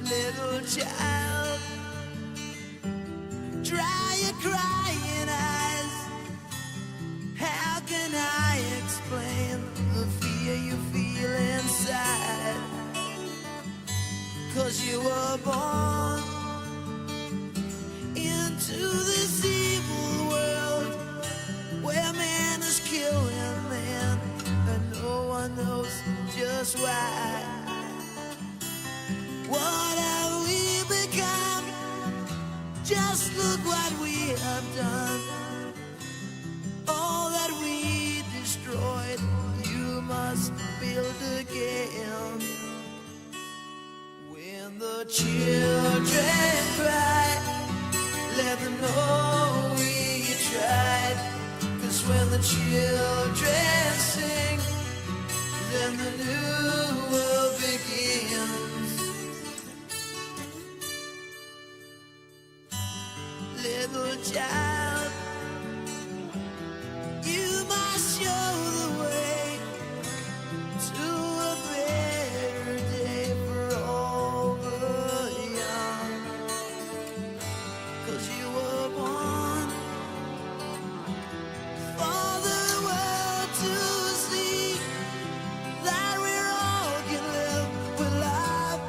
Little child, dry your crying eyes. How can I explain the fear you feel inside? 'Cause you were born into this evil world where man is killing man and no one knows just why. What have we become? Just look what we have done. All that we destroyed, you must build again. When the children cry, let them know we tried. 'Cause when the children sing, then the new world begins. Little child, you must show the way to a better day for all the young. 'Cause you were born for the world to see that we all can live with love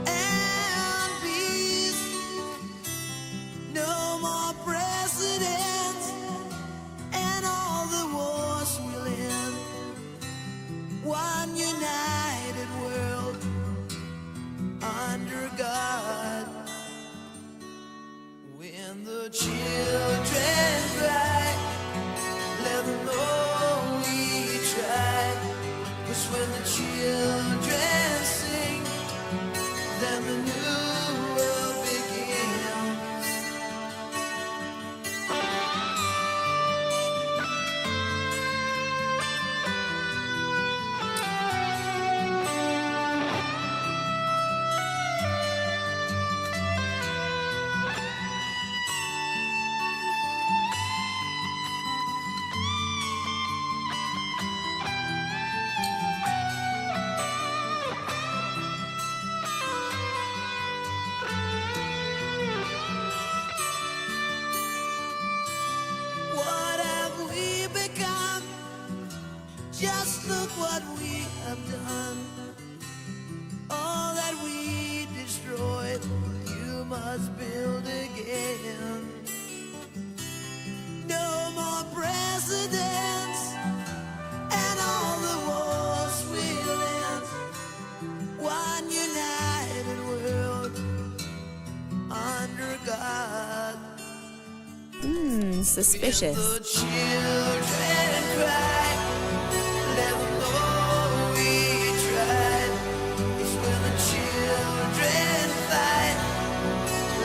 and peace. No more presidents and all the wars will end. One united world under God. When the children cry, let them know we tried. 'Cause when the children sing, then the new world begins. What have we become? Just look what we have done. All that we destroyed, you must build again. No more presidents and all the wars will end. One united world under God. Suspicious. When the children cry, let them know we tried. 'Cause when the children fight,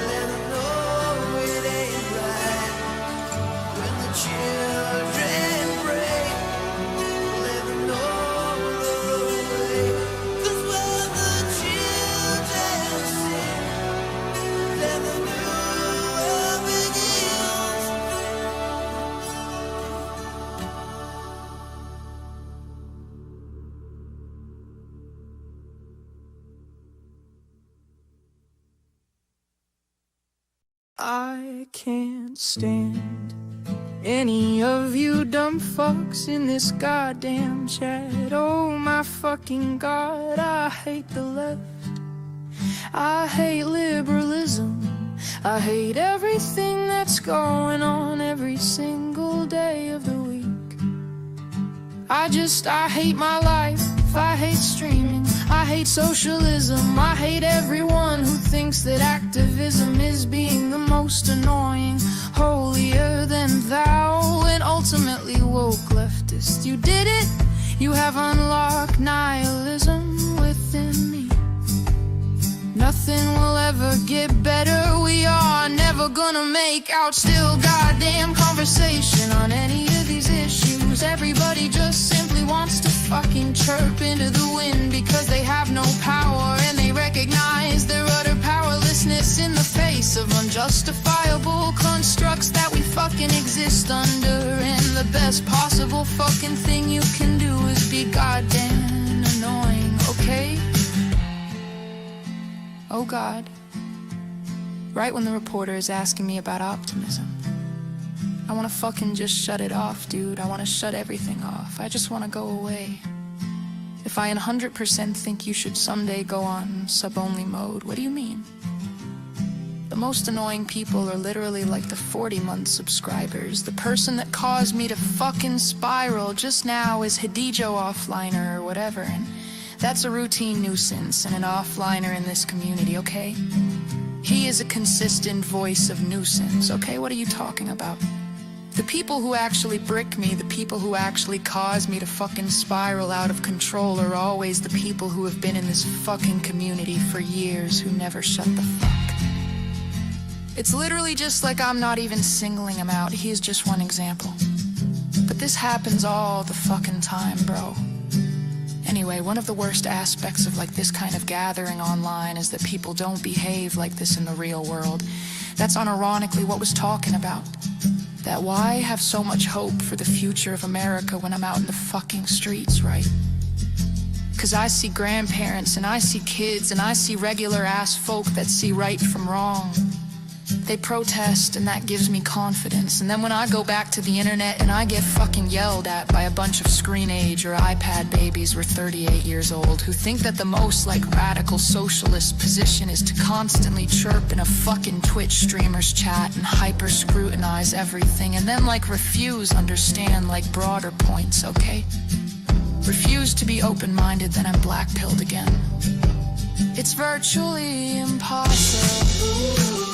let them know it ain't right. When the children pray, let them know the way. 'Cause when the children sing, then the new world begins. I can't stand any of you dumb fucks in this goddamn chat. Oh my fucking god, I hate the left. I hate liberalism. I hate everything that's going on every single day of the week. I hate my life. I hate streaming. I hate socialism. I hate everyone who thinks thinks that activism is being the most annoying, holier than thou, and ultimately woke leftist. You did it! You have unlocked nihilism within me. Nothing will ever get better. We are never gonna make out still goddamn conversation on any of these issues. Everybody just simply wants to fucking chirp into the wind because they have no power and they recognize their utter powerlessness in the face of unjustifiable constructs that we fucking exist under. And the best possible fucking thing you can do is be goddamn annoying, okay? Oh God. Right when the reporter is asking me about optimism, I want to fucking just shut it off, dude. I want to shut everything off. I just want to go away. If I 100% think you should someday go on sub-only mode, what do you mean? The most annoying people are literally like the 40-month subscribers. The person that caused me to fucking spiral just now is Hadijo Offliner or whatever, and that's a routine nuisance and an offliner in this community, okay? He is a consistent voice of nuisance, okay? What are you talking about? The people who actually brick me, the people who actually cause me to fucking spiral out of control are always the people who have been in this fucking community for years who never shut the fuck. It's literally just like I'm not even singling him out. He is just one example. But this happens all the fucking time, bro. Anyway, one of the worst aspects of like this kind of gathering online is that people don't behave like this in the real world. That's unironically what was talking about. That why have so much hope for the future of America when I'm out in the fucking streets, right? Cause I see grandparents and I see kids and I see regular ass folk that see right from wrong. They protest and that gives me confidence. And then when I go back to the internet and I get fucking yelled at by a bunch of screen age or iPad babies who are 38 years old who think that the most like radical socialist position is to constantly chirp in a fucking Twitch streamer's chat and hyper scrutinize everything and then like refuse understand like broader points, okay? Refuse to be open-minded, then I'm black-pilled again. It's virtually impossible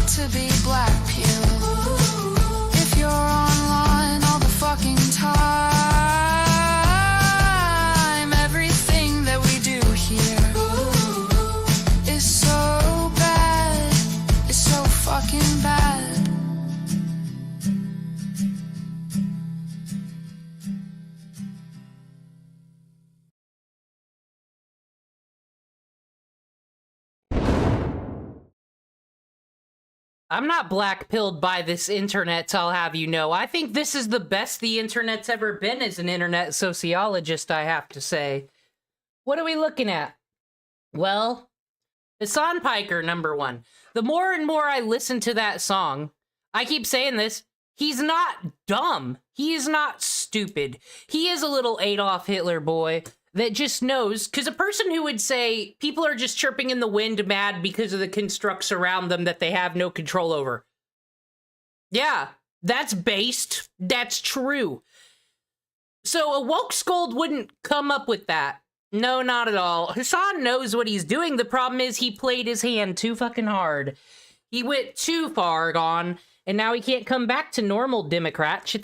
to be black pilled if you're online all the fucking time. Everything that we do here is so bad, it's so fucking bad. I'm not black-pilled by this internet, I'll have you know. I think this is the best the internet's ever been as an internet sociologist, I have to say. What are we looking at? Well, Hasan Piker, number one. The more and more I listen to that song, I keep saying this, he's not dumb. He is not stupid. He is a little Adolf Hitler boy that just knows, because a person who would say people are just chirping in the wind mad because of the constructs around them that they have no control over. Yeah, that's based. That's true. So a woke scold wouldn't come up with that. No, not at all. Hasan knows what he's doing. The problem is he played his hand too fucking hard. He went too far gone, and now he can't come back to normal Democrats.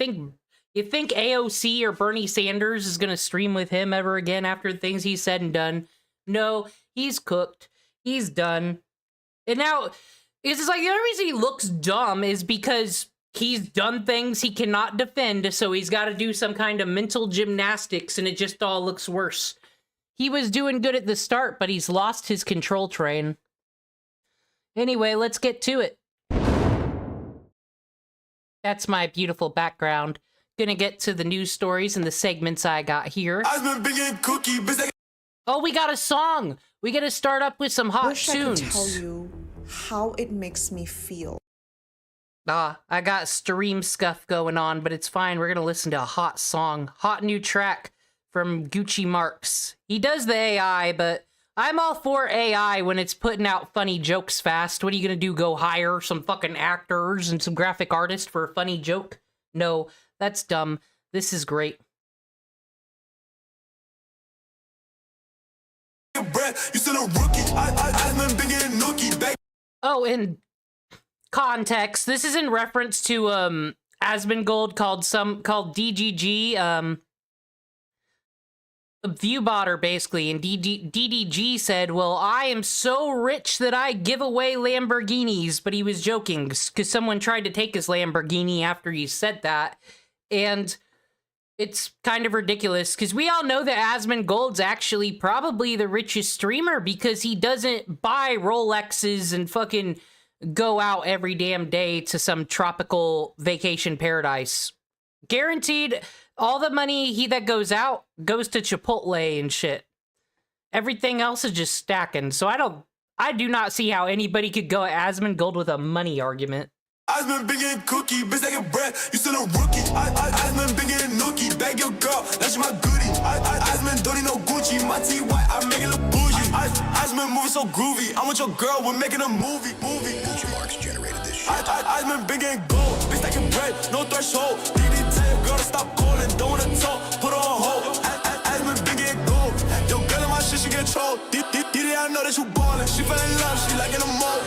You think AOC or Bernie Sanders is going to stream with him ever again after the things he's said and done? No, he's cooked. He's done. And now, it's just like the only reason he looks dumb is because he's done things he cannot defend, so he's got to do some kind of mental gymnastics, and it just all looks worse. He was doing good at the start, but he's lost his control train. Anyway, let's get to it. That's my beautiful background. Gonna get to the news stories and the segments I got here. Oh, we got a song. We gotta start up with some hot tunes. I could tell you how it makes me feel. I got stream scuff going on, but it's fine. We're gonna listen to a hot song. Hot new track from Gucci Marks. He does the AI, but I'm all for AI when it's putting out funny jokes fast. What are you gonna do, go hire some fucking actors and some graphic artists for a funny joke? No, that's dumb. This is great. You still a rookie. I'm bigger than Nookie. Oh, in context, this is in reference to Asmongold called DGG, Viewbotter basically, and DDG said, well, I am so rich that I give away Lamborghinis, but he was joking because someone tried to take his Lamborghini after he said that, and it's kind of ridiculous because we all know that Asmongold's actually probably the richest streamer because he doesn't buy Rolexes and fucking go out every damn day to some tropical vacation paradise. Guaranteed, all the money that goes out goes to Chipotle and shit. Everything else is just stacking. So I do not see how anybody could go at Asmongold with a money argument. Asmon big and cookie, bitch like a bread, you still a rookie. Asmon big and nookie, bag your girl, that's my goodie. Asmon don't need no Gucci, my T-White, I make it look bougie. Asmon moving so groovy, I'm with your girl, we're making a movie. Gucci marks generated this shit. Asmon big and gold, bitch like a bread, no threshold. DD tell your girl to stop calling, don't wanna talk, put her on hold. Asmon big and gold, your girl in my shit, she get trolled. DD, I know that you ballin', she fell in love, she like in the mode.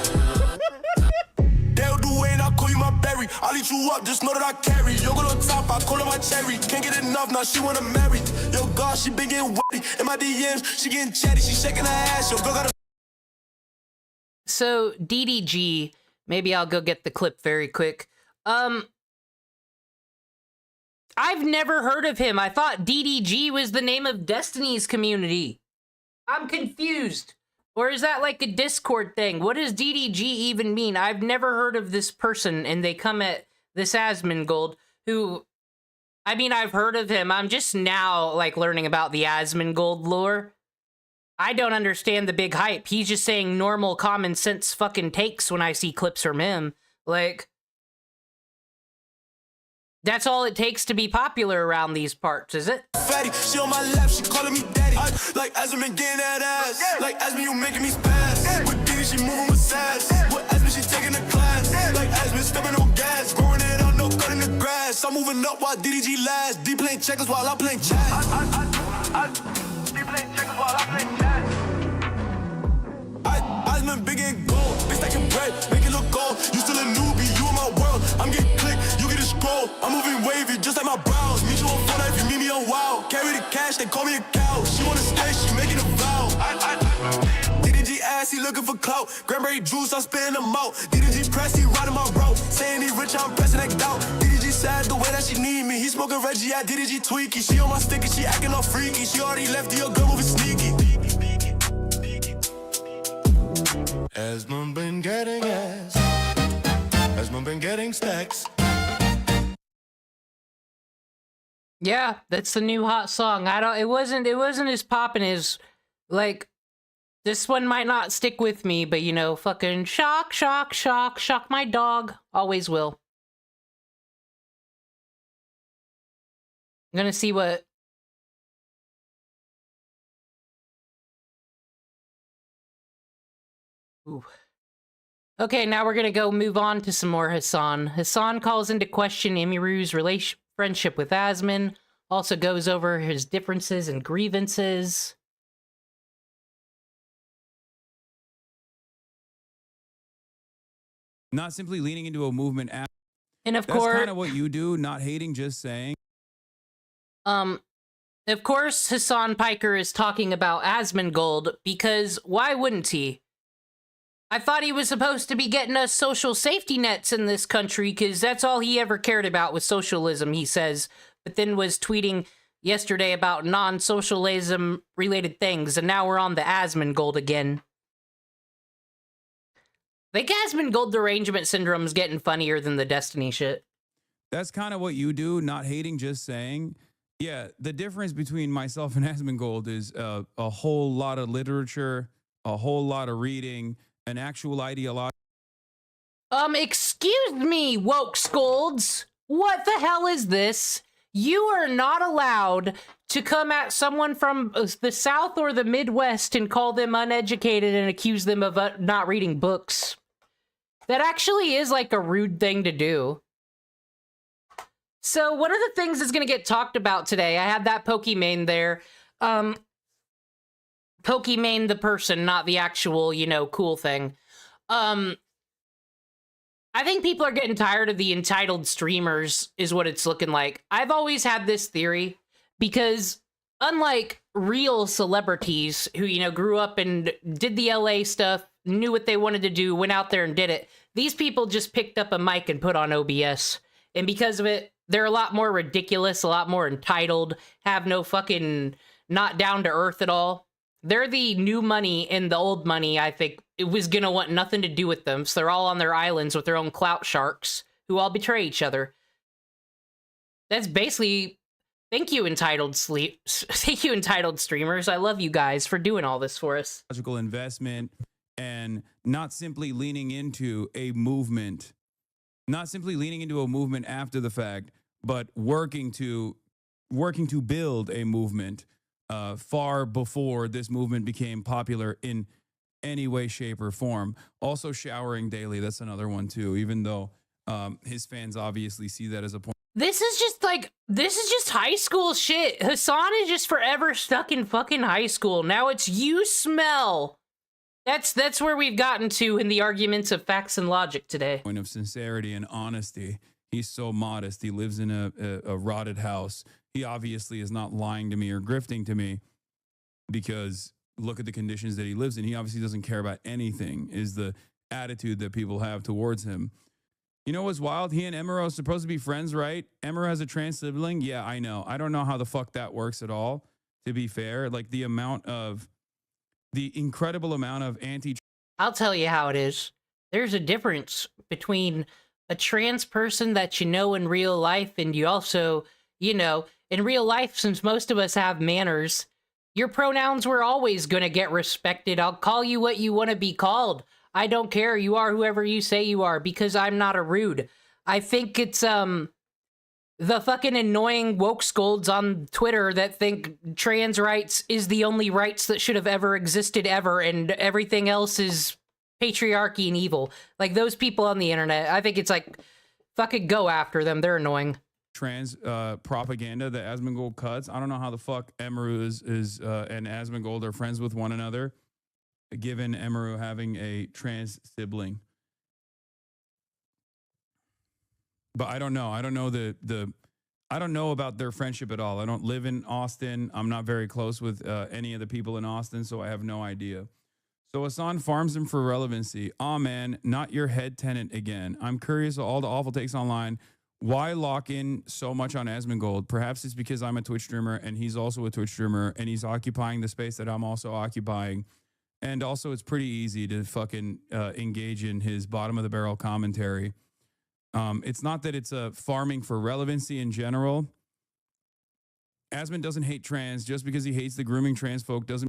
They'll do it and I'll call you my berry. I'll eat you up, just know that I carry. Yo, go on top, I call her my cherry. Can't get enough, now she wanna marry. Yo, God, she been getting wetty. In my DMs, she getting chatty, she shaking her ass. Yo, girl got a... So, DDG, maybe I'll go get the clip very quick. I've never heard of him. I thought DDG was the name of Destiny's community. I'm confused. Or is that like a Discord thing? What does DDG even mean? I've never heard of this person, and they come at this Asmongold, who, I mean, I've heard of him. I'm just now, like, learning about the Asmongold lore. I don't understand the big hype. He's just saying normal, common sense fucking takes when I see clips from him. Like, that's all it takes to be popular around these parts, is it? Fatty, she on my lap, she calling me daddy. Like Asmon getting that ass. Like Asmon, you making me spaz. With Diddy, she moving with sass. With Asmon, she taking the class. Like Asmon, stepping on gas. Growing it out, no cutting the grass. I'm moving up while DDG last. D playing checkers while I playing chess. D playing checkers while I playing chess. Asmon big and gold. Bitch like a bread, make it look gold. You still a newbie, you in my world. I'm getting click, you get a scroll. I'm moving wavy, just like my brows. Meet you on phone if you meet me on wow. Carry the cash, they call me a cow. She wanna stay, she making a vow. DDG ass, he looking for clout. Cranberry juice, I'm spitting them out. DDG press, he riding my route. Saying he rich, I'm pressing that doubt. DDG sad the way that she need me. He smoking Reggie at DDG tweaky. She on my sticky, she acting all freaky. She already left, your girl moving sneaky. Asmon been getting ass. Asmon been getting stacks. Yeah, that's the new hot song. It wasn't as poppin' as, like, this one might not stick with me, but you know, fucking shock, shock, shock, shock my dog. Always will. I'm gonna see what... Ooh. Okay, now we're gonna go move on to some more Hasan. Hasan calls into question Emiru's friendship with Asmon, also goes over his differences and grievances. Not simply leaning into a movement. And of That's course, kind of what you do, not hating, just saying. Of course, Hasan Piker is talking about Asmongold, because why wouldn't he? I thought he was supposed to be getting us social safety nets in this country, because that's all he ever cared about was socialism, he says, but then was tweeting yesterday about non-socialism related things, and now we're on the Asmongold again. I think Asmongold derangement syndrome is getting funnier than the Destiny shit. That's kind of what you do, not hating, just saying. Yeah, the difference between myself and Asmongold is a whole lot of literature, a whole lot of reading, an actual ideology. Excuse me, woke scolds. What the hell is this? You are not allowed to come at someone from the South or the Midwest and call them uneducated and accuse them of not reading books. That actually is like a rude thing to do. So one of the things that's going to get talked about today, I had that Pokimane there. Pokimane the person, not the actual, you know, cool thing. I think people are getting tired of the entitled streamers, is what it's looking like. I've always had this theory because unlike real celebrities who, you know, grew up and did the LA stuff, knew what they wanted to do, went out there and did it, these people just picked up a mic and put on OBS. And because of it, they're a lot more ridiculous, a lot more entitled, have no fucking, not down to earth at all. They're the new money, and the old money, I think, it was gonna want nothing to do with them. So they're all on their islands with their own clout sharks who all betray each other. That's basically, thank you, entitled streamers. I love you guys for doing all this for us. Logical investment and not simply leaning into a movement, after the fact, but working to build a movement far before this movement became popular in any way, shape, or form. Also showering daily, that's another one too, even though his fans obviously see that as a point. This is just high school shit. Hasan is just forever stuck in fucking high school. Now it's you smell. That's where we've gotten to in the arguments of facts and logic today. Point of sincerity and honesty. He's so modest. He lives in a rotted house. He obviously is not lying to me or grifting to me, because look at the conditions that he lives in. He obviously doesn't care about anything, is the attitude that people have towards him. You know what's wild? He and Emiro are supposed to be friends, right? Emiro has a trans sibling. Yeah, I know. I don't know how the fuck that works at all, to be fair. Like the incredible amount of I'll tell you how it is. There's a difference between a trans person that you know in real life, and you also, you know, in real life, since most of us have manners, your pronouns were always gonna get respected. I'll call you what you want to be called. I don't care. You are whoever you say you are, because I'm not a rude. I think it's, the fucking annoying woke scolds on Twitter that think trans rights is the only rights that should have ever existed ever, and everything else is patriarchy and evil. Like, those people on the internet, I think it's like, fucking go after them. They're annoying. Trans propaganda that Asmongold cuts. I don't know how the fuck Emiru and Asmongold are friends with one another, given Emiru having a trans sibling. But I don't know. I don't know I don't know about their friendship at all. I don't live in Austin. I'm not very close with any of the people in Austin, so I have no idea. So Hasan farms him for relevancy. Aw, man, not your head tenant again. I'm curious of all the awful takes online. Why lock in so much on Asmongold? Perhaps it's because I'm a Twitch streamer and he's also a Twitch streamer, and he's occupying the space that I'm also occupying. And also, it's pretty easy to fucking engage in his bottom of the barrel commentary. It's not that it's a farming for relevancy in general. Asmon doesn't hate trans. Just because he hates the grooming trans folk doesn't.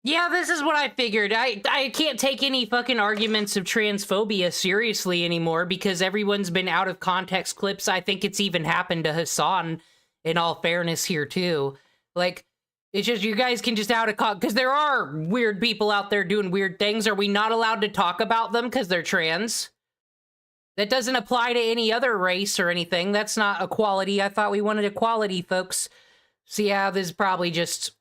Yeah, this is what I figured. I can't take any fucking arguments of transphobia seriously anymore, because everyone's been out of context clips. I think it's even happened to Hasan, in all fairness here too. Like, it's just, you guys can just out of context, because there are weird people out there doing weird things. Are we not allowed to talk about them because they're trans? That doesn't apply to any other race or anything. That's not equality. I thought we wanted equality, folks. So yeah, this is probably just...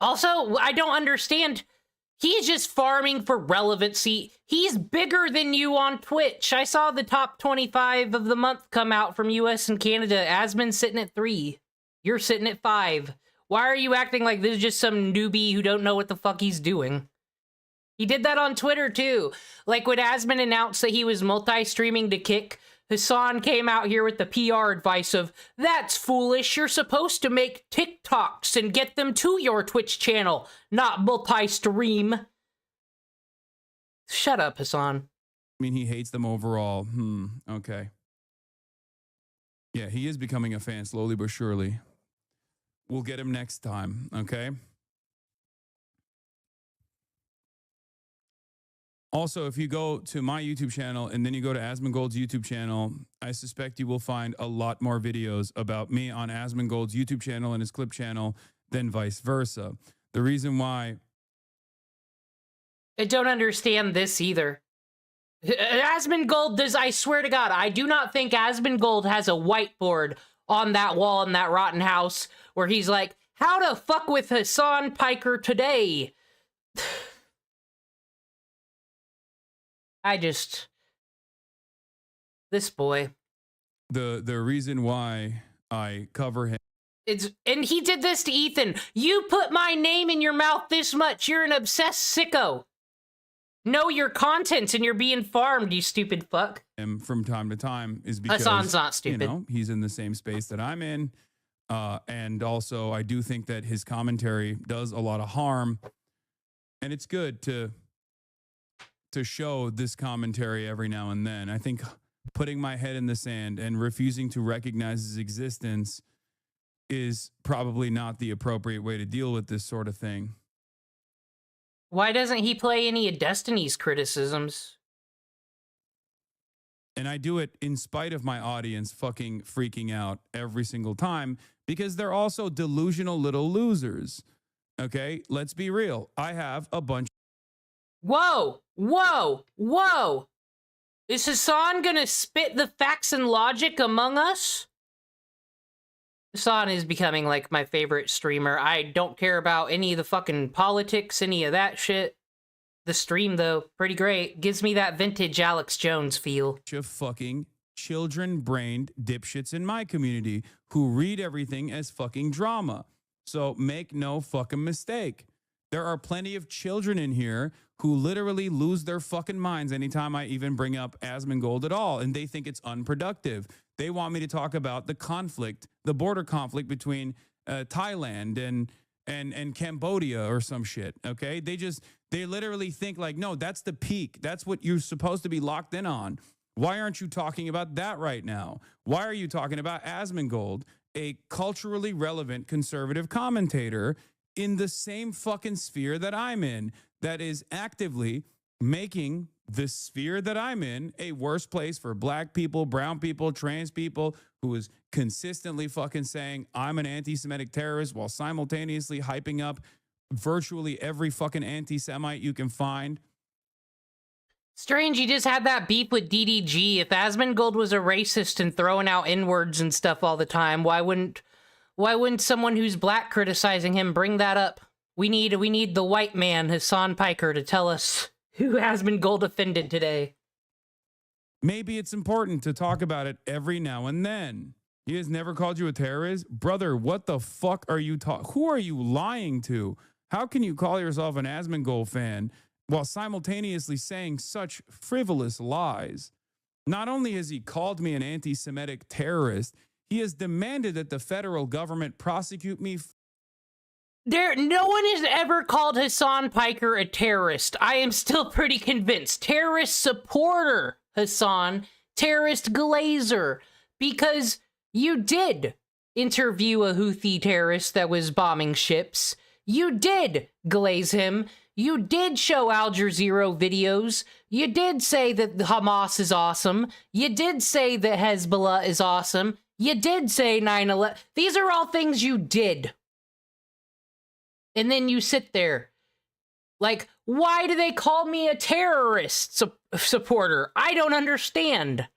Also, I don't understand. He's just farming for relevancy. He's bigger than you on Twitch. I saw the top 25 of the month come out from US and Canada. Asmon's sitting at 3. You're sitting at 5. Why are you acting like this is just some newbie who don't know what the fuck he's doing? He did that on Twitter, too. Like, when Asmon announced that he was multi-streaming to Kick, Hasan came out here with the PR advice of, that's foolish, you're supposed to make TikToks and get them to your Twitch channel, not multi-stream. Shut up, Hasan. I mean, he hates them overall. Okay. Yeah, he is becoming a fan slowly but surely. We'll get him next time, okay? Also, if you go to my YouTube channel and then you go to Asmongold's YouTube channel, I suspect you will find a lot more videos about me on Asmongold's YouTube channel and his clip channel than vice versa. The reason why... I don't understand this either. Asmongold does, I swear to God, I do not think Asmongold has a whiteboard on that wall in that rotten house where he's like, how to fuck with Hasan Piker today? This boy. The reason why I cover him. And he did this to Ethan. You put my name in your mouth this much. You're an obsessed sicko. Know your contents and you're being farmed, you stupid fuck. From time to time is because Hasan's not stupid. You know, he's in the same space that I'm in. And also I do think that his commentary does a lot of harm. And it's good to show this commentary every now and then. I think putting my head in the sand and refusing to recognize his existence is probably not the appropriate way to deal with this sort of thing. Why doesn't he play any of Destiny's criticisms? And I do it in spite of my audience fucking freaking out every single time because they're also delusional little losers. Okay, let's be real. I have a bunch. Whoa, whoa, whoa. Is Hasan gonna spit the facts and logic among us? Hasan is becoming like my favorite streamer. I don't care about any of the fucking politics, any of that shit. The stream, though, pretty great. Gives me that vintage Alex Jones feel. Of fucking children-brained dipshits in my community who read everything as fucking drama. So make no fucking mistake. There are plenty of children in here who literally lose their fucking minds anytime I even bring up Asmongold at all, and they think it's unproductive. They want me to talk about the conflict, the border conflict between Thailand and Cambodia or some shit, okay? They literally think like, no, that's the peak. That's what you're supposed to be locked in on. Why aren't you talking about that right now? Why are you talking about Asmongold, a culturally relevant conservative commentator in the same fucking sphere that I'm in, that is actively making the sphere that I'm in a worse place for black people, brown people, trans people, who is consistently fucking saying I'm an anti-Semitic terrorist while simultaneously hyping up virtually every fucking anti-Semite you can find. Strange, he just had that beef with DDG. If Asmongold was a racist and throwing out N-words and stuff all the time, why wouldn't someone who's black criticizing him bring that up? We need the white man, Hasan Piker, to tell us who Asmongold offended today. Maybe it's important to talk about it every now and then. He has never called you a terrorist? Brother, what the fuck are you who are you lying to? How can you call yourself an Asmongold fan while simultaneously saying such frivolous lies? Not only has he called me an anti-Semitic terrorist, he has demanded that the federal government prosecute me. No one has ever called Hasan Piker a terrorist. I am still pretty convinced. Terrorist supporter, Hasan. Terrorist glazer. Because you did interview a Houthi terrorist that was bombing ships. You did glaze him. You did show Al Jazeera videos. You did say that Hamas is awesome. You did say that Hezbollah is awesome. You did say 9/11. These are all things you did. And then you sit there. Like, why do they call me a terrorist supporter? I don't understand.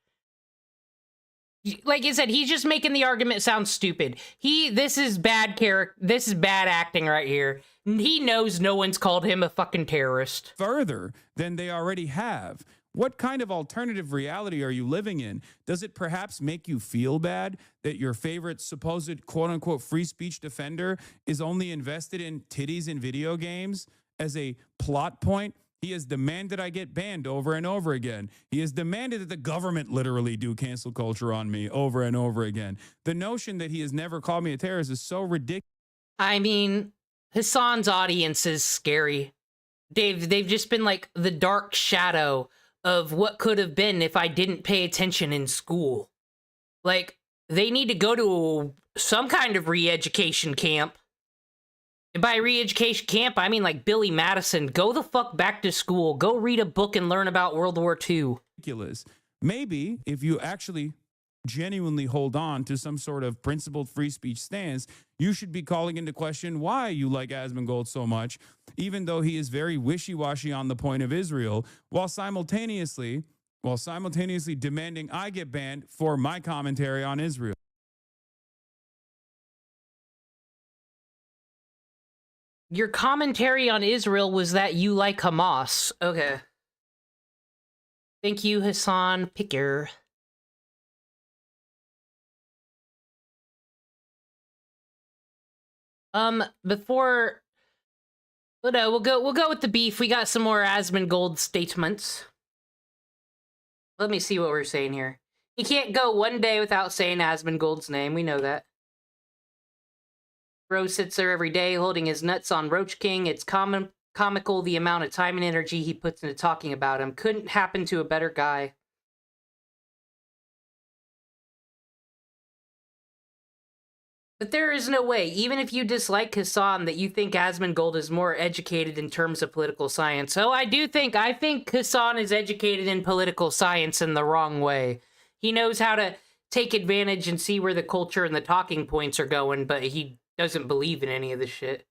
Like I said, he's just making the argument sound stupid. This is bad this is bad acting right here. He knows no one's called him a fucking terrorist. Further than they already have. What kind of alternative reality are you living in? Does it perhaps make you feel bad that your favorite supposed quote-unquote free speech defender is only invested in titties in video games as a plot point? He has demanded I get banned over and over again. He has demanded that the government literally do cancel culture on me over and over again. The notion that he has never called me a terrorist is so ridiculous. I mean, Hasan's audience is scary. They've just been like the dark shadow of what could have been if I didn't pay attention in school. Like, they need to go to some kind of re-education camp. And by re-education camp, I mean like Billy Madison. Go the fuck back to school. Go read a book and learn about World War II. Ridiculous. Maybe if you actually genuinely hold on to some sort of principled free speech stance, you should be calling into question why you like Asmongold so much, even though he is very wishy-washy on the point of Israel, while simultaneously demanding I get banned for my commentary on Israel. Your commentary on Israel was that you like Hamas. Okay. Thank you, Hasan Picker. Before, well, no, we'll go with the beef. We got some more Asmongold statements. Let me see what we're saying here. You can't go one day without saying Asmongold's name. We know that. Bro sits there every day holding his nuts on Roach King. It's comical the amount of time and energy he puts into talking about him. Couldn't happen to a better guy. But there is no way, even if you dislike Hasan, that you think Asmongold is more educated in terms of political science. So I think Hasan is educated in political science in the wrong way. He knows how to take advantage and see where the culture and the talking points are going, but he doesn't believe in any of this shit.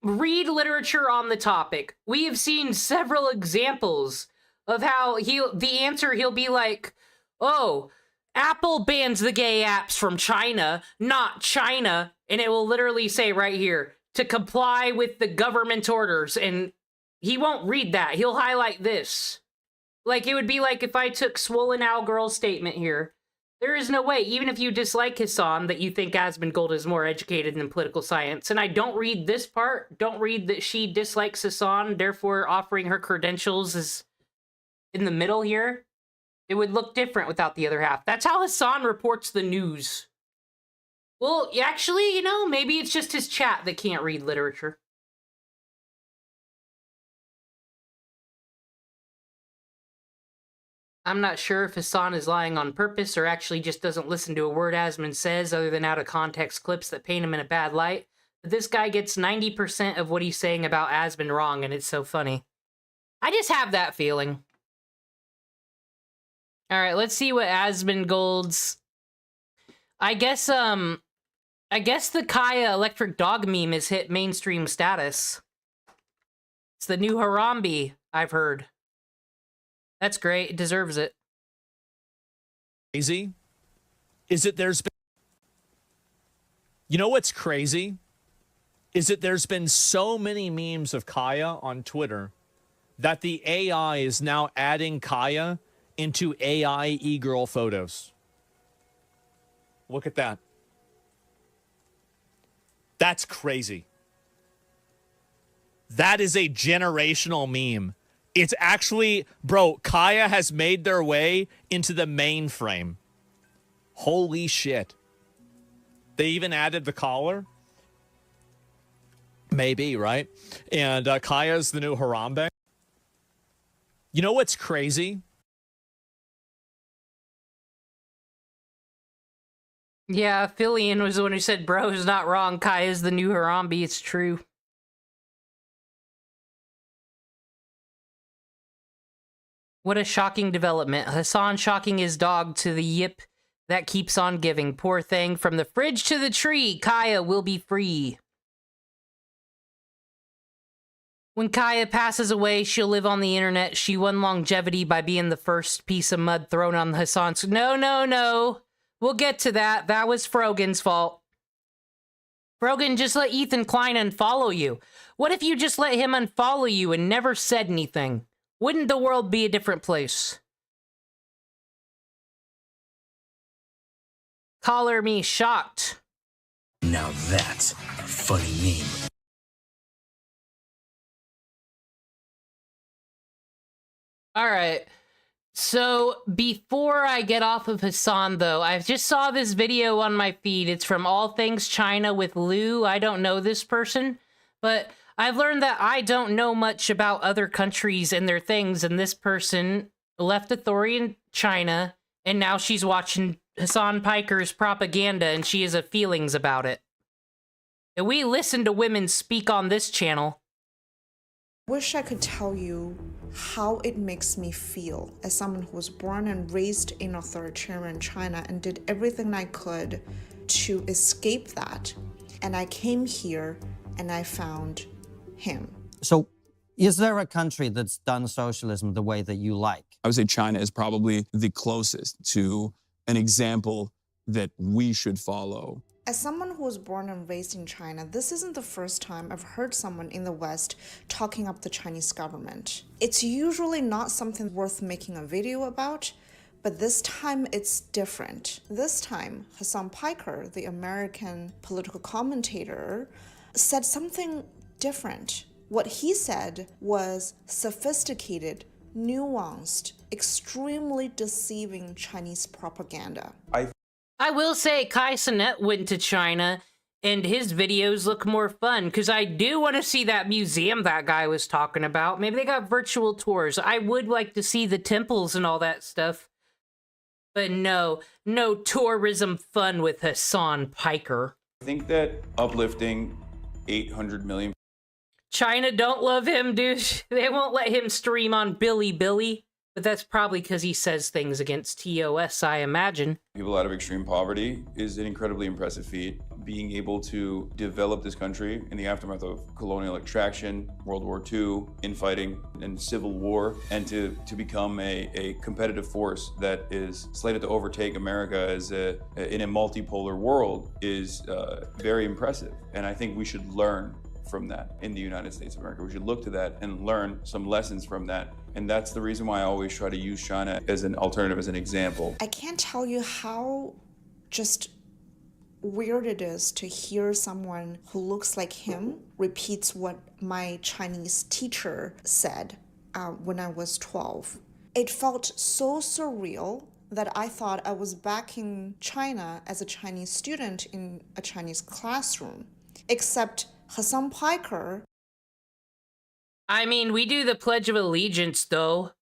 Read literature on the topic. We have seen several examples of how he'll be like, oh, Apple bans the gay apps from China, not China, and it will literally say right here, to comply with the government orders, and he won't read that. He'll highlight this. Like, it would be like if I took Swollen Owl Girl's statement here. There is no way, even if you dislike Hasan, that you think Asmongold is more educated in political science. And I don't read this part. Don't read that she dislikes Hasan, therefore offering her credentials is in the middle here. It would look different without the other half. That's how Hasan reports the news. Well, actually, maybe it's just his chat that can't read literature. I'm not sure if Hasan is lying on purpose or actually just doesn't listen to a word Asmon says other than out of context clips that paint him in a bad light. But this guy gets 90% of what he's saying about Asmon wrong, and it's so funny. I just have that feeling. All right, let's see what Asmongold's... I guess the Kaya electric dog meme has hit mainstream status. It's the new Harambe, I've heard. That's great. It deserves it. Crazy is that there's been... You know what's crazy? Is that there's been so many memes of Kaya on Twitter that the AI is now adding Kaya into AI e-girl photos. Look at that. That's crazy. That is a generational meme. It's actually, bro, Kaya has made their way into the mainframe. Holy shit. They even added the collar. Maybe, right? And Kaya's the new Harambe. You know what's crazy? Yeah, Phillian was the one who said, bro is not wrong. Kaya's the new Harambe. It's true. What a shocking development. Hasan shocking his dog to the yip that keeps on giving. Poor thing. From the fridge to the tree, Kaya will be free. When Kaya passes away, she'll live on the internet. She won longevity by being the first piece of mud thrown on Hasan's... No. We'll get to that. That was FROGON's fault. FROGON, just let Ethan Klein unfollow you. What if you just let him unfollow you and never said anything? Wouldn't the world be a different place? Collar me shocked. Now that's a funny meme. All right. So before I get off of Hasan, though, I just saw this video on my feed. It's from All Things China with Lou. I don't know this person, but I've learned that I don't know much about other countries and their things, and this person left authority in China, and now she's watching Hasan Piker's propaganda, and she has feelings about it. And we listen to women speak on this channel. Wish I could tell you how it makes me feel as someone who was born and raised in authoritarian China and did everything I could to escape that. And I came here and I found him. So is there a country that's done socialism the way that you like? I would say China is probably the closest to an example that we should follow. As someone who was born and raised in China, this isn't the first time I've heard someone in the West talking up the Chinese government. It's usually not something worth making a video about, but this time it's different. This time, Hasan Piker, the American political commentator, said something different. What he said was sophisticated, nuanced, extremely deceiving Chinese propaganda. I will say Kai Cenat went to China, and his videos look more fun, because I do want to see that museum that guy was talking about. Maybe they got virtual tours. I would like to see the temples and all that stuff. But no tourism fun with Hasan Piker. I think that uplifting 800 million China don't love him, dude. They won't let him stream on Billy. But that's probably because he says things against TOS, I imagine. people out of extreme poverty is an incredibly impressive feat. Being able to develop this country in the aftermath of colonial extraction, World War II, infighting, and civil war, and to become a competitive force that is slated to overtake America as in a multipolar world is very impressive. And I think we should learn from that in the United States of America. We should look to that and learn some lessons from that. And that's the reason why I always try to use China as an alternative, as an example. I can't tell you how just weird it is to hear someone who looks like him repeats what my Chinese teacher said when I was 12. It felt so surreal that I thought I was back in China as a Chinese student in a Chinese classroom. Except Hasan Piker. I mean, we do the Pledge of Allegiance, though.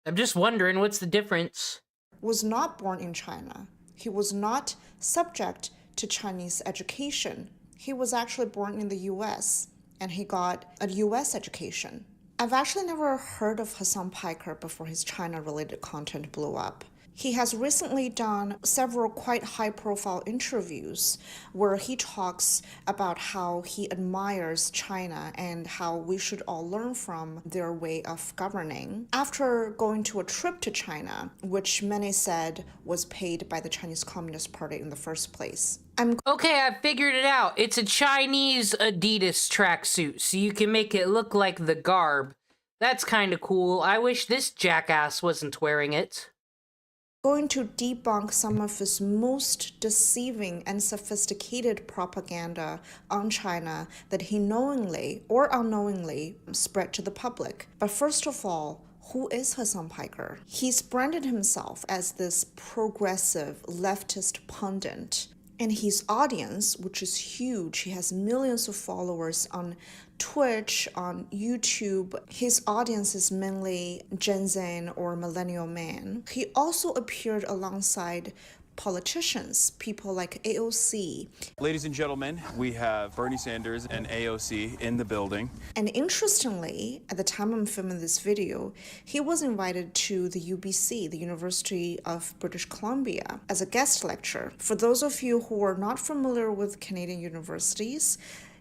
I'm just wondering, what's the difference? Was not born in China. He was not subject to Chinese education. He was actually born in the US, and he got a US education. I've actually never heard of Hasan Piker before his China-related content blew up. He has recently done several quite high-profile interviews where he talks about how he admires China and how we should all learn from their way of governing. After going to a trip to China, which many said was paid by the Chinese Communist Party in the first place. Okay, I figured it out. It's a Chinese Adidas tracksuit, so you can make it look like the garb. That's kind of cool. I wish this jackass wasn't wearing it. Going to debunk some of his most deceiving and sophisticated propaganda on China that he knowingly or unknowingly spread to the public. But first of all, who is Hasan Piker? He's branded himself as this progressive leftist pundit. And his audience, which is huge, he has millions of followers on Twitch, on YouTube. His audience is mainly Gen Z or millennial men. He also appeared alongside politicians, people like AOC. Ladies and gentlemen, we have Bernie Sanders and AOC in the building. And interestingly, at the time I'm filming this video, he was invited to the UBC, the University of British Columbia, as a guest lecturer. For those of you who are not familiar with Canadian universities,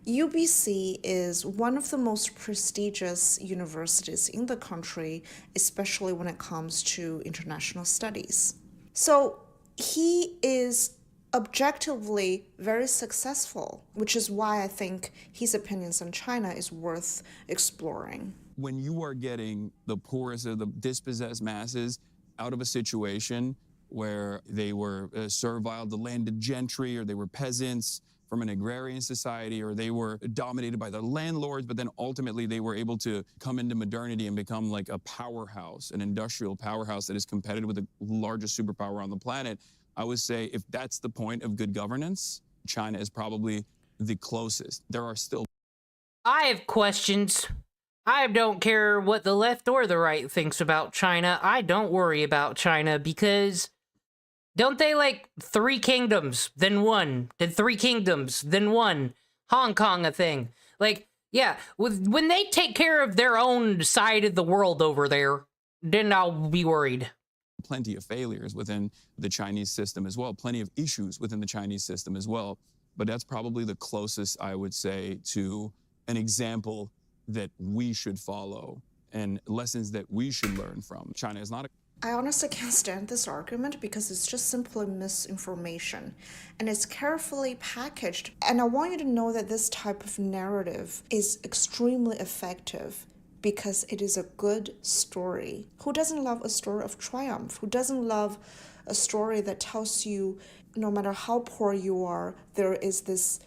UBC is one of the most prestigious universities in the country, especially when it comes to international studies. So he is objectively very successful, which is why I think his opinions on China is worth exploring. When you are getting the poorest of the dispossessed masses out of a situation where they were servile, the landed gentry, or they were peasants from an agrarian society, or they were dominated by the landlords, but then ultimately they were able to come into modernity and become like a powerhouse, an industrial powerhouse that is competitive with the largest superpower on the planet. I would say if that's the point of good governance, China is probably the closest. There are still... I have questions. I don't care what the left or the right thinks about China. I don't worry about China because... don't they like 3 kingdoms, then 1, then 3 kingdoms, then 1? Hong Kong a thing. Like, yeah, when they take care of their own side of the world over there, then I'll be worried. Plenty of failures within the Chinese system as well, plenty of issues within the Chinese system as well. But that's probably the closest, I would say, to an example that we should follow and lessons that we should learn from. China is not a I honestly can't stand this argument because it's just simply misinformation and it's carefully packaged. And I want you to know that this type of narrative is extremely effective because it is a good story. Who doesn't love a story of triumph? Who doesn't love a story that tells you no matter how poor you are, there is this...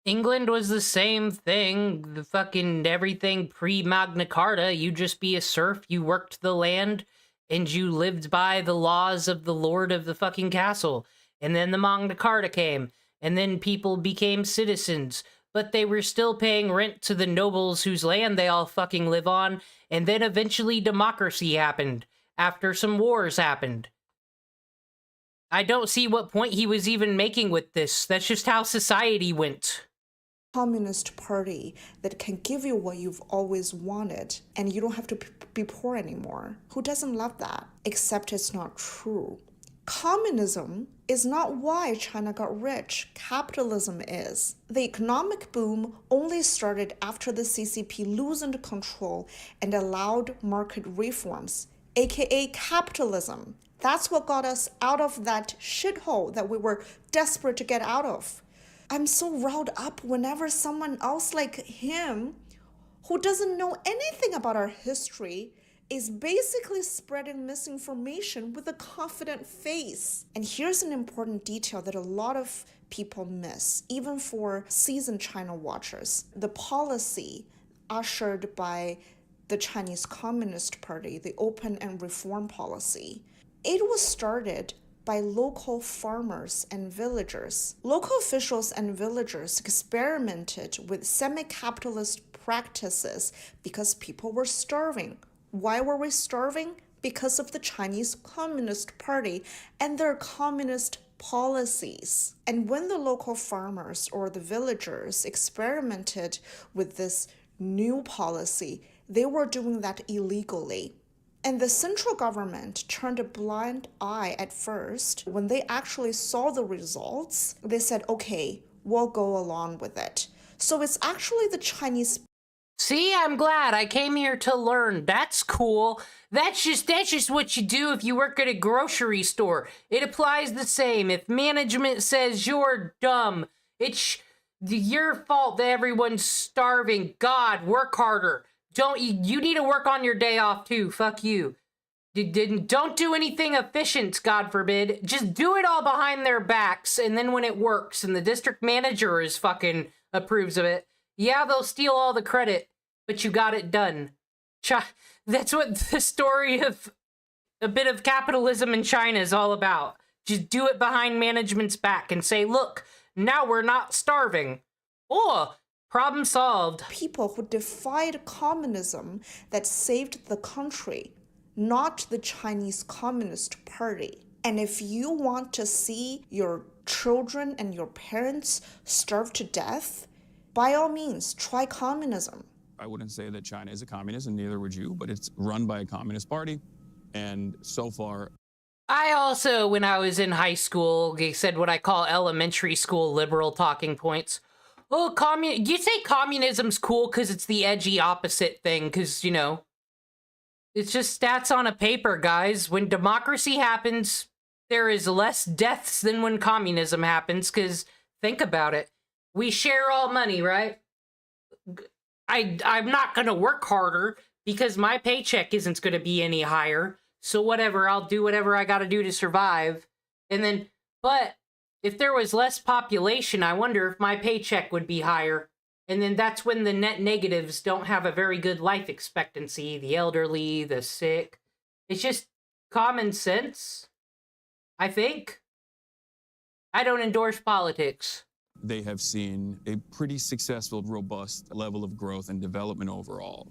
England was the same thing. The fucking everything pre-Magna Carta. You just be a serf, you worked the land, and you lived by the laws of the lord of the fucking castle. And then the Magna Carta came, and then people became citizens, but they were still paying rent to the nobles whose land they all fucking live on, and then eventually democracy happened, after some wars happened. I don't see what point he was even making with this. That's just how society went. Communist party that can give you what you've always wanted and you don't have to be poor anymore. Who doesn't love that? Except it's not true. Communism is not why China got rich. Capitalism is. The economic boom only started after the CCP loosened control and allowed market reforms, aka capitalism. That's what got us out of that shithole that we were desperate to get out of. I'm so riled up whenever someone else like him, who doesn't know anything about our history, is basically spreading misinformation with a confident face. And here's an important detail that a lot of people miss, even for seasoned China watchers. The policy ushered by the Chinese Communist Party, the open and reform policy, it was started by local farmers and villagers. Local officials and villagers experimented with semi-capitalist practices because people were starving. Why were we starving? Because of the Chinese Communist Party and their communist policies. And when the local farmers or the villagers experimented with this new policy, they were doing that illegally. And the central government turned a blind eye at first. When they actually saw the results, they said, okay, we'll go along with it. So it's actually the Chinese... See, I'm glad. I came here to learn. That's cool. That's just what you do if you work at a grocery store. It applies the same. If management says you're dumb, it's your fault that everyone's starving. God, work harder. You need to work on your day off too. Fuck you. Don't do anything efficient, God forbid. Just do it all behind their backs, and then when it works and the district manager is fucking approves of it, yeah, they'll steal all the credit, but you got it done. That's what the story of a bit of capitalism in China is all about. Just do it behind management's back and say, look, now we're not starving. Oh, problem solved. People who defied communism that saved the country, not the Chinese Communist Party. And if you want to see your children and your parents starve to death, by all means, try communism. I wouldn't say that China is a communist, and neither would you, but it's run by a communist party. And so far... I also, when I was in high school, said what I call elementary school liberal talking points. Oh, you say communism's cool because it's the edgy opposite thing, because, you know, it's just stats on a paper, guys. When democracy happens, there is less deaths than when communism happens, because think about it. We share all money, right? I'm not going to work harder because my paycheck isn't going to be any higher. So whatever, I'll do whatever I got to do to survive. And then, but if there was less population, I wonder if my paycheck would be higher. And then that's when the net negatives don't have a very good life expectancy. The elderly, the sick. It's just common sense, I think. I don't endorse politics. They have seen a pretty successful, robust level of growth and development overall.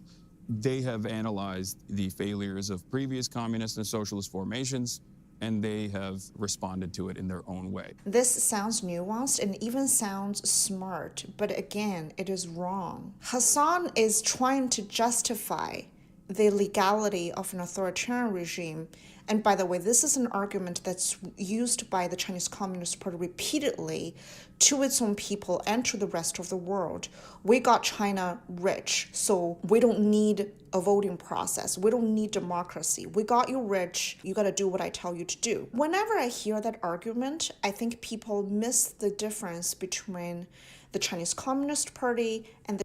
They have analyzed the failures of previous communist and socialist formations, and they have responded to it in their own way. This sounds nuanced and even sounds smart, but again, it is wrong. Hasan is trying to justify the legality of an authoritarian regime And by the way, this is an argument that's used by the Chinese Communist Party repeatedly to its own people and to the rest of the world. We got China rich, so we don't need a voting process. We don't need democracy. We got you rich. You got to do what I tell you to do. Whenever I hear that argument, I think people miss the difference between the Chinese Communist Party and the...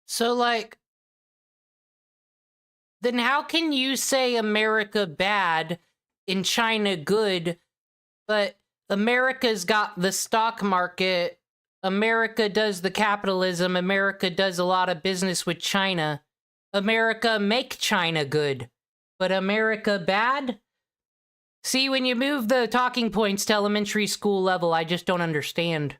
So, like, then how can you say America bad and China good, but America's got the stock market, America does the capitalism, America does a lot of business with China, America make China good, but America bad? See, when you move the talking points to elementary school level, I just don't understand.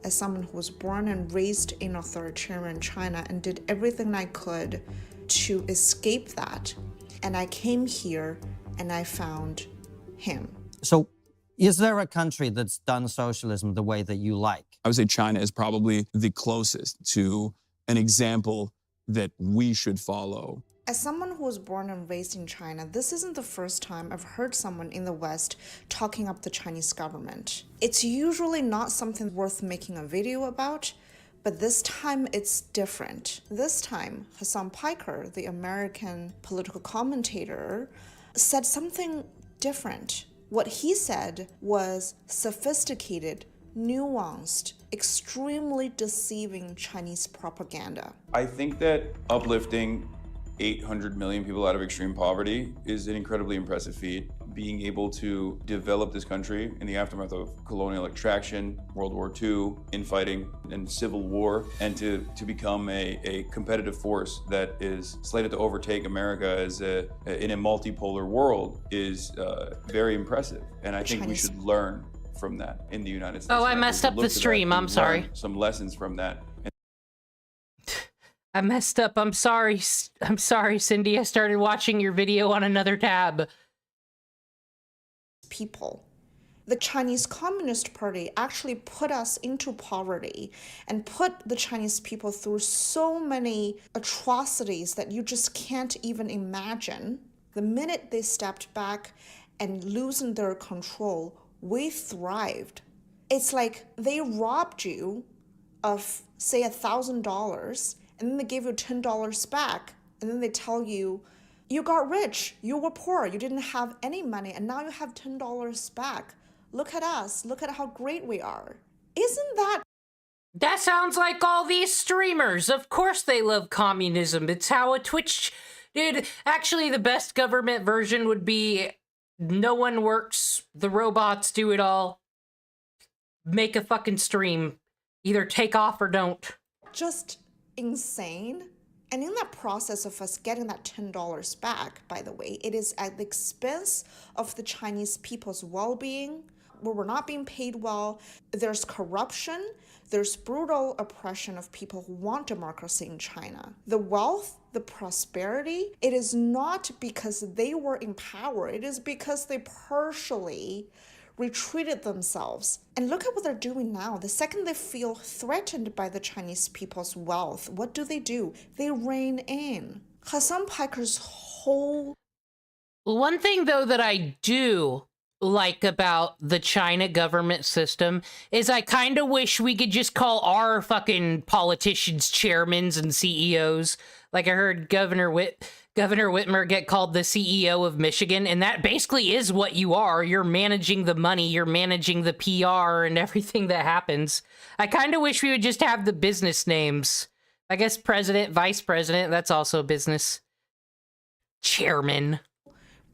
As someone who was born and raised in authoritarian China and did everything I could to escape that. And I came here and I found him. So is there a country that's done socialism the way that you like? I would say China is probably the closest to an example that we should follow. As someone who was born and raised in China, this isn't the first time I've heard someone in the West talking up the Chinese government. It's usually not something worth making a video about, but this time it's different. This time, Hasan Piker, the American political commentator, said something different. What he said was sophisticated, nuanced, extremely deceiving Chinese propaganda. I think that uplifting 800 million people out of extreme poverty is an incredibly impressive feat. Being able to develop this country in the aftermath of colonial extraction, World War II, infighting, and civil war, and to become a competitive force that is slated to overtake America as in a multipolar world is very impressive. And I think we should learn from that in the United States. Oh, I messed up the stream. I'm sorry. Some lessons from that. I messed up. I'm sorry. I'm sorry, Cindy. I started watching your video on another tab. People. The Chinese Communist Party actually put us into poverty and put the Chinese people through so many atrocities that you just can't even imagine. The minute they stepped back and loosened their control, we thrived. It's like they robbed you of, say, $1,000, and then they give you $10 back, and then they tell you, you got rich, you were poor, you didn't have any money, and now you have $10 back. Look at us, look at how great we are. Isn't that... That sounds like all these streamers. Of course they love communism. It's how a Twitch... Dude, actually the best government version would be no one works, the robots do it all. Make a fucking stream. Either take off or don't. Just insane. And in that process of us getting that $10 back, by the way, it is at the expense of the Chinese people's well-being, where we're not being paid well. There's corruption. There's brutal oppression of people who want democracy in China. The wealth, the prosperity, it is not because they were in power. It is because they partially retreated themselves. And look at what they're doing now. The second they feel threatened by the Chinese people's wealth, what do? They rein in. Hasan Piker's whole... One thing, though, that I do like about the China government system is I kind of wish we could just call our fucking politicians chairmans and CEOs. Like I heard Governor Whitmer get called the CEO of Michigan, and that basically is what you are. You're managing the money, you're managing the PR and everything that happens. I kind of wish we would just have the business names. I guess president, vice president, that's also business. Chairman.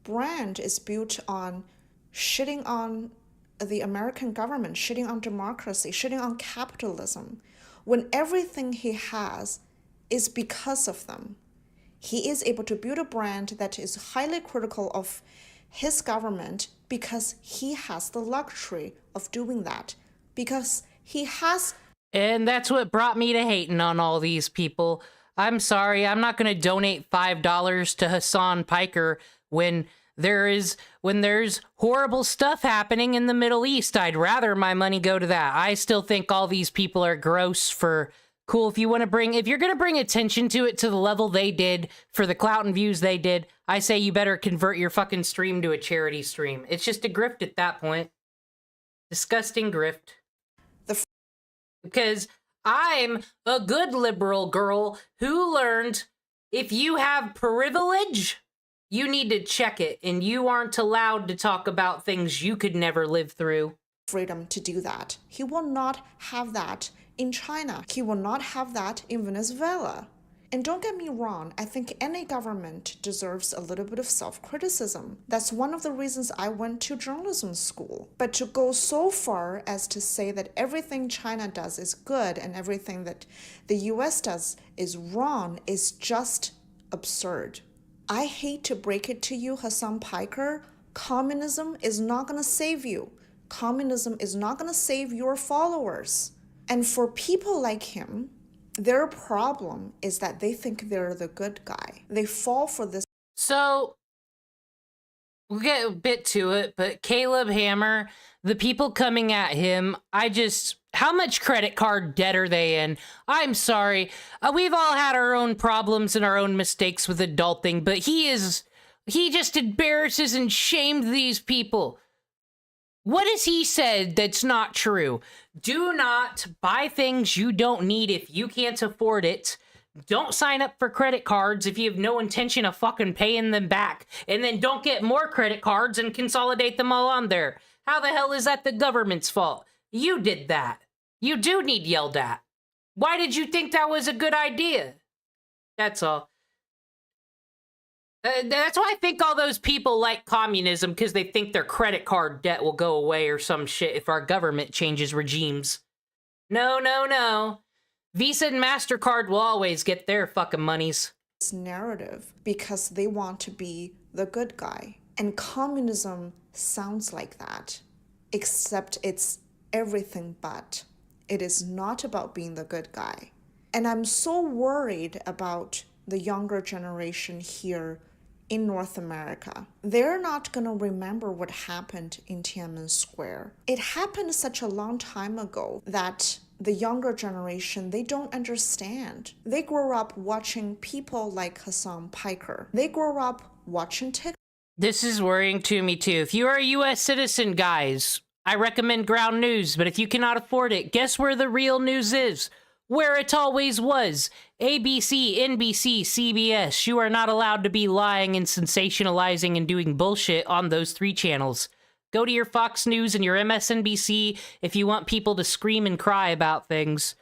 Brand is built on shitting on the American government, shitting on democracy, shitting on capitalism, when everything he has is because of them. He is able to build a brand that is highly critical of his government because he has the luxury of doing that. Because he has... And that's what brought me to hating on all these people. I'm sorry, I'm not going to donate $5 to Hasan Piker when there's horrible stuff happening in the Middle East. I'd rather my money go to that. I still think all these people are gross for Cool, if you're gonna bring attention to it to the level they did for the clout and views they did, I say you better convert your fucking stream to a charity stream. It's just a grift at that point. Disgusting grift. Because I'm a good liberal girl who learned if you have privilege, you need to check it, and you aren't allowed to talk about things you could never live through. Freedom to do that. He will not have that in China. He will not have that in Venezuela. And don't get me wrong, I think any government deserves a little bit of self-criticism. That's one of the reasons I went to journalism school. But to go so far as to say that everything China does is good and everything that the US does is wrong is just absurd. I hate to break it to you, Hasan Piker, communism is not going to save you. Communism is not going to save your followers. And for people like him, their problem is that they think they're the good guy. They fall for this. So, we'll get a bit to it, but Caleb Hammer, the people coming at him, how much credit card debt are they in? I'm sorry. We've all had our own problems and our own mistakes with adulting, but he just embarrasses and shamed these people. What has he said that's not true? Do not buy things you don't need if you can't afford it. Don't sign up for credit cards if you have no intention of fucking paying them back. And then don't get more credit cards and consolidate them all on there. How the hell is that the government's fault? You did that. You do need yelled at. Why did you think that was a good idea? That's all. That's why I think all those people like communism, because they think their credit card debt will go away or some shit if our government changes regimes. No, no, no. Visa and MasterCard will always get their fucking monies. This narrative because they want to be the good guy. And communism sounds like that, except it's everything but. It is not about being the good guy. And I'm so worried about the younger generation here in North America. They're not going to remember what happened in Tiananmen Square. It happened such a long time ago that the younger generation, they don't understand. They grew up watching people like Hasan Piker. They grew up watching TikTok. This is worrying to me too. If you are a US citizen, guys, I recommend Ground News, but if you cannot afford it, guess where the real news is? Where it always was. ABC, NBC, CBS. You are not allowed to be lying and sensationalizing and doing bullshit on those 3 channels. Go to your Fox News and your MSNBC if you want people to scream and cry about things.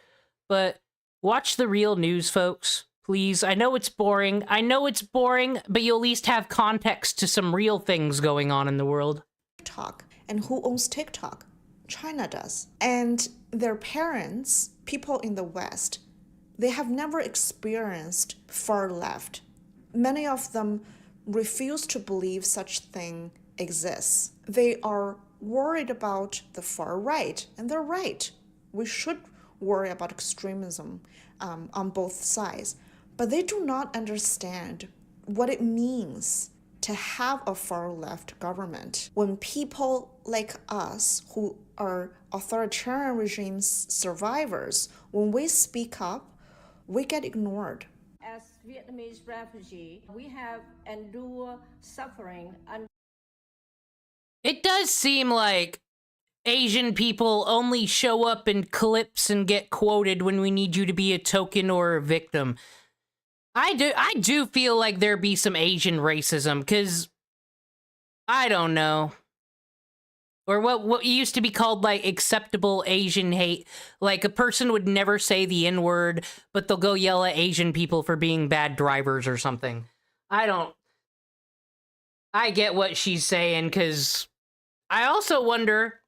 But watch the real news, folks. Please. I know it's boring. But you'll at least have context to some real things going on in the world. TikTok. And who owns TikTok? China does. And their parents, people in the West, they have never experienced far left. Many of them refuse to believe such thing exists. They are worried about the far right, and they're right. We should worry about extremism on both sides. But they do not understand what it means to have a far-left government. When people like us, who are authoritarian regimes survivors, when we speak up, we get ignored. As Vietnamese refugee, we have endured suffering. It does seem like Asian people only show up in clips and get quoted when we need you to be a token or a victim. I do feel like there be some Asian racism, because I don't know. Or what used to be called, like, acceptable Asian hate. Like, a person would never say the N-word, but they'll go yell at Asian people for being bad drivers or something. I get what she's saying, because I also wonder,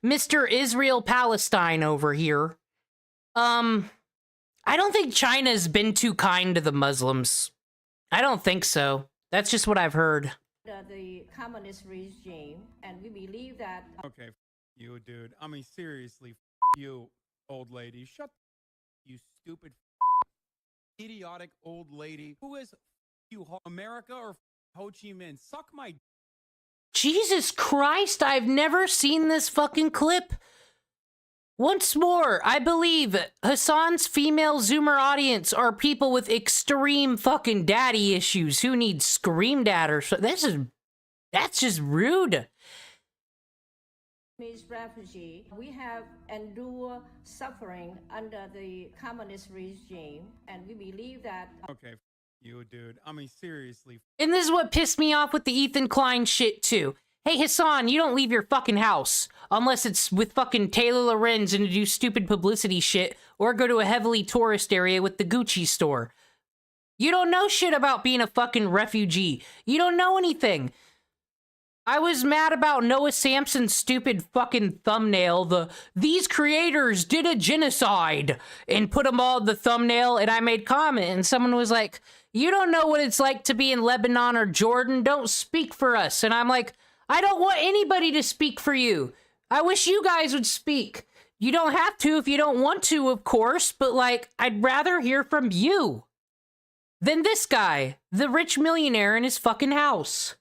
Mr. Israel-Palestine over here, I don't think China's been too kind to the Muslims. I don't think so. That's just what I've heard. The communist regime, and we believe that... Okay, you, dude. I mean, seriously, you, old lady. Shut you stupid, idiotic old lady. Who is you, America or Ho Chi Minh? Suck my... Jesus Christ, I've never seen this fucking clip. Once more, I believe Hasan's female Zoomer audience are people with extreme fucking daddy issues who need screamed at or so. That's just rude. Refugee, we have endured suffering under the communist regime, and we believe that. Okay, you dude. I mean, seriously. And this is what pissed me off with the Ethan Klein shit too. Hey Hasan, you don't leave your fucking house unless it's with fucking Taylor Lorenz and to do stupid publicity shit or go to a heavily tourist area with the Gucci store. You don't know shit about being a fucking refugee. You don't know anything. I was mad about Noah Sampson's stupid fucking thumbnail, these creators did a genocide, and put them all in the thumbnail, and I made comment, and someone was like, you don't know what it's like to be in Lebanon or Jordan, don't speak for us. And I'm like, I don't want anybody to speak for you. I wish you guys would speak. You don't have to if you don't want to, of course, but like, I'd rather hear from you than this guy, the rich millionaire in his fucking house.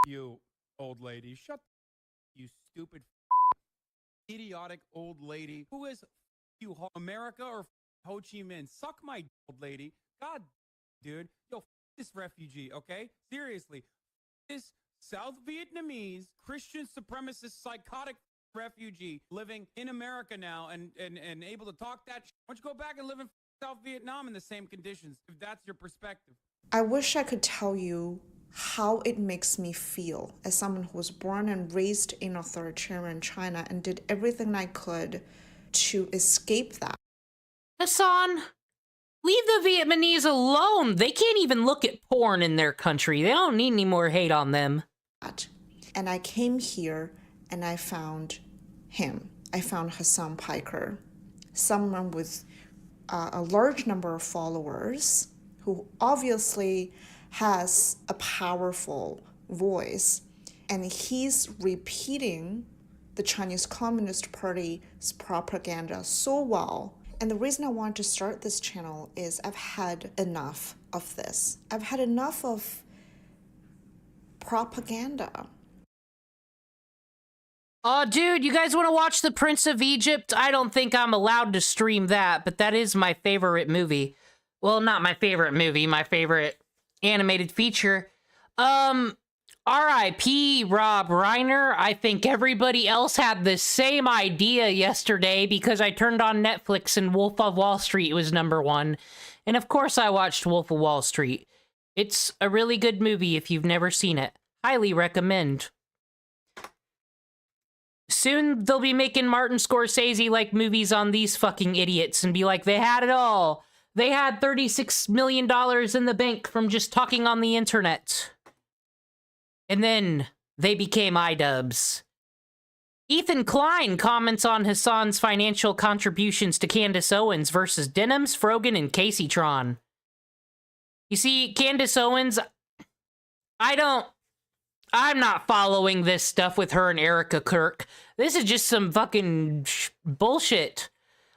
You old lady, shut you stupid idiotic old lady. Who is you, America or Ho Chi Minh? Suck my old lady. God, dude. Yo, this refugee, okay? Seriously. This South Vietnamese Christian supremacist psychotic refugee living in America now and able to talk that shit. Why don't you go back and live in South Vietnam in the same conditions, if that's your perspective? I wish I could tell you how it makes me feel as someone who was born and raised in authoritarian China and did everything I could to escape that. Hasan, leave the Vietnamese alone. They can't even look at porn in their country. They don't need any more hate on them. And I came here and I found him. I found Hasan Piker, someone with a large number of followers who obviously has a powerful voice, and he's repeating the Chinese Communist Party's propaganda so well. And the reason I wanted to start this channel is I've had enough of this. I've had enough of propaganda. Oh, dude, you guys want to watch The Prince of Egypt? I don't think I'm allowed to stream that, but that is my favorite movie. Well, not my favorite movie, my favorite animated feature. R.I.P. Rob Reiner. I think everybody else had the same idea yesterday because I turned on Netflix and Wolf of Wall Street was #1. And of course I watched Wolf of Wall Street. It's a really good movie if you've never seen it. Highly recommend. Soon they'll be making Martin Scorsese-like movies on these fucking idiots and be like, they had it all. They had $36 million in the bank from just talking on the internet. And then they became iDubbz. Ethan Klein comments on Hasan's financial contributions to Candace Owens versus Denims, FROGON, and Casey Tron. You see, Candace Owens, I'm not following this stuff with her and Erica Kirk. This is just some fucking bullshit.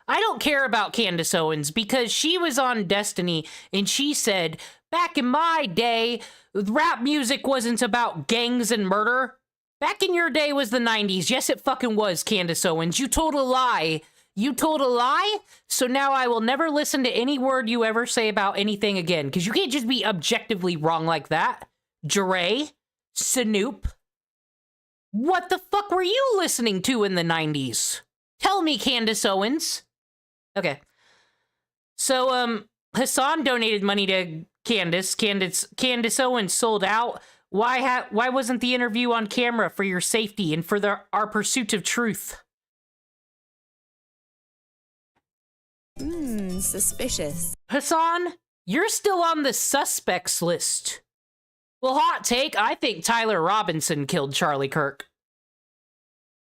I don't care about Candace Owens because she was on Destiny and she said, back in my day, rap music wasn't about gangs and murder. Back in your day was the 90s. Yes, it fucking was, Candace Owens. You told a lie. You told a lie? So now I will never listen to any word you ever say about anything again, because you can't just be objectively wrong like that. Jure, Snoop. What the fuck were you listening to in the 90s? Tell me, Candace Owens. Okay. So, Hasan donated money to Candace. Candace Owens sold out. Why wasn't the interview on camera? For your safety and for our pursuit of truth. Suspicious. Hasan, you're still on the suspects list. Well, hot take, I think Tyler Robinson killed Charlie Kirk.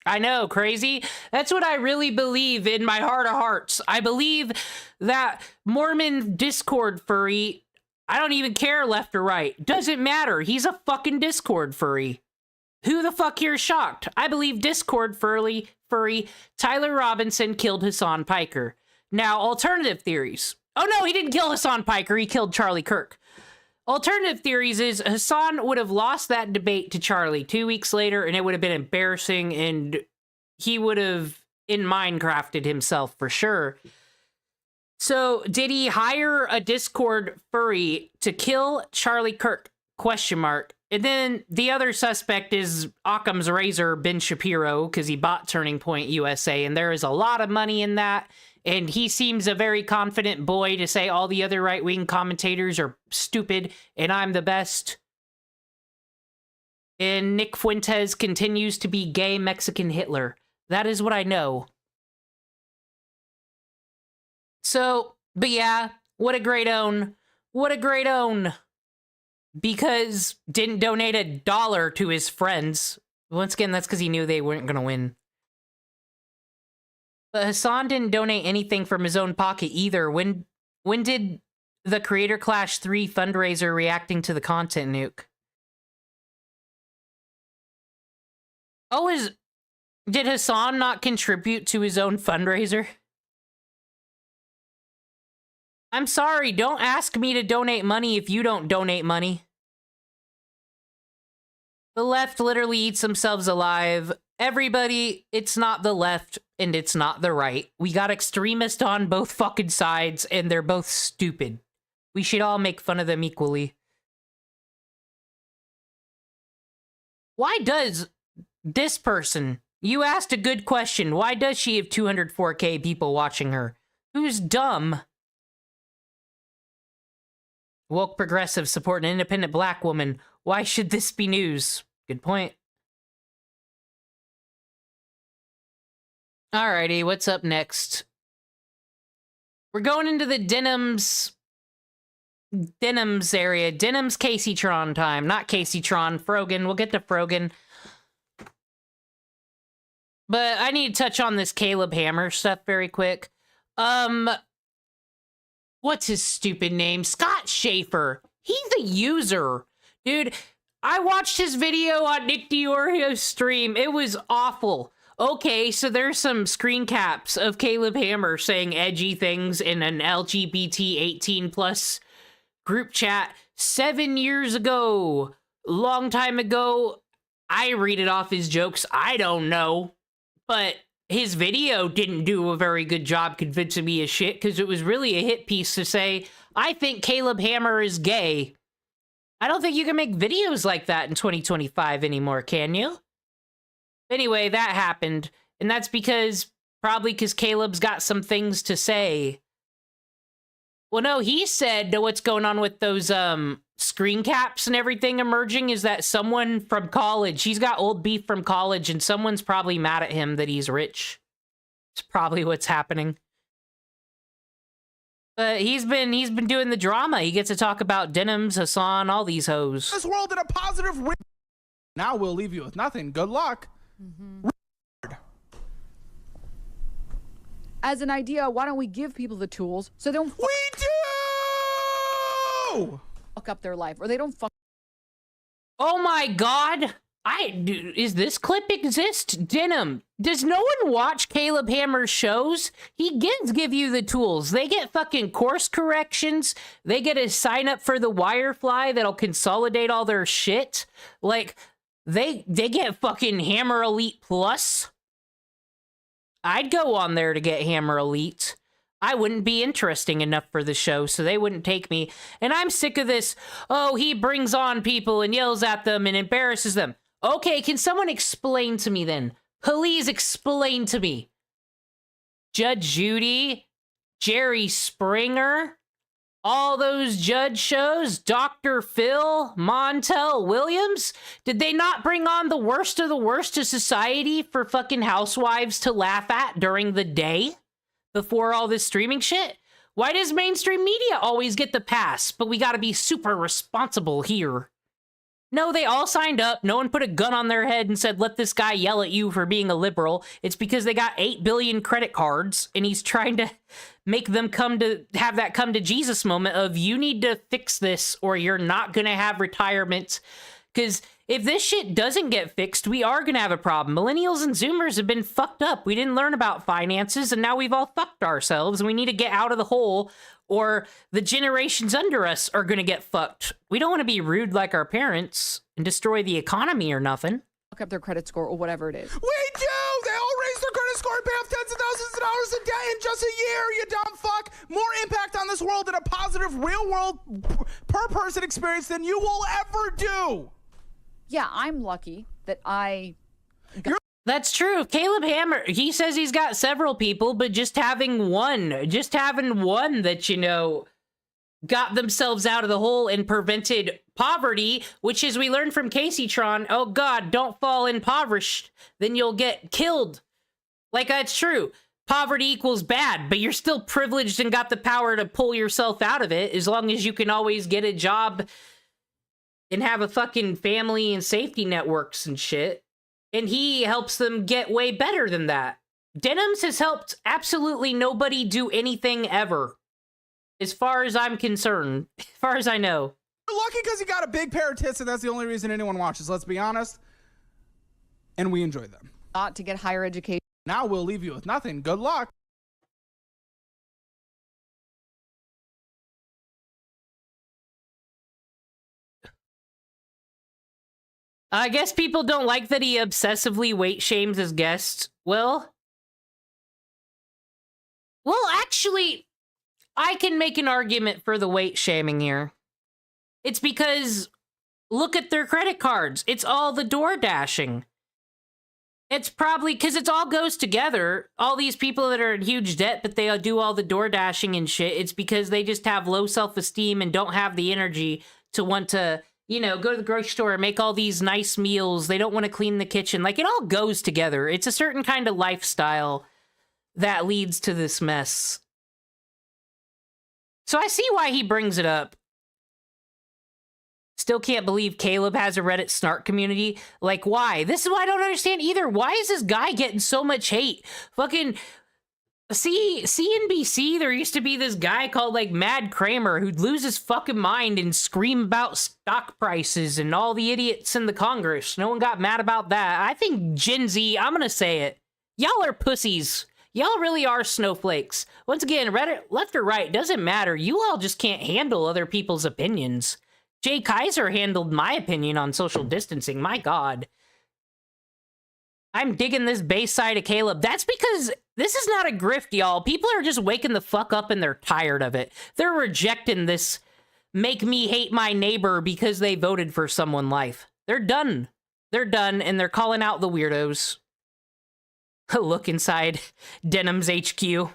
I know, crazy? That's what I really believe in my heart of hearts. I believe that Mormon Discord furry, I don't even care left or right. Doesn't matter. He's a fucking Discord furry. Who the fuck here is shocked? I believe Discord furry Tyler Robinson killed Hasan Piker. Now, alternative theories. Oh no, he didn't kill Hasan Piker. He killed Charlie Kirk. Alternative theories is Hasan would have lost that debate to Charlie 2 weeks later, and it would have been embarrassing, and he would have in Minecrafted himself for sure. So, did he hire a Discord furry to kill Charlie Kirk? Question mark. And then the other suspect is Occam's razor, Ben Shapiro, because he bought Turning Point USA, and there is a lot of money in that. And he seems a very confident boy to say all the other right-wing commentators are stupid and I'm the best. And Nick Fuentes continues to be gay Mexican Hitler. That is what I know. So, but yeah, what a great own. What a great own. Because didn't donate $1 to his friends. Once again, that's because he knew they weren't going to win. But Hasan didn't donate anything from his own pocket either. When did the Creator Clash 3 fundraiser reacting to the content nuke? Oh, did Hasan not contribute to his own fundraiser? I'm sorry, don't ask me to donate money if you don't donate money. The left literally eats themselves alive. Everybody, it's not the left and it's not the right. We got extremists on both fucking sides and they're both stupid. We should all make fun of them equally. Why does this person, you asked a good question, why does she have 204K people watching her? Who's dumb? Woke progressive support an independent black woman. Why should this be news? Good point. Alrighty, what's up next? We're going into the Denims area. Denims Casey-tron time. Not Casey-tron, Frogan. We'll get to Frogan. But I need to touch on this Caleb Hammer stuff very quick. What's his stupid name? Scott Schaefer. He's a user. Dude, I watched his video on Nick Diorio's stream. It was awful. Okay, so there's some screen caps of Caleb Hammer saying edgy things in an LGBT 18 plus group chat 7 years ago. Long time ago. I read it off his jokes. I don't know. But his video didn't do a very good job convincing me of shit because it was really a hit piece to say, I think Caleb Hammer is gay. I don't think you can make videos like that in 2025 anymore, can you? Anyway, that happened. And that's probably because Caleb's got some things to say. Well, no, he said that what's going on with those screen caps and everything emerging is that someone from college, he's got old beef from college, and someone's probably mad at him that he's rich. It's probably what's happening. But he's been doing the drama. He gets to talk about Denims, Hasan, all these hoes. This world in a positive way. Now we'll leave you with nothing. Good luck. As an idea, why don't we give people the tools so they don't fuck up their life, or they don't fuck. Oh my god! Is this clip exist? Denim. Does no one watch Caleb Hammer's shows? He give you the tools. They get fucking course corrections. They get a sign up for the Wirefly that'll consolidate all their shit. Like, they get fucking Hammer Elite Plus. I'd go on there to get Hammer Elite. I wouldn't be interesting enough for the show, so they wouldn't take me. And I'm sick of this, oh, he brings on people and yells at them and embarrasses them. Okay, can someone explain to me then? Please explain to me. Judge Judy, Jerry Springer, all those judge shows, Dr. Phil, Montel Williams, did they not bring on the worst of society for fucking housewives to laugh at during the day before all this streaming shit? Why does mainstream media always get the pass, but we gotta be super responsible here? No, they all signed up. No one put a gun on their head and said, let this guy yell at you for being a liberal. It's because they got 8 billion credit cards, and he's trying to make them have that come to Jesus moment of, you need to fix this or you're not going to have retirement. Because if this shit doesn't get fixed, we are going to have a problem. Millennials and Zoomers have been fucked up. We didn't learn about finances, and now we've all fucked ourselves, and we need to get out of the hole, or the generations under us are going to get fucked. We don't want to be rude like our parents and destroy the economy or nothing. Fuck up their credit score or whatever it is. We do! They all raise their credit score and pay off tens of thousands of dollars a day in just a year, you dumb fuck. More impact on this world in a positive, real world, per person experience than you will ever do. Yeah, I'm lucky that I... That's true. Caleb Hammer, he says he's got several people, but just having one that, you know, got themselves out of the hole and prevented poverty, which is, we learned from Casey Tron, oh God, don't fall impoverished, then you'll get killed. Like, that's true. Poverty equals bad, but you're still privileged and got the power to pull yourself out of it, as long as you can always get a job and have a fucking family and safety networks and shit. And he helps them get way better than that. Denims has helped absolutely nobody do anything ever. As far as I'm concerned. As far as I know. You're lucky because you got a big pair of tits and that's the only reason anyone watches, let's be honest. And we enjoy them. Not to get higher education. Now we'll leave you with nothing. Good luck. I guess people don't like that he obsessively weight shames his guests. Well, actually, I can make an argument for the weight shaming here. It's because, look at their credit cards. It's all the door dashing. It's probably, because it all goes together. All these people that are in huge debt, but they do all the door dashing and shit, it's because they just have low self-esteem and don't have the energy to want to, you know, go to the grocery store and make all these nice meals. They don't want to clean the kitchen. Like, it all goes together. It's a certain kind of lifestyle that leads to this mess. So I see why he brings it up. Still can't believe Caleb has a Reddit snark community. Like, why? This is what I don't understand either. Why is this guy getting so much hate? Fucking... See, CNBC, there used to be this guy called, like, Mad Kramer who'd lose his fucking mind and scream about stock prices and all the idiots in the Congress. No one got mad about that. I think Gen Z, I'm gonna say it. Y'all are pussies. Y'all really are snowflakes. Once again, Reddit, left or right, doesn't matter. You all just can't handle other people's opinions. Jay Kaiser handled my opinion on social distancing. My God. I'm digging this base side of Caleb. That's because this is not a grift, y'all. People are just waking the fuck up and they're tired of it. They're rejecting this make me hate my neighbor because they voted for someone life. They're done. They're done, and they're calling out the weirdos. Look inside Denim's HQ.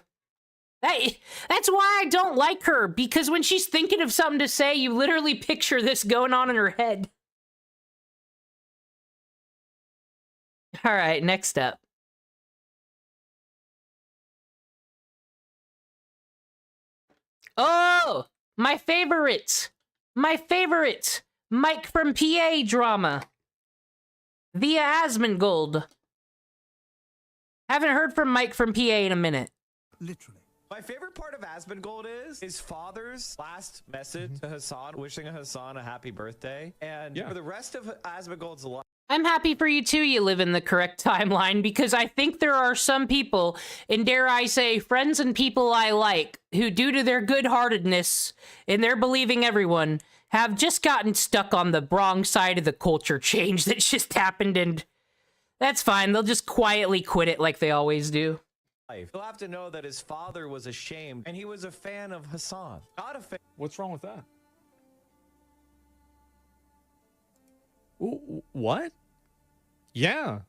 That's why I don't like her, because when she's thinking of something to say, you literally picture this going on in her head. All right, next up. Oh, my favorite. My favorite. Mike from PA drama. Via Asmongold. Haven't heard from Mike from PA in a minute. Literally. My favorite part of Asmongold is his father's last message to Hasan, wishing Hasan a happy birthday. And for the rest of Asmongold's life, I'm happy for you too, you live in the correct timeline, because I think there are some people, and dare I say, friends and people I like, who due to their good-heartedness and their believing everyone, have just gotten stuck on the wrong side of the culture change that just happened, and that's fine. They'll just quietly quit it like they always do. he'll have to know that his father was ashamed and he was a fan of Hasan. Not a fan. What's wrong with that? Ooh, what? Yeah.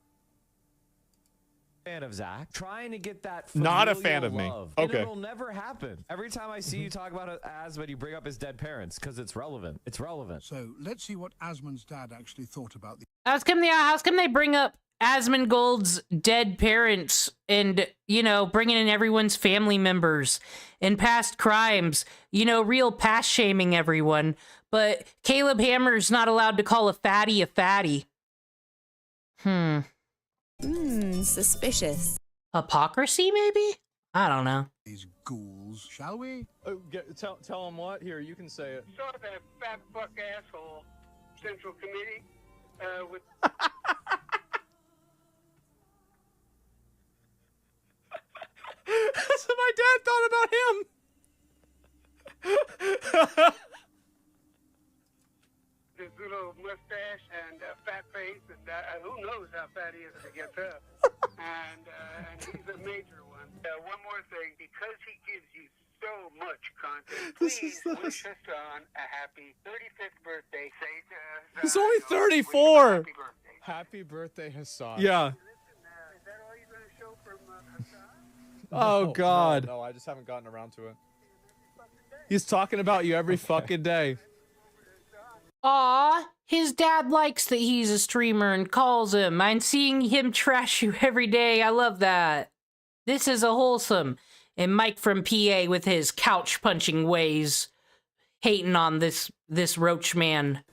Fan of Zach, trying to get that not a fan of me. love. Okay. And it'll never happen. Every time I see you talk about Asmund, you bring up his dead parents because it's relevant. It's relevant. So let's see what Asmund's dad actually thought about the. How come they bring up Asmongold's dead parents and, you know, bringing in everyone's family members and past crimes, you know, real past shaming everyone, but Caleb Hammer's not allowed to call a fatty a fatty. Suspicious. Hypocrisy, maybe? I don't know. These ghouls, shall we? Oh, tell him what? Here, you can say it. Saw that fat fuck asshole Central Committee with. That's what my dad thought about him. This little mustache and fat face, and who knows how fat he is if he gets up. And he's a major one. One more thing, because he gives you so much content, please wish Hasan a happy 35th birthday. Say to Hasan, He's only wish him a 34. happy birthday. Happy birthday, Hasan. Yeah. Is that all you're going to show from Hasan? Oh, God. No, I just haven't gotten around to it. He's talking about you every fucking day. Aw, his dad likes that he's a streamer and calls him. I'm seeing him trash you every day. I love that. This is a wholesome. And Mike from PA with his couch punching ways, hating on this roach man.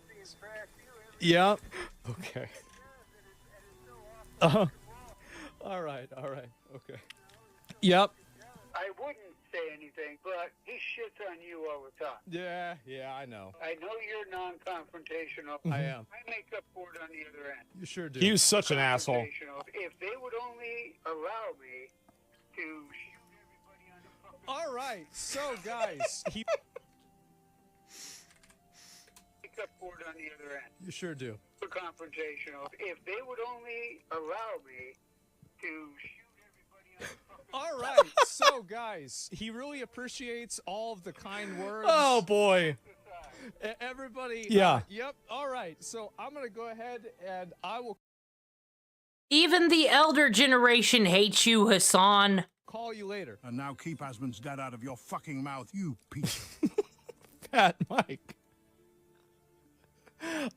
Yep. Okay. Uh-huh. All right. Okay. Yep. I wouldn't say anything, but he shits on you all the time. Yeah, I know. I know you're non-confrontational. I am. I make up for it on the other end. You sure do. He was such an asshole. Confrontational. If they would only allow me to shoot everybody on the fucking... All right. So, guys, he... Make up for it on the other end. You sure do. For confrontational. If they would only allow me to shoot everybody on the fucking... All right. So, guys, he really appreciates all of the kind words. Oh, boy. Everybody. Yeah. Yep. All right. So I'm going to go ahead and I will Even the elder generation hates you, Hasan. call you later. And now keep Asmund's dad out of your fucking mouth, you piece of... Fat Mike.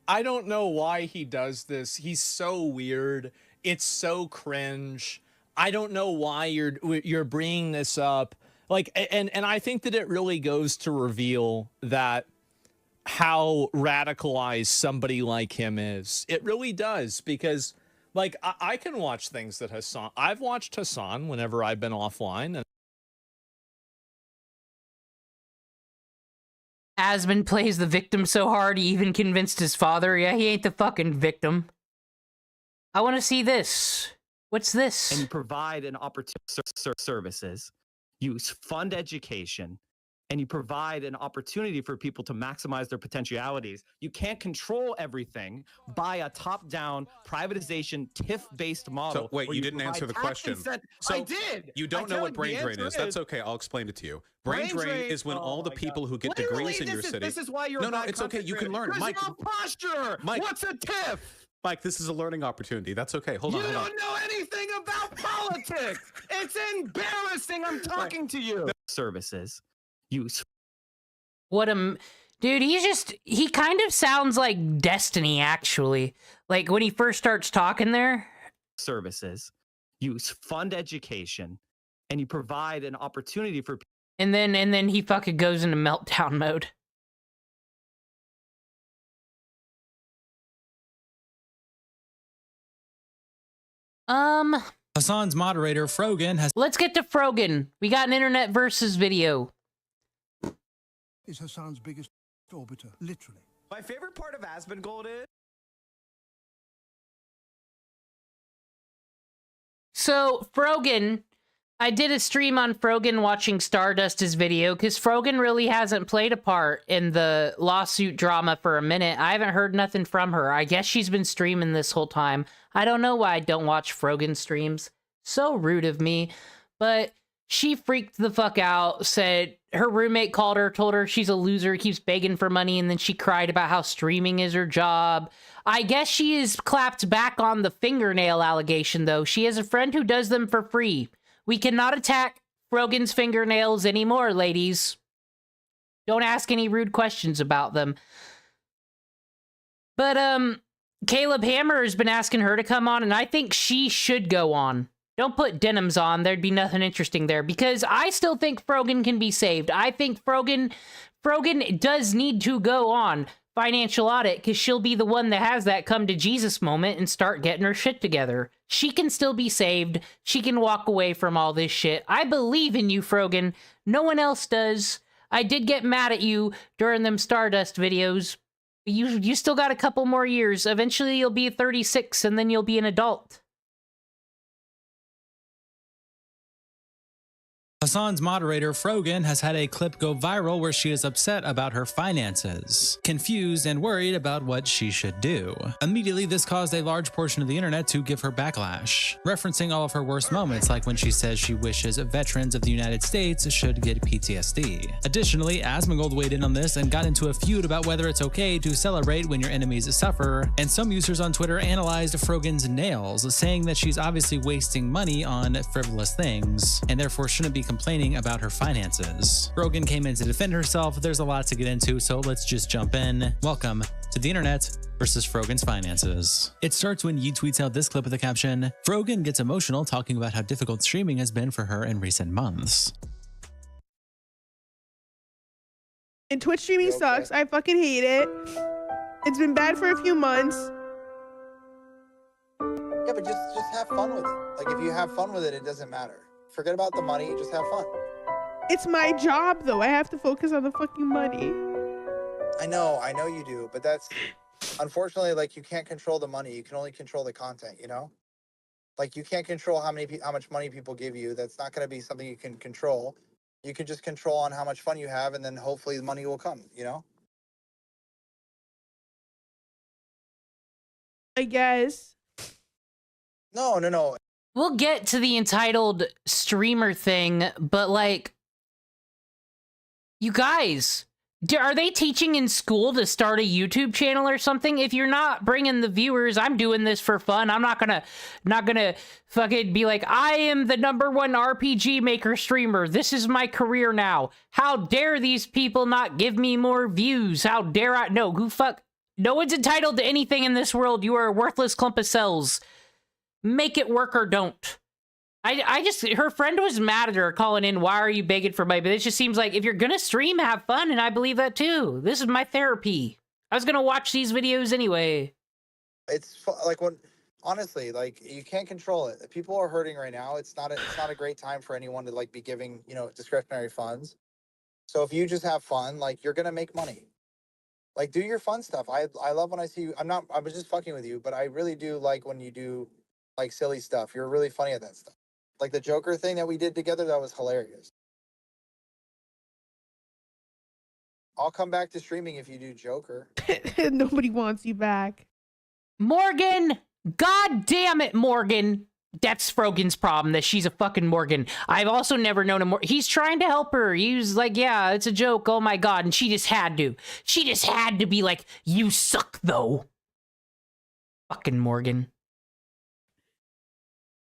I don't know why he does this. He's so weird. It's so cringe. I don't know why you're bringing this up. Like, and I think that it really goes to reveal that how radicalized somebody like him is. It really does, because like I can watch things that I've watched Hasan whenever I've been offline. And Asmund plays the victim so hard he even convinced his father. Yeah, he ain't the fucking victim. I want to see this. What's this? And you provide an opportunity services. You fund education. And you provide an opportunity for people to maximize their potentialities. You can't control everything by a top-down privatization, TIF-based model. So wait, you didn't answer the question. I did. You don't know what brain drain is. That's okay. I'll explain it to you. Brain drain is when all the people who get degrees in your city. This is why you're no, it's okay. You can learn. Mike, posture. Mike, what's a TIF? Mike, this is a learning opportunity. That's okay. Hold on. You don't know anything about politics. It's embarrassing. I'm talking to you. Services. What a dude, he kind of sounds like Destiny, actually. Like when he first starts talking there. Services. You fund education and you provide an opportunity for and then he fucking goes into meltdown mode. Hasan's moderator, Frogan, has... Let's get to Frogan. We got an internet versus video. Is Hasan's biggest orbiter, literally. My favorite part of Asmongold is... So, Frogan, I did a stream on Frogan watching Stardust's video, because Frogan really hasn't played a part in the lawsuit drama for a minute. I haven't heard nothing from her. I guess she's been streaming this whole time. I don't know why I don't watch Frogan streams. So rude of me. But she freaked the fuck out, said her roommate called her, told her she's a loser, keeps begging for money, and then she cried about how streaming is her job. I guess she is clapped back on the fingernail allegation, though. She has a friend who does them for free. We cannot attack Frogan's fingernails anymore, ladies. Don't ask any rude questions about them. But, Caleb Hammer has been asking her to come on, and I think she should go on. Don't put denims on. There'd be nothing interesting there, because I still think Frogan can be saved. I think Frogan does need to go on Financial Audit, because she'll be the one that has that come to Jesus moment and start getting her shit together. She can still be saved. She can walk away from all this shit. I believe in you, Frogan. No one else does. I did get mad at you during them Stardust videos. You still got a couple more years. Eventually you'll be 36 and then you'll be an adult. Hasan's moderator, FROGON, has had a clip go viral where she is upset about her finances, confused and worried about what she should do. Immediately, this caused a large portion of the internet to give her backlash, referencing all of her worst moments, like when she says she wishes veterans of the United States should get PTSD. Additionally, Asmongold weighed in on this and got into a feud about whether it's okay to celebrate when your enemies suffer, and some users on Twitter analyzed FROGON's nails, saying that she's obviously wasting money on frivolous things, and therefore shouldn't be complaining about her finances. FROGON came in to defend herself. There's a lot to get into, so let's just jump in. Welcome to the internet versus FROGON's finances. It starts when Yi tweets out this clip with the caption, "FROGON gets emotional talking about how difficult streaming has been for her in recent months." And Twitch streaming sucks. I fucking hate it. It's been bad for a few months. Yeah, but just have fun with it. Like, if you have fun with it, it doesn't matter. Forget about the money, just have fun. It's my job, though. I have to focus on the fucking money. I know you do, but that's, unfortunately, like, you can't control the money. You can only control the content, you know? Like, you can't control how much money people give you. That's not going to be something you can control. You can just control on how much fun you have, and then hopefully the money will come, you know? I guess. No. We'll get to the entitled streamer thing, but like, you guys, are they teaching in school to start a YouTube channel or something? If you're not bringing the viewers, I'm doing this for fun. I'm not gonna fucking be like, I am the #1 RPG maker streamer. This is my career now. How dare these people not give me more views? How dare I? No, no one's entitled to anything in this world. You are a worthless clump of cells. Make it work or don't. Her friend was mad at her calling in, why are you begging for money? But it just seems like if you're gonna stream, have fun, and I believe that too. This is my therapy. I was gonna watch these videos anyway. It's like, honestly, like, you can't control it. People are hurting right now. It's not a great time for anyone to like be giving, you know, discretionary funds. So if you just have fun, like, you're gonna make money. Like, do your fun stuff. I love when I see you. I was just fucking with you, but I really do like when you do like silly stuff. You're really funny at that stuff. Like the Joker thing that we did together, that was hilarious. I'll come back to streaming if you do Joker. Nobody wants you back. Morgan! God damn it, Morgan! That's FROGON's problem, that she's a fucking Morgan. I've also never known him. He's trying to help her. He was like, yeah, it's a joke. Oh my god. And she just had to. She just had to be like, you suck, though. Fucking Morgan.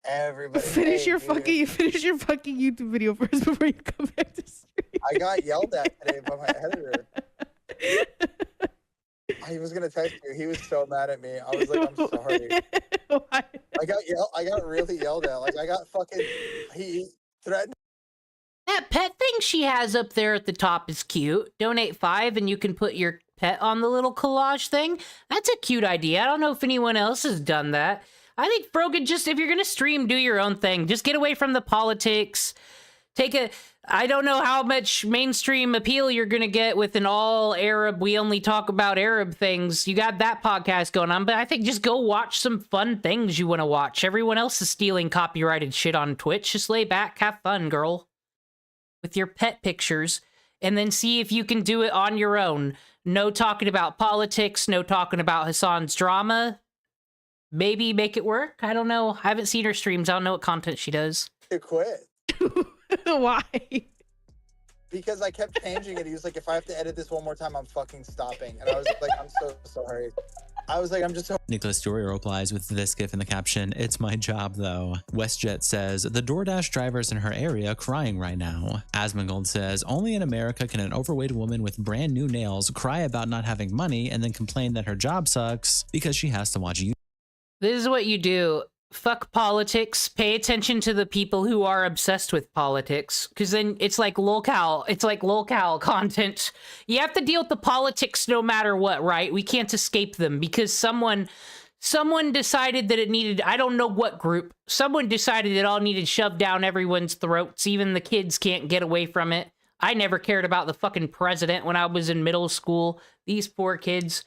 Everybody finish your fucking YouTube video first before you come back to stream. I got yelled at today by my editor. He was gonna text you. He was so mad at me. I was like, I'm sorry. I got really yelled at. Like, I got fucking. He threatened. That pet thing she has up there at the top is cute. Donate $5 and you can put your pet on the little collage thing. That's a cute idea. I don't know if anyone else has done that. I think FROGON, just, if you're gonna stream, do your own thing. Just get away from the politics. I don't know how much mainstream appeal you're gonna get with an all Arab, we only talk about Arab things. You got that podcast going on, but I think just go watch some fun things you want to watch. Everyone else is stealing copyrighted shit on Twitch. Just lay back, have fun, girl. With your pet pictures, and then see if you can do it on your own. No talking about politics, no talking about Hasan's drama. Maybe make it work. I don't know. I haven't seen her streams. I don't know what content she does. To quit. Why? Because I kept changing it. He was like, if I have to edit this one more time, I'm fucking stopping. And I was like, I'm so sorry. I was like, I'm just so... Nicholas Story replies with this gif in the caption, "It's my job though." WestJet says, "The DoorDash drivers in her area crying right now." Asmongold says, "Only in America can an overweight woman with brand new nails cry about not having money and then complain that her job sucks because she has to watch YouTube." This is what you do. Fuck politics. Pay attention to the people who are obsessed with politics. Because then it's like lolcow. It's like lolcow content. You have to deal with the politics no matter what, right? We can't escape them because someone decided that it needed, I don't know what group, someone decided it all needed shoved down everyone's throats. Even the kids can't get away from it. I never cared about the fucking president when I was in middle school. These poor kids.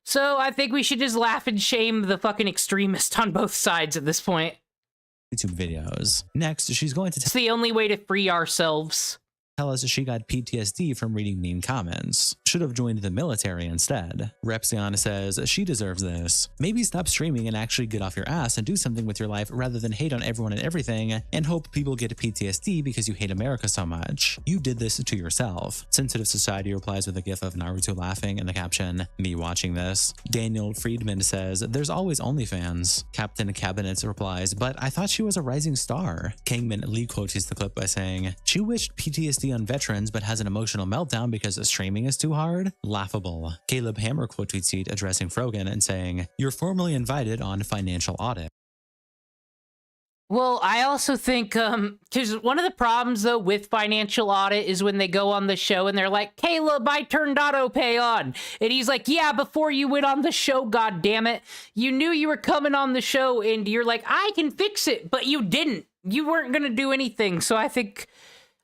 So I think we should just laugh and shame the fucking extremist on both sides at this point. YouTube videos. Next, she's going to It's the only way to free ourselves. tell us she got PTSD from reading mean comments. Should have joined the military instead. Repsion says she deserves this. Maybe stop streaming and actually get off your ass and do something with your life rather than hate on everyone and everything and hope people get PTSD because you hate America so much. You did this to yourself. Sensitive Society replies with a gif of Naruto laughing in the caption, me watching this. Daniel Friedman says, there's always OnlyFans. Captain Cabinets replies, but I thought she was a rising star. Kangman Lee quotes the clip by saying, she wished PTSD on veterans but has an emotional meltdown because streaming is too hard? Laughable. Caleb Hammer quote tweets it addressing Frogan and saying, you're formally invited on financial audit. Well, I also think, because one of the problems, though, with financial audit is when they go on the show and they're like, Caleb, I turned autopay on. And he's like, yeah, before you went on the show, God damn it. You knew you were coming on the show and you're like, I can fix it, but you didn't. You weren't going to do anything. So I think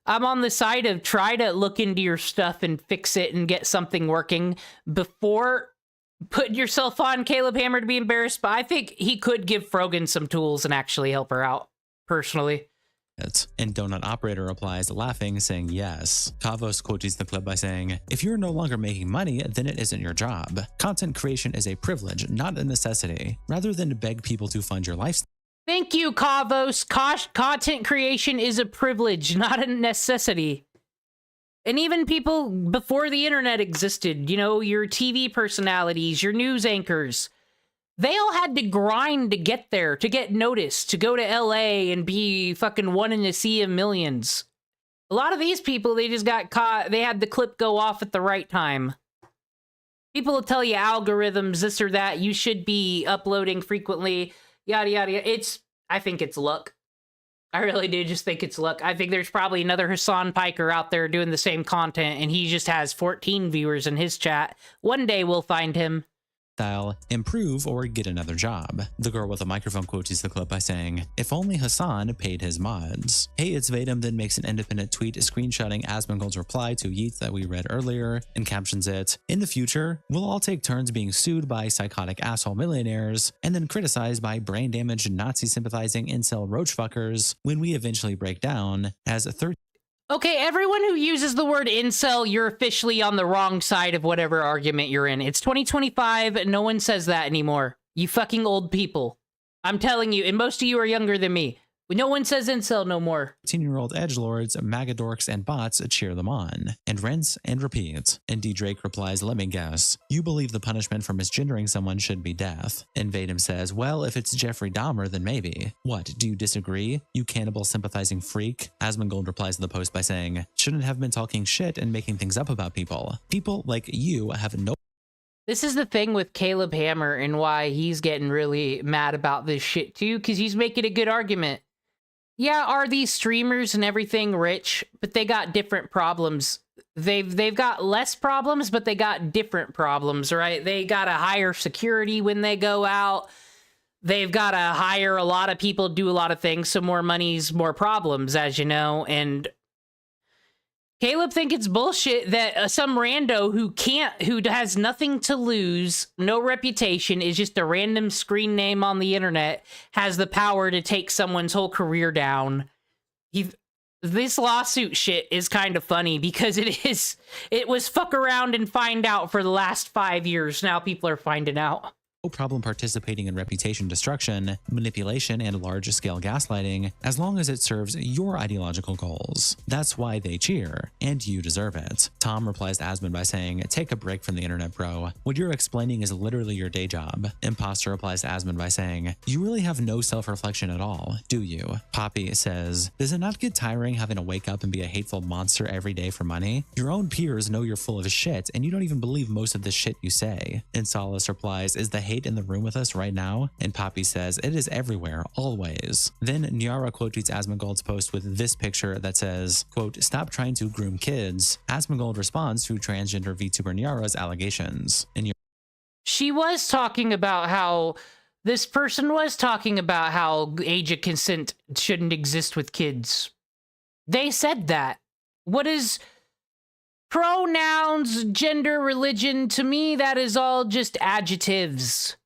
I'm on the side of try to look into your stuff and fix it and get something working before putting yourself on Caleb Hammer to be embarrassed. But I think he could give Frogan some tools and actually help her out, personally. And Donut Operator replies, laughing, saying yes. Kavos quotes the clip by saying, if you're no longer making money, then it isn't your job. Content creation is a privilege, not a necessity. Rather than beg people to fund your lifestyle. Thank you, Kavos. Content creation is a privilege, not a necessity. And even people before the internet existed, you know, your TV personalities, your news anchors, they all had to grind to get there, to get noticed, to go to LA and be fucking one in a sea of millions. A lot of these people, they just got caught, they had the clip go off at the right time. People will tell you algorithms, this or that, you should be uploading frequently, yada, yada, yada. I think it's luck. I really do just think it's luck. I think there's probably another Hasan Piker out there doing the same content, and he just has 14 viewers in his chat. One day we'll find him. Improve or get another job. The girl with a microphone quotes the clip by saying, if only Hasan paid his mods. Hey, it's Vadim then makes an independent tweet screenshotting Asmongold's reply to Yeet that we read earlier and captions it, in the future, we'll all take turns being sued by psychotic asshole millionaires and then criticized by brain-damaged Nazi-sympathizing incel roach fuckers when we eventually break down as a Okay, everyone who uses the word incel, you're officially on the wrong side of whatever argument you're in. It's 2025, and no one says that anymore. You fucking old people. I'm telling you, and most of you are younger than me. No one says incel no more. 13-year-old edgelords, magadorks, and bots cheer them on, and rinse and repeat. And D. Drake replies, let me guess, you believe the punishment for misgendering someone should be death. And Vadim says, well, if it's Jeffrey Dahmer, then maybe. What, do you disagree, you cannibal sympathizing freak? Asmongold replies to the post by saying, shouldn't have been talking shit and making things up about people. People like you have no... This is the thing with Caleb Hammer and why he's getting really mad about this shit too, because he's making a good argument. Yeah, are these streamers and everything rich? But they got different problems. They've got less problems, but they got different problems, right? They got to hire security when they go out. They've got to hire a lot of people, do a lot of things. So more money's more problems, as you know. And Caleb think it's bullshit that some rando who has nothing to lose, no reputation, is just a random screen name on the internet, has the power to take someone's whole career down. This lawsuit shit is kind of funny because it was fuck around and find out for the last 5 years. Now people are finding out. No problem participating in reputation destruction, manipulation, and large-scale gaslighting as long as it serves your ideological goals. That's why they cheer, and you deserve it. Tom replies to Asmon by saying, take a break from the internet, bro. What you're explaining is literally your day job. Imposter replies to Asmon by saying, you really have no self-reflection at all, do you? Poppy says, does it not get tiring having to wake up and be a hateful monster every day for money? Your own peers know you're full of shit, and you don't even believe most of the shit you say. And Solace replies, is the hate in the room with us right now? And Poppy says, it is everywhere, always. Then Nyara quote tweets Asmongold's post with this picture that says, quote, stop trying to groom kids. Asmongold responds to transgender VTuber Nyara's allegations. And she was talking about how this person was talking about how age of consent shouldn't exist with kids. They said that. What is pronouns, gender, religion? To me, that is all just adjectives.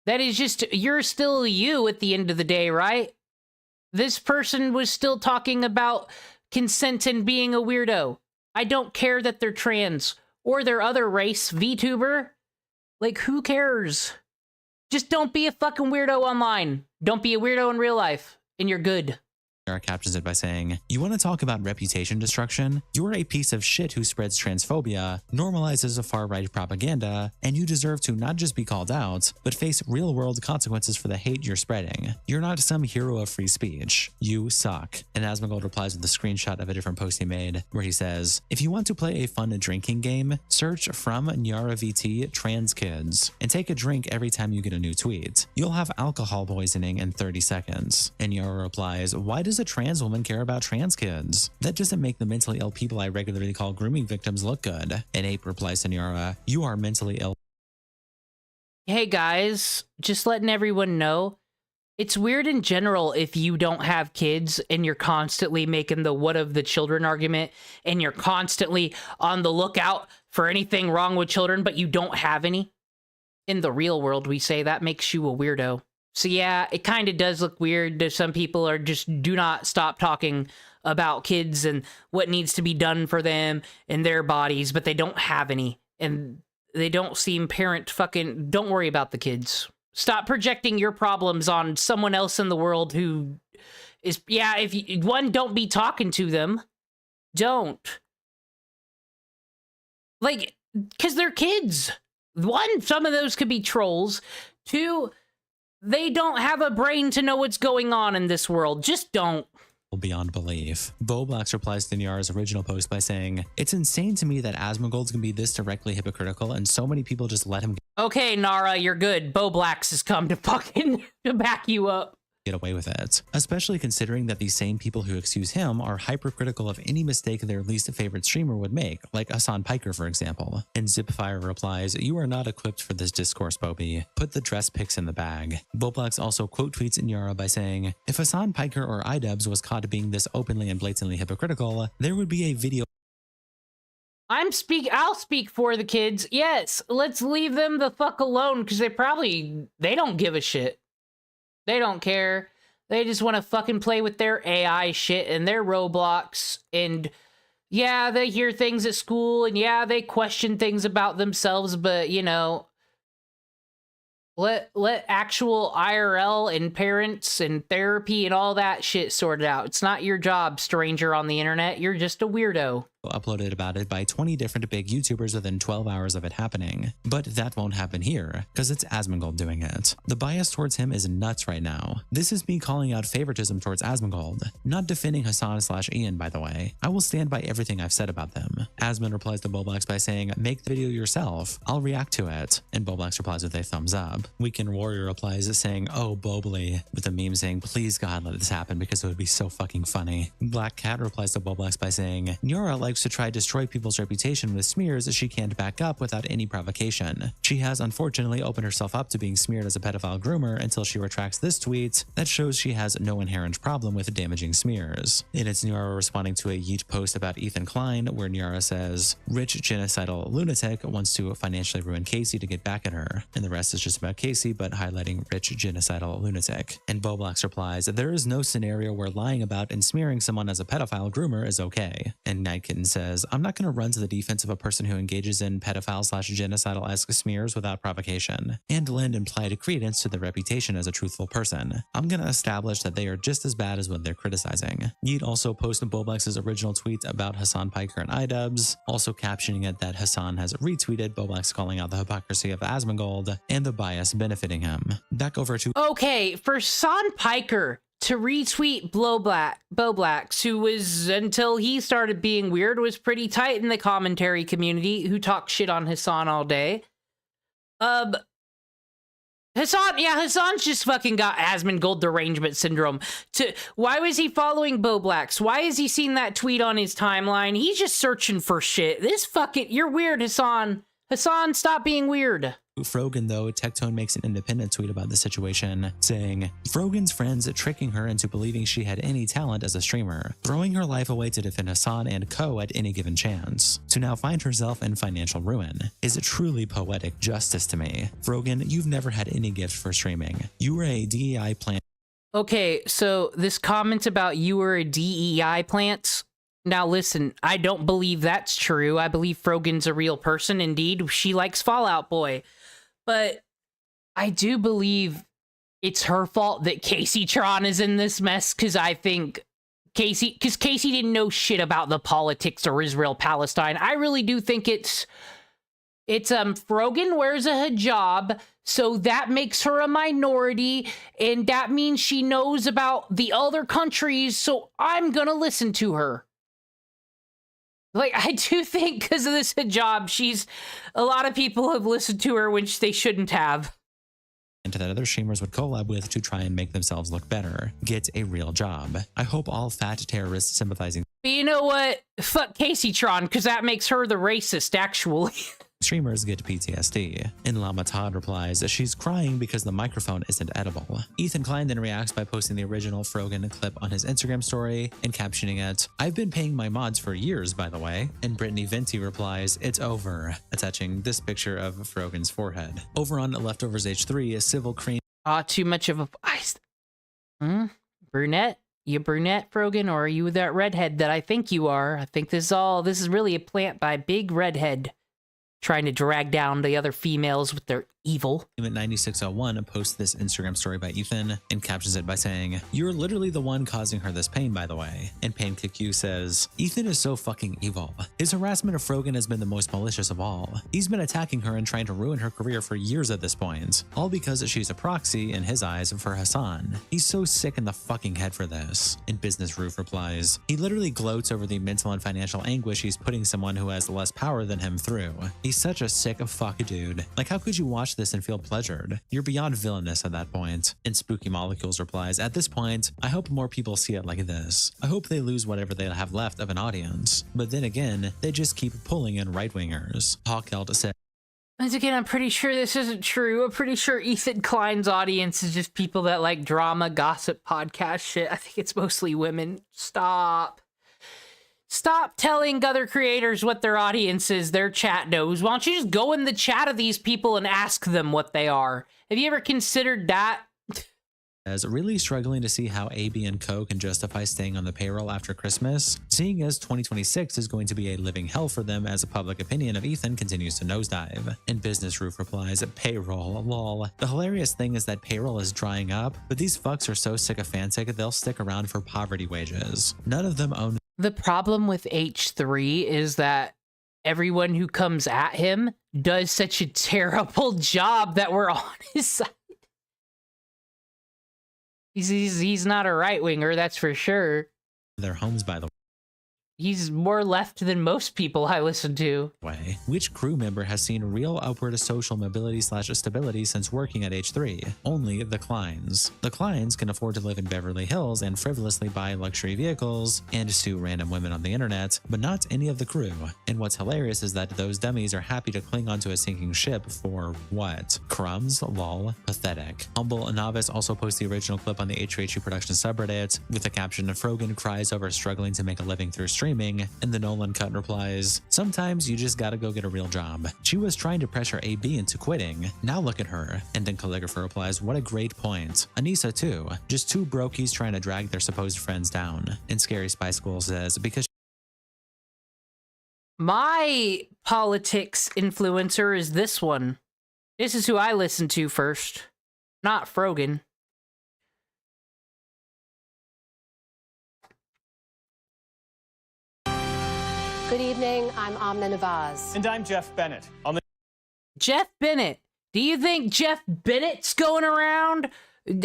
That is just, you're still you at the end of the day, right? This person was still talking about consent and being a weirdo. I don't care that they're trans or their other race, VTuber. Like, who cares? Just don't be a fucking weirdo online. Don't be a weirdo in real life, and you're good. Sarah captions it by saying, "You want to talk about reputation destruction? You're a piece of shit who spreads transphobia, normalizes a far-right propaganda, and you deserve to not just be called out, but face real-world consequences for the hate you're spreading. You're not some hero of free speech. You suck." And Asmongold replies with a screenshot of a different post he made, where he says, "If you want to play a fun drinking game, search from Nyara VT trans kids, and take a drink every time you get a new tweet. You'll have alcohol poisoning in 30 seconds. And Nyara replies, "Why does a trans woman care about trans kids? That doesn't make the mentally ill people I regularly call grooming victims look good." And Ape replies to Nyara, "You are mentally ill." Hey guys, just letting everyone know, it's weird in general if you don't have kids and you're constantly making the what of the children argument and you're constantly on the lookout for anything wrong with children, but you don't have any. In the real world, we say that makes you a weirdo. So yeah, it kind of does look weird that some people are just do not stop talking about kids and what needs to be done for them and their bodies, but they don't have any. And they don't seem don't worry about the kids. Stop projecting your problems on someone else in the world who is, yeah, if you, one, don't be talking to them. Don't. Like, because they're kids. One, some of those could be trolls. Two, they don't have a brain to know what's going on in this world. Just don't. Beyond belief. Boblax replies to Nyara's original post by saying, "It's insane to me that Asmongold can be this directly hypocritical and so many people just let him Okay, Nara, you're good. Boblax has come to fucking to back you up. Get away with it, especially considering that these same people who accuse him are hypercritical of any mistake their least favorite streamer would make, like Hasan Piker, for example." And Zipfire replies, "You are not equipped for this discourse, Bobby. Put the dress pics in the bag." Boblax also quote tweets Nyara by saying, "If Hasan Piker or iDubbz was caught being this openly and blatantly hypocritical, there would be a video." I'll speak for the kids. Yes, let's leave them the fuck alone, because they don't give a shit. They don't care. They just want to fucking play with their AI shit and their Roblox. And yeah, they hear things at school. And yeah, they question things about themselves. But, you know, let actual IRL and parents and therapy and all that shit sort it out. It's not your job, stranger on the internet. You're just a weirdo. Uploaded about it by 20 different big YouTubers within 12 hours of it happening. But that won't happen here, because it's Asmongold doing it. The bias towards him is nuts right now. This is me calling out favoritism towards Asmongold, not defending Hasan/Ian, by the way. I will stand by everything I've said about them. Asmon replies to Boblax by saying, "Make the video yourself. I'll react to it." And Boblax replies with a thumbs up. Weekend Warrior replies saying, "Oh, Bobly," with a meme saying, "Please God, let this happen because it would be so fucking funny." Black Cat replies to Boblax by saying, "Nyara likes to try to destroy people's reputation with smears she can't back up without any provocation. She has unfortunately opened herself up to being smeared as a pedophile groomer until she retracts this tweet that shows she has no inherent problem with damaging smears." And it's Nyara responding to a Yeet post about Ethan Klein, where Nyara says, "Rich genocidal lunatic wants to financially ruin Casey to get back at her." And the rest is just about Casey, but highlighting rich genocidal lunatic. And Boblax replies, "There is no scenario where lying about and smearing someone as a pedophile groomer is okay." And Night Kitten says, "I'm not going to run to the defense of a person who engages in pedophile/genocidal-esque smears without provocation, and lend implied credence to their reputation as a truthful person. I'm going to establish that they are just as bad as what they're criticizing." Yeet also posted Boblax's original tweet about Hasan Piker and iDubbz, also captioning it that Hasan has retweeted Boblax calling out the hypocrisy of Asmongold and the bias benefiting him. Back over to— Okay, for Hasan Piker to retweet Boblax, who was, until he started being weird, was pretty tight in the commentary community, who talked shit on Hasan all day. Hasan's just fucking got Asmongold derangement syndrome. Why was he following Boblax? Why has he seen that tweet on his timeline? He's just searching for shit. You're weird, Hasan. Hasan, stop being weird. Frogon, though, Tectone makes an independent tweet about the situation, saying, "Frogon's friends tricking her into believing she had any talent as a streamer, throwing her life away to defend Hasan and co at any given chance, to now find herself in financial ruin, is truly poetic justice to me. Frogon, you've never had any gift for streaming. You were a DEI plan Okay, so this comment about you were a DEI plant. Now listen, I don't believe that's true. I believe Frogon's a real person. Indeed, she likes Fallout Boy. But I do believe it's her fault that Casey Tron is in this mess, because I think Casey didn't know shit about the politics or Israel-Palestine. I really do think it's Frogon wears a hijab, so that makes her a minority, and that means she knows about the other countries, so I'm gonna listen to her. Like, I do think because of this hijab, a lot of people have listened to her when they shouldn't have. And that other streamers would collab with to try and make themselves look better. Get a real job. I hope all fat terrorists sympathizing But you know what? Fuck Casey Tron, because that makes her the racist, actually. streamers get PTSD. And Llama Todd replies that she's crying because the microphone isn't edible. Ethan Klein then reacts by posting the original Frogon clip on his Instagram story and captioning it, "I've been paying my mods for years, by the way." And Brittany Venti replies, "It's over," attaching this picture of Frogon's forehead. Over on Leftovers H3, a civil cream. Too much of a... Brunette? You brunette, Frogon, or are you that redhead that I think you are? I think this is really a plant by Big Redhead, trying to drag down the other females with their evil. 9601 posts this Instagram story by Ethan and captions it by saying, "You're literally the one causing her this pain, by the way." And PancakeQ says, "Ethan is so fucking evil. His harassment of Frogon has been the most malicious of all. He's been attacking her and trying to ruin her career for years at this point, all because she's a proxy, in his eyes, for Hasan. He's so sick in the fucking head for this." And Business Roof replies, "He literally gloats over the mental and financial anguish he's putting someone who has less power than him through. He's such a sick fuck dude. Like, how could you watch this and feel pleasured? You're beyond villainous at that point." And Spooky Molecules replies, "At this point, I hope more people see it like this. I hope they lose whatever they have left of an audience. But then again, they just keep pulling in right-wingers." Hawkeld said, Once again, I'm pretty sure this isn't true. I'm pretty sure Ethan Klein's audience is just people that like drama, gossip, podcast shit. I think it's mostly women. Stop telling other creators what their audience is, their chat knows. Why don't you just go in the chat of these people and ask them what they are? Have you ever considered that? as really struggling to see how AB and Co can justify staying on the payroll after Christmas, seeing as 2026 is going to be a living hell for them as the public opinion of Ethan continues to nosedive. And Business Roof replies, "Payroll, lol. The hilarious thing is that payroll is drying up, but these fucks are so sycophantic they'll stick around for poverty wages. None of them own." The problem with H3 is that everyone who comes at him does such a terrible job that we're on his side. He's not a right-winger, that's for sure. Their homes, by the way. He's more left than most people I listen to. Which crew member has seen real upward social mobility / stability since working at H3? Only the Kleins. The Kleins can afford to live in Beverly Hills and frivolously buy luxury vehicles and sue random women on the internet, but not any of the crew. And what's hilarious is that those dummies are happy to cling onto a sinking ship for what? Crumbs? Lol. Pathetic. Humble Novice also posts the original clip on the H3H2 production subreddit with the caption, "Frogon cries over struggling to make a living through streaming," and the Nolan Cut replies, "Sometimes you just gotta go get a real job. She was trying to pressure AB into quitting. Now look at her." And then Calligrapher replies, "What a great point. Anissa too. Just two brokies trying to drag their supposed friends down." And Scary Spy School says, "Because my politics influencer is this one. This is who I listen to first, not Frogon." Good evening, I'm Amna Nawaz. And I'm Jeff Bennett. Jeff Bennett. Do you think Jeff Bennett's going around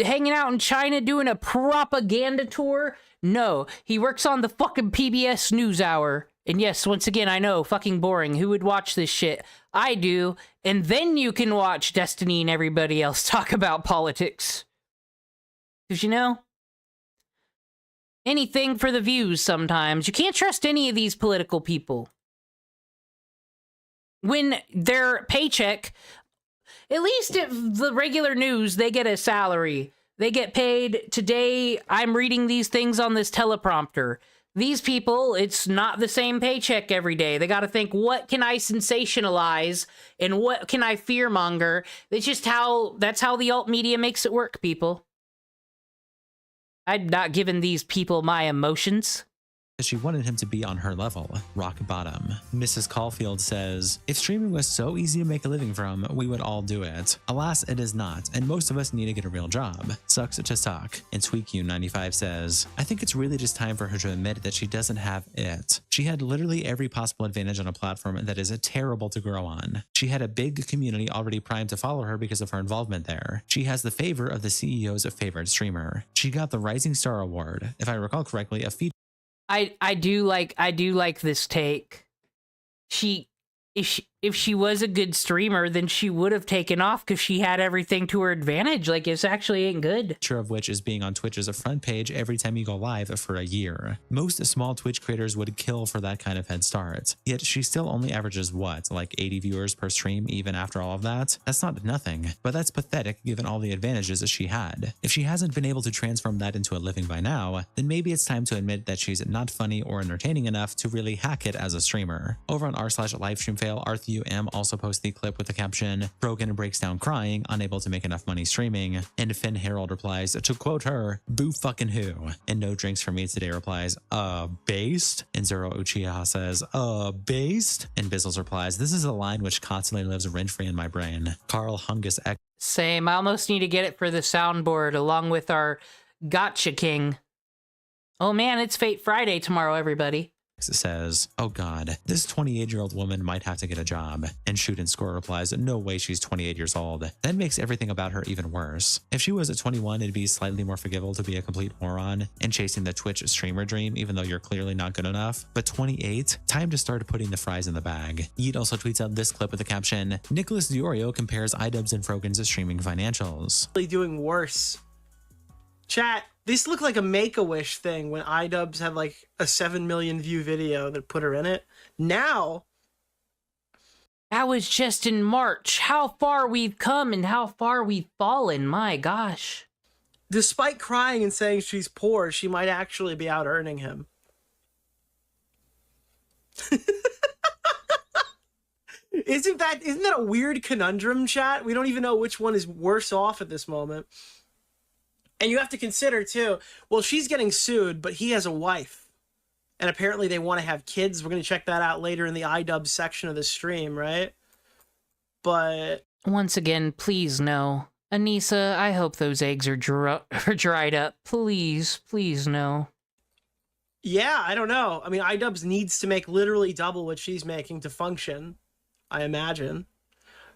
hanging out in China doing a propaganda tour? No, he works on the fucking PBS NewsHour. And yes, once again, I know, fucking boring. Who would watch this shit? I do. And then you can watch Destiny and everybody else talk about politics. Because, you know, anything for the views sometimes. You can't trust any of these political people. When their paycheck, at least if the regular news, they get a salary. They get paid. Today, I'm reading these things on this teleprompter. These people, it's not the same paycheck every day. They got to think, what can I sensationalize and what can I fearmonger? That's how the alt media makes it work, people. I'd not given these people my emotions. She wanted him to be on her level, rock bottom. Mrs. Caulfield says, if streaming was so easy to make a living from, we would all do it. Alas, it is not, and most of us need to get a real job. Sucks to suck. And TweakU95 says, I think it's really just time for her to admit that she doesn't have it. She had literally every possible advantage on a platform that is terrible to grow on. She had a big community already primed to follow her because of her involvement there. She has the favor of the CEO's favorite streamer. She got the Rising Star Award, if I recall correctly, a feature. I do like this take. If she was a good streamer, then she would have taken off because she had everything to her advantage. Like, it's actually ain't good. Picture of which is being on Twitch's front page every time you go live for a year. Most small Twitch creators would kill for that kind of head start. Yet she still only averages what, like 80 viewers per stream even after all of that? That's not nothing, but that's pathetic given all the advantages that she had. If she hasn't been able to transform that into a living by now, then maybe it's time to admit that she's not funny or entertaining enough to really hack it as a streamer. Over on r/livestreamfail, RTUM also posts the clip with the caption, FROGON breaks down crying, unable to make enough money streaming, and Finn Harold replies, to quote her, boo fucking who? And No Drinks For Me Today replies, based? And Zero Uchiha says, based? And Bizzles replies, this is a line which constantly lives rent-free in my brain. Carl Hungus X. Same, I almost need to get it for the soundboard along with our Gotcha King. Oh man, it's Fate Friday tomorrow, everybody. Says, oh god, this 28-year-old woman might have to get a job. And Shoot and Score replies, no way she's 28 years old. That makes everything about her even worse. If she was at 21, it'd be slightly more forgivable to be a complete moron and chasing the Twitch streamer dream, even though you're clearly not good enough. But 28? Time to start putting the fries in the bag. Yeet also tweets out this clip with the caption, Nicholas Diorio compares iDubbz and FROGON's streaming financials. Doing worse. Chat, this looked like a Make-A-Wish thing when iDubbz had like a 7 million view video that put her in it. Now, that was just in March. How far we've come and how far we've fallen, my gosh. Despite crying and saying she's poor, she might actually be out earning him. Isn't that a weird conundrum, chat? We don't even know which one is worse off at this moment. And you have to consider, too, well, she's getting sued, but he has a wife. And apparently they want to have kids. We're going to check that out later in the iDubbz section of the stream, right? But... once again, please no. Anissa, I hope those eggs are dried up. Please, please no. Yeah, I don't know. I mean, iDubbz needs to make literally double what she's making to function, I imagine.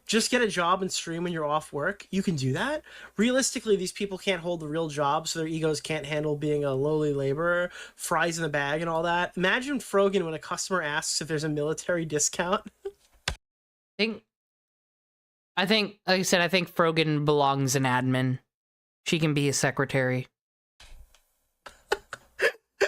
Just get a job and stream when you're off work. You can do that. Realistically, these people can't hold the real job, so their egos can't handle being a lowly laborer, fries in the bag and all that. Imagine FROGON when a customer asks if there's a military discount. I think, like I said, I think FROGON belongs in admin. She can be a secretary.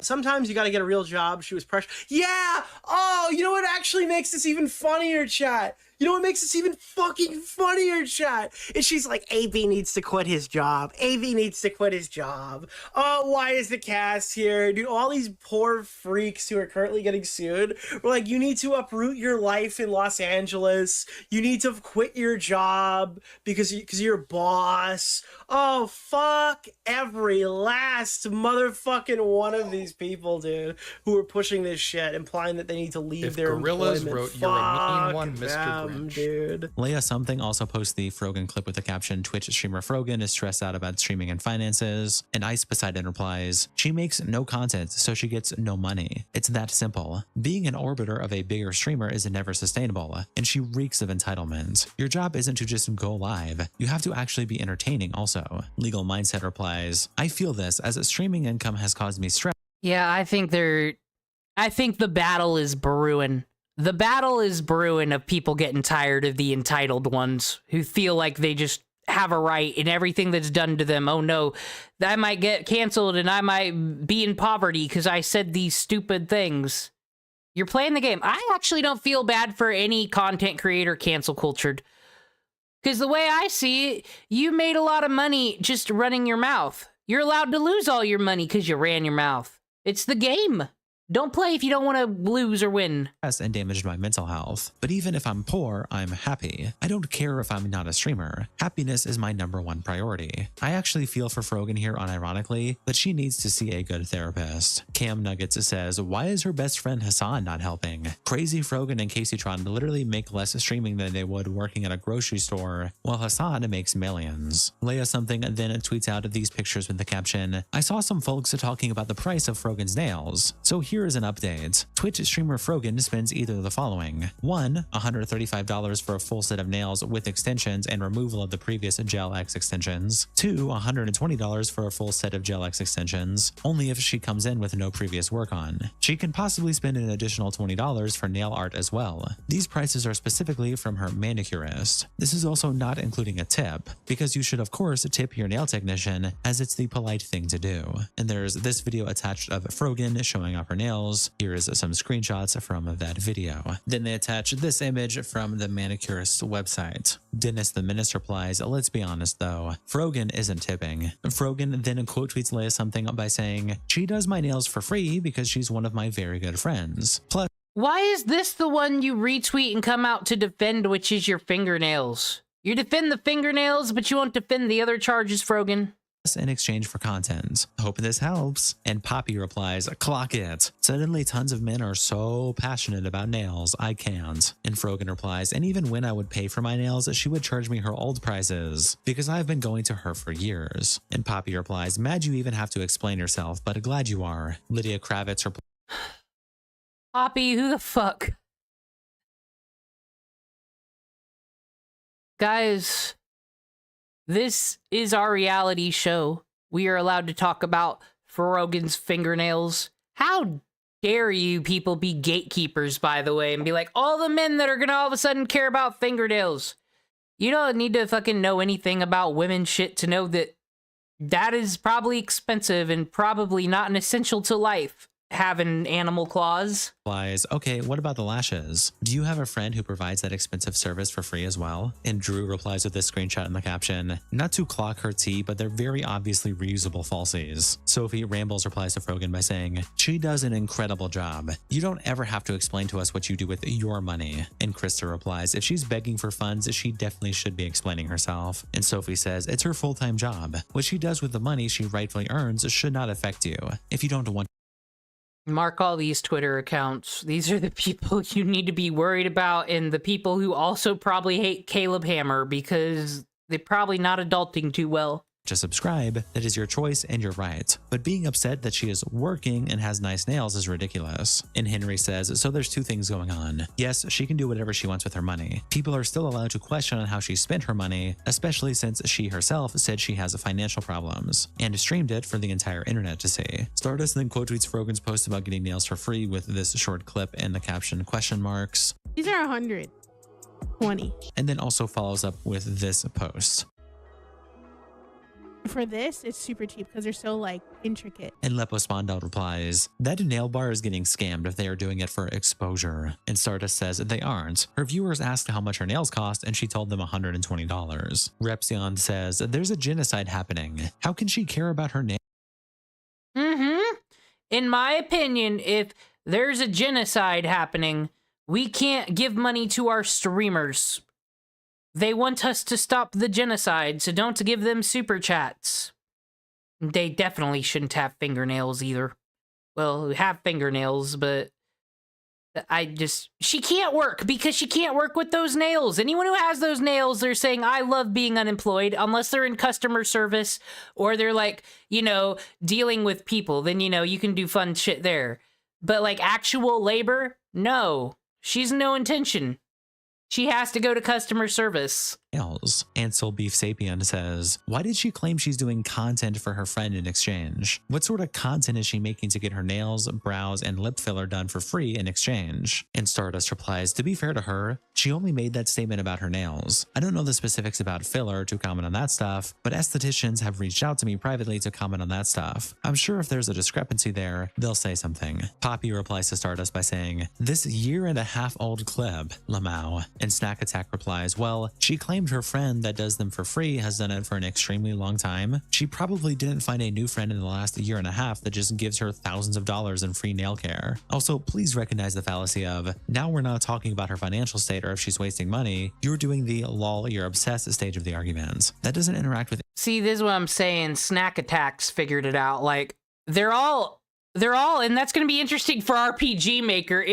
Sometimes you got to get a real job. She was pressured. Yeah! Oh, you know what actually makes this even funnier, chat? You know what makes this even fucking funnier, chat? And she's like, AV needs to quit his job. AV needs to quit his job. Oh, why is the cast here? Dude, all these poor freaks who are currently getting sued were like, you need to uproot your life in Los Angeles. You need to quit your job because you're a boss. Oh, fuck every last motherfucking one of these people, dude, who are pushing this shit, implying that they need to leave their gorillas employment. wrote, you're a mean one, Mr. Them, dude. Leia Something also posts the FROGON clip with the caption, Twitch streamer FROGON is stressed out about streaming and finances. And Ice Poseidon replies, she makes no content, so she gets no money. It's that simple. Being an orbiter of a bigger streamer is never sustainable, and she reeks of entitlement. Your job isn't to just go live. You have to actually be entertaining also. Legal Mindset replies, I feel this as streaming income has caused me stress. Yeah, I think the battle is brewing. The battle is brewing of people getting tired of the entitled ones who feel like they just have a right in everything that's done to them. Oh no, I might get canceled and I might be in poverty because I said these stupid things. You're playing the game. I actually don't feel bad for any content creator cancel cultured. Because the way I see it, you made a lot of money just running your mouth. You're allowed to lose all your money because you ran your mouth. It's the game. Don't play if you don't want to lose or win. And damaged my mental health. But even if I'm poor, I'm happy. I don't care if I'm not a streamer. Happiness is my #1 priority. I actually feel for Frogan here unironically, but she needs to see a good therapist. Cam Nuggets says, why is her best friend Hasan not helping? Crazy Frogan and CaseyTron literally make less streaming than they would working at a grocery store, while Hasan makes millions. Leia something then tweets out these pictures with the caption, I saw some folks talking about the price of Frogan's nails. So here is an update. Twitch streamer Frogan spends either the following. 1. $135 for a full set of nails with extensions and removal of the previous Gel X extensions. 2. $120 for a full set of Gel X extensions, only if she comes in with no previous work on. She can possibly spend an additional $20 for nail art as well. These prices are specifically from her manicurist. This is also not including a tip, because you should of course tip your nail technician, as it's the polite thing to do. And there's this video attached of Frogan showing off her nails. Here is some screenshots from that video. Then they attach this image from the manicurist's website. Dennis the Menace replies, let's be honest though, Frogan isn't tipping. Frogan then quote tweets Leia something by saying, she does my nails for free because she's one of my very good friends. Plus, why is this the one you retweet and come out to defend, which is your fingernails? You defend the fingernails, but you won't defend the other charges, Frogan. in exchange for content. Hope this helps. And Poppy replies, clock it. Suddenly tons of men are so passionate about nails, I can't. And Frogan replies, and even when I would pay for my nails, she would charge me her old prices because I've been going to her for years. And Poppy replies, mad you even have to explain yourself, but glad you are. Lydia Kravitz replies, Poppy, who the fuck? Guys, this is our reality show. We are allowed to talk about Frogan's fingernails. How dare you people be gatekeepers, by the way, and be like, all the men that are gonna all of a sudden care about fingernails. You don't need to fucking know anything about women shit to know that that is probably expensive and probably not an essential to life. Having animal claws. Okay, what about the lashes? Do you have a friend who provides that expensive service for free as well? And Drew replies with this screenshot in the caption, not to clock her tea, but they're very obviously reusable falsies. Sophie Rambles replies to Frogan by saying, she does an incredible job. You don't ever have to explain to us what you do with your money. And Krista replies, if she's begging for funds, she definitely should be explaining herself. And Sophie says, it's her full-time job. What she does with the money she rightfully earns should not affect you. If you don't want Mark all these Twitter accounts. These are the people you need to be worried about, and the people who also probably hate Caleb Hammer because they're probably not adulting too well. to subscribe, that is your choice and your right. But being upset that she is working and has nice nails is ridiculous. And Henry says, so there's two things going on. Yes, she can do whatever she wants with her money. People are still allowed to question on how she spent her money, especially since she herself said she has financial problems, and streamed it for the entire internet to see. Stardust then quote tweets Frogan's post about getting nails for free with this short clip and the caption question marks. These are 120. And then also follows up with this post. For this, it's super cheap because they're so like intricate. And Lepo Spondal replies, that nail bar is getting scammed if they are doing it for exposure. And Stardust says they aren't. Her viewers asked how much her nails cost and she told them $120. Repsion says, there's a genocide happening. How can she care about her nails? In my opinion, if there's a genocide happening, we can't give money to our streamers. They want us to stop the genocide, so don't give them super chats. They definitely shouldn't have fingernails either. Well, have fingernails, but she can't work because she can't work with those nails. Anyone who has those nails, they're saying, I love being unemployed, unless they're in customer service or they're like, you know, dealing with people. Then, you know, you can do fun shit there. But like actual labor, no. She's no intention. She has to go to customer service. Ansel Beef Sapien says, why did she claim she's doing content for her friend in exchange? What sort of content is she making to get her nails, brows, and lip filler done for free in exchange? And Stardust replies, to be fair to her, she only made that statement about her nails. I don't know the specifics about filler to comment on that stuff, but estheticians have reached out to me privately to comment on that stuff. I'm sure if there's a discrepancy there, they'll say something. Poppy replies to Stardust by saying, this year-and-a-half-old clip, Lamau. And Snack Attack replies, well, she claimed claimed her friend that does them for free has done it for an extremely long time, she probably didn't find a new friend in the last year and a half that just gives her thousands of dollars in free nail care. Also, please recognize the fallacy of, now we're not talking about her financial state or if she's wasting money, you're doing the lol, you're obsessed stage of the arguments. That doesn't interact with. See, this is what I'm saying. Snack Attacks figured it out. Like, they're all, and that's going to be interesting for RPG Maker.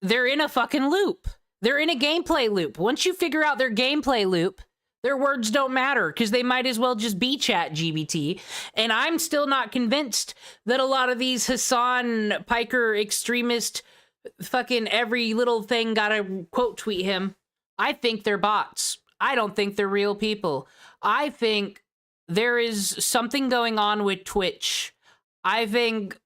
They're in a fucking loop. They're in a gameplay loop. Once you figure out their gameplay loop, their words don't matter because they might as well just be ChatGPT. And I'm still not convinced that a lot of these Hasan Piker extremist fucking every little thing gotta quote tweet him. I think they're bots. I don't think they're real people. I think there is something going on with Twitch. I think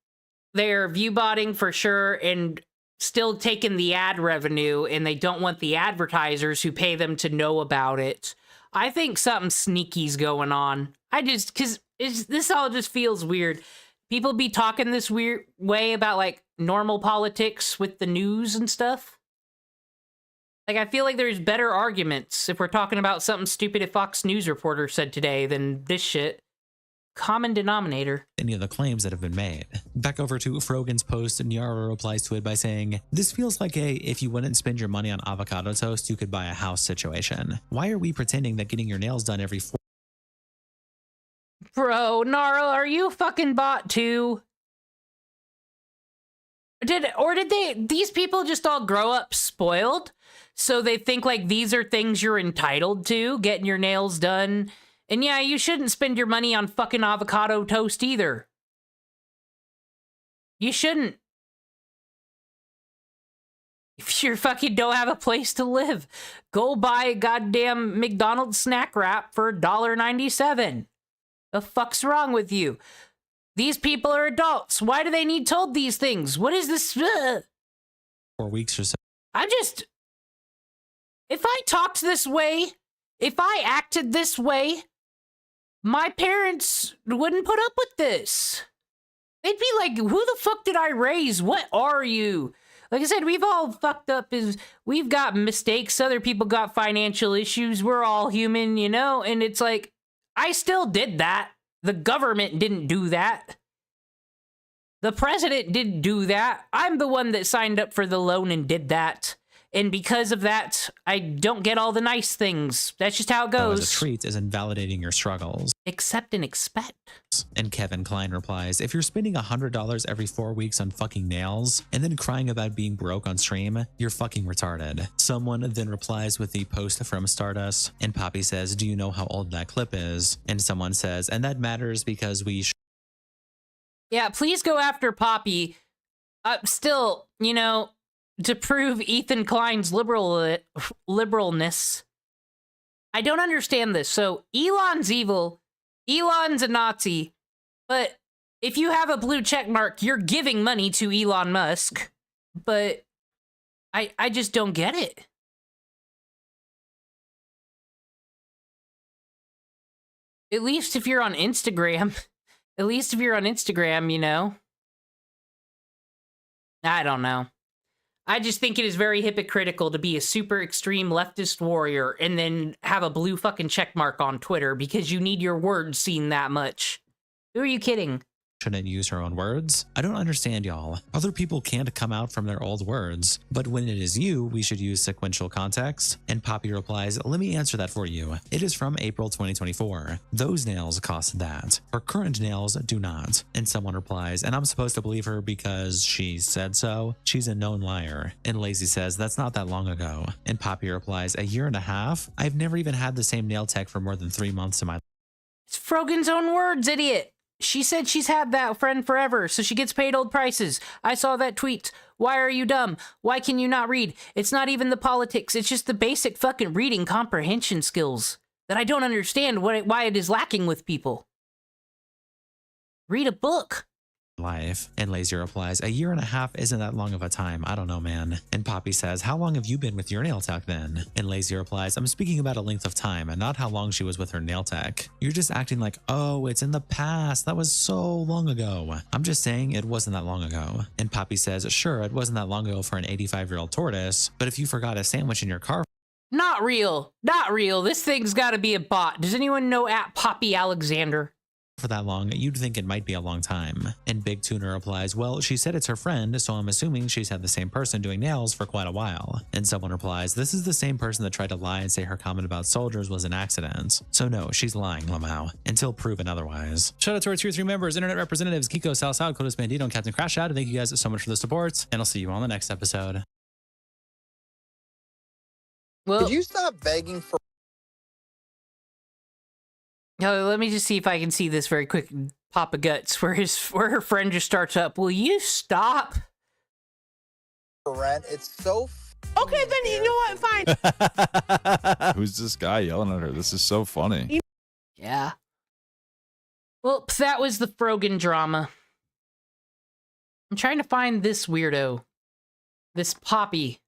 they're viewbotting for sure and still taking the ad revenue, and they don't want the advertisers who pay them to know about it. I think something sneaky's going on. Because this all just feels weird. People be talking this weird way about, like, normal politics with the news and stuff. Like, I feel like there's better arguments if we're talking about something stupid a Fox News reporter said today than this shit. Common denominator. Any of the claims that have been made. Back over to Frogan's post, Nyara replies to it by saying, this feels like a if you wouldn't spend your money on avocado toast, you could buy a house situation. Why are we pretending that getting your nails done every 4 Bro, Nara, are you a fucking bot too? These people just all grow up spoiled? So they think like these are things you're entitled to, getting your nails done. And yeah, you shouldn't spend your money on fucking avocado toast either. You shouldn't. If you fucking don't have a place to live, go buy a goddamn McDonald's snack wrap for $1.97. The fuck's wrong with you? These people are adults. Why do they need told these things? What is this? 4 weeks or so. If I talked this way, if I acted this way, my parents wouldn't put up with this. They'd be like, who the fuck did I raise? What are you? Like I said, we've all fucked up. We've got mistakes. Other people got financial issues. We're all human, you know? And it's like, I still did that. The government didn't do that. The president didn't do that. I'm the one that signed up for the loan and did that. And because of that, I don't get all the nice things. That's just how it goes. As a treat is invalidating your struggles. Accept and expect. And Kevin Klein replies, if you're spending $100 every 4 weeks on fucking nails and then crying about being broke on stream, you're fucking retarded. Someone then replies with the post from Stardust, and Poppy says, do you know how old that clip is? And someone says, and that matters because we yeah, please go after Poppy. Still, you know, to prove Ethan Klein's liberalness. I don't understand this. So Elon's evil, Elon's a Nazi, but if you have a blue check mark, you're giving money to Elon Musk. But I just don't get it. At least if you're on Instagram, you know. I don't know. I just think it is very hypocritical to be a super extreme leftist warrior and then have a blue fucking check mark on Twitter because you need your words seen that much. Who are you kidding? Shouldn't use her own words? I don't understand, y'all. Other people can't come out from their old words, but when it is you, we should use sequential context. And Poppy replies, let me answer that for you. It is from April 2024. Those nails cost that. Her current nails do not. And someone replies, and I'm supposed to believe her because she said so? She's a known liar. And Lazy says, that's not that long ago. And Poppy replies, a year and a half? I've never even had the same nail tech for more than 3 months in my life. It's Frogan's own words, idiot. She said she's had that friend forever, so she gets paid old prices. I saw that tweet. Why are you dumb? Why can you not read? It's not even the politics. It's just the basic fucking reading comprehension skills that I don't understand why it is lacking with people. Read a book. Life. And Lazy replies, a year and a half isn't that long of a time. I don't know, man. And Poppy says, how long have you been with your nail tech then? And Lazy replies, I'm speaking about a length of time and not how long she was with her nail tech. You're just acting like, oh, it's in the past. That was so long ago. I'm just saying it wasn't that long ago. And Poppy says, sure, it wasn't that long ago for an 85-year-old tortoise, but if you forgot a sandwich in your car Not real. Not real. This thing's got to be a bot. Does anyone know at Poppy Alexander? For that long, you'd think it might be a long time. And Big Tuna replies, well, she said it's her friend, so I'm assuming she's had the same person doing nails for quite a while. And someone replies, this is the same person that tried to lie and say her comment about soldiers was an accident. So no, she's lying, Lamau, until proven otherwise. Shout out to our tier 3 members, internet representatives, Kiko, Sal Sal, Codus Bandito, and Captain Crash Out. And thank you guys so much for the support, and I'll see you on the next episode. Well, could you stop begging for? Let me just see if I can see this very quick. Papa Guts, where her friend just starts up. Will you stop? For rent, it's so. Okay, then you know what? Fine. Who's this guy yelling at her? This is so funny. Yeah. Well, that was the FROGON drama. I'm trying to find this weirdo. This Poppy.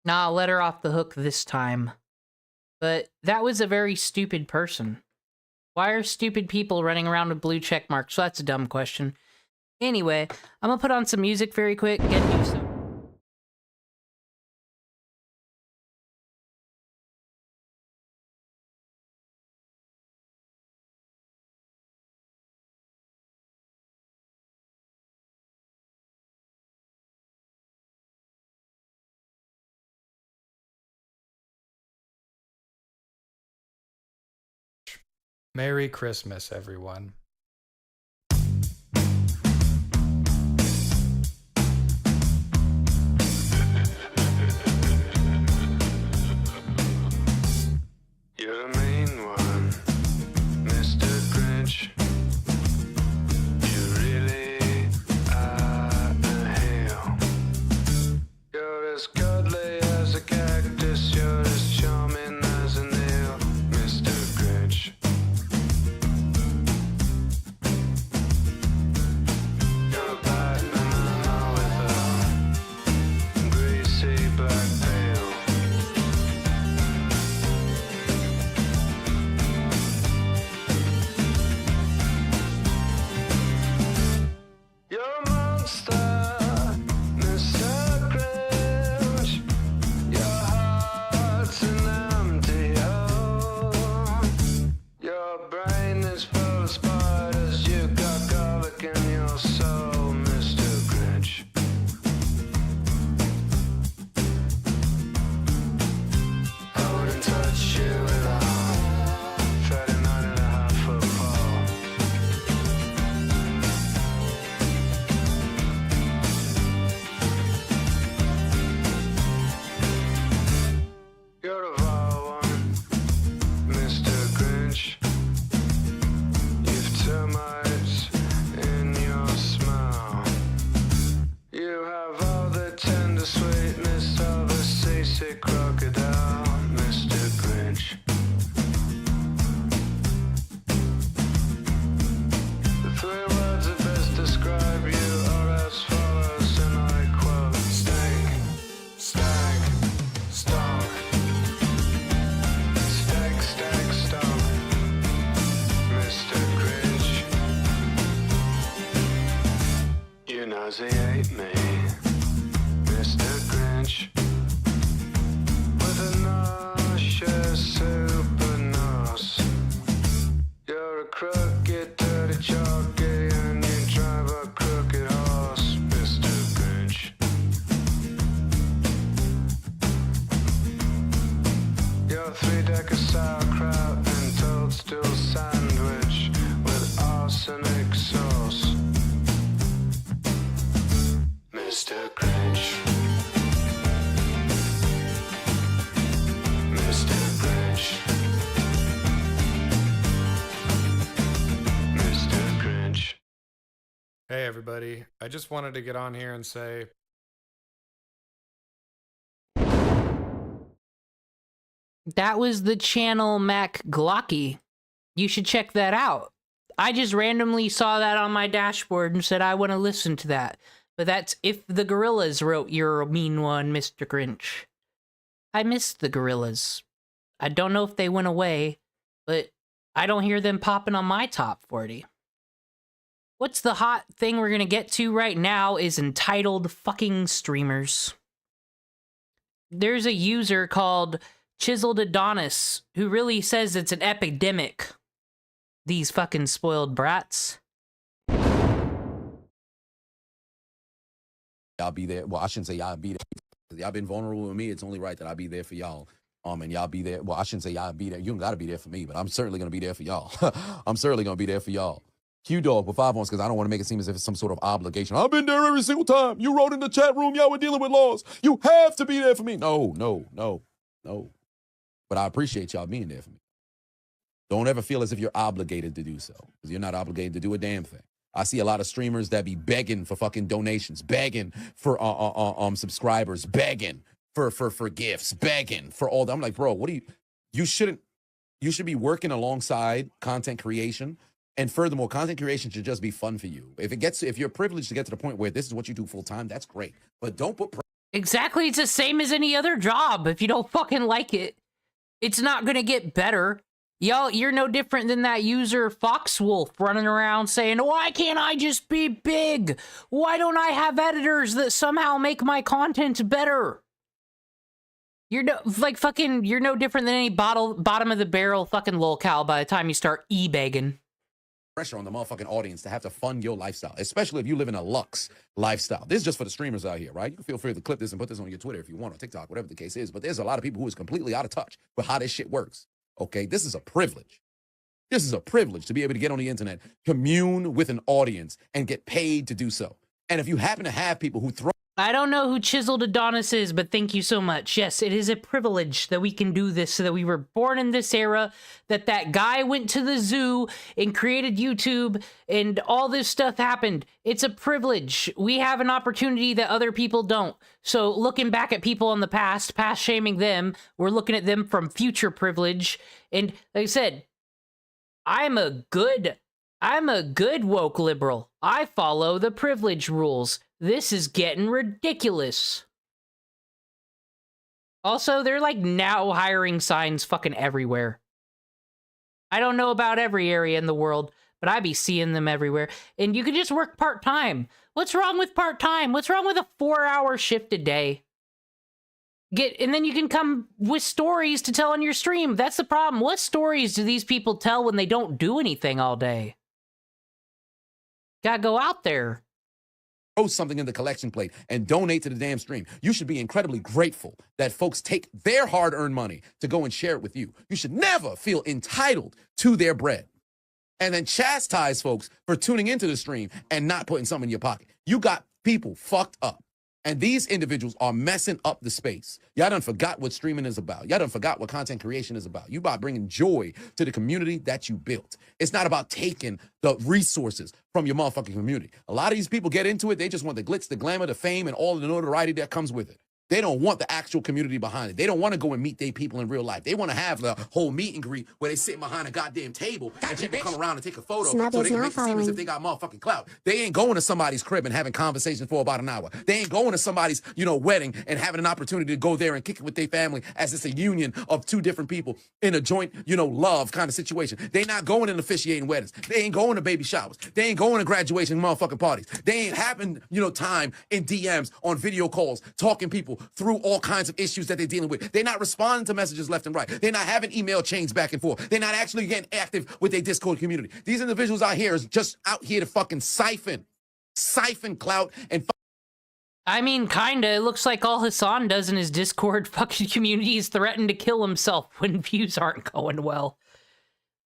Nah, I'll let her off the hook this time. But that was a very stupid person. Why are stupid people running around with blue check marks? So that's a dumb question. Anyway, I'm gonna put on some music very quick, get you some. Merry Christmas, everyone. You're the main one, Mr. Grinch. You really are a hell. You're as cuddly as a cactus, you're as charming as a nail, Mr. Grinch. You're a Batman with a greasy black veil. You're a monster, Mr. Grinch. Your heart's an empty hole. Your brain is full of spiders. You got garlic in your soul, Mr. Grinch. I wouldn't touch you at all. 39.5-foot pole. You're a vile one, Mr. Grinch. You've termites in your smile. You have all the tender sweetness of a seasick crocodile, Mr. Grinch. The 3 words that best describe you are as follows, and I quote: stank, stag, stonk. Stank, stank, stonk, Mr. Grinch. You nauseate me, Mr. Grinch. With a nauseous super nose. You're a crooked, dirty jockey, and you drive a crooked horse, Mr. Grinch. You're a 3-decker sauerkraut and toadstool sandwich with arsenic sauce, Mr. Grinch. Mr. Grinch. Mr. Grinch. Hey, everybody. I just wanted to get on here and say, That was the channel Mac Glocky. You should check that out. I just randomly saw that on my dashboard and said I want to listen to that. But that's if the Gorillas wrote You're a Mean One, Mr. Grinch. I miss the Gorillas. I don't know if they went away, but I don't hear them popping on my top 40. What's the hot thing we're gonna get to right now is entitled fucking streamers. There's a user called Chiseled Adonis who really says it's an epidemic. These fucking spoiled brats. Y'all be there. Well, I shouldn't say y'all be there. Y'all been vulnerable with me. It's only right that I be there for y'all. And y'all be there. Well, I shouldn't say y'all be there. You don't gotta be there for me, but I'm certainly gonna be there for y'all. I'm certainly gonna be there for y'all. Q-Dog with 5 months because I don't want to make it seem as if it's some sort of obligation. I've been there every single time. You wrote in the chat room, y'all were dealing with laws. You have to be there for me. No. But I appreciate y'all being there for me. Don't ever feel as if you're obligated to do so, because you're not obligated to do a damn thing. I see a lot of streamers that be begging for fucking donations, begging for subscribers, begging for gifts, begging for all that. I'm like, bro, you should be working alongside content creation. And furthermore, content creation should just be fun for you. If you're privileged to get to the point where this is what you do full time, that's great. But don't put exactly, it's the same as any other job. If you don't fucking like it, it's not gonna get better. Y'all, you're no different than that user Foxwolf running around saying, why can't I just be big? Why don't I have editors that somehow make my content better? You're no different than any bottom of the barrel fucking lolcow by the time you start e-begging. Pressure on the motherfucking audience to have to fund your lifestyle, especially if you live in a luxe lifestyle. This is just for the streamers out here, right? You can feel free to clip this and put this on your Twitter if you want, or TikTok, whatever the case is. But there's a lot of people who is completely out of touch with how this shit works. Okay, this is a privilege. This is a privilege to be able to get on the internet, commune with an audience, and get paid to do so. And if you happen to have people who throw... I don't know who Chiseled Adonis is, but thank you so much. Yes, it is a privilege that we can do this, so that we were born in this era, that guy went to the zoo and created YouTube, and all this stuff happened. It's a privilege. We have an opportunity that other people don't. So looking back at people in the past shaming them, we're looking at them from future privilege. And like I said, I'm a good woke liberal. I follow the privilege rules. This is getting ridiculous. Also, they're like now hiring signs fucking everywhere. I don't know about every area in the world, but I be seeing them everywhere. And you can just work part-time. What's wrong with part-time? What's wrong with a 4-hour shift a day? And then you can come with stories to tell on your stream. That's the problem. What stories do these people tell when they don't do anything all day? Gotta go out there. Post something in the collection plate and donate to the damn stream. You should be incredibly grateful that folks take their hard-earned money to go and share it with you. You should never feel entitled to their bread and then chastise folks for tuning into the stream and not putting something in your pocket. You got people fucked up. And these individuals are messing up the space. Y'all done forgot what streaming is about. Y'all done forgot what content creation is about. You about bringing joy to the community that you built. It's not about taking the resources from your motherfucking community. A lot of these people get into it. They just want the glitz, the glamour, the fame, and all the notoriety that comes with it. They don't want the actual community behind it. They don't want to go and meet their people in real life. They want to have the whole meet and greet where they sit behind a goddamn table and people come around and take a photo so they can make it seem as if they got motherfucking clout. They ain't going to somebody's crib and having conversations for about an hour. They ain't going to somebody's, wedding and having an opportunity to go there and kick it with their family as it's a union of two different people in a joint, love kind of situation. They not going and officiating weddings. They ain't going to baby showers. They ain't going to graduation motherfucking parties. They ain't having, time in DMs on video calls, talking people through all kinds of issues that they're dealing with. They're not responding to messages left and right. They're not having email chains back and forth. They're not actually getting active with their Discord community. These individuals out here is just out here to fucking siphon clout and I mean, kinda. It looks like all Hasan does in his Discord fucking community is threaten to kill himself when views aren't going well.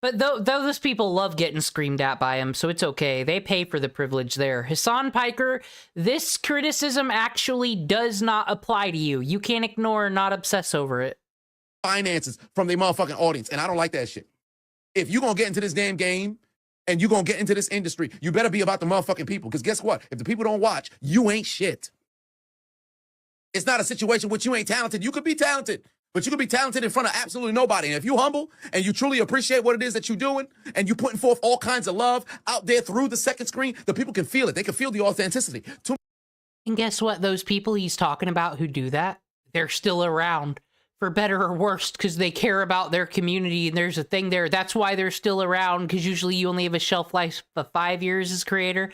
But those people love getting screamed at by him, so it's okay. They pay for the privilege there. Hasan Piker, this criticism actually does not apply to you. You can't ignore or not obsess over it. Finances from their motherfucking audience, and I don't like that shit. If you're gonna get into this damn game and you're gonna get into this industry, you better be about the motherfucking people, because guess what? If the people don't watch, you ain't shit. It's not a situation which you ain't talented. You could be talented. But you can be talented in front of absolutely nobody. And if you humble and you truly appreciate what it is that you're doing and you're putting forth all kinds of love out there through the second screen, the people can feel it. They can feel the authenticity. And guess what? Those people he's talking about who do that, they're still around. for better or worse, because they care about their community and there's a thing there. That's why they're still around, because usually you only have a shelf life of 5 years as creator.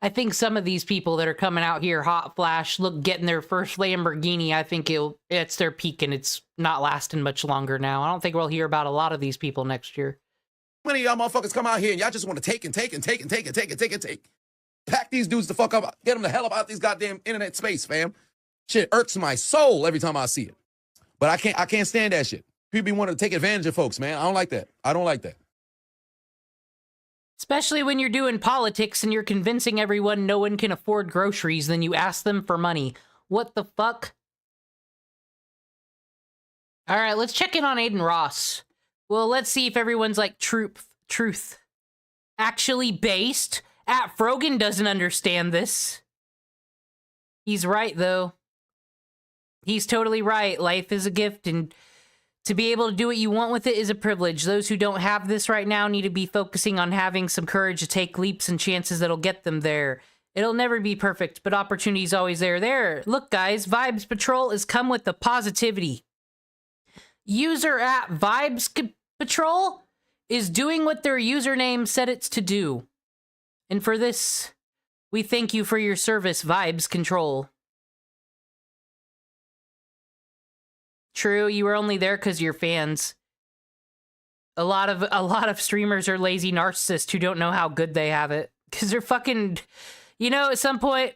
I think some of these people that are coming out here hot flash, look, getting their first Lamborghini, I think it's their peak and it's not lasting much longer now. I don't think we'll hear about a lot of these people next year. How many of y'all motherfuckers come out here and y'all just want to take and take and take and take and take and take and take? Pack these dudes the fuck up. Get them the hell up out these goddamn internet space, fam. Shit irks my soul every time I see it. But I can't stand that shit. People be wanting to take advantage of folks, man. I don't like that. I don't like that. Especially when you're doing politics and you're convincing everyone no one can afford groceries, then you ask them for money. What the fuck? All right, let's check in on Aiden Ross. Well, let's see if everyone's like truth. Actually based. FROGON doesn't understand this. He's right, though. He's totally right. Life is a gift, and to be able to do what you want with it is a privilege. Those who don't have this right now need to be focusing on having some courage to take leaps and chances that'll get them there. It'll never be perfect, but opportunity's always there. Look, guys, Vibes Patrol has come with the positivity. User at Vibes Patrol is doing what their username said it's to do. And for this, we thank you for your service, Vibes Control. True, you were only there because you're fans. A lot of streamers are lazy narcissists who don't know how good they have it. Because they're fucking, you know, at some point,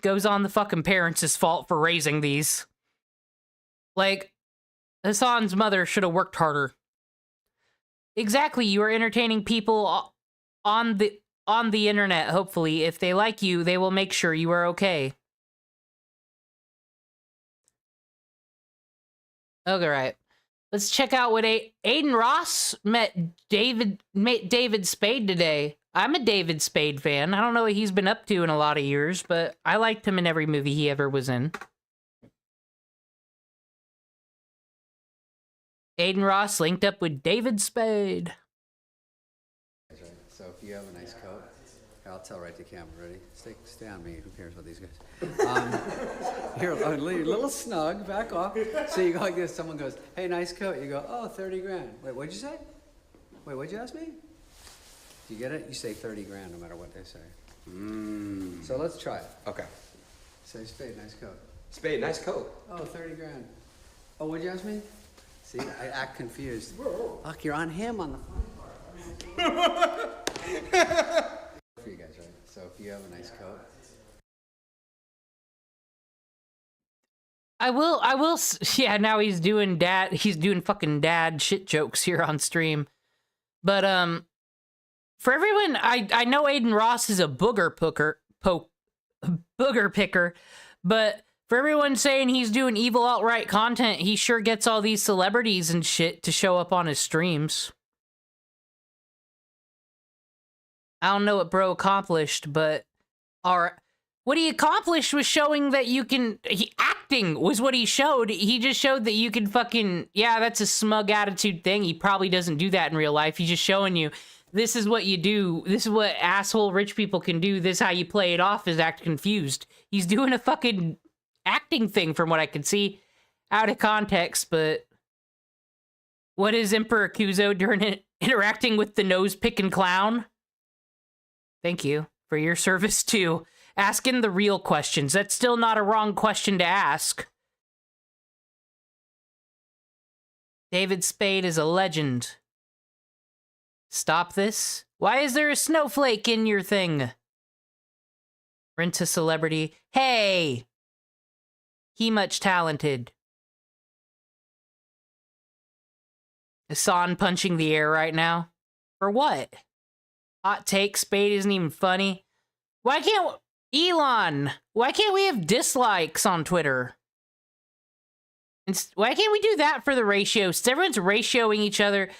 goes on the fucking parents' fault for raising these. Like, Hasan's mother should have worked harder. Exactly, you are entertaining people on the internet, hopefully. If they like you, they will make sure you are okay. Okay, right. Let's check out what Aiden Ross met David Spade today. I'm a David Spade fan. I don't know what he's been up to in a lot of years, but I liked him in every movie he ever was in. Aiden Ross linked up with David Spade. So if you have a nice coat, I'll tell right to camera. Ready? Stay on me. Who cares about these guys? Here, a little snug. Back off. So you go like this. Someone goes, "Hey, nice coat." You go, "Oh, 30 grand." Wait, what'd you say? Wait, what'd you ask me? Do you get it? You say 30 grand no matter what they say. So let's try it. Okay. Say, Spade, nice coat. Spade, nice coat. Oh, 30 grand. Oh, what'd you ask me? See, I act confused. Look, you're on him on the phone part. For you guys, right? So if you have a nice coat. I will, yeah, now he's doing fucking dad shit jokes here on stream. But, for everyone, I know Aiden Ross is a booger picker, but for everyone saying he's doing evil alt-right content, he sure gets all these celebrities and shit to show up on his streams. I don't know what bro accomplished, but what he accomplished was showing that you can... acting was what he showed. He just showed that you can fucking... Yeah, that's a smug attitude thing. He probably doesn't do that in real life. He's just showing you, this is what you do. This is what asshole rich people can do. This is how you play it off, is act confused. He's doing a fucking acting thing from what I can see. Out of context, but... What is Emperor Kuzo during interacting with the nose-picking clown? Thank you for your service, too. Asking the real questions. That's still not a wrong question to ask. David Spade is a legend. Stop this. Why is there a snowflake in your thing? Rent a celebrity. Hey! He much talented. Hasan punching the air right now. For what? Hot take, Spade isn't even funny. Why can't... Elon, why can't we have dislikes on Twitter? Why can't we do that for the ratios? Everyone's ratioing each other.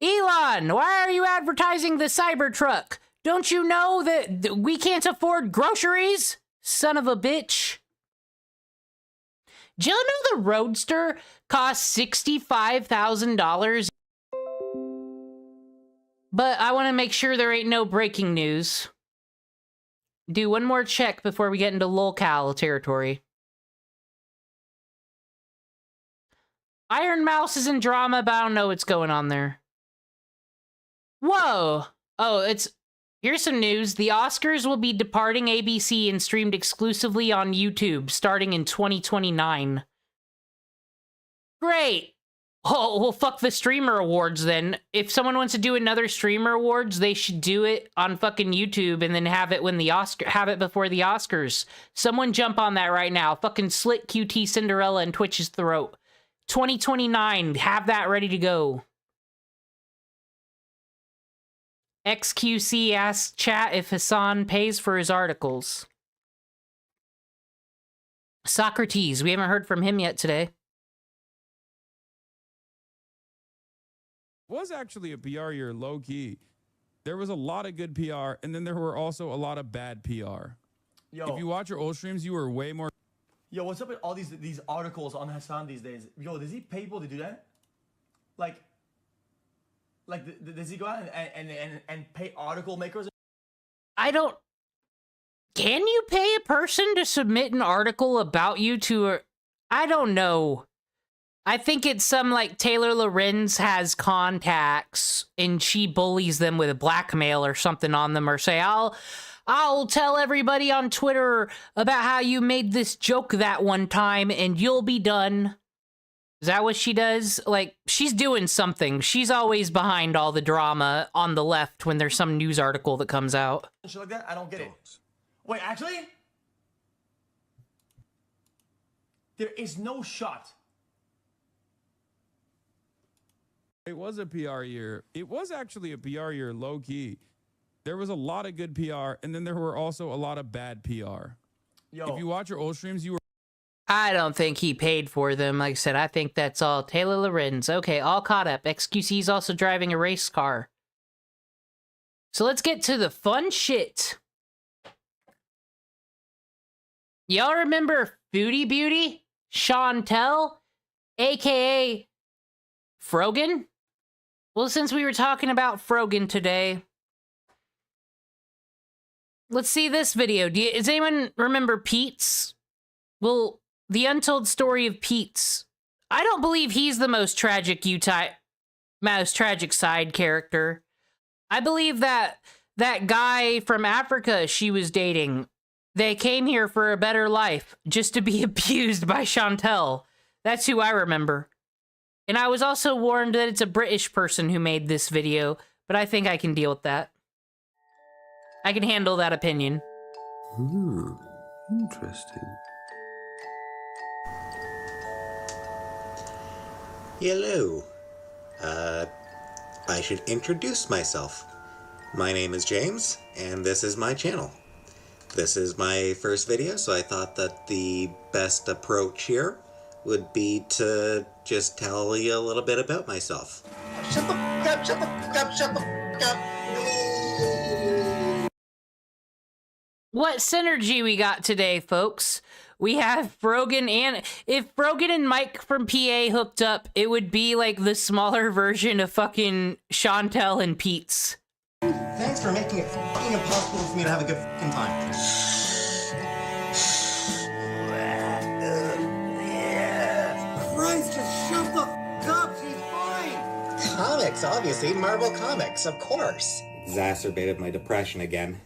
Elon, why are you advertising the Cybertruck? Don't you know that we can't afford groceries? Son of a bitch. Do you know the Roadster costs $65,000? But I want to make sure there ain't no breaking news. Do one more check before we get into lolcow territory. Iron Mouse is in drama, but I don't know what's going on there. Whoa! Oh, here's some news. The Oscars will be departing ABC and streamed exclusively on YouTube starting in 2029. Great! Oh, well, fuck the Streamer Awards then. If someone wants to do another Streamer Awards, they should do it on fucking YouTube and then have it before the Oscars. Someone jump on that right now. Fucking slit QT Cinderella in Twitch's throat. 2029, have that ready to go. XQC asks chat if Hasan pays for his articles. Socrates, we haven't heard from him yet today. Was actually a PR year, low key. There was a lot of good PR, and then there were also a lot of bad PR. Yo. If you watch your old streams, you were way more. Yo, what's up with all these articles on Hasan these days? Yo, does he pay people to do that? Like does he go out and pay article makers? Can you pay a person to submit an article about you to I don't know. I think it's some, like, Taylor Lorenz has contacts, and she bullies them with blackmail or something on them, or say, I'll tell everybody on Twitter about how you made this joke that one time, and you'll be done. Is that what she does? Like, she's doing something. She's always behind all the drama on the left when there's some news article that comes out. Shit like that? I don't get it. Wait, actually? There is no shot. It was a PR year. It was actually a PR year, low key. There was a lot of good PR, and then there were also a lot of bad PR. Yo. If you watch your old streams, you were. I don't think he paid for them. Like I said, I think that's all Taylor Lorenz. Okay, all caught up. XQC's also driving a race car. So let's get to the fun shit. Y'all remember Foodie Beauty? Chantel? AKA FROGON? Well, since we were talking about FROGON today, let's see this video. Does anyone remember Peetz? Well, the untold story of Peetz. I don't believe he's the most tragic side character. I believe that guy from Africa she was dating, they came here for a better life just to be abused by Chantel. That's who I remember. And I was also warned that it's a British person who made this video, but I think I can deal with that. I can handle that opinion. Interesting. Hello. I should introduce myself. My name is James, and this is my channel. This is my first video, so I thought that the best approach here would be to just tell you a little bit about myself. Shut the fuck up, shut the fuck up, shut the fuck up. What synergy we got today, folks? We have FROGON, and if FROGON and Mike from PA hooked up, it would be like the smaller version of fucking Chantel and Peetz. Thanks for making it fucking impossible for me to have a good fucking time. Christ, just shut the fuck up, she's fine! Comics, obviously. Marvel Comics, of course. Exacerbated my depression again.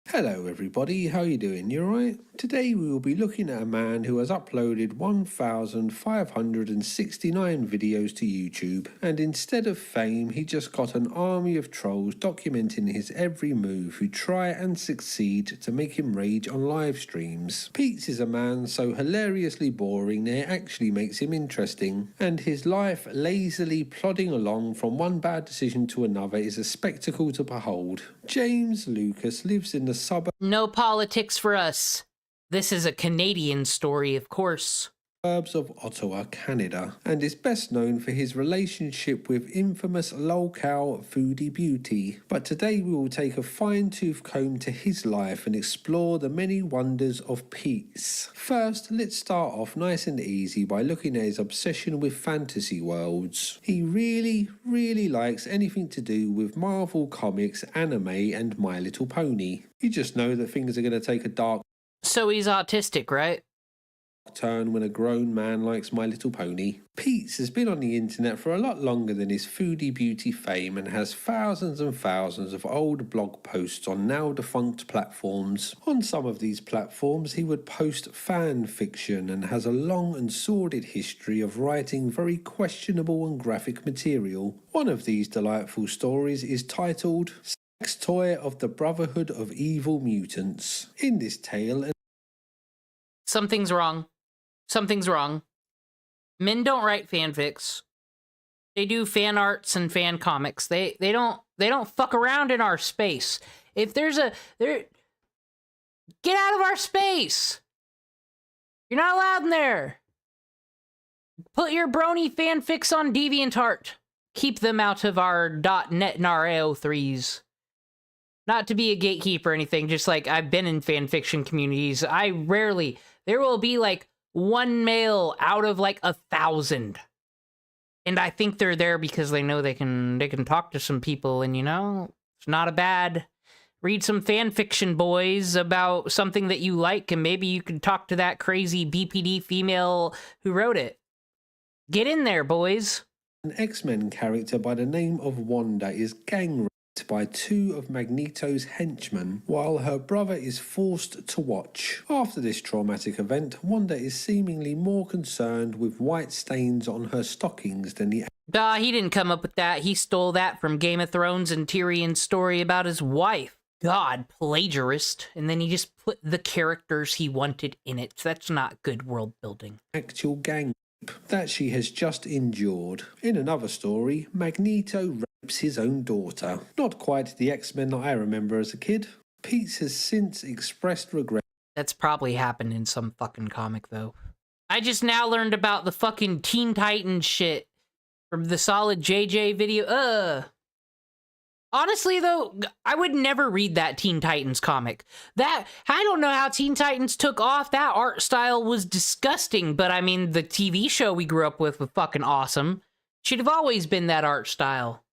Hello everybody, how you doing? You alright? Today we will be looking at a man who has uploaded 1,569 videos to YouTube, and instead of fame he just got an army of trolls documenting his every move who try and succeed to make him rage on live streams. Peetz is a man so hilariously boring that it actually makes him interesting, and his life lazily plodding along from one bad decision to another is a spectacle to behold. James Lucas lives in the suburbs. No politics for us. This is a Canadian story, of course. Of Ottawa, Canada, and is best known for his relationship with infamous lolcow Foodie Beauty. But today we will take a fine-tooth comb to his life and explore the many wonders of Peetz. First, let's start off nice and easy by looking at his obsession with fantasy worlds. He really likes anything to do with Marvel Comics, anime, and My Little Pony. You just know that things are going to take a dark... So he's autistic, right? turn when a grown man likes My Little Pony. Peetz has been on the internet for a lot longer than his Foodie Beauty fame and has thousands and thousands of old blog posts on now defunct platforms. On some of these platforms he would post fan fiction and has a long and sordid history of writing very questionable and graphic material. One of these delightful stories is titled Sex Toy of the Brotherhood of Evil Mutants. In this tale, Something's wrong. Something's wrong. Men don't write fanfics. They do fan arts and fan comics. They don't fuck around in our space. If there's get out of our space. You're not allowed in there. Put your brony fanfics on DeviantArt. Keep them out of our .net and our AO3s. Not to be a gatekeeper or anything, just like I've been in fanfiction communities. There will be like one male out of like 1,000. And I think they're there because they know they can talk to some people, and you know, it's not a bad read some fan fiction, boys, about something that you like, and maybe you can talk to that crazy BPD female who wrote it. Get in there, boys. An X-Men character by the name of Wanda is gang raped by two of Magneto's henchmen while her brother is forced to watch. After this traumatic event, Wanda is seemingly more concerned with white stains on her stockings than the... He didn't come up with that. He stole that from Game of Thrones and Tyrion's story about his wife. God, plagiarist. And then he just put the characters he wanted in it. That's not good world building. Actual gang that she has just endured. In another story, Magneto rapes his own daughter. Not quite the X-Men that I remember as a kid. Peetz has since expressed regret. That's probably happened in some fucking comic, though. I just now learned about the fucking Teen Titans shit from the Solid JJ video. Honestly, though, I would never read that Teen Titans comic. I don't know how Teen Titans took off. That art style was disgusting, but I mean, the TV show we grew up with was fucking awesome. Should have always been that art style.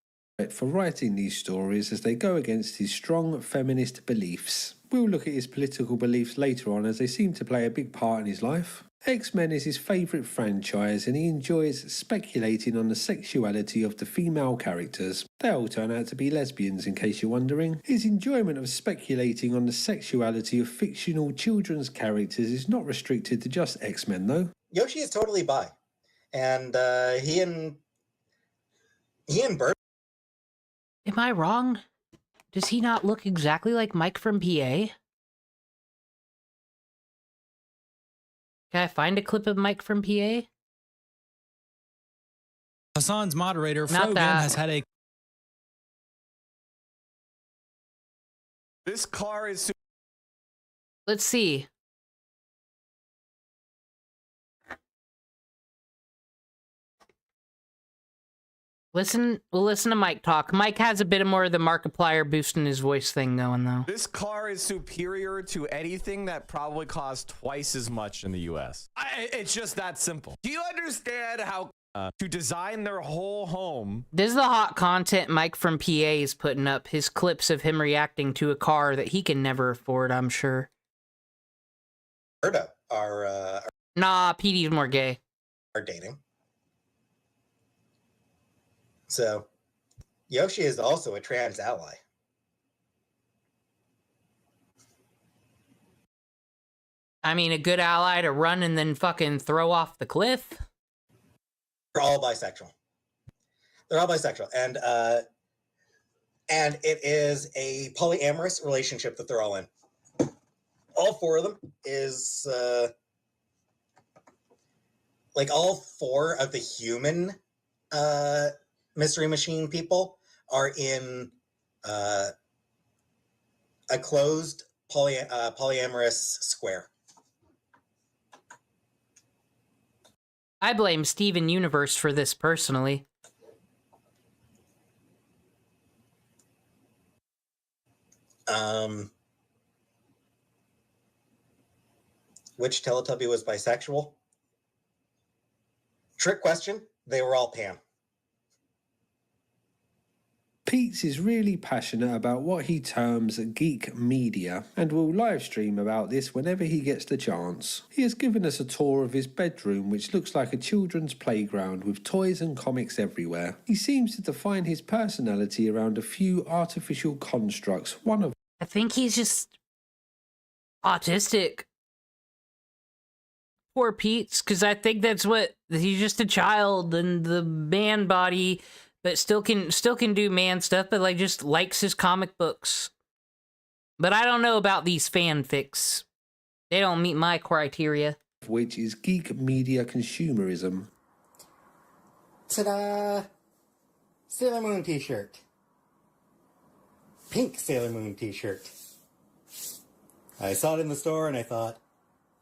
For writing these stories as they go against his strong feminist beliefs. We'll look at his political beliefs later on as they seem to play a big part in his life. X-Men is his favourite franchise and he enjoys speculating on the sexuality of the female characters. They all turn out to be lesbians in case you're wondering. His enjoyment of speculating on the sexuality of fictional children's characters is not restricted to just X-Men though. Yoshi is totally bi. And he and Bert. Am I wrong? Does he not look exactly like Mike from PA? Can I find a clip of Mike from PA? Hasan's moderator, FROGON, has had a... This car is... Let's see. We'll listen to Mike talk. Mike has a bit more of the Markiplier boosting his voice thing going, though. This car is superior to anything that probably costs twice as much in the US. It's just that simple. Do you understand how to design their whole home? This is the hot content Mike from PA is putting up. His clips of him reacting to a car that he can never afford, I'm sure. Nah, PD's more gay. Are dating. So, Yoshi is also a trans ally. I mean, a good ally to run and then fucking throw off the cliff. They're all bisexual. They're all bisexual, and it is a polyamorous relationship that they're all in. All four of them is like all four of the human Mystery Machine people are in a closed polyamorous square. I blame Steven Universe for this personally. Which Teletubby was bisexual? Trick question. They were all pan. Peetz is really passionate about what he terms geek media and will live stream about this whenever he gets the chance. He has given us a tour of his bedroom, which looks like a children's playground with toys and comics everywhere. He seems to define his personality around a few artificial constructs, one of I think he's just autistic. Poor Peetz, because I think that's what he's just a child in the man body, but still can do man stuff, but like just likes his comic books. But I don't know about these fanfics. They don't meet my criteria. Which is geek media consumerism. Ta-da! Sailor Moon t-shirt. Pink Sailor Moon t-shirt. I saw it in the store and I thought,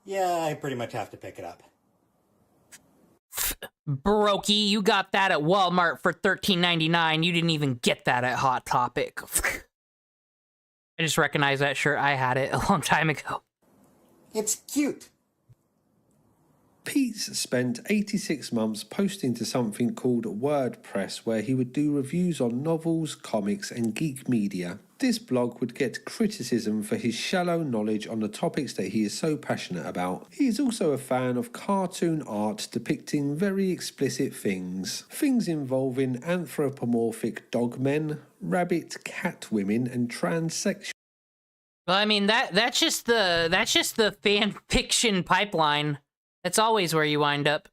yeah, I pretty much have to pick it up. Brokey, you got that at Walmart for $13.99. You didn't even get that at Hot Topic. I just recognize that shirt. I had it a long time ago. It's cute. Peetz spent 86 months posting to something called WordPress, where he would do reviews on novels, comics, and geek media. This blog would get criticism for his shallow knowledge on the topics that he is so passionate about. He is also a fan of cartoon art depicting very explicit things. Things involving anthropomorphic dogmen, rabbit cat women, and transsexual. Well, I mean that's just the fan fiction pipeline. That's always where you wind up.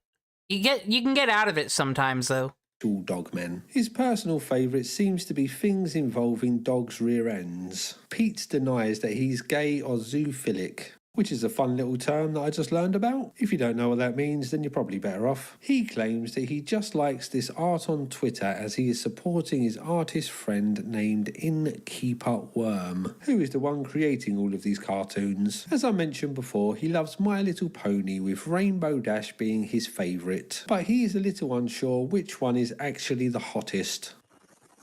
You can get out of it sometimes though. Dogmen. His personal favourite seems to be things involving dogs' rear ends. Peetz denies that he's gay or zoophilic, which is a fun little term that I just learned about. If you don't know what that means, then you're probably better off. He claims that he just likes this art on Twitter as he is supporting his artist friend named Innkeeper Worm, who is the one creating all of these cartoons. As I mentioned before, he loves My Little Pony, with Rainbow Dash being his favourite, but he is a little unsure which one is actually the hottest.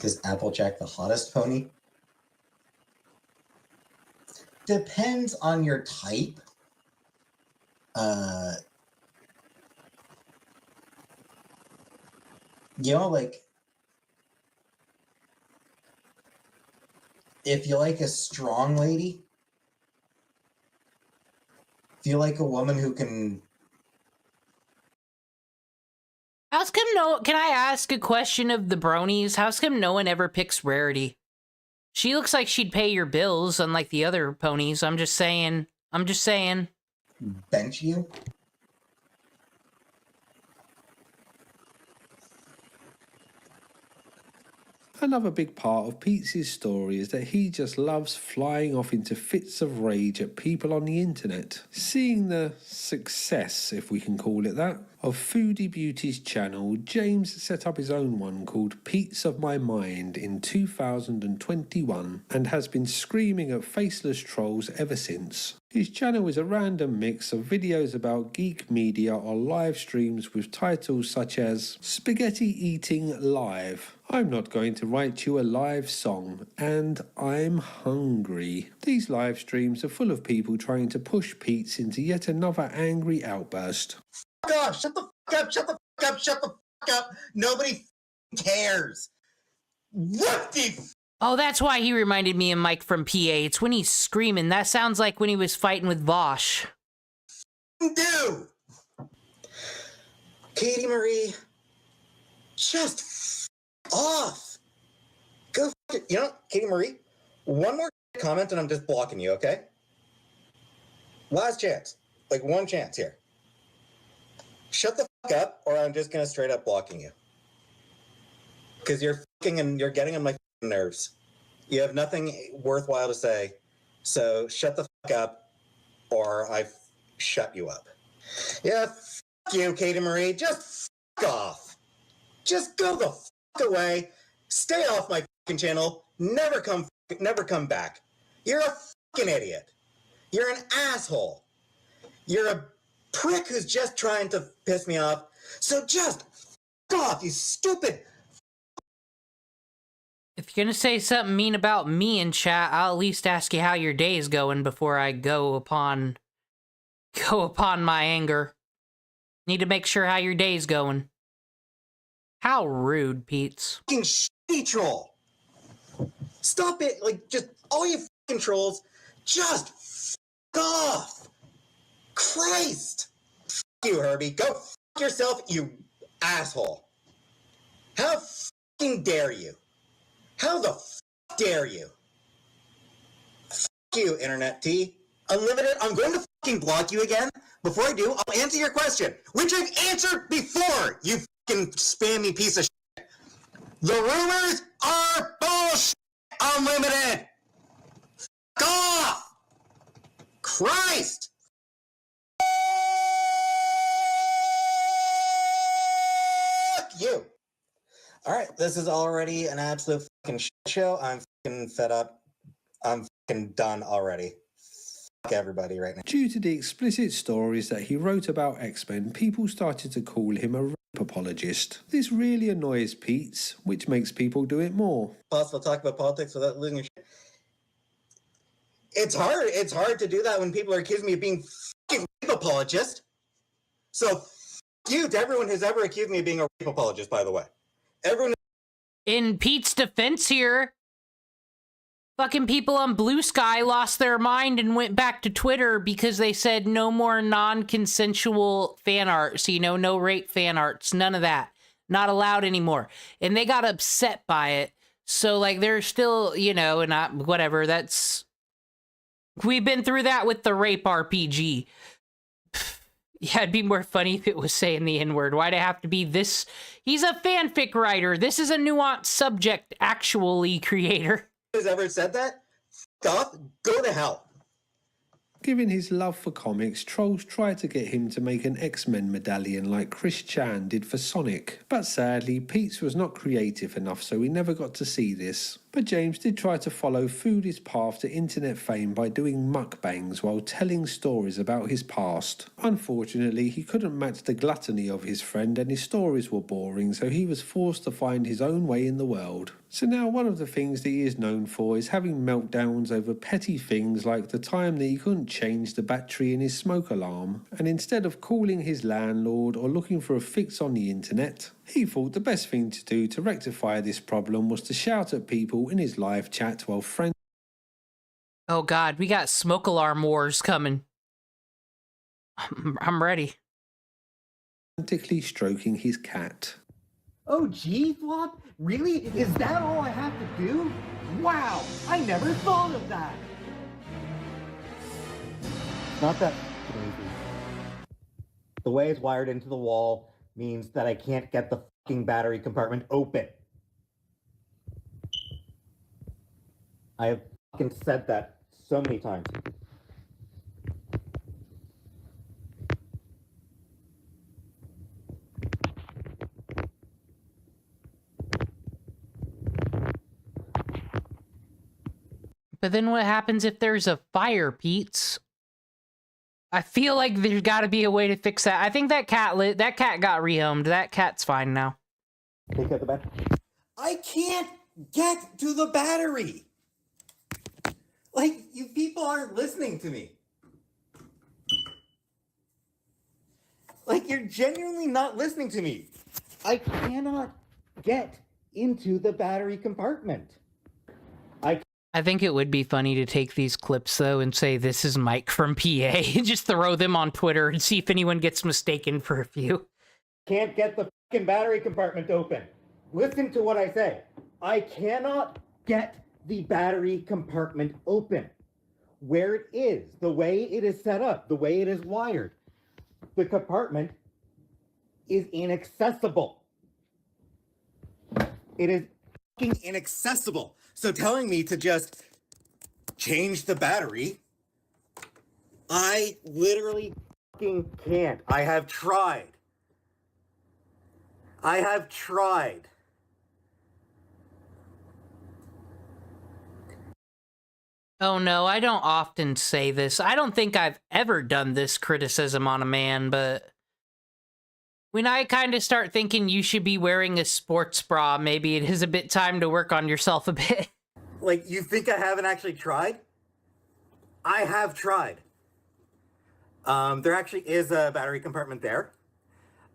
Is Applejack the hottest pony? Depends on your type. Like, if you like a strong lady, if you like a woman who can... How's come can I ask a question of the bronies? How's come no one ever picks Rarity? She looks like she'd pay your bills, unlike the other ponies. I'm just saying. Bench you? Another big part of Peetz's story is that he just loves flying off into fits of rage at people on the internet. Seeing the success, if we can call it that, of Foodie Beauty's channel, James set up his own one called Peetz of My Mind in 2021 and has been screaming at faceless trolls ever since. His channel is a random mix of videos about geek media or live streams with titles such as Spaghetti Eating Live, I'm Not Going to Write You a Live Song, and I'm Hungry. These live streams are full of people trying to push Peetz into yet another angry outburst. Fuck off! Shut the fuck up! Shut the fuck up! Shut the fuck up! Nobody cares! What the... Oh, that's why he reminded me of Mike from PA. It's when he's screaming. That sounds like when he was fighting with Vosh. Do! Katie Marie, just off. Go fuck it. You know, Katie Marie, one more comment and I'm just blocking you, okay? Last chance. Like, one chance here. Shut the fuck up, or I'm just gonna straight up blocking you. Because you're getting on my nerves. You have nothing worthwhile to say, so shut the fuck up, or I shut you up. Yeah, fuck you, Katie Marie. Just fuck off. Just go the fuck away. Stay off my fucking channel. Never come back. You're a fucking idiot. You're an asshole. You're a prick who's just trying to piss me off. So just fuck off, you stupid. If you're gonna say something mean about me in chat, I'll at least ask you how your day is going before I go upon my anger. Need to make sure how your day's going. How rude, Peetz. Fucking shitty troll. Stop it. Like, just all you fucking trolls, just fuck off. Christ. Fuck you, Herbie. Go fuck yourself, you asshole. How fucking dare you? How the fuck dare you? Fuck you, Internet T. Unlimited, I'm going to fucking block you again. Before I do, I'll answer your question, which I've answered before, you fucking spammy piece of shit. The rumors are bullshit. Unlimited. Fuck off. Christ. Fuck you. All right, this is already an absolute fucking shit show. I'm fucking fed up. I'm fucking done already. Fuck everybody right now. Due to the explicit stories that he wrote about X-Men, people started to call him a rape apologist. This really annoys Peetz, which makes people do it more. Possible talk about politics without losing your shit. It's hard. It's hard to do that when people are accusing me of being fucking rape apologist. So, fuck you to everyone who's ever accused me of being a rape apologist, by the way. Everyone. In Pete's defense here, fucking people on Blue Sky lost their mind and went back to Twitter because they said no more non-consensual fan arts, you know, no rape fan arts, none of that. Not allowed anymore. And they got upset by it. So, like, they're still, you know, and whatever, that's... We've been through that with the rape RPG. Yeah, it'd be more funny if it was saying the N-word. Why'd it have to be this? He's a fanfic writer. This is a nuanced subject, actually, creator. Has ever said that? Fuck, go to hell. Given his love for comics, trolls tried to get him to make an X-Men medallion like Chris Chan did for Sonic. But sadly, Peetz was not creative enough, so we never got to see this. But James did try to follow Foodie's path to internet fame by doing mukbangs while telling stories about his past. Unfortunately, he couldn't match the gluttony of his friend and his stories were boring, so he was forced to find his own way in the world. So now one of the things that he is known for is having meltdowns over petty things like the time that he couldn't change the battery in his smoke alarm, and instead of calling his landlord or looking for a fix on the internet, he thought the best thing to do to rectify this problem was to shout at people in his live chat while friends. Oh god, we got smoke alarm wars coming. I'm ready. Frantically stroking his cat. Oh, G-Flop? Really? Is that all I have to do? Wow, I never thought of that. Not that crazy. The way it's wired into the wall means that I can't get the fucking battery compartment open. I have fucking said that so many times. But then what happens if there's a fire, Peetz? I feel like there's got to be a way to fix that. I think that cat got rehomed. That cat's fine now. Take out the battery. I can't get to the battery. Like, you people aren't listening to me. Like, you're genuinely not listening to me. I cannot get into the battery compartment. I think it would be funny to take these clips, though, and say, this is Mike from PA. Just throw them on Twitter and see if anyone gets mistaken for a few. Can't get the fucking battery compartment open. Listen to what I say. I cannot get the battery compartment open. Where it is, the way it is set up, the way it is wired, the compartment is inaccessible. It is fucking inaccessible. So telling me to just change the battery, I literally fucking can't. I have tried. I have tried. Oh no, I don't often say this. I don't think I've ever done this criticism on a man, but when I kind of start thinking you should be wearing a sports bra, maybe it is a bit time to work on yourself a bit. Like, you think I haven't actually tried? I have tried. There actually is a battery compartment there.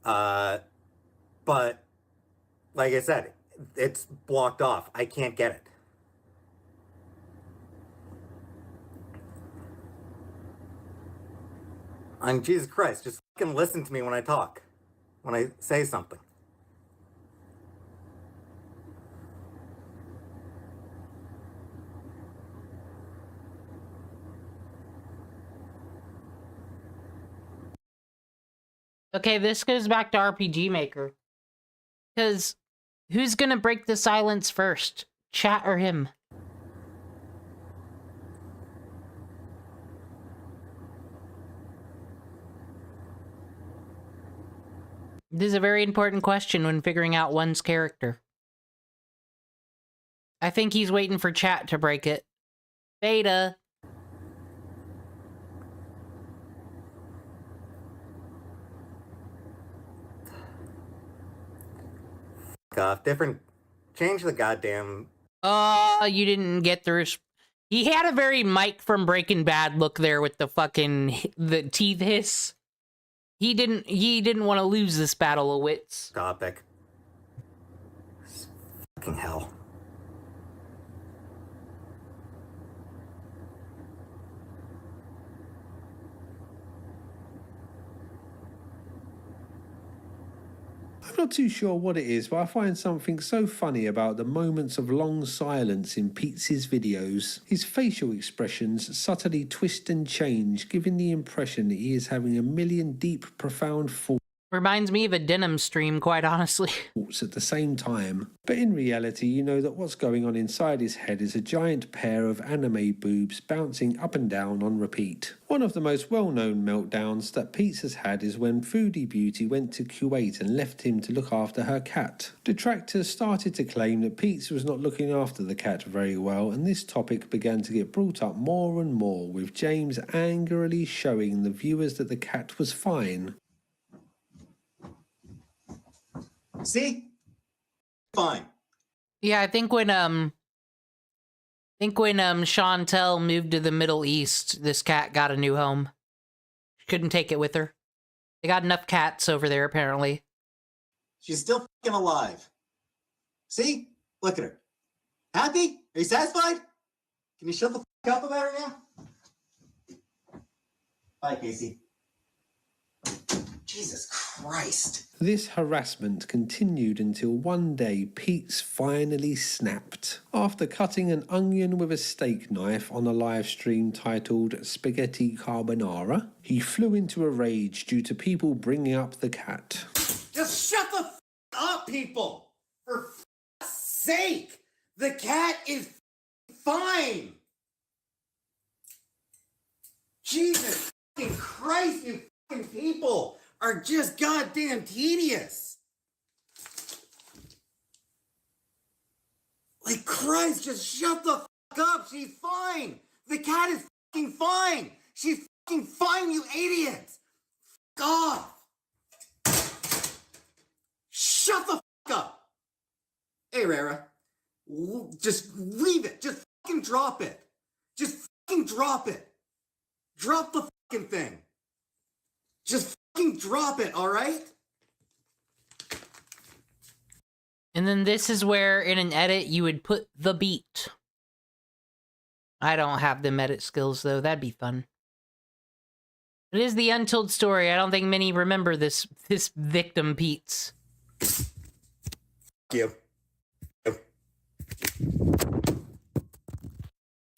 But, like I said, it's blocked off. I can't get it. And Jesus Christ, just fucking listen to me when I talk. When I say something. Okay, this goes back to RPG Maker. Because who's gonna break the silence first? Chat or him? This is a very important question when figuring out one's character. I think he's waiting for chat to break it. Beta. Off. Different. Change the goddamn. You didn't get through. He had a very Mike from Breaking Bad look there with the fucking the teeth hiss. He didn't want to lose this battle of wits. Topic. Fucking hell. I'm not too sure what it is, but I find something so funny about the moments of long silence in Peetz's videos. His facial expressions subtly twist and change, giving the impression that he is having a million deep, profound thoughts. Reminds me of a denim stream, quite honestly. At the same time. But in reality, you know that what's going on inside his head is a giant pair of anime boobs bouncing up and down on repeat. One of the most well-known meltdowns that Peetz has had is when Foodie Beauty went to Kuwait and left him to look after her cat. Detractors started to claim that Peetz was not looking after the cat very well, and this topic began to get brought up more and more, with James angrily showing the viewers that the cat was fine. See? Fine. Yeah, I think when Chantel moved to the Middle East, this cat got a new home. She couldn't take it with her. They got enough cats over there, apparently. She's still fucking alive. See? Look at her. Happy? Are you satisfied? Can you shut the fuck up about her now? Bye, Casey. Jesus Christ. This harassment continued until one day Peetz finally snapped. After cutting an onion with a steak knife on a live stream titled Spaghetti Carbonara, he flew into a rage due to people bringing up the cat. Just shut the f up, people! For f sake! The cat is fine! Jesus fucking Christ, you fucking people are just goddamn tedious! Like Christ, just shut the fuck up! She's fine! The cat is fucking fine! She's fucking fine, you idiots! Fuck off! Shut the fuck up! Hey, Rara. Just leave it. Just fucking drop it. Just fucking drop it. Drop the fucking thing. Just fucking drop it, alright? And then this is where, in an edit, you would put the beat. I don't have them edit skills, though. That'd be fun. It is the untold story. I don't think many remember this victim, Peetz. You.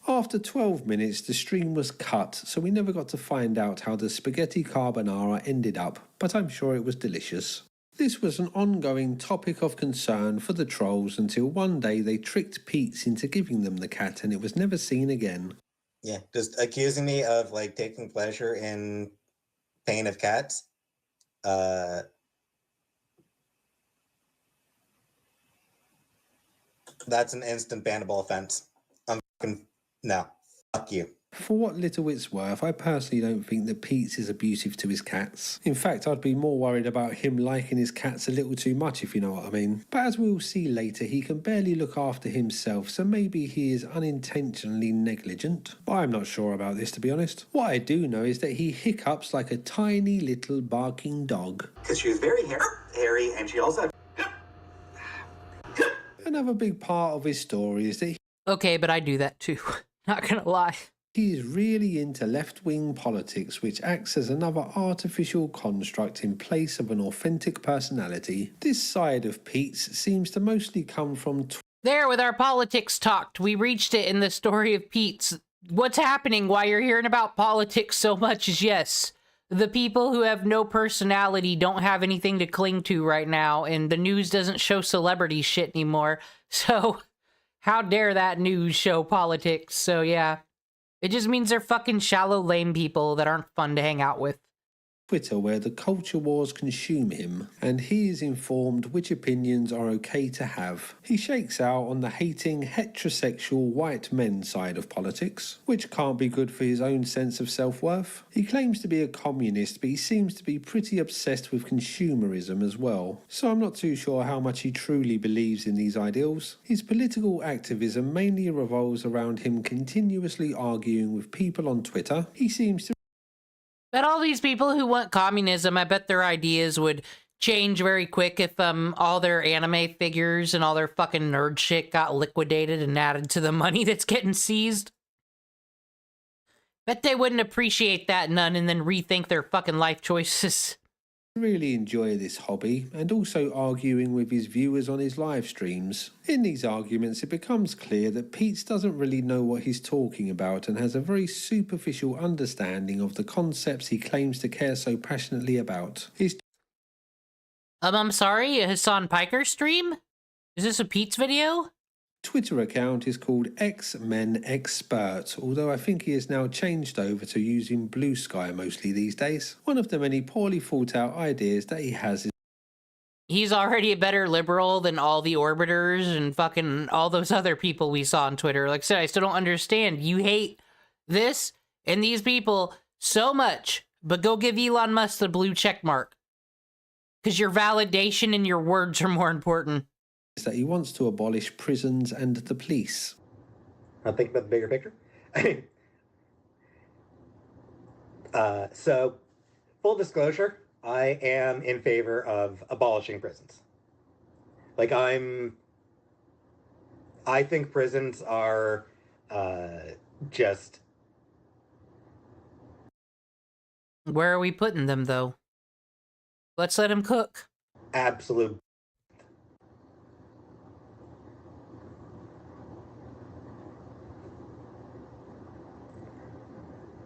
After 12 minutes, the stream was cut, so we never got to find out how the spaghetti carbonara ended up, but I'm sure it was delicious. This was an ongoing topic of concern for the trolls until one day they tricked Peetz into giving them the cat and it was never seen again. Yeah, just accusing me of, like, taking pleasure in pain of cats. That's an instant bannable offense. I'm fucking... No. Fuck you. For what little it's worth, I personally don't think that Peetz is abusive to his cats. In fact, I'd be more worried about him liking his cats a little too much, if you know what I mean. But as we'll see later, he can barely look after himself, so maybe he is unintentionally negligent. But I'm not sure about this, to be honest. What I do know is that he hiccups like a tiny little barking dog. Because she was very hairy, and she also had... Another big part of his story is that he... Okay, but I do that too. Not gonna lie. He is really into left-wing politics, which acts as another artificial construct in place of an authentic personality. This side of Peetz seems to mostly come from There, with our politics talked, we reached it in the story of Peetz. What's happening, why you're hearing about politics so much is, yes, the people who have no personality don't have anything to cling to right now, and the news doesn't show celebrity shit anymore. So, how dare that news show politics? So, yeah. It just means they're fucking shallow, lame people that aren't fun to hang out with. Twitter, where the culture wars consume him, and he is informed which opinions are okay to have. He shakes out on the hating heterosexual white men side of politics, which can't be good for his own sense of self-worth. He claims to be a communist, but he seems to be pretty obsessed with consumerism as well, so I'm not too sure how much he truly believes in these ideals. His political activism mainly revolves around him continuously arguing with people on Twitter. He seems to But all these people who want communism, I bet their ideas would change very quick if all their anime figures and all their fucking nerd shit got liquidated and added to the money that's getting seized. Bet they wouldn't appreciate that none and then rethink their fucking life choices. really enjoy this hobby and also arguing with his viewers on his live streams. In these arguments it becomes clear that Peetz doesn't really know what he's talking about and has a very superficial understanding of the concepts he claims to care so passionately about. I'm sorry, a Hasan Piker stream? Is this a Peetz video? Twitter account is called X-Men Expert, although I think he has now changed over to using Blue Sky mostly these days. One of the many poorly thought out ideas that he has is he's already a better liberal than all the orbiters and fucking all those other people we saw on Twitter. Like I said, I still don't understand. You hate this and these people so much, but go give Elon Musk the blue check mark. Because your validation and your words are more important. That he wants to abolish prisons and the police. I'll think about the bigger picture. So, full disclosure, I am in favor of abolishing prisons. Like, I think prisons are just... Where are we putting them, though? Let's let him cook. Absolute.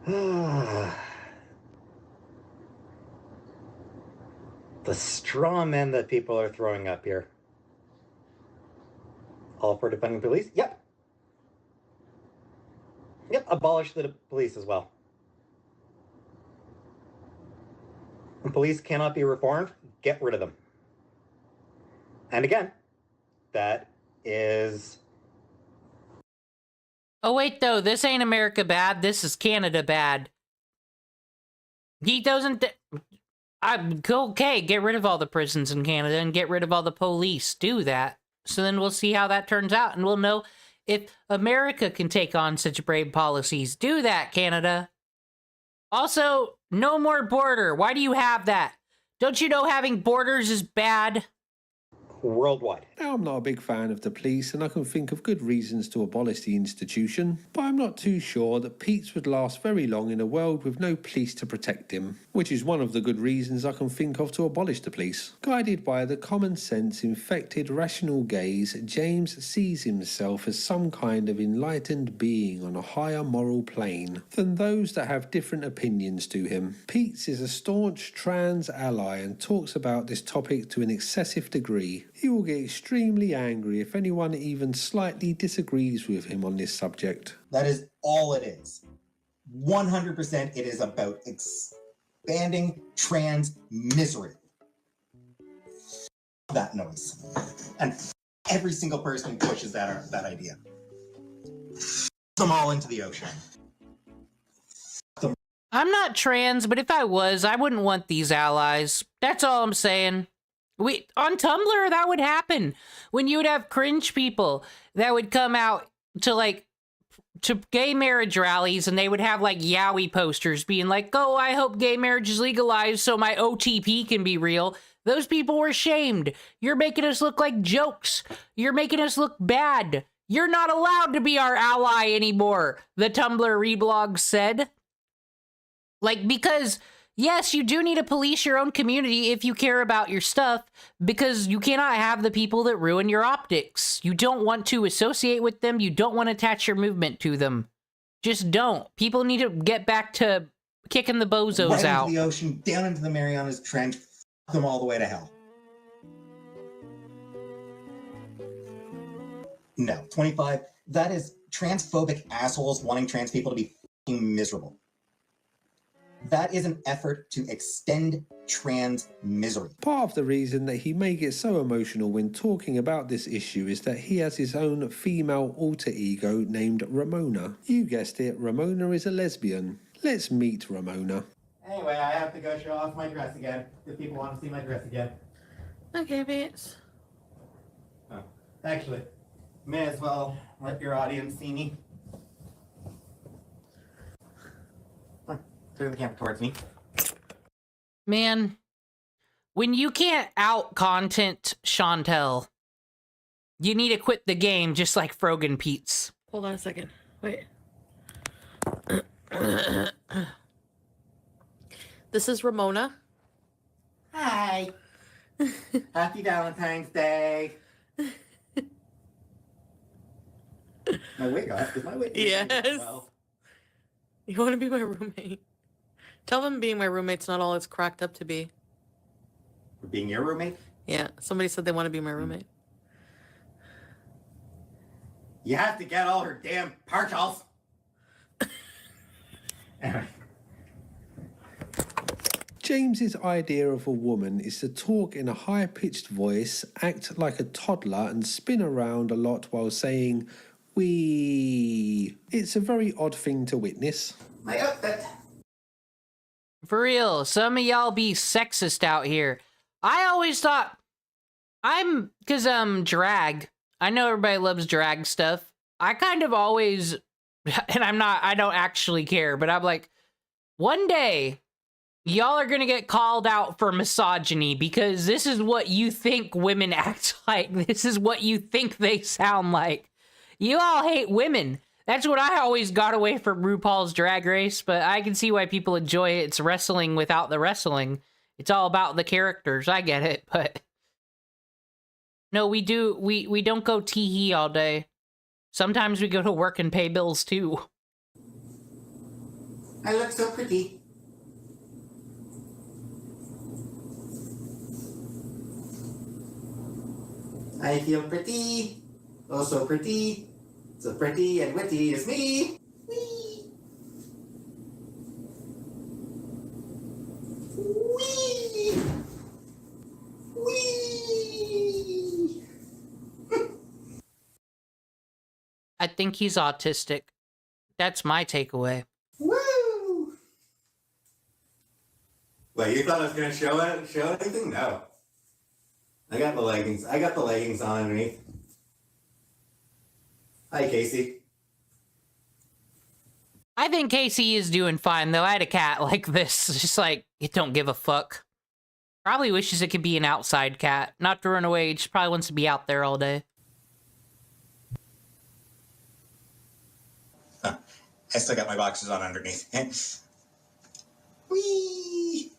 The straw men that people are throwing up here. All for defunding police? Yep. Yep, abolish the police as well. When police cannot be reformed, get rid of them. And again, that is... Oh wait, though, this ain't America bad, this is Canada bad. He doesn't... okay, get rid of all the prisons in Canada and get rid of all the police. Do that. So then we'll see how that turns out and we'll know if America can take on such brave policies. Do that, Canada. Also, no more border. Why do you have that? Don't you know having borders is bad? Worldwide. Now, I'm not a big fan of the police and I can think of good reasons to abolish the institution, but I'm not too sure that Peetz would last very long in a world with no police to protect him, which is one of the good reasons I can think of to abolish the police. Guided by the common sense, infected, rational gaze, James sees himself as some kind of enlightened being on a higher moral plane than those that have different opinions to him. Peetz is a staunch trans ally and talks about this topic to an excessive degree. He will get extremely angry if anyone even slightly disagrees with him on this subject. That is all it is. 100% it is about expanding trans misery. That noise. And every single person who pushes that idea. Them all into the ocean. I'm not trans, but if I was, I wouldn't want these allies. That's all I'm saying. On Tumblr, that would happen. When you would have cringe people that would come out to gay marriage rallies and they would have like yaoi posters being like, oh, I hope gay marriage is legalized so my OTP can be real. Those people were shamed. You're making us look like jokes. You're making us look bad. You're not allowed to be our ally anymore, the Tumblr reblog said. Like, because, yes, you do need to police your own community if you care about your stuff, because you cannot have the people that ruin your optics. You don't want to associate with them. You don't want to attach your movement to them. Just don't. People need to get back to kicking the bozos right out. into the ocean, down into the Marianas Trench, f them all the way to hell. No, 25, that is transphobic assholes wanting trans people to be f***ing miserable. That is an effort to extend trans misery. Part of the reason that he may get so emotional when talking about this issue is that he has his own female alter ego named Ramona. You guessed it, Ramona is a lesbian. Let's meet Ramona. Anyway, I have to go show off my dress again, if people want to see my dress again. Okay, Peetz. Oh, actually, may as well let your audience see me. Turn the camera towards me. Man, when you can't out-content Chantel, you need to quit the game just like FROGON Peetz. Hold on a second. Wait. This is Ramona. Hi. Happy Valentine's Day. My wig off. Is my wig? Yes. Well, You want to be my roommate? Tell them being my roommate's not all it's cracked up to be. being your roommate? Yeah, somebody said they want to be my roommate. You have to get all her damn partials. Anyway. James's idea of a woman is to talk in a high-pitched voice, act like a toddler, and spin around a lot while saying, "wee." It's a very odd thing to witness. My outfit. For real, some of y'all be sexist out here. I always thought, cause drag. I know everybody loves drag stuff. I kind of always, and I don't actually care, but I'm like, one day, y'all are gonna get called out for misogyny because this is what you think women act like. This is what you think they sound like. You all hate women. That's what I always got away from RuPaul's Drag Race, but I can see why people enjoy it. It's wrestling without the wrestling. It's all about the characters. I get it, but no, we don't go tee-hee all day. Sometimes we go to work and pay bills too. I look so pretty. I feel pretty. Oh, so pretty. So pretty and witty is me. Whee! Whee! Whee! I think he's autistic. That's my takeaway. Woo! Wait, you thought I was gonna show anything? No. I got the leggings. I got the leggings on underneath. Hi, Casey. I think Casey is doing fine, though. I had a cat like this. It's just like, it don't give a fuck. Probably wishes it could be an outside cat. Not to run away, it just probably wants to be out there all day. Huh. I still got my boxes on underneath. Whee!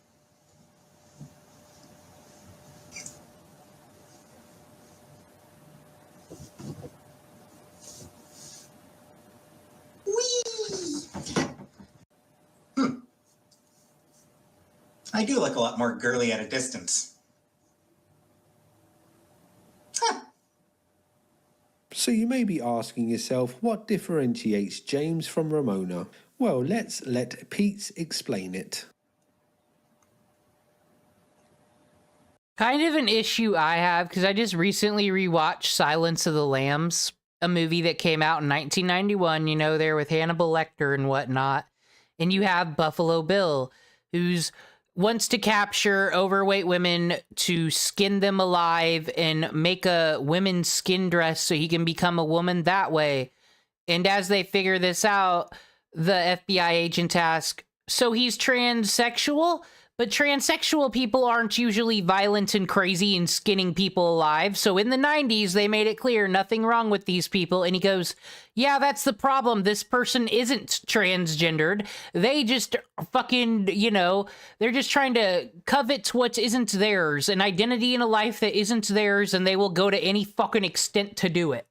I do look a lot more girly at a distance. So you may be asking yourself, what differentiates James from Ramona? Well, let's let Peetz explain it. Kind of an issue I have, because I just recently rewatched Silence of the Lambs, a movie that came out in 1991, you know, there with Hannibal Lecter and whatnot. And you have Buffalo Bill, who's wants to capture overweight women to skin them alive and make a women's skin dress so he can become a woman that way. And as they figure this out, the FBI agents ask, so he's transsexual, But transsexual people aren't usually violent and crazy and skinning people alive. So in the 90s, they made it clear nothing wrong with these people. And he goes, yeah, that's the problem. This person isn't transgendered. They just fucking, you know, they're just trying to covet what isn't theirs, an identity in a life that isn't theirs, and they will go to any fucking extent to do it.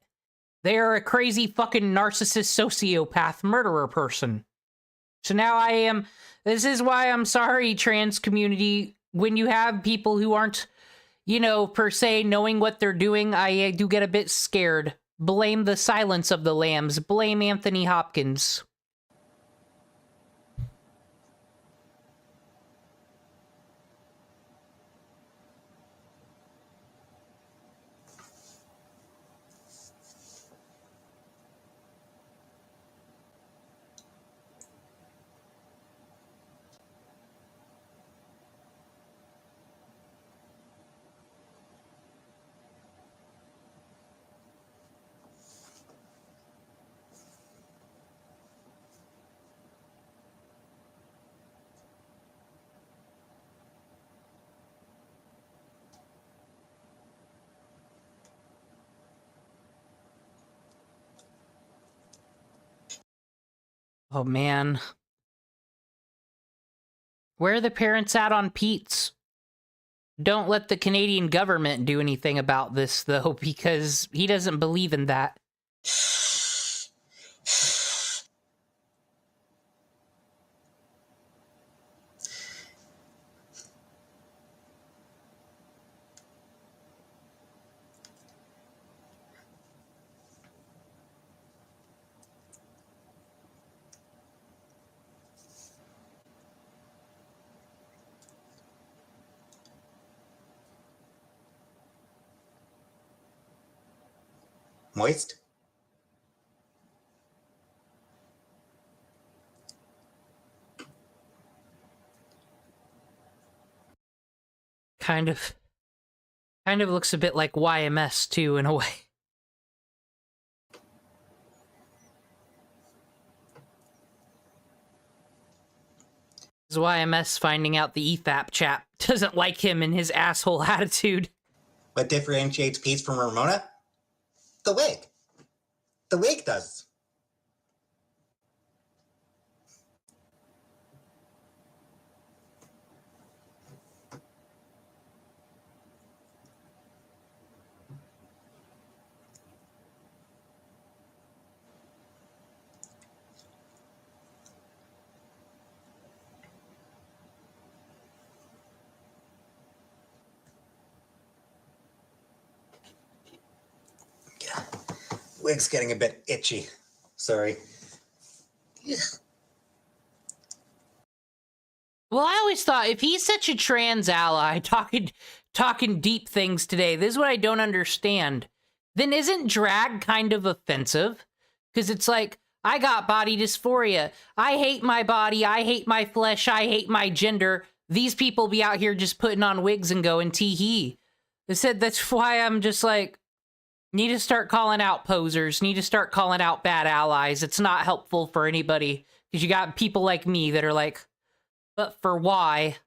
They are a crazy fucking narcissist, sociopath, murderer person. So now this is why I'm sorry, trans community, when you have people who aren't, you know, per se knowing what they're doing, I do get a bit scared. Blame the Silence of the Lambs. Blame Anthony Hopkins. Oh, man. Where are the parents at on Peetz? Don't let the Canadian government do anything about this, though, because he doesn't believe in that. Moist? Kind of looks a bit like YMS, too, in a way. This is YMS finding out the EFAP chap doesn't like him and his asshole attitude. What differentiates Peetz from Ramona? The wig. The wig does. Wig's getting a bit itchy. Sorry. Well, I always thought, if he's such a trans ally, talking deep things today, this is what I don't understand. Then isn't drag kind of offensive? Because it's like, I got body dysphoria. I hate my body. I hate my flesh. I hate my gender. These people be out here just putting on wigs and going tee-hee. They said that's why I'm just like, need to start calling out posers. Need to start calling out bad allies. It's not helpful for anybody. Because you got people like me that are like, but for why?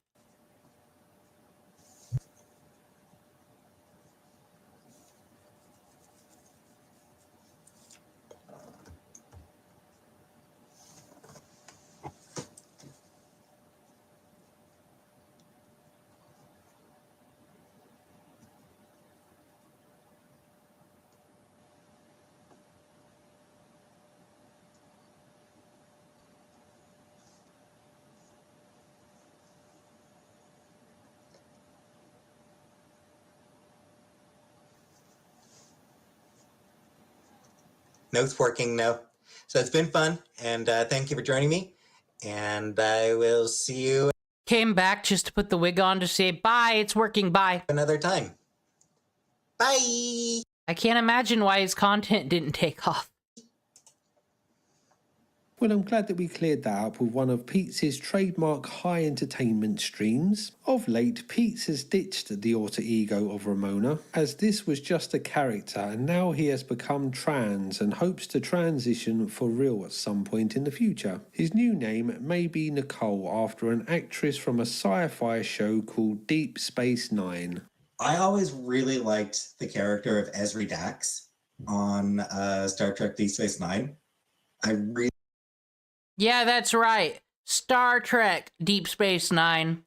No's working, no. So it's been fun, and thank you for joining me, and I will see you Came back just to put the wig on to say, bye, it's working, bye. another time. Bye! I can't imagine why his content didn't take off. Well, I'm glad that we cleared that up with one of Peetz's trademark high entertainment streams. Of late, Peetz has ditched the alter ego of Ramona, as this was just a character, and now he has become trans and hopes to transition for real at some point in the future. His new name may be Nicole, after an actress from a sci-fi show called Deep Space Nine. I always really liked the character of Ezri Dax on Star Trek Deep Space Nine. Yeah, that's right. Star Trek Deep Space Nine.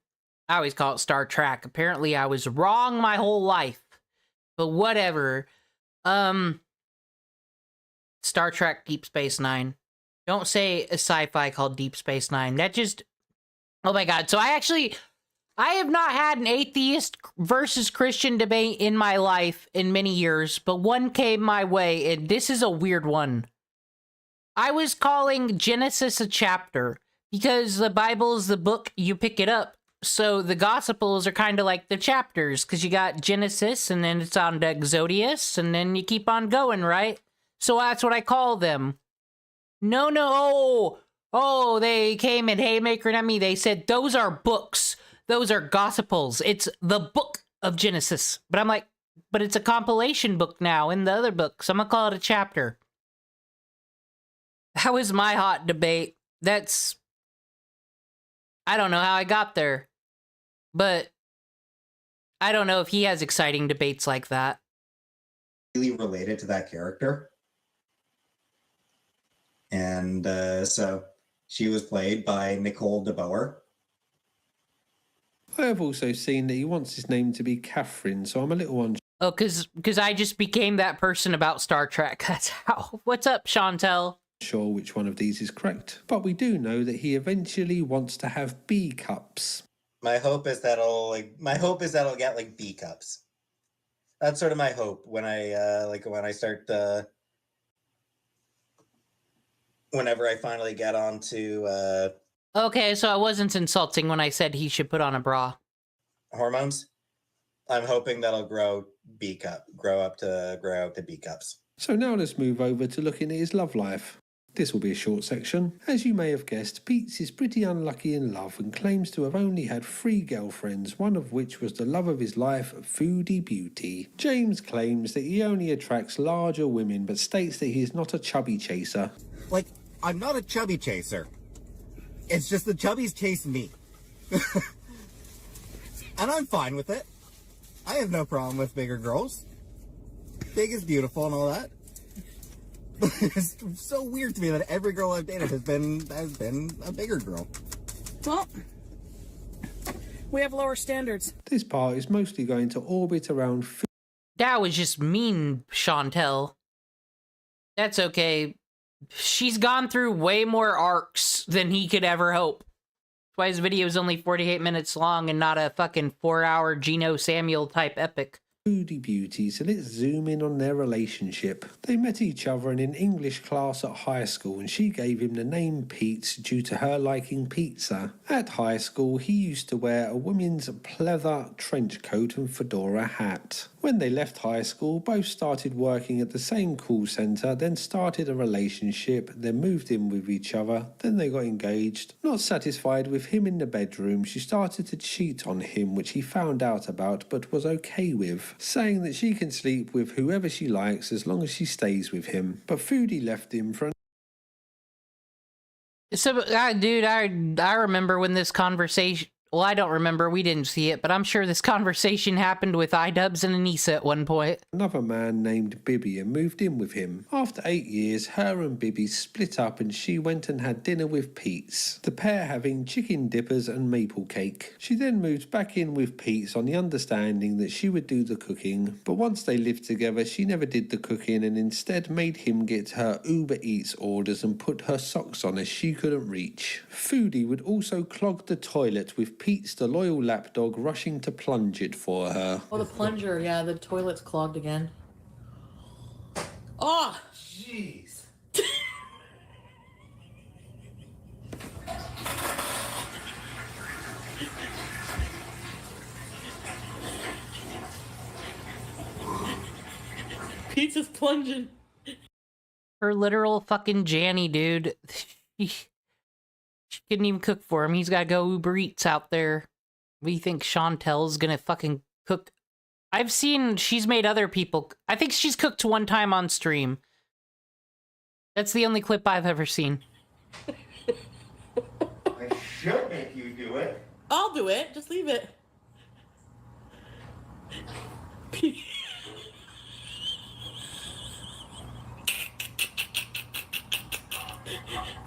I always call it Star Trek. Apparently I was wrong my whole life. But whatever. Star Trek Deep Space Nine. Don't say a sci-fi called Deep Space Nine. That just... Oh my god. So I have not had an atheist versus Christian debate in my life in many years, but one came my way, and this is a weird one. I was calling Genesis a chapter, because the Bible is the book, you pick it up. So the Gospels are kind of like the chapters, because you got Genesis, and then it's on to Exodus, and then you keep on going, right? So that's what I call them. No. Oh, they came and haymaker at me. They said, those are books. Those are Gospels. It's the book of Genesis. But I'm like, but it's a compilation book now in the other books. I'm going to call it a chapter. That was my hot debate. That's... I don't know how I got there. But I don't know if he has exciting debates like that. Really related to that character. And so she was played by Nicole DeBoer. I have also seen that he wants his name to be Catherine, so I'm a little unsure. Oh, because I just became that person about Star Trek. That's how. What's up, Chantel? Sure which one of these is correct, but we do know that he eventually wants to have B cups. My hope is that'll get like B cups. That's sort of my hope when I start whenever I finally get onto Okay, so I wasn't insulting when I said he should put on a bra. Hormones. I'm hoping that'll grow up to B cups. So now let's move over to looking at his love life. This will be a short section. As you may have guessed, Peetz is pretty unlucky in love and claims to have only had 3 girlfriends, one of which was the love of his life, Foodie Beauty. James claims that he only attracts larger women, but states that he is not a chubby chaser. Like, I'm not a chubby chaser. It's just the chubbies chase me. And I'm fine with it. I have no problem with bigger girls. Big is beautiful and all that. But it's so weird to me that every girl I've dated has been a bigger girl. Well, we have lower standards. This part is mostly going to orbit around food. That was just mean, Chantel. That's okay. She's gone through way more arcs than he could ever hope. That's why his video is only 48 minutes long and not a fucking 4-hour Geno Samuel type epic. Foodie Beauty, so let's zoom in on their relationship. They met each other in an English class at high school, and she gave him the name Peetz due to her liking pizza. At high school, he used to wear a women's pleather trench coat and fedora hat. When they left high school, both started working at the same call centre, then started a relationship, then moved in with each other, then they got engaged. Not satisfied with him in the bedroom, she started to cheat on him, which he found out about but was okay with, saying that she can sleep with whoever she likes as long as she stays with him. But Foodie left him for So, dude, I remember when this conversation... Well, I don't remember. We didn't see it, but I'm sure this conversation happened with iDubbz and Anissa at one point. Another man named Bibby and moved in with him. After 8 years, her and Bibby split up and she went and had dinner with Peetz, the pair having chicken dippers and maple cake. She then moved back in with Peetz on the understanding that she would do the cooking, but once they lived together, she never did the cooking and instead made him get her Uber Eats orders and put her socks on as she couldn't reach. Foodie would also clog the toilet with Peetz, the loyal lapdog, rushing to plunge it for her. Oh, the plunger, yeah, the toilet's clogged again. Oh! Jeez. Pizza's plunging. Her literal fucking Janny, dude. She couldn't even cook for him. He's got to go Uber Eats out there. What do you think Chantel's gonna fucking cook? I've seen she's made other people. I think she's cooked one time on stream. That's the only clip I've ever seen. I should make you do it. I'll do it. Just leave it.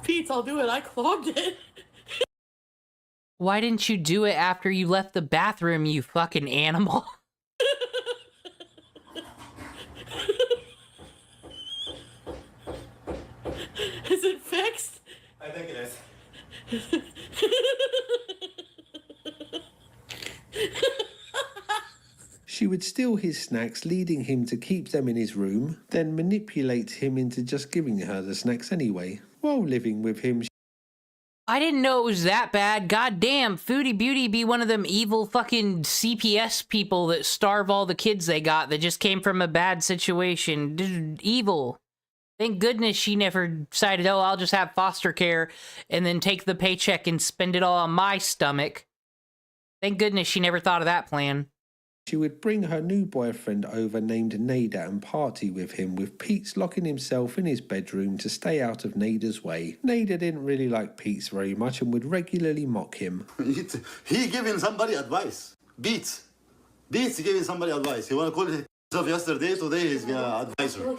Peetz, I'll do it. I clogged it. Why didn't you do it after you left the bathroom, you fucking animal? Is it fixed? I think it is. She would steal his snacks, leading him to keep them in his room, then manipulate him into just giving her the snacks anyway. While living with him, I didn't know it was that bad. God damn, Foodie Beauty be one of them evil fucking CPS people that starve all the kids they got that just came from a bad situation. Evil. Thank goodness she never decided, oh, I'll just have foster care and then take the paycheck and spend it all on my stomach. Thank goodness she never thought of that plan. she would bring her new boyfriend over named Nader and party with him, with Peetz locking himself in his bedroom to stay out of Nader's way. Nader didn't really like Peetz very much and would regularly mock him. He giving somebody advice. Peetz giving somebody advice. He want to call himself yesterday, today he's advisor.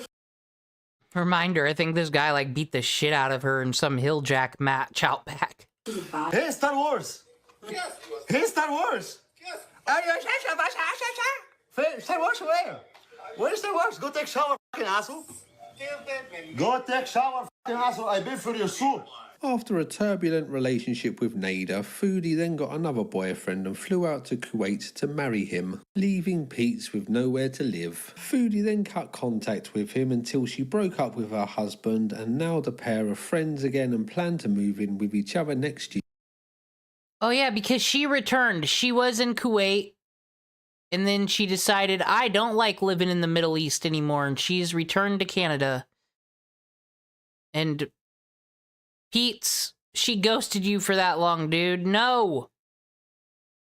Reminder, I think this guy like beat the shit out of her in some Hilljack match out back. Hey, Star Wars! Hey, Star Wars! Star Wars where? Where's Star Wars? Go take shower, fucking asshole. Go take shower, fucking asshole. I bid for your soup. After a turbulent relationship with Nader, Foodie then got another boyfriend and flew out to Kuwait to marry him, leaving Peetz with nowhere to live. Foodie then cut contact with him until she broke up with her husband, and now the pair are friends again and plan to move in with each other next year. Oh yeah, because she returned. She was in Kuwait, and then she decided, I don't like living in the Middle East anymore, and she's returned to Canada. And Peetz, she ghosted you for that long, dude. No.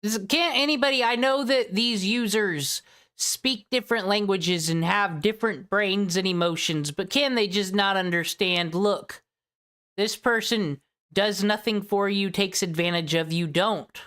Can't anybody... I know that these users speak different languages and have different brains and emotions, but can they just not understand, look, this person does nothing for you, takes advantage of you, don't.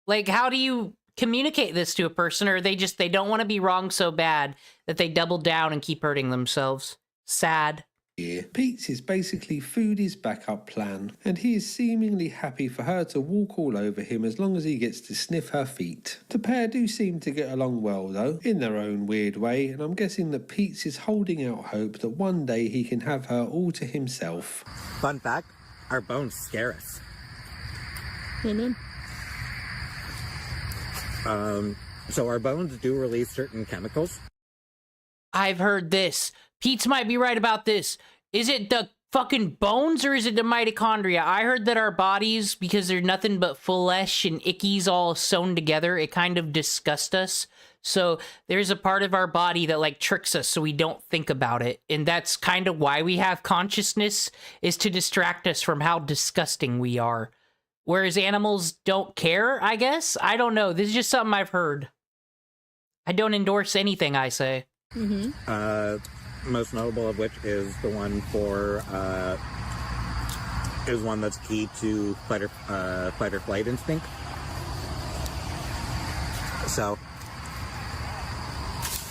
Like, how do you communicate this to a person, or they don't want to be wrong so bad that they double down and keep hurting themselves? Sad. Peetz is basically Foodie's backup plan, and he is seemingly happy for her to walk all over him as long as he gets to sniff her feet. The pair do seem to get along well though, in their own weird way, and I'm guessing that Peetz is holding out hope that one day he can have her all to himself. Fun fact, our bones scare us. Amen. So our bones do release certain chemicals. I've heard this. Peetz might be right about this. Is it the fucking bones or is it the mitochondria? I heard that our bodies, because they're nothing but flesh and ickies all sewn together, it kind of disgusts us. So there's a part of our body that like tricks us so we don't think about it. And that's kind of why we have consciousness, is to distract us from how disgusting we are. Whereas animals don't care, I guess? I don't know. This is just something I've heard. I don't endorse anything I say. Most notable of which is the one for is one that's key to fight or flight instinct. So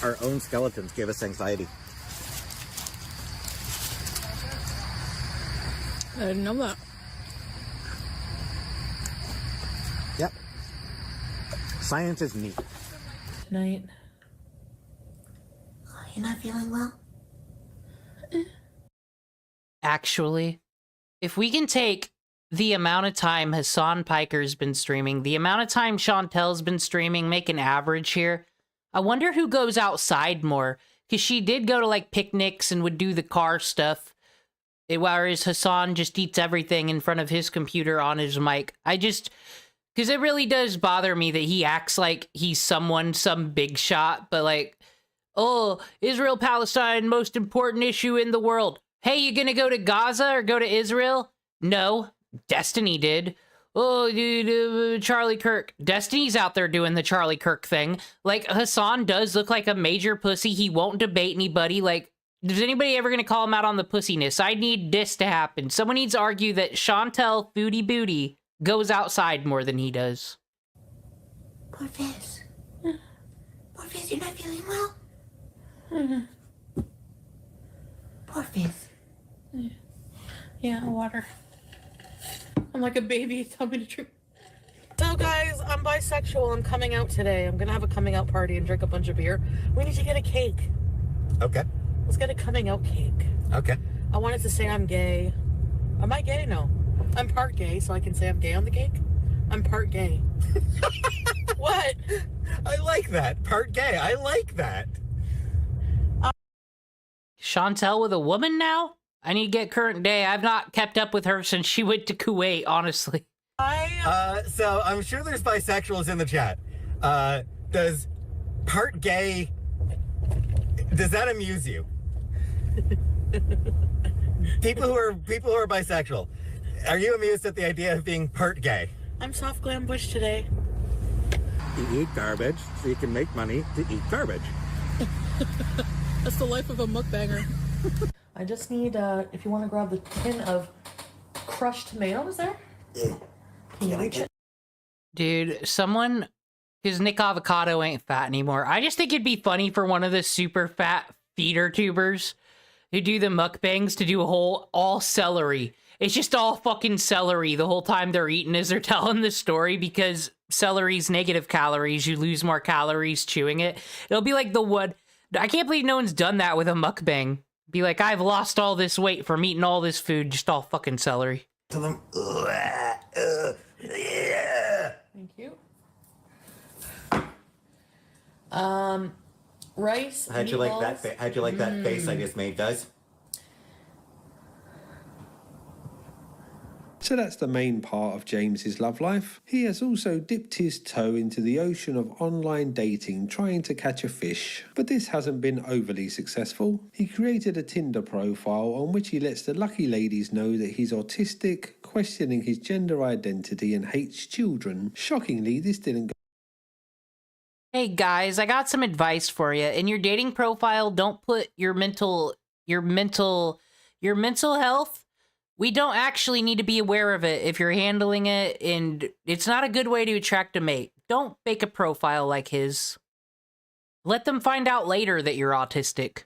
our own skeletons give us anxiety. I didn't know that. Yep. Science is neat. Tonight. You're not feeling well? Actually, if we can take the amount of time Hasan Piker's been streaming, the amount of time Chantel's been streaming, make an average here, I wonder who goes outside more. Because she did go to, like, picnics and would do the car stuff. Whereas Hasan just eats everything in front of his computer on his mic. Because it really does bother me that he acts like he's some big shot, but, like, oh, Israel-Palestine, most important issue in the world. Hey, you gonna go to Gaza or go to Israel? No, Destiny did. Oh, dude, Charlie Kirk. Destiny's out there doing the Charlie Kirk thing. Like, Hasan does look like a major pussy. He won't debate anybody. Like, is anybody ever going to call him out on the pussiness? I need this to happen. Someone needs to argue that Chantel Foodie Beauty goes outside more than he does. Poor Fizz. Poor Fizz, you're not feeling well? Poor Fizz. Yeah, water. I'm like a baby. Tell me to drink. So guys, I'm bisexual. I'm coming out today. I'm gonna have a coming out party and drink a bunch of beer. We need to get a cake. Okay. Let's get a coming out cake. Okay. I wanted to say I'm gay. Am I gay? No. I'm part gay, so I can say I'm gay on the cake. I'm part gay. What? I like that. Part gay. I like that. Chantel with a woman now? I need to get current day. I've not kept up with her since she went to Kuwait, honestly. So I'm sure there's bisexuals in the chat. Does part gay, does that amuse you? People who are bisexual, are you amused at the idea of being part gay? I'm soft glam bush today. You eat garbage so you can make money to eat garbage. That's the life of a mukbanger. I just need, if you want to grab the tin of crushed tomatoes there. Can you reach it? Dude, someone, because Nick Avocado ain't fat anymore. I just think it'd be funny for one of the super fat feeder tubers who do the mukbangs to do a whole all celery. It's just all fucking celery the whole time they're eating as they're telling the story, because celery's negative calories. You lose more calories chewing it. It'll be like the one. I can't believe no one's done that with a mukbang. Be like, I've lost all this weight from eating all this food, just all fucking celery. Tell them, Thank you. Rice. How'd you like that? How'd you like that face I just made, Does? So that's the main part of James's love life. He has also dipped his toe into the ocean of online dating trying to catch a fish, but this hasn't been overly successful. He created a Tinder profile on which he lets the lucky ladies know that he's autistic, questioning his gender identity and hates children. Shockingly, this didn't go. Hey guys, I got some advice for you. In your dating profile, don't put your mental health. We don't actually need to be aware of it if you're handling it, and it's not a good way to attract a mate. Don't make a profile like his. Let them find out later that you're autistic.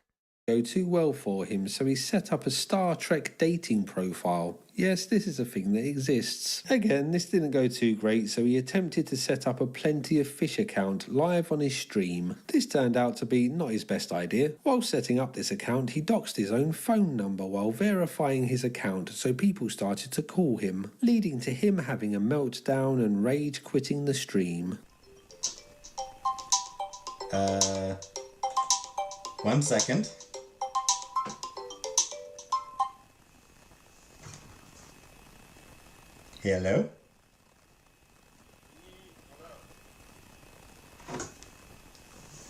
Go too well for him, so he set up a Star Trek dating profile. Yes, this is a thing that exists. Again, this didn't go too great, so he attempted to set up a Plenty of Fish account live on his stream. This turned out to be not his best idea. While setting up this account, he doxed his own phone number while verifying his account, so people started to call him, leading to him having a meltdown and rage quitting the stream. 1 second. Hello?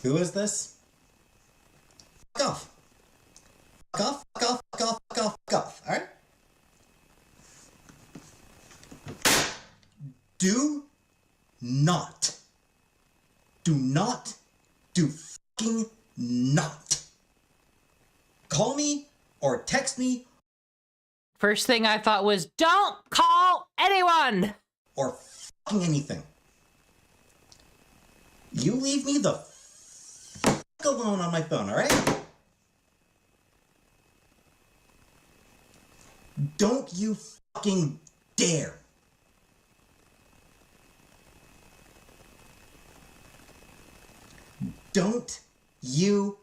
Who is this? Fuck off. Fuck off, fuck off, fuck off, fuck off, fuck off, alright? Do not fucking not call me or text me. First thing I thought was, don't call anyone! Or fucking anything. You leave me the fuck alone on my phone, alright? Don't you fucking dare. Don't you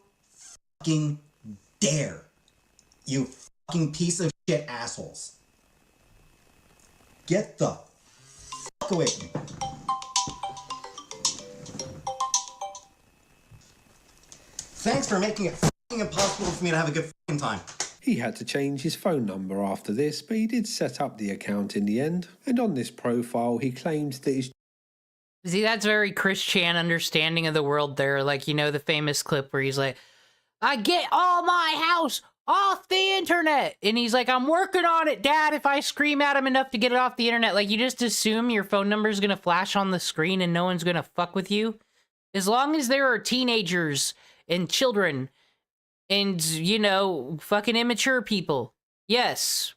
fucking dare. You fucking piece of shit assholes. Get the fuck away from me. Thanks for making it fucking impossible for me to have a good fucking time. He had to change his phone number after this, but he did set up the account in the end. And on this profile, he claimed that his... See, that's very Chris Chan understanding of the world there. Like, you know, the famous clip where he's like, I get all my house off the internet. And he's like, I'm working on it, Dad. If I scream at him enough to get it off the internet, like, you just assume your phone number is going to flash on the screen and no one's going to fuck with you. As long as there are teenagers and children and, you know, fucking immature people. Yes.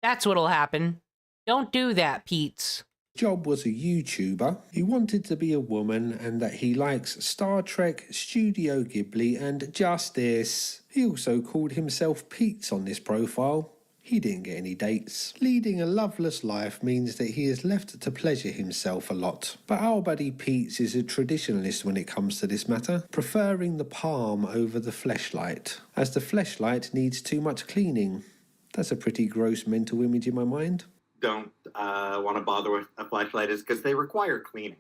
That's what'll happen. Don't do that, Peetz. Job was a YouTuber. He wanted to be a woman and that he likes Star Trek, Studio Ghibli and Justice. He also called himself Peetz on this profile. He didn't get any dates. Leading a loveless life means that he is left to pleasure himself a lot. But our buddy Peetz is a traditionalist when it comes to this matter, preferring the palm over the fleshlight, as the fleshlight needs too much cleaning. That's a pretty gross mental image in my mind. Don't want to bother with a flashlight is because they require cleaning.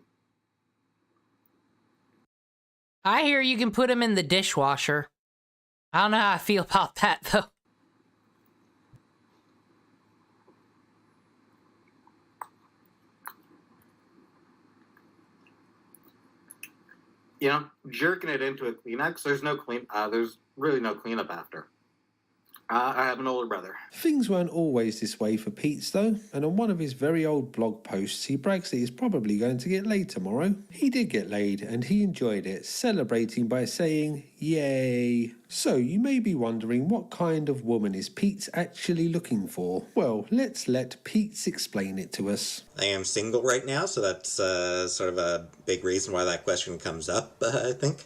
I hear you can put them in the dishwasher. I don't know how I feel about that, though. You know, jerking it into a Kleenex, there's really no cleanup after. I have an older brother. Things weren't always this way for Peetz though, and on one of his very old blog posts he brags that he's probably going to get laid tomorrow. He did get laid and he enjoyed it, celebrating by saying, yay. So you may be wondering, what kind of woman is Peetz actually looking for? Well, let's let Peetz explain it to us. I am single right now, so that's sort of a big reason why that question comes up, I think.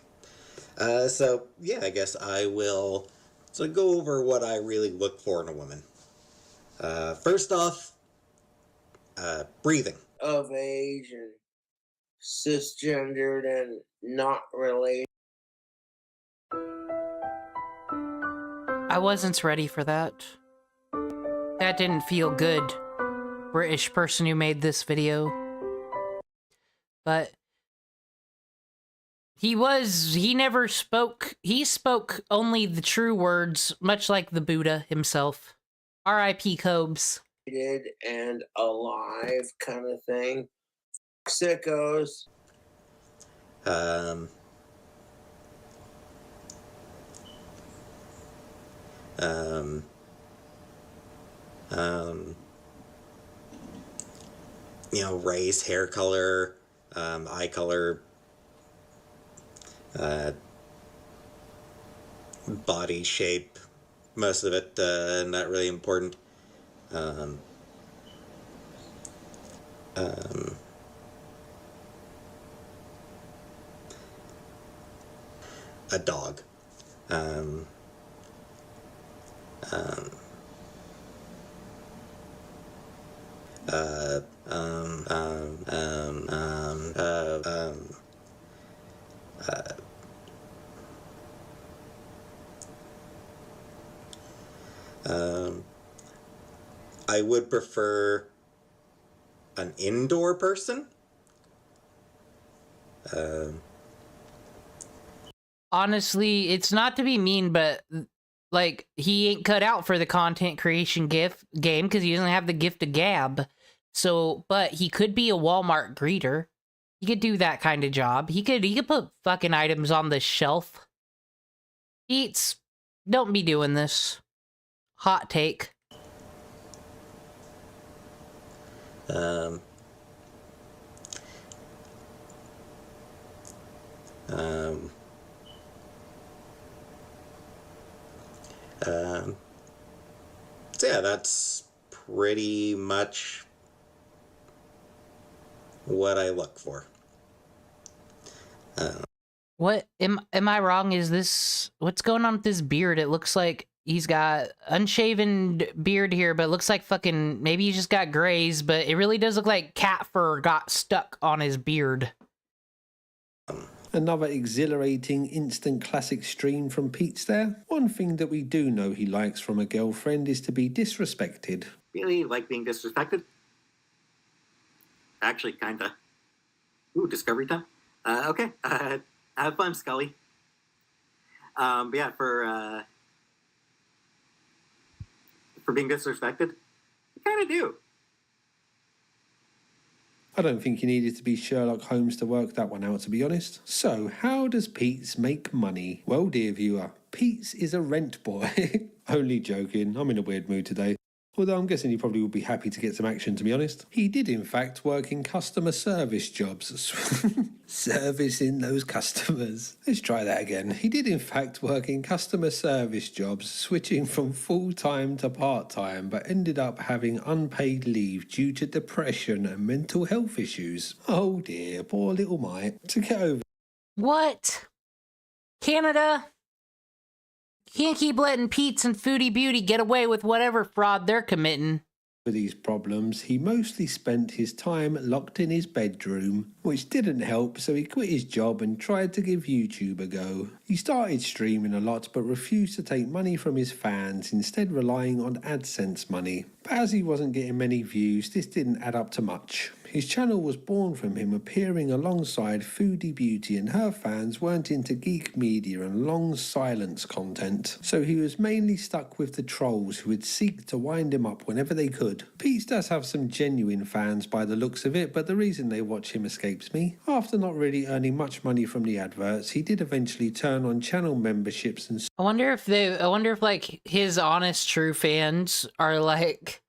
So, yeah, I guess I will go over what I really look for in a woman. First off, breathing. Of age and cisgendered and not related. I wasn't ready for that. That didn't feel good, British person who made this video. But he spoke only the true words, much like the Buddha himself. R.I.P. Cobes. And alive kind of thing. Sickos. You know, race, hair color, eye color, body shape, most of it not really important. A dog. I would prefer an indoor person. Honestly, it's not to be mean, but like, he ain't cut out for the content creation game because he doesn't have the gift of gab. So, but he could be a Walmart greeter. He could do that kind of job. He could put fucking items on the shelf. Peetz, don't be doing this. Hot take. So yeah, that's pretty much what I look for. What am I wrong? Is this what's going on with this beard? It looks like he's got unshaven beard here, but it looks like fucking maybe he just got grays, but it really does look like cat fur got stuck on his beard. Another exhilarating instant classic stream from Peetz there. One thing that we do know he likes from a girlfriend is to be disrespected. Really like being disrespected? Actually, kinda. Ooh, discovery time? Okay. Have fun, Scully. But yeah, for being disrespected, I kinda do. I don't think you needed to be Sherlock Holmes to work that one out, to be honest. So, how does Peetz make money? Well, dear viewer, Peetz is a rent boy. Only joking, I'm in a weird mood today. Although I'm guessing he probably would be happy to get some action, to be honest. He did, in fact, work in customer service jobs. Servicing those customers. Let's try that again. He did, in fact, work in customer service jobs, switching from full-time to part-time, but ended up having unpaid leave due to depression and mental health issues. Oh dear, poor little mite. To get over. What? Canada? Can't keep letting Peetz and Foodie Beauty get away with whatever fraud they're committing. For these problems, he mostly spent his time locked in his bedroom, which didn't help, so he quit his job and tried to give YouTube a go. He started streaming a lot but refused to take money from his fans, instead relying on AdSense money. But as he wasn't getting many views, this didn't add up to much. His channel was born from him appearing alongside Foodie Beauty, and her fans weren't into geek media and long silence content, so he was mainly stuck with the trolls who would seek to wind him up whenever they could. Peetz does have some genuine fans by the looks of it, but the reason they watch him escapes me. After not really earning much money from the adverts, he did eventually turn on channel memberships and I wonder if like his honest true fans are like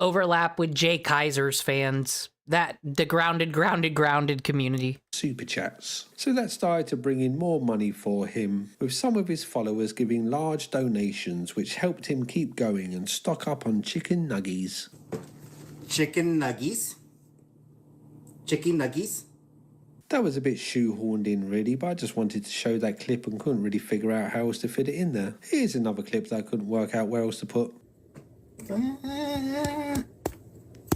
overlap with Jay Kaiser's fans. The grounded community. Super chats. So that started to bring in more money for him, with some of his followers giving large donations, which helped him keep going and stock up on chicken nuggies. Chicken nuggies? Chicken nuggies? That was a bit shoehorned in really, but I just wanted to show that clip and couldn't really figure out how else to fit it in there. Here's another clip that I couldn't work out where else to put.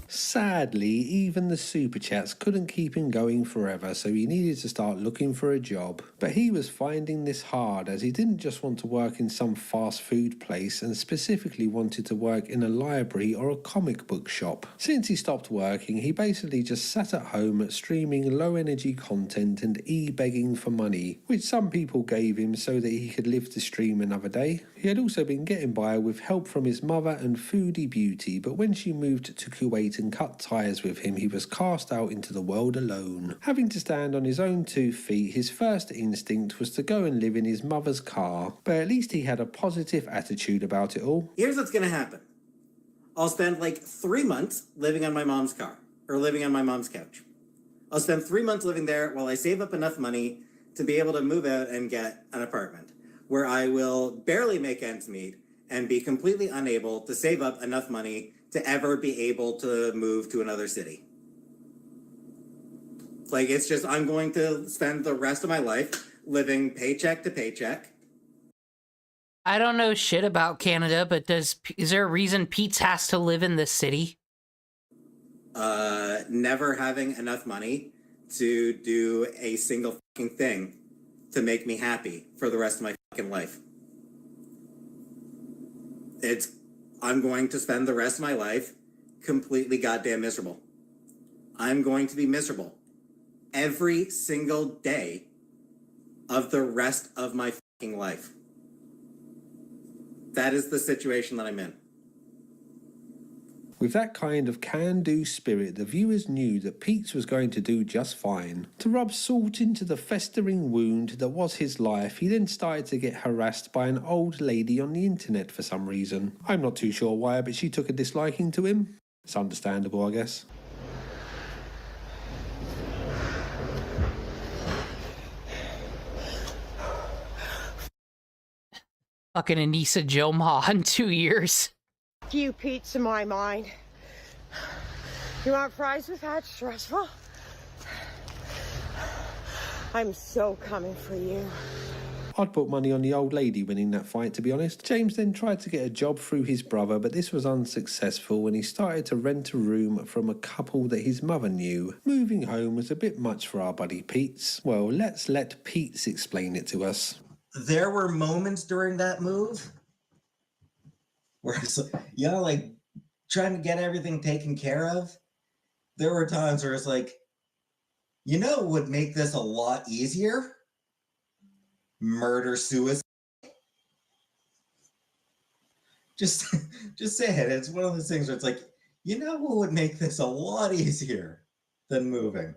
Sadly, even the super chats couldn't keep him going forever, so he needed to start looking for a job. But he was finding this hard, as he didn't just want to work in some fast food place and specifically wanted to work in a library or a comic book shop. Since he stopped working, he basically just sat at home streaming low energy content and begging for money, which some people gave him so that he could live to stream another day. He had also been getting by with help from his mother and Foodie Beauty, but when she moved to Kuwait and cut ties with him, he was cast out into the world alone. Having to stand on his own 2 feet, his first instinct was to go and live in his mother's car, but at least he had a positive attitude about it all. Here's what's gonna happen. I'll spend like 3 months living on my mom's car, or living on my mom's couch. I'll spend 3 months living there while I save up enough money to be able to move out and get an apartment, where I will barely make ends meet and be completely unable to save up enough money to ever be able to move to another city. Like, it's just, I'm going to spend the rest of my life living paycheck to paycheck. I don't know shit about Canada, but is there a reason Peetz has to live in this city? Never having enough money to do a single fucking thing to make me happy for the rest of my fucking life. I'm going to spend the rest of my life completely goddamn miserable. I'm going to be miserable every single day of the rest of my fucking life. That is the situation that I'm in. With that kind of can-do spirit, the viewers knew that Peetz was going to do just fine. To rub salt into the festering wound that was his life, he then started to get harassed by an old lady on the internet for some reason. I'm not too sure why, but she took a disliking to him. It's understandable, I guess. Fucking Anissa Jomah in 2 years. Few Peetz in my mind. You want fries with that? Stressful? I'm so coming for you. I'd put money on the old lady winning that fight, to be honest. James then tried to get a job through his brother, but this was unsuccessful when he started to rent a room from a couple that his mother knew. Moving home was a bit much for our buddy Peetz. Well, let's let Peetz explain it to us. There were moments during that move where it's, you know, like trying to get everything taken care of. There were times where it's like, you know what would make this a lot easier? Murder, suicide. Just say it. It's one of those things where it's like, you know what would make this a lot easier than moving?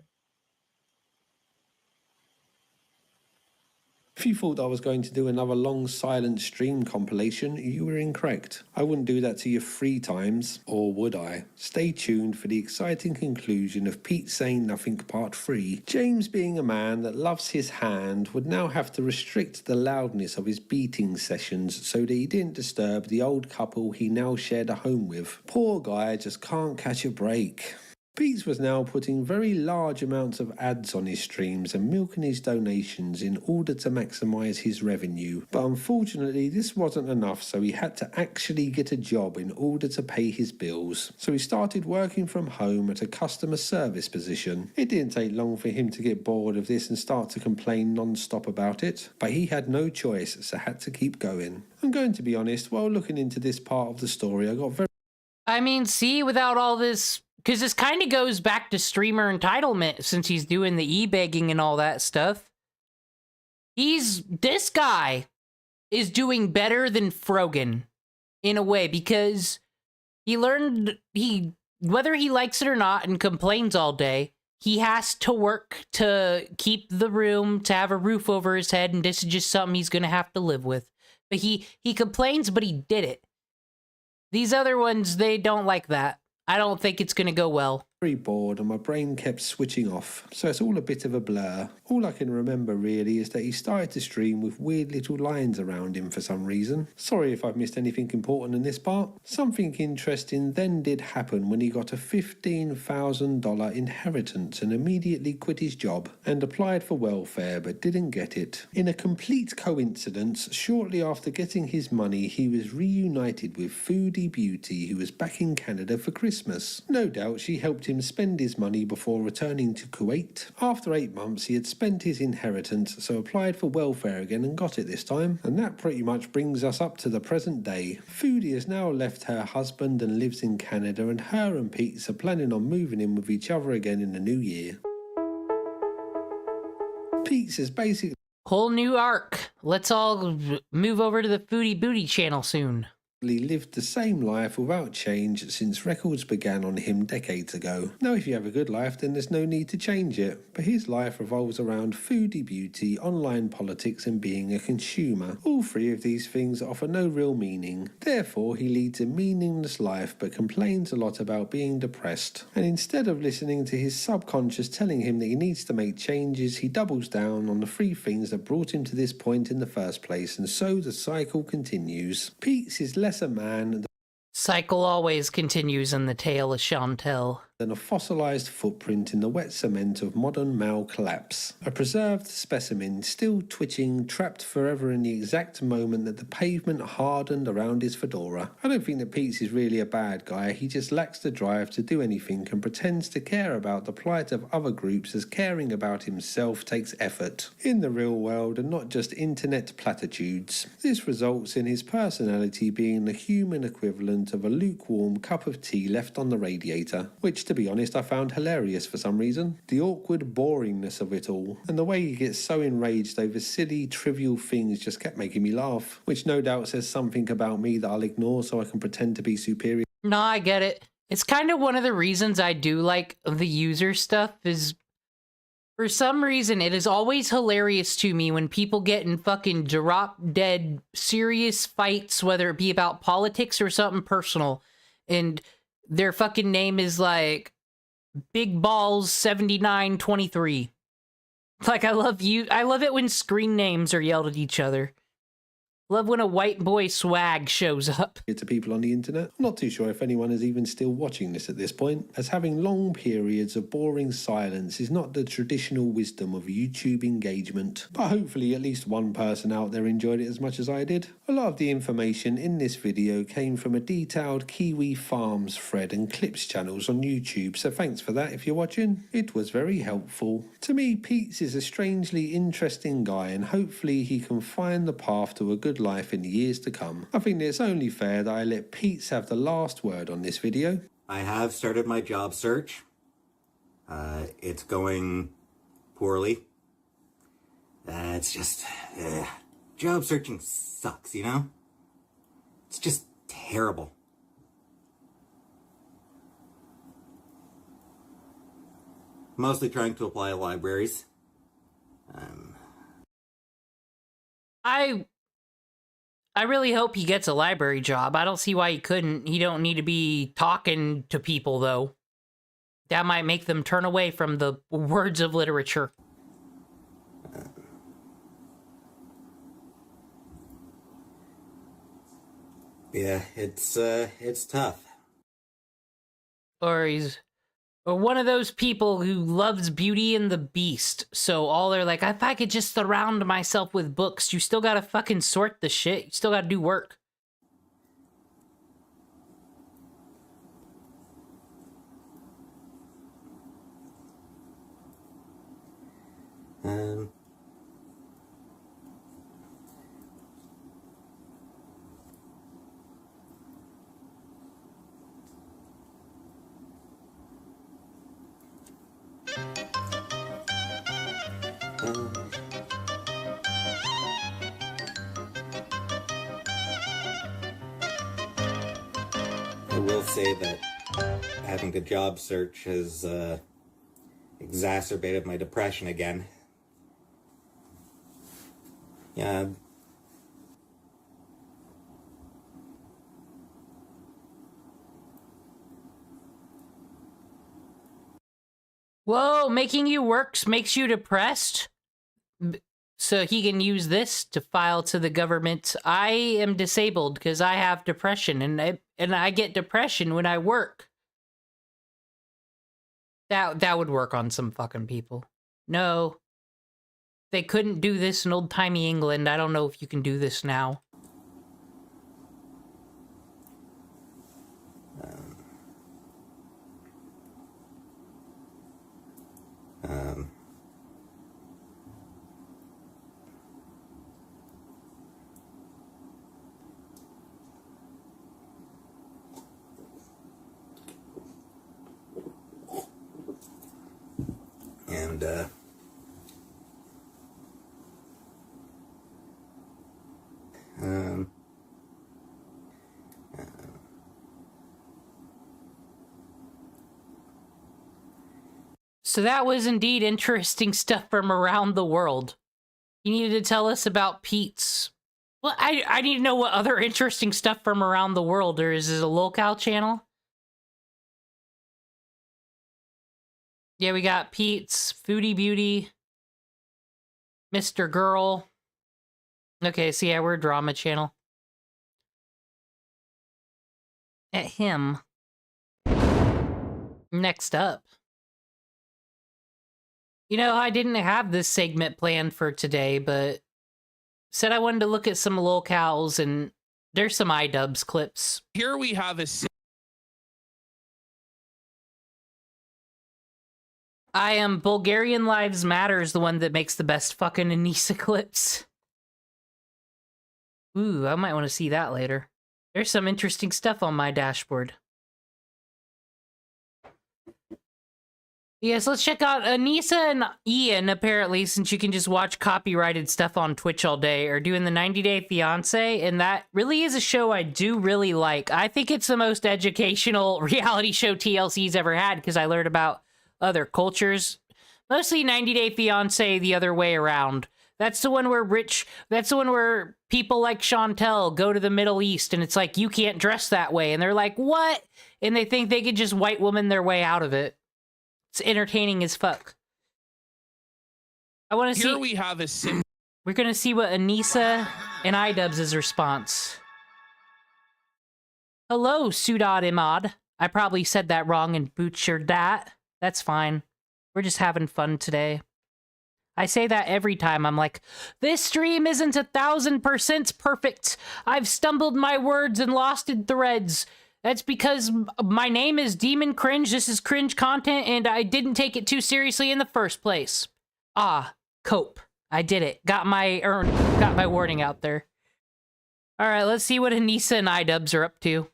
If you thought I was going to do another long silent stream compilation, you were incorrect. I wouldn't do that to your free times, or would I? Stay tuned for the exciting conclusion of Peetz Saying Nothing Part 3. James, being a man that loves his hand, would now have to restrict the loudness of his beating sessions so that he didn't disturb the old couple he now shared a home with. Poor guy just can't catch a break. Peetz was now putting very large amounts of ads on his streams and milking his donations in order to maximise his revenue, but unfortunately this wasn't enough, so he had to actually get a job in order to pay his bills. So he started working from home at a customer service position. It didn't take long for him to get bored of this and start to complain non-stop about it, but he had no choice, so had to keep going. I'm going to be honest, while looking into this part of the story, I got very... I mean, see, without all this... Because this kind of goes back to streamer entitlement, since he's doing the e-begging and all that stuff. This guy is doing better than FROGON, in a way, because he learned, whether he likes it or not and complains all day, he has to work to keep the room, to have a roof over his head, and this is just something he's going to have to live with. But he complains, but he did it. These other ones, they don't like that. I don't think it's going to go well. Very bored and my brain kept switching off, so it's all a bit of a blur. All I can remember really is that he started to stream with weird little lines around him for some reason. Sorry if I've missed anything important in this part. Something interesting then did happen when he got a $15,000 inheritance and immediately quit his job and applied for welfare but didn't get it. In a complete coincidence, shortly after getting his money he was reunited with Foodie Beauty, who was back in Canada for Christmas. No doubt she helped him spend his money before returning to Kuwait. After 8 months he had spent his inheritance, so applied for welfare again and got it this time, and that pretty much brings us up to the present day. Foodie has now left her husband and lives in Canada, and her and Peetz are planning on moving in with each other again in the new year. Peetz is basically whole new arc. Let's all move over to the Foodie Beauty channel soon. Lived the same life without change since records began on him decades ago. Now if you have a good life then there's no need to change it, but his life revolves around Foodie Beauty, online politics and being a consumer. All three of these things offer no real meaning. Therefore he leads a meaningless life but complains a lot about being depressed, and instead of listening to his subconscious telling him that he needs to make changes, he doubles down on the 3 things that brought him to this point in the first place, and so the cycle continues. Peetz is less a man. Cycle always continues in the tale of Chantel. Than a fossilised footprint in the wet cement of modern male collapse. A preserved specimen, still twitching, trapped forever in the exact moment that the pavement hardened around his fedora. I don't think that Peetz is really a bad guy, he just lacks the drive to do anything and pretends to care about the plight of other groups as caring about himself takes effort. In the real world and not just internet platitudes. This results in his personality being the human equivalent of a lukewarm cup of tea left on the radiator, which to be honest I found hilarious for some reason. The awkward boringness of it all, and the way he gets so enraged over silly, trivial things just kept making me laugh, which no doubt says something about me that I'll ignore so I can pretend to be superior. No, I get it. It's kind of one of the reasons I do like the user stuff is, for some reason, it is always hilarious to me when people get in fucking drop-dead serious fights, whether it be about politics or something personal, and their fucking name is like Big Balls 7923. Like, I love it when screen names are yelled at each other. Love when a white boy swag shows up. To people on the internet. I'm not too sure if anyone is even still watching this at this point, as having long periods of boring silence is not the traditional wisdom of YouTube engagement. But hopefully at least one person out there enjoyed it as much as I did. A lot of the information in this video came from a detailed Kiwi Farms thread and clips channels on YouTube, so thanks for that if you're watching. It was very helpful. To me, Peetz is a strangely interesting guy, and hopefully he can find the path to a good life in the years to come. I think it's only fair that I let Peetz have the last word on this video. I have started my job search. It's going poorly. It's just... job searching sucks, you know? It's just terrible. Mostly trying to apply at libraries. I really hope he gets a library job. I don't see why he couldn't. He don't need to be talking to people, though. That might make them turn away from the words of literature. Yeah, it's tough. Or he's one of those people who loves Beauty and the Beast. So all they're like, if I could just surround myself with books, you still gotta fucking sort the shit. You still gotta do work. I will say that having a job search has exacerbated my depression again. Yeah. Whoa, making you work makes you depressed? So he can use this to file to the government. I am disabled because I have depression, and I get depression when I work. That would work on some fucking people. No. They couldn't do this in old-timey England. I don't know if you can do this now. So that was indeed interesting stuff from around the world. You needed to tell us about Peetz. Well, I need to know what other interesting stuff from around the world, or is this a lolcow channel? Yeah, we got Peetz, Foodie Beauty, Mr. Girl. Okay, so yeah, we're a drama channel. At him. Next up. You know, I didn't have this segment planned for today, but said I wanted to look at some lolcows, and there's some iDubbz clips. Here we have a... I am Bulgarian Lives Matter is the one that makes the best fucking Anissa clips. Ooh, I might want to see that later. There's some interesting stuff on my dashboard. Yes, let's check out Anissa and Ian, apparently, since you can just watch copyrighted stuff on Twitch all day, are doing the 90 Day Fiancé, and that really is a show I do really like. I think it's the most educational reality show TLC's ever had, because I learned about other cultures. Mostly 90 Day Fiancé the other way around. That's the one where people like Chantel go to the Middle East, and it's like, you can't dress that way, and they're like, what? And they think they could just white woman their way out of it. It's entertaining as fuck. I want to see... Here we have a sim... We're going to see what Anissa and iDubbz' response. Hello, Sudad Imad. I probably said that wrong and butchered that. That's fine. We're just having fun today. I say that every time. I'm like, this stream isn't 1000% perfect. I've stumbled my words and lost in threads. That's because my name is Demon Cringe. This is cringe content, and I didn't take it too seriously in the first place. Ah, cope. I did it. Got my warning out there. All right, let's see what Anissa and iDubbz are up to.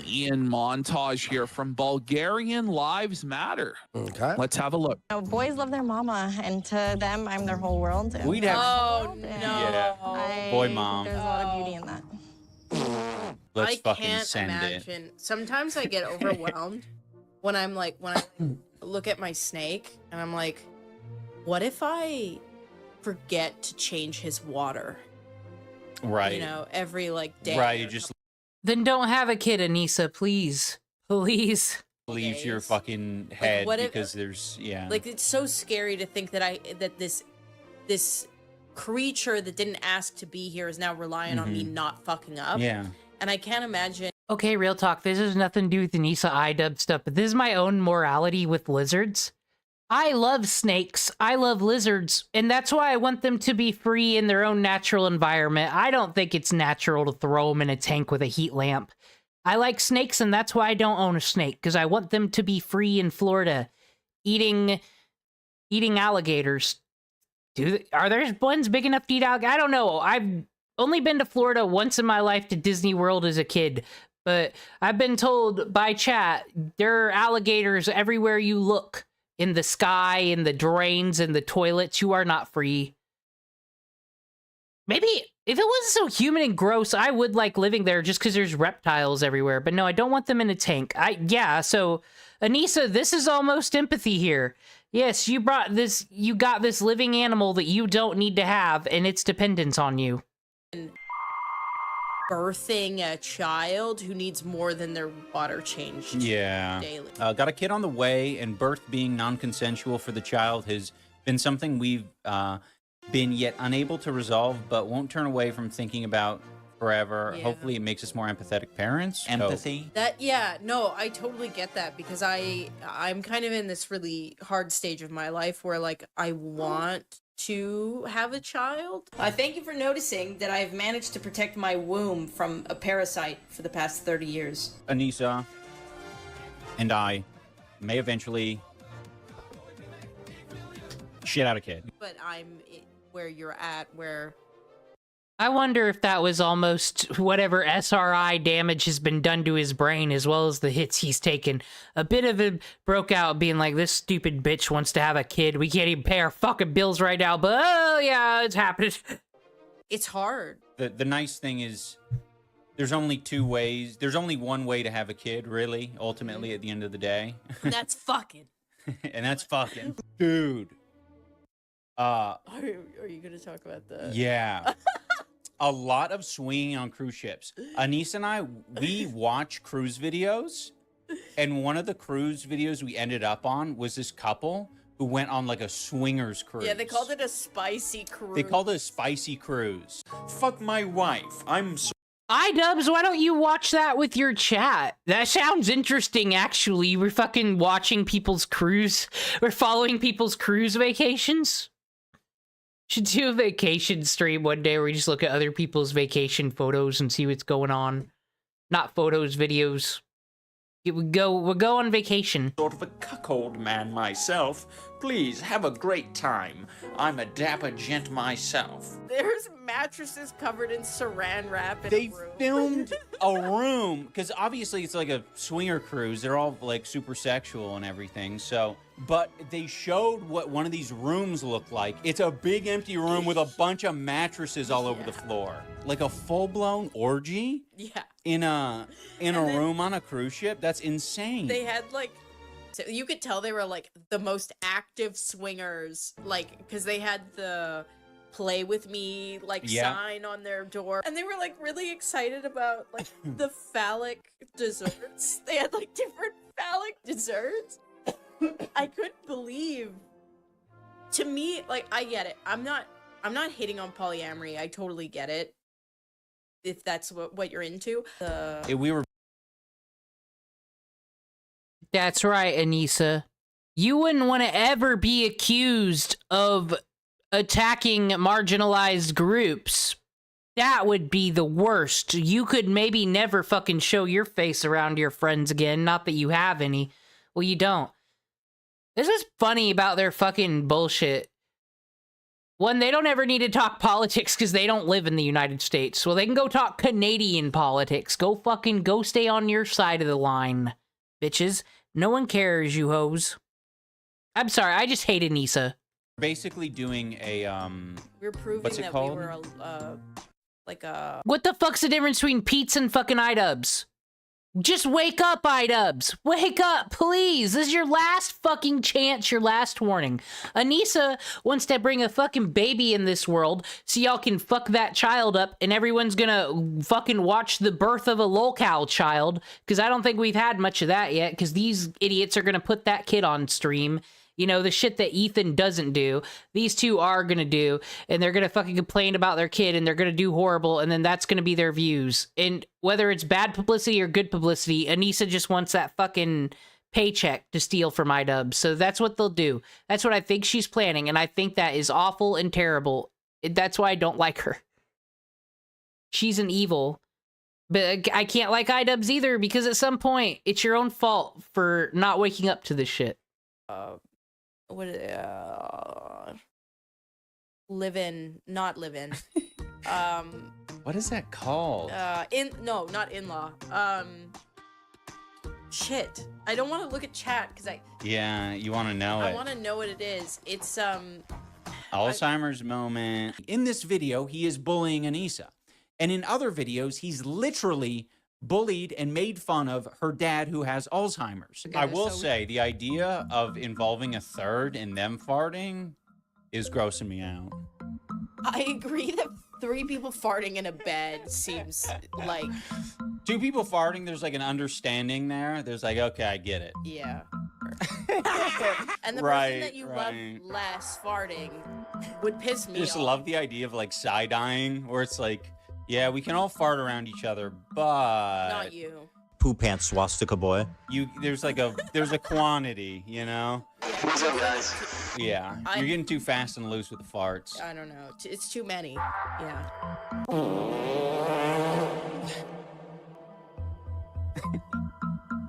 Ian montage here from Bulgarian Lives Matter. Okay. Let's have a look. Boys love their mama, and to them, I'm their whole world. We'd have... Oh, no. Yeah. Boy, mom. There's a lot of beauty in that. Let's I fucking can't send imagine. Sometimes I get overwhelmed when I look at my snake and I'm like, what if I forget to change his water. Right. You know, every like day. Right. You just Then don't have a kid, Anissa, please. Please. leaves your fucking head what if- because there's Like, it's so scary to think that this creature that didn't ask to be here is now relying on me not fucking up. Yeah. And I can't imagine. Okay, real talk. This has nothing to do with Anissa iDubbz stuff, but this is my own morality with lizards. I love snakes. I love lizards. And that's why I want them to be free in their own natural environment. I don't think it's natural to throw them in a tank with a heat lamp. I like snakes, and that's why I don't own a snake, because I want them to be free in Florida, eating alligators. Are there ones big enough to eat alligators? I don't know. I've only been to Florida once in my life, to Disney World as a kid, but I've been told by chat there are alligators everywhere you look. In the sky, in the drains, in the toilets. You are not free. Maybe if it wasn't so human and gross, I would like living there just because there's reptiles everywhere. But no, I don't want them in a tank. So Anissa, this is almost empathy here. Yes, you got this living animal that you don't need to have, and its dependence on you. Birthing a child who needs more than their water changed daily. Got a kid on the way, and birth being non-consensual for the child has been something we've been yet unable to resolve, but won't turn away from thinking about forever. Yeah. Hopefully it makes us more empathetic parents. Empathy. I totally get that, because I'm kind of in this really hard stage of my life where like I want to have a child. Thank you for noticing that I've managed to protect my womb from a parasite for the past 30 years. Anissa and I may eventually shit out a kid. But I'm where you're at, where I wonder if that was almost whatever SRI damage has been done to his brain, as well as the hits he's taken. A bit of it broke out being like, this stupid bitch wants to have a kid. We can't even pay our fucking bills right now, but oh yeah, it's happening. It's hard. The nice thing is there's only two ways. There's only one way to have a kid, really, ultimately, at the end of the day. And that's fucking. And that's fucking. Dude. Are you gonna talk about that? Yeah. A lot of swinging on cruise ships. Anissa and I, we watch cruise videos, and one of the cruise videos we ended up on was this couple who went on like a swingers cruise. Yeah, they called it a spicy cruise. They called it a spicy cruise. Fuck my wife. I'm so iDubbz, why don't you watch that with your chat? That sounds interesting, actually. We're fucking watching people's cruise. We're following people's cruise vacations. Should do a vacation stream one day where we just look at other people's vacation photos and see what's going on. Not photos, videos. We'll go on vacation. Sort of a cuckold man myself. Please have a great time. I'm a dapper gent myself. There's mattresses covered in saran wrap in They a room. filmed a room, because obviously it's like a swinger cruise. They're all like super sexual and everything. So, but they showed what one of these rooms looked like. It's a big empty room with a bunch of mattresses all over the floor, like a full-blown orgy. Yeah. In a room on a cruise ship. That's insane. They had like, so you could tell they were like the most active swingers, like because they had the play with me like sign on their door, and they were like really excited about like the phallic desserts. They had like different phallic desserts. I couldn't believe. To me, like I get it. I'm not hating on polyamory. I totally get it. If that's what you're into. That's right, Anissa. You wouldn't want to ever be accused of attacking marginalized groups. That would be the worst. You could maybe never fucking show your face around your friends again. Not that you have any. Well, you don't. This is funny about their fucking bullshit. One, they don't ever need to talk politics because they don't live in the United States. Well, they can go talk Canadian politics. Go stay on your side of the line, bitches. No one cares, you hoes. I'm sorry, I just hate Anissa. Basically doing a, We're proving what's it that called? we were like a... What the fuck's the difference between Peetz and fucking iDubbz? Just wake up, iDubbz. Wake up, please. This is your last fucking chance, your last warning. Anissa wants to bring a fucking baby in this world so y'all can fuck that child up and everyone's gonna fucking watch the birth of a lolcow child, because I don't think we've had much of that yet, because these idiots are gonna put that kid on stream. You know, the shit that Ethan doesn't do, these two are gonna do, and they're gonna fucking complain about their kid, and they're gonna do horrible, and then that's gonna be their views. And whether it's bad publicity or good publicity, Anissa just wants that fucking paycheck to steal from iDubbz. So that's what they'll do. That's what I think she's planning, and I think that is awful and terrible. That's why I don't like her. She's an evil. But I can't like iDubbz either, because at some point, it's your own fault for not waking up to this shit. Not live in. What is that called? No, not in-law. Shit. I don't want to look at chat because Yeah, you want to know I it. want to know what it is. It's Alzheimer's moment. In this video, he is bullying Anissa. And in other videos, he's literally bullied and made fun of her dad who has Alzheimer's. I will say, the idea of involving a third in them farting is grossing me out. I agree that 3 people farting in a bed seems like... 2 people farting, there's like an understanding there. There's like, okay, I get it. Yeah. And the person that you love less farting would piss me Just off. love the idea of like side-eyeing, where it's like, yeah, we can all fart around each other, but... Not you. Poo pants swastika boy. There's a quantity, you know? What's up, guys? Yeah, you're getting too fast and loose with the farts. I don't know. It's too many. Yeah.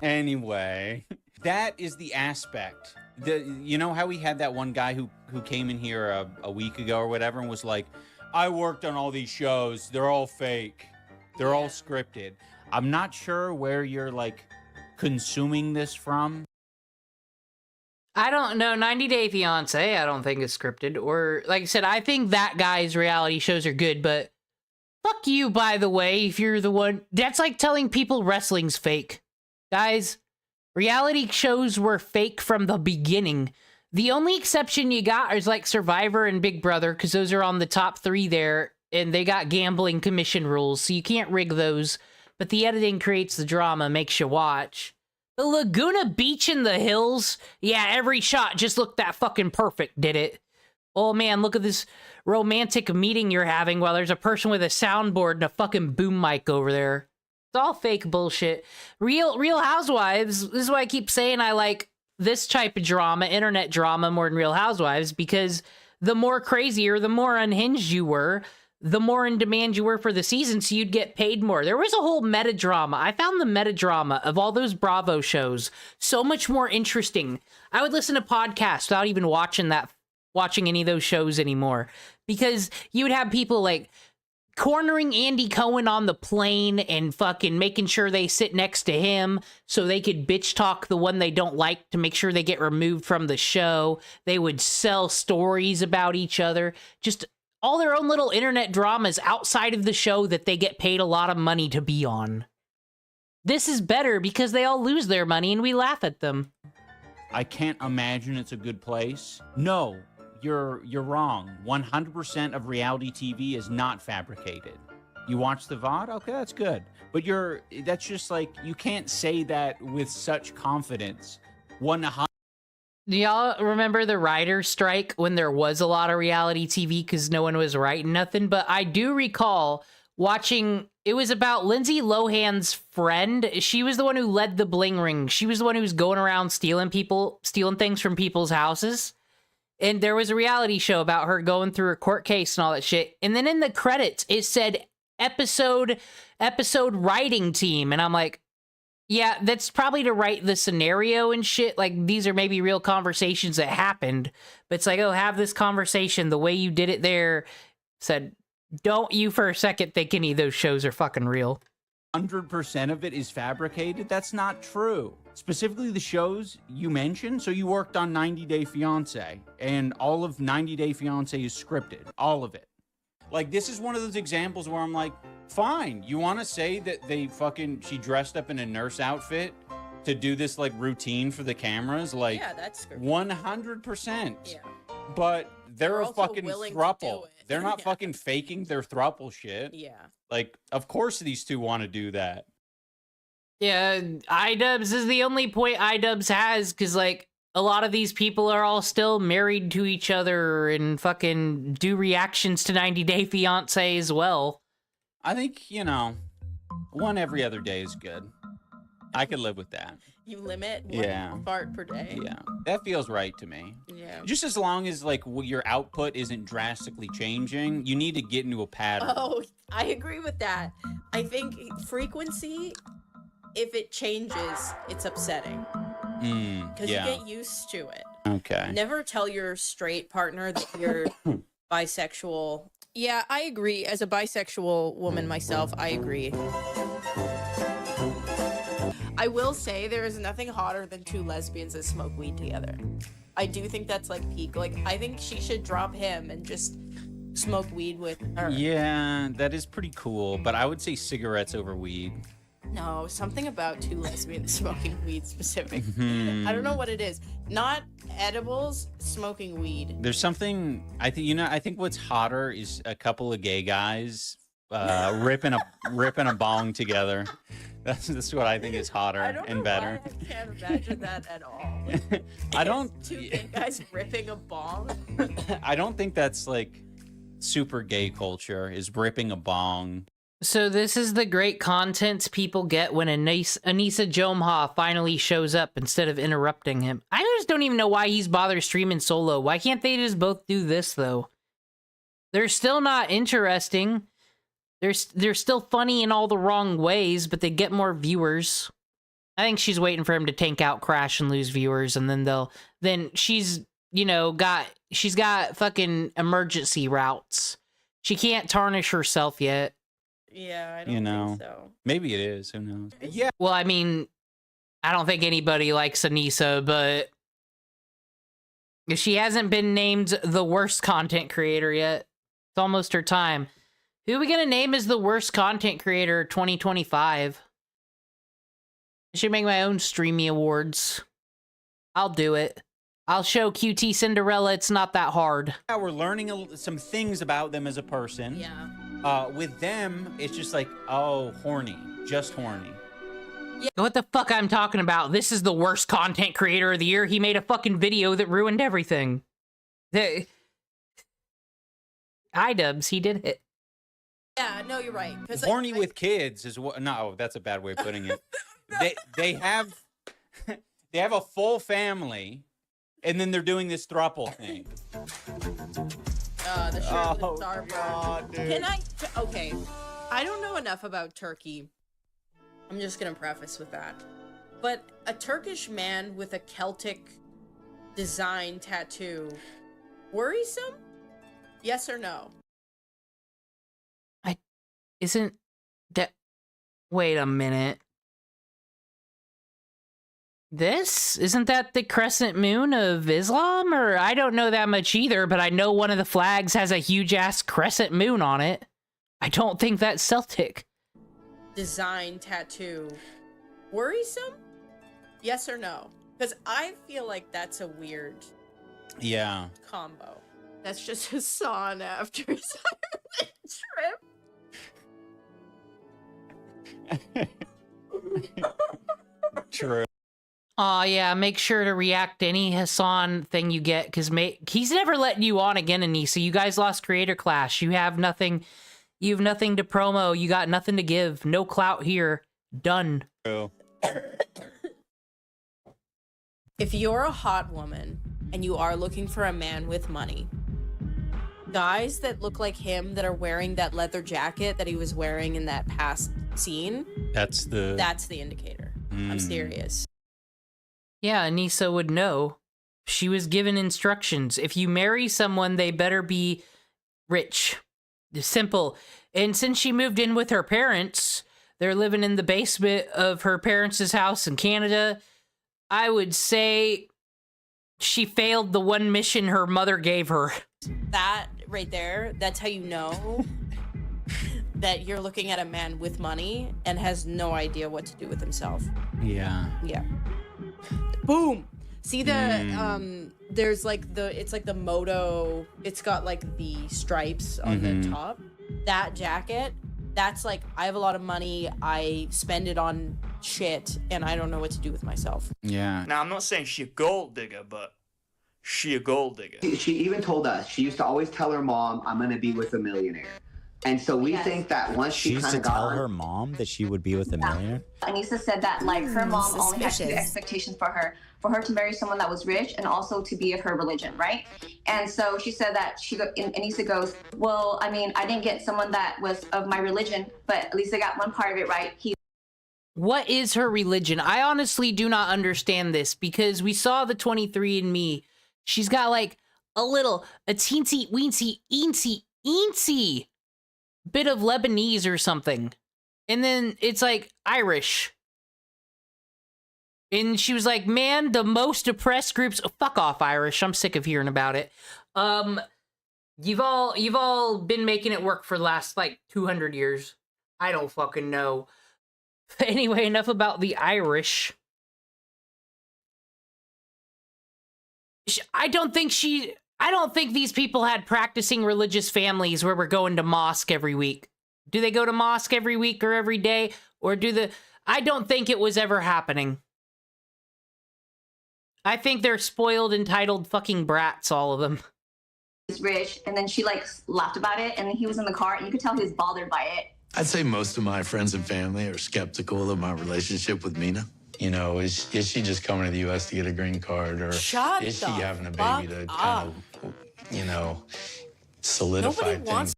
Anyway, that is the aspect. You know how we had that one guy who came in here a week ago or whatever and was like, I worked on all these shows. They're all fake. They're all scripted. I'm not sure where you're like consuming this from. I don't know. 90 Day Fiancé, I don't think is scripted. Or, like I said, I think that guy's reality shows are good, but fuck you, by the way, if you're the one. That's like telling people wrestling's fake. Guys, reality shows were fake from the beginning. The only exception you got is like Survivor and Big Brother, because those are on the top 3 there, and they got gambling commission rules, so you can't rig those. But the editing creates the drama, makes you watch. The Laguna Beach in the hills? Yeah, every shot just looked that fucking perfect, did it? Oh man, look at this romantic meeting you're having while there's a person with a soundboard and a fucking boom mic over there. It's all fake bullshit. Real Housewives, this is why I keep saying I like this type of drama, internet drama, more than Real Housewives, because the more crazier, the more unhinged you were, the more in demand you were for the season, so you'd get paid more. There was a whole meta drama. I found the meta drama of all those Bravo shows so much more interesting. I would listen to podcasts without even watching any of those shows anymore, because you would have people like cornering Andy Cohen on the plane and fucking making sure they sit next to him so they could bitch talk the one they don't like to make sure they get removed from the show. They would sell stories about each other. Just all their own little internet dramas outside of the show that they get paid a lot of money to be on. This is better because they all lose their money and we laugh at them. I can't imagine it's a good place. No, you're wrong. 100% of reality TV is not fabricated. You watch the VOD? Okay, that's good. But that's just like, you can't say that with such confidence. 100. Do y'all remember the writer's strike when there was a lot of reality TV because no one was writing nothing? But I do recall watching, it was about Lindsay Lohan's friend. She was the one who led the bling ring. She was the one who was going around stealing things from people's houses. And there was a reality show about her going through a court case and all that shit. And then in the credits, it said episode writing team. And I'm like, yeah, that's probably to write the scenario and shit. Like, these are maybe real conversations that happened. But it's like, oh, have this conversation. The way you did it there said, don't you for a second think any of those shows are fucking real. 100% of it is fabricated. That's not true. Specifically the shows you mentioned. So you worked on 90 Day Fiancé, and all of 90 Day Fiancé is scripted. All of it. Like, this is one of those examples where I'm like, fine, you want to say that she dressed up in a nurse outfit to do this, like, routine for the cameras? Like, Yeah, that's scripted. 100%. Yeah. But they're a also fucking willing to throuple. do it. They're not Yeah. fucking faking their throuple shit. Yeah. Like, of course these two want to do that. Yeah, iDubbz is the only point iDubbz has, because, like, a lot of these people are all still married to each other and fucking do reactions to 90 Day Fiancé as well. I think, you know, one every other day is good. I could live with that. You limit one fart per day. Yeah, that feels right to me. Yeah. Just as long as, like, your output isn't drastically changing, you need to get into a pattern. Oh, I agree with that. I think frequency, if it changes, it's upsetting. Because you get used to it. Okay. Never tell your straight partner that you're bisexual. Yeah, I agree. As a bisexual woman myself, I agree. I will say there is nothing hotter than two lesbians that smoke weed together. I do think that's like peak. Like, I think she should drop him and just smoke weed with her. Yeah, that is pretty cool, but I would say cigarettes over weed. No, something about two lesbians smoking weed specifically. I don't know what it is. Not edibles, smoking weed. There's something, I think what's hotter is a couple of gay guys ripping a bong together. That's what I think is hotter and better. I can't imagine that at all. I don't. Two gay guys ripping a bong. I don't think that's like super gay culture. Is ripping a bong. So this is the great content people get when Anissa Jomha finally shows up instead of interrupting him. I just don't even know why he's bothered streaming solo. Why can't they just both do this, though? They're still not interesting. They're still funny in all the wrong ways, but they get more viewers. I think she's waiting for him to tank out, crash, and lose viewers, and then she's, you know, she's got fucking emergency routes. She can't tarnish herself yet. Yeah, I don't think so. Maybe it is. Who knows? Yeah. Well, I mean, I don't think anybody likes Anissa, but if she hasn't been named the worst content creator yet, it's almost her time. Who are we gonna name as the worst content creator 2025? I should make my own Streamy Awards. I'll do it. I'll show QT Cinderella it's not that hard. Yeah, we're learning some things about them as a person. Yeah. With them, it's just like, oh, horny. Just horny. Yeah. What the fuck I'm talking about? This is the worst content creator of the year. He made a fucking video that ruined everything. iDubbz, he did it. Yeah, no, you're right. Horny with kids is what? No, that's a bad way of putting it. they have a full family, and then they're doing this throuple thing. The shirt with Starburst. Can I? Okay, I don't know enough about Turkey. I'm just gonna preface with that. But a Turkish man with a Celtic design tattoo, worrisome? Yes or no? Isn't that... Wait a minute. Isn't that the crescent moon of Islam? Or I don't know that much either, but I know one of the flags has a huge-ass crescent moon on it. I don't think that's Celtic. Design tattoo, worrisome? Yes or no? Because I feel like that's a weird combo. That's just Hasan after his trip. True. Aw, yeah, make sure to react to any Hasan thing you get, because he's never letting you on again, Anissa. You guys lost Creator Clash. You have nothing to promo. You got nothing to give. No clout here. Done. True. If you're a hot woman and you are looking for a man with money, guys that look like him that are wearing that leather jacket that he was wearing in that past scene, that's the indicator. I'm serious. Yeah, Anissa would know. She was given instructions. If you marry someone, they better be rich. Simple. And since she moved in with her parents, they're living in the basement of her parents' house in Canada. I would say she failed the one mission her mother gave her. That right there, that's how you know that you're looking at a man with money and has no idea what to do with himself. Yeah. Yeah. Boom. See the there's like it's like the moto, it's got like the stripes on the top. That jacket, that's like, I have a lot of money, I spend it on shit, and I don't know what to do with myself. Yeah. Now, I'm not saying she a gold digger, but she a gold digger. She even told us, she used to always tell her mom, I'm going to be with a millionaire. And so we think that once she She used kind to of got tell on- her mom that she would be with a millionaire? Anissa said that like her mom only had two suspicious. expectations for her to marry someone that was rich and also to be of her religion, right? And so she said that Anissa goes, well, I mean, I didn't get someone that was of my religion, but at least I got one part of it right. What is her religion? I honestly do not understand this, because we saw the 23andMe. She's got like a teensy weensy eensy bit of Lebanese or something. And then it's like Irish. And she was like, man, the most oppressed groups, fuck off, Irish. I'm sick of hearing about it. You've all been making it work for the last like 200 years. I don't fucking know. Anyway, enough about the Irish. I don't think these people had practicing religious families where we're going to mosque every week. Do they go to mosque every week or every day? Or I don't think it was ever happening. I think they're spoiled, entitled fucking brats, all of them. He's rich, and then she like laughed about it, and then he was in the car, and you could tell he was bothered by it. I'd say most of my friends and family are skeptical of my relationship with Mina. You know, is she just coming to the U.S. to get a green card, or is she having a baby to kind of, you know, solidify things?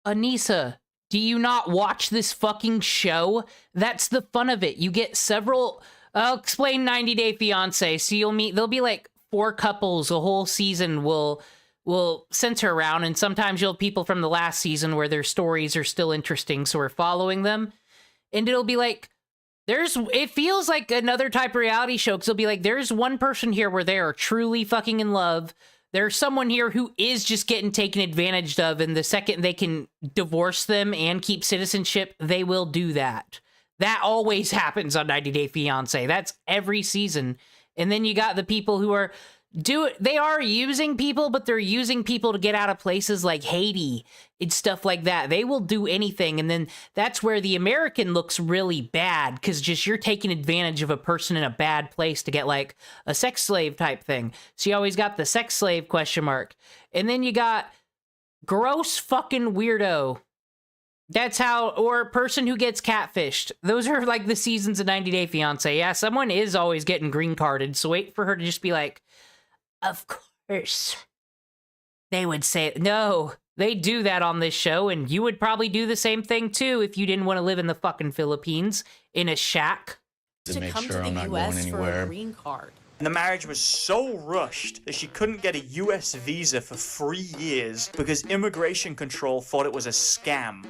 Anissa, do you not watch this fucking show? That's the fun of it. You get several... I'll explain 90 Day Fiancé. So there'll be like 4 couples a whole season will center around, and sometimes you'll have people from the last season where their stories are still interesting, so we're following them. And it'll be like, it feels like another type of reality show, because it'll be like, there's one person here where they are truly fucking in love. There's someone here who is just getting taken advantage of, and the second they can divorce them and keep citizenship, they will do that. That always happens on 90 Day Fiancé. That's every season. And then you got the people who are they are using people, but they're using people to get out of places like Haiti and stuff like that. They will do anything. And then that's where the American looks really bad, because just you're taking advantage of a person in a bad place to get like a sex slave type thing. So you always got the sex slave ? And then you got gross fucking weirdo. That's how, or a person who gets catfished. Those are like the seasons of 90 Day Fiancé. Yeah, someone is always getting green carded, so wait for her to just be like, of course. They would say, no, they do that on this show, and you would probably do the same thing too if you didn't want to live in the fucking Philippines in a shack. To make sure I'm not going anywhere. Green card. And the marriage was so rushed that she couldn't get a US visa for 3 years because immigration control thought it was a scam.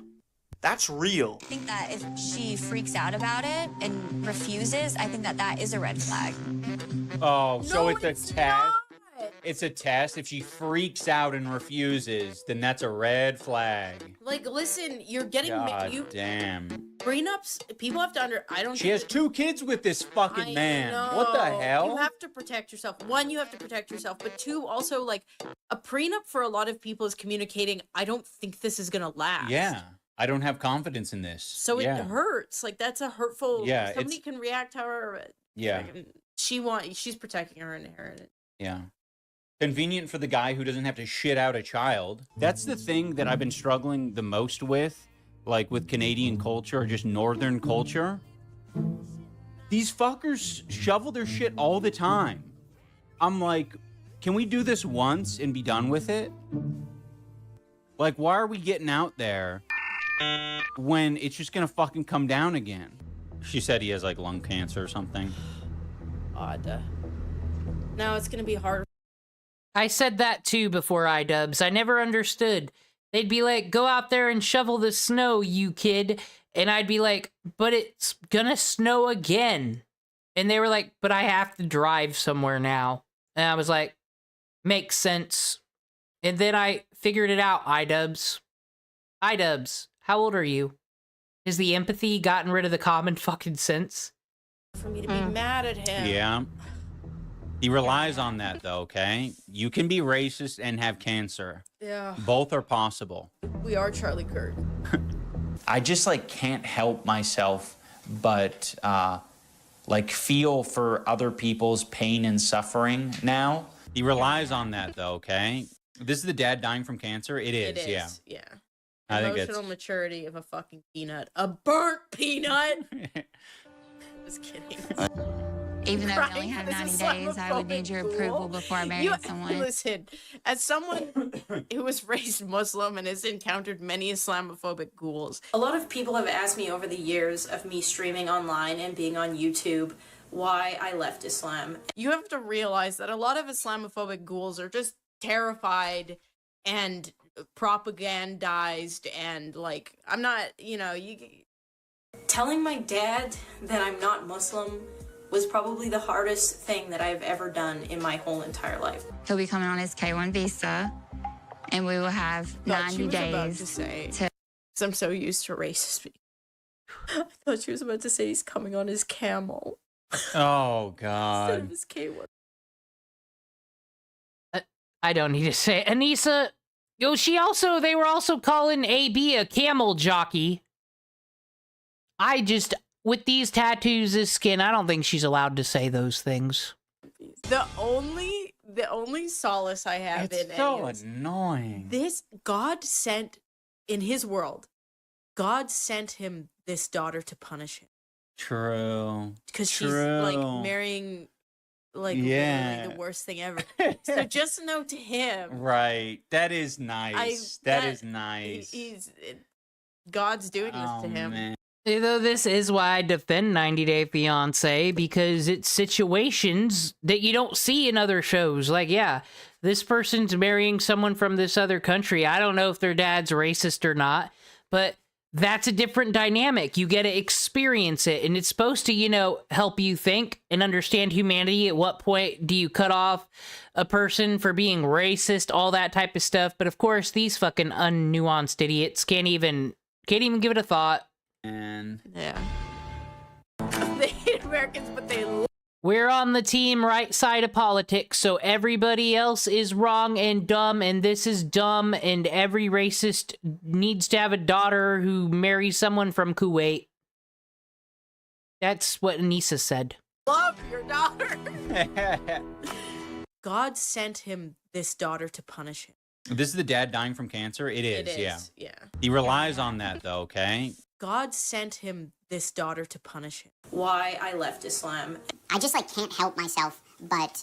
That's real. I think that if she freaks out about it and refuses, I think that is a red flag. Oh, so No, it's a it's test? not. It's a test. If she freaks out and refuses, then that's a red flag. Like, listen, you're getting God damn. prenups. People have to I don't. She has 2 kids with this fucking man. What the hell? You have to protect yourself. 1, you have to protect yourself, but 2, also like a prenup for a lot of people is communicating, I don't think this is gonna last. Yeah. I don't have confidence in this. So it hurts. Like, that's a hurtful. Yeah, Somebody can react however. Yeah. She's protecting her inheritance. Yeah. Convenient for the guy who doesn't have to shit out a child. That's the thing that I've been struggling the most with, like with Canadian culture or just Northern culture. These fuckers shovel their shit all the time. I'm like, can we do this once and be done with it? Like, why are we getting out there when it's just gonna fucking come down again? She said he has like lung cancer or something. Odd. Now it's gonna be hard. I said that too before iDubbz. I never understood. They'd be like, go out there and shovel the snow, you kid. And I'd be like, but it's gonna snow again. And they were like, but I have to drive somewhere now. And I was like, makes sense. And then I figured it out, iDubbz. iDubbz, how old are you? Has the empathy gotten rid of the common fucking sense? For me to be mad at him. Yeah. He relies on that, though, okay? You can be racist and have cancer. Yeah. Both are possible. We are Charlie Kirk. I just like can't help myself but like feel for other people's pain and suffering now. He relies on that, though, okay? This is the dad dying from cancer? It is, yeah. Yeah. I think Emotional maturity of a fucking peanut. A burnt peanut! Just kidding. Even though we only have 90 days, I would need your approval before I marry someone. Listen, as someone who was raised Muslim and has encountered many Islamophobic ghouls, a lot of people have asked me over the years of me streaming online and being on YouTube why I left Islam. You have to realize that a lot of Islamophobic ghouls are just terrified and propagandized, and like, I'm not, you know, telling my dad that I'm not Muslim was probably the hardest thing that I've ever done in my whole entire life. He'll be coming on his K1 visa, and we will have 90 days to... I'm so used to racist people. I thought she was about to say he's coming on his camel. Oh, God. Instead of his K1. I don't need to say it. Anissa, yo, they were also calling AB a camel jockey. With these tattoos, this skin, I don't think she's allowed to say those things. The only solace I have in it so annoying. This, God sent, in his world, God sent him this daughter to punish him. True. Because she's like marrying, like, literally the worst thing ever. So just a note to him. Right. That is nice. That is nice. God's doing this to him. Man. Though this is why I defend 90 Day Fiance, because it's situations that you don't see in other shows. Like, yeah, this person's marrying someone from this other country. I don't know if their dad's racist or not, but that's a different dynamic. You get to experience it, and it's supposed to, you know, help you think and understand humanity. At what point do you cut off a person for being racist, all that type of stuff. But of course, these fucking unnuanced idiots can't even give it a thought. And yeah, they hate Americans, but they love. We're on the team right side of politics, so everybody else is wrong and dumb, and this is dumb, and every racist needs to have a daughter who marries someone from Kuwait. That's what Anissa said. Love your daughter. God sent him this daughter to punish him. This is the dad dying from cancer? It is, yeah. He relies on that, though, okay? God sent him this daughter to punish him. Why I left Islam. I just, like, can't help myself but,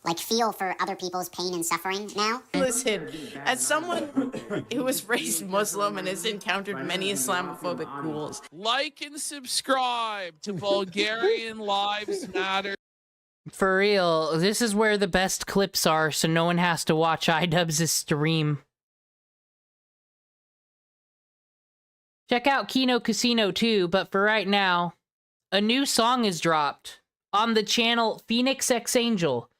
like, feel for other people's pain and suffering now. Listen, as someone who was raised Muslim and has encountered many Islamophobic ghouls. Like and subscribe to Bulgarian Lives Matter. For real, this is where the best clips are, so no one has to watch iDubbz' stream. Check out Kino Casino too, but for right now, a new song is dropped on the channel Phoenix X Angel.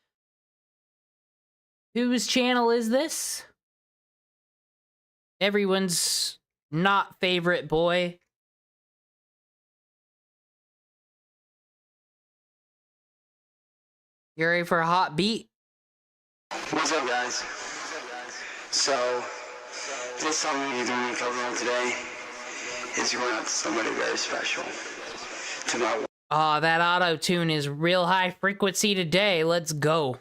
Whose channel is this? Everyone's not favorite boy. You ready for a hot beat? What's up, guys? So, this song we're doing a cover on today is going out to somebody very special. To my... Aw, that auto-tune is real high frequency today. Let's go.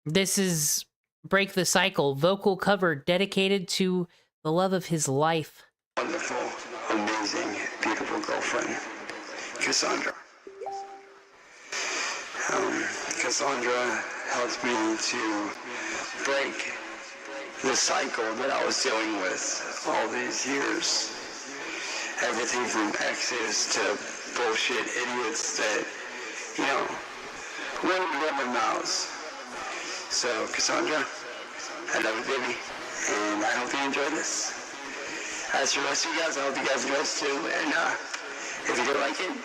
This is Break the Cycle, vocal cover dedicated to the love of his life. Wonderful, amazing, beautiful girlfriend, Cassandra. Cassandra helped me to break the cycle that I was dealing with all these years. Everything from exes to bullshit idiots that, you know, wouldn't run their mouths. So, Cassandra, I love you, baby, and I hope you enjoy this. As for the rest of you guys, I hope you guys enjoy this too, and if you do like it,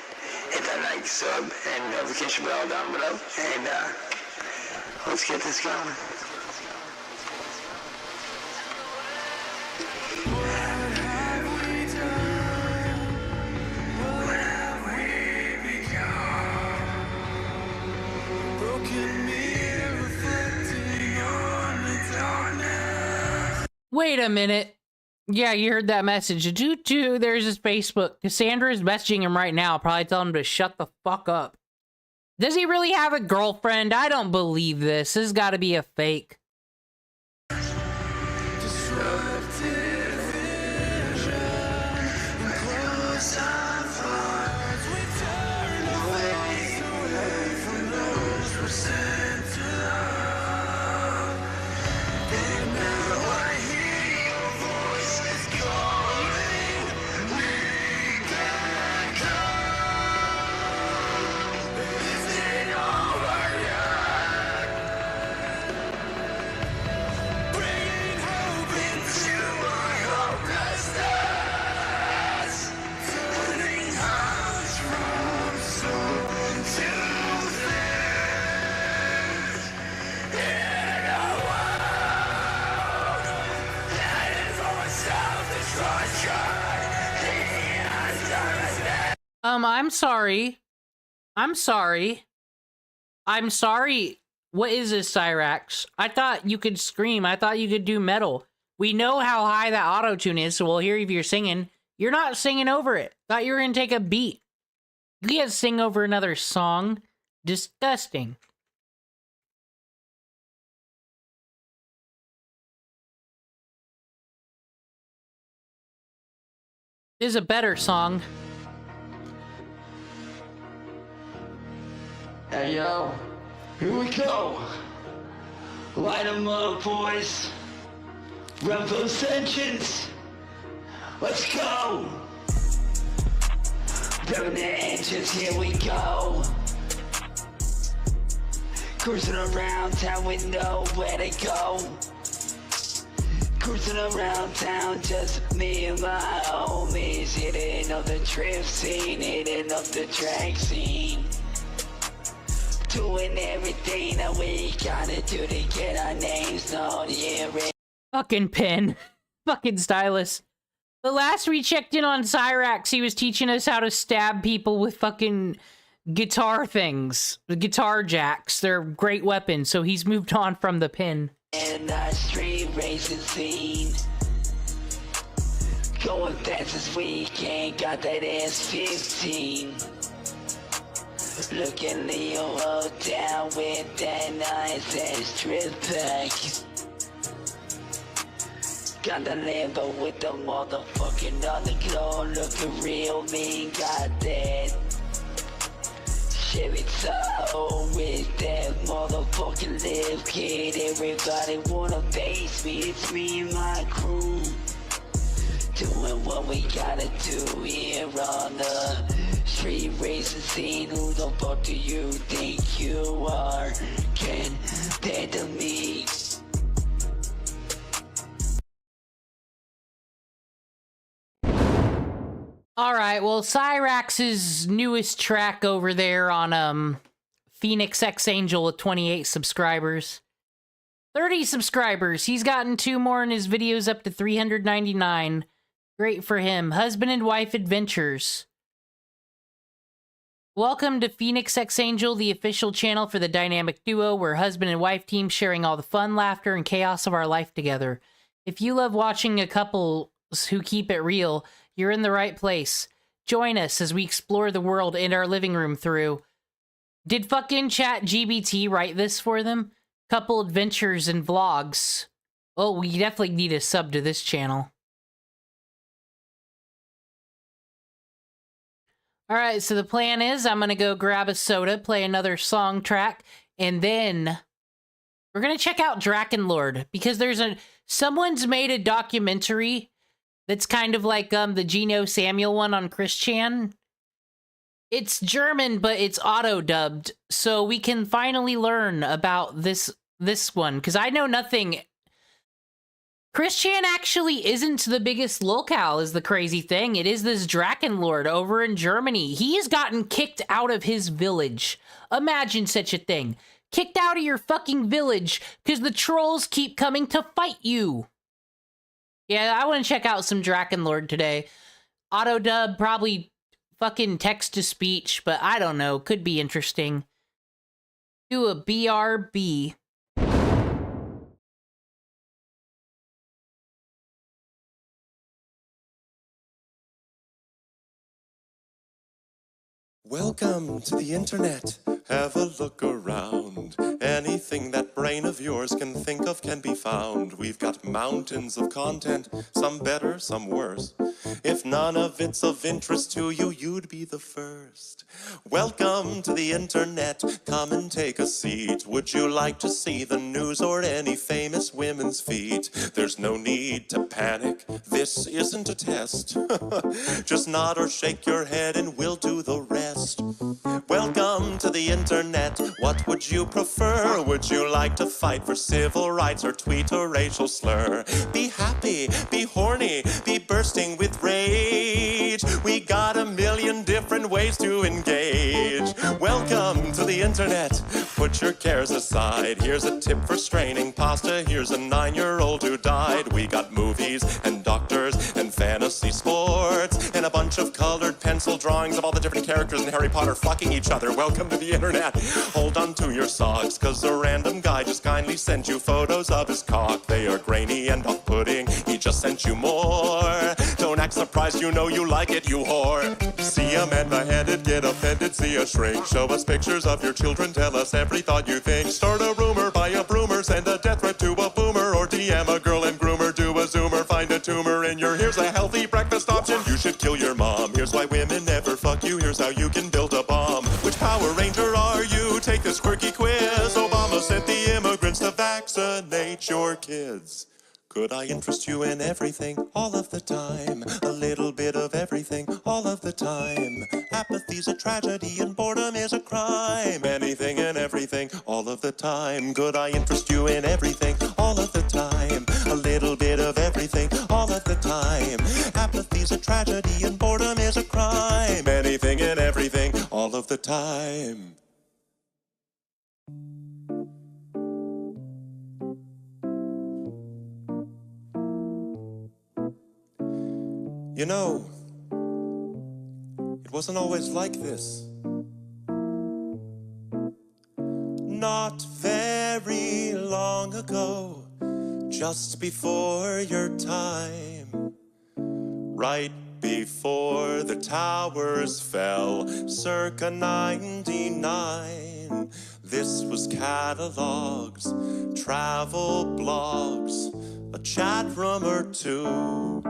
hit that like, sub, and notification bell down below, and let's get this going. Wait a minute. Yeah, you heard that message. There's his Facebook. Cassandra's messaging him right now, probably telling him to shut the fuck up. Does he really have a girlfriend? I don't believe this. This has got to be a fake. I'm sorry. I'm sorry. I'm sorry. What is this, Cyrax? I thought you could scream. I thought you could do metal. We know how high that auto-tune is, so we'll hear if you're singing. You're not singing over it. Thought you were gonna take a beat. You can't sing over another song. Disgusting. This is a better song. Hey yo, here we go. Light 'em up, boys. Rev those engines. Let's go. Revving the engines, here we go. Cruising around town with nowhere to go. Cruising around town, just me and my homies. Hitting up the trip scene, hitting up the track scene. Doing everything that we gotta do to get our names known, yeah. Fucking pen. Fucking stylus. The last we checked in on Cyrax, he was teaching us how to stab people with fucking guitar things. The guitar jacks. They're great weapons, so he's moved on from the pen. In the street racing scene. Going fast this weekend, got that S15. Looking Leo down with that nice ass trip pack. Got the Lambo with the motherfucking underglow. Looking real mean, got that Chevy Tahoe with that motherfucking live kid. Everybody wanna face me, it's me and my crew. Doing what we gotta do here on the street racing scene. Who the fuck do you think you are? Compared to me. Alright, well, Cyrax's newest track over there on, Phoenix X Angel with 28 subscribers. 30 subscribers! He's gotten 2 more in his videos up to 399. Great for him. Husband and Wife Adventures. Welcome to Phoenix X Angel, the official channel for the dynamic duo. We're husband and wife team sharing all the fun, laughter, and chaos of our life together. If you love watching a couple who keep it real, you're in the right place. Join us as we explore the world in our living room through... Did fucking ChatGPT write this for them? Couple adventures and vlogs. Oh, we definitely need a sub to this channel. Alright, so the plan is I'm gonna go grab a soda, play another song track, and then we're gonna check out Drakenlord, because someone's made a documentary that's kind of like the Geno Samuel one on Chris Chan. It's German, but it's auto-dubbed, so we can finally learn about this one, because I know nothing. Chris Chan actually isn't the biggest lolcow, is the crazy thing. It is this Drakenlord over in Germany. He has gotten kicked out of his village. Imagine such a thing. Kicked out of your fucking village because the trolls keep coming to fight you. Yeah, I want to check out some Drakenlord today. Auto-dub, probably fucking text-to-speech, but I don't know. Could be interesting. Do a BRB. Welcome to the internet. Have a look around. Anything that brain of yours can think of can be found. We've got mountains of content, some better, some worse. If none of it's of interest to you, you'd be the first. Welcome to the internet. Come and take a seat. Would you like to see the news or any famous women's feet? There's no need to panic. This isn't a test. Just nod or shake your head and we'll do the rest. Welcome to the internet. What would you prefer? Would you like to fight for civil rights or tweet a racial slur? Be happy, be horny, be bursting with rage. We got a million different ways to engage. Welcome to the internet. Put your cares aside. Here's a tip for straining pasta. Here's a 9-year-old who died. We got movies and doctors and fantasy sports and a bunch of colored pencil drawings of all the different characters in Harry Potter fucking each other. Welcome to the internet. Hold on to your socks, cause a random guy just kindly sent you photos of his cock. They are grainy and off-putting. He just sent you more. Don't act surprised, you know you like it, you whore. See a man beheaded, get offended, see a shrink. Show us pictures of your children, tell us every thought you think. Start a rumor, buy a broomer, send a death threat to a boomer, or DM a girl and groomer, do a zoomer, find a tumor in your. Here's a healthy breakfast option. You should kill your mom. Here's why women never fuck you. Here's how you can build a bomb. Which Power Ranger are you? Take this quirky quiz. Obama sent the immigrants to vaccinate your kids. Could I interest you in everything, all of the time? A little bit of everything, all of the time. Apathy's a tragedy and boredom is a crime. Anything and everything, all of the time. Could I interest you in everything, all of the time? A little bit of everything, all of the time. Apathy's a tragedy and boredom is a crime. Anything and everything, all of the time. You know, it wasn't always like this. Not very long ago, just before your time, right before the towers fell, circa 99. This was catalogs, travel blogs, a chat room or two.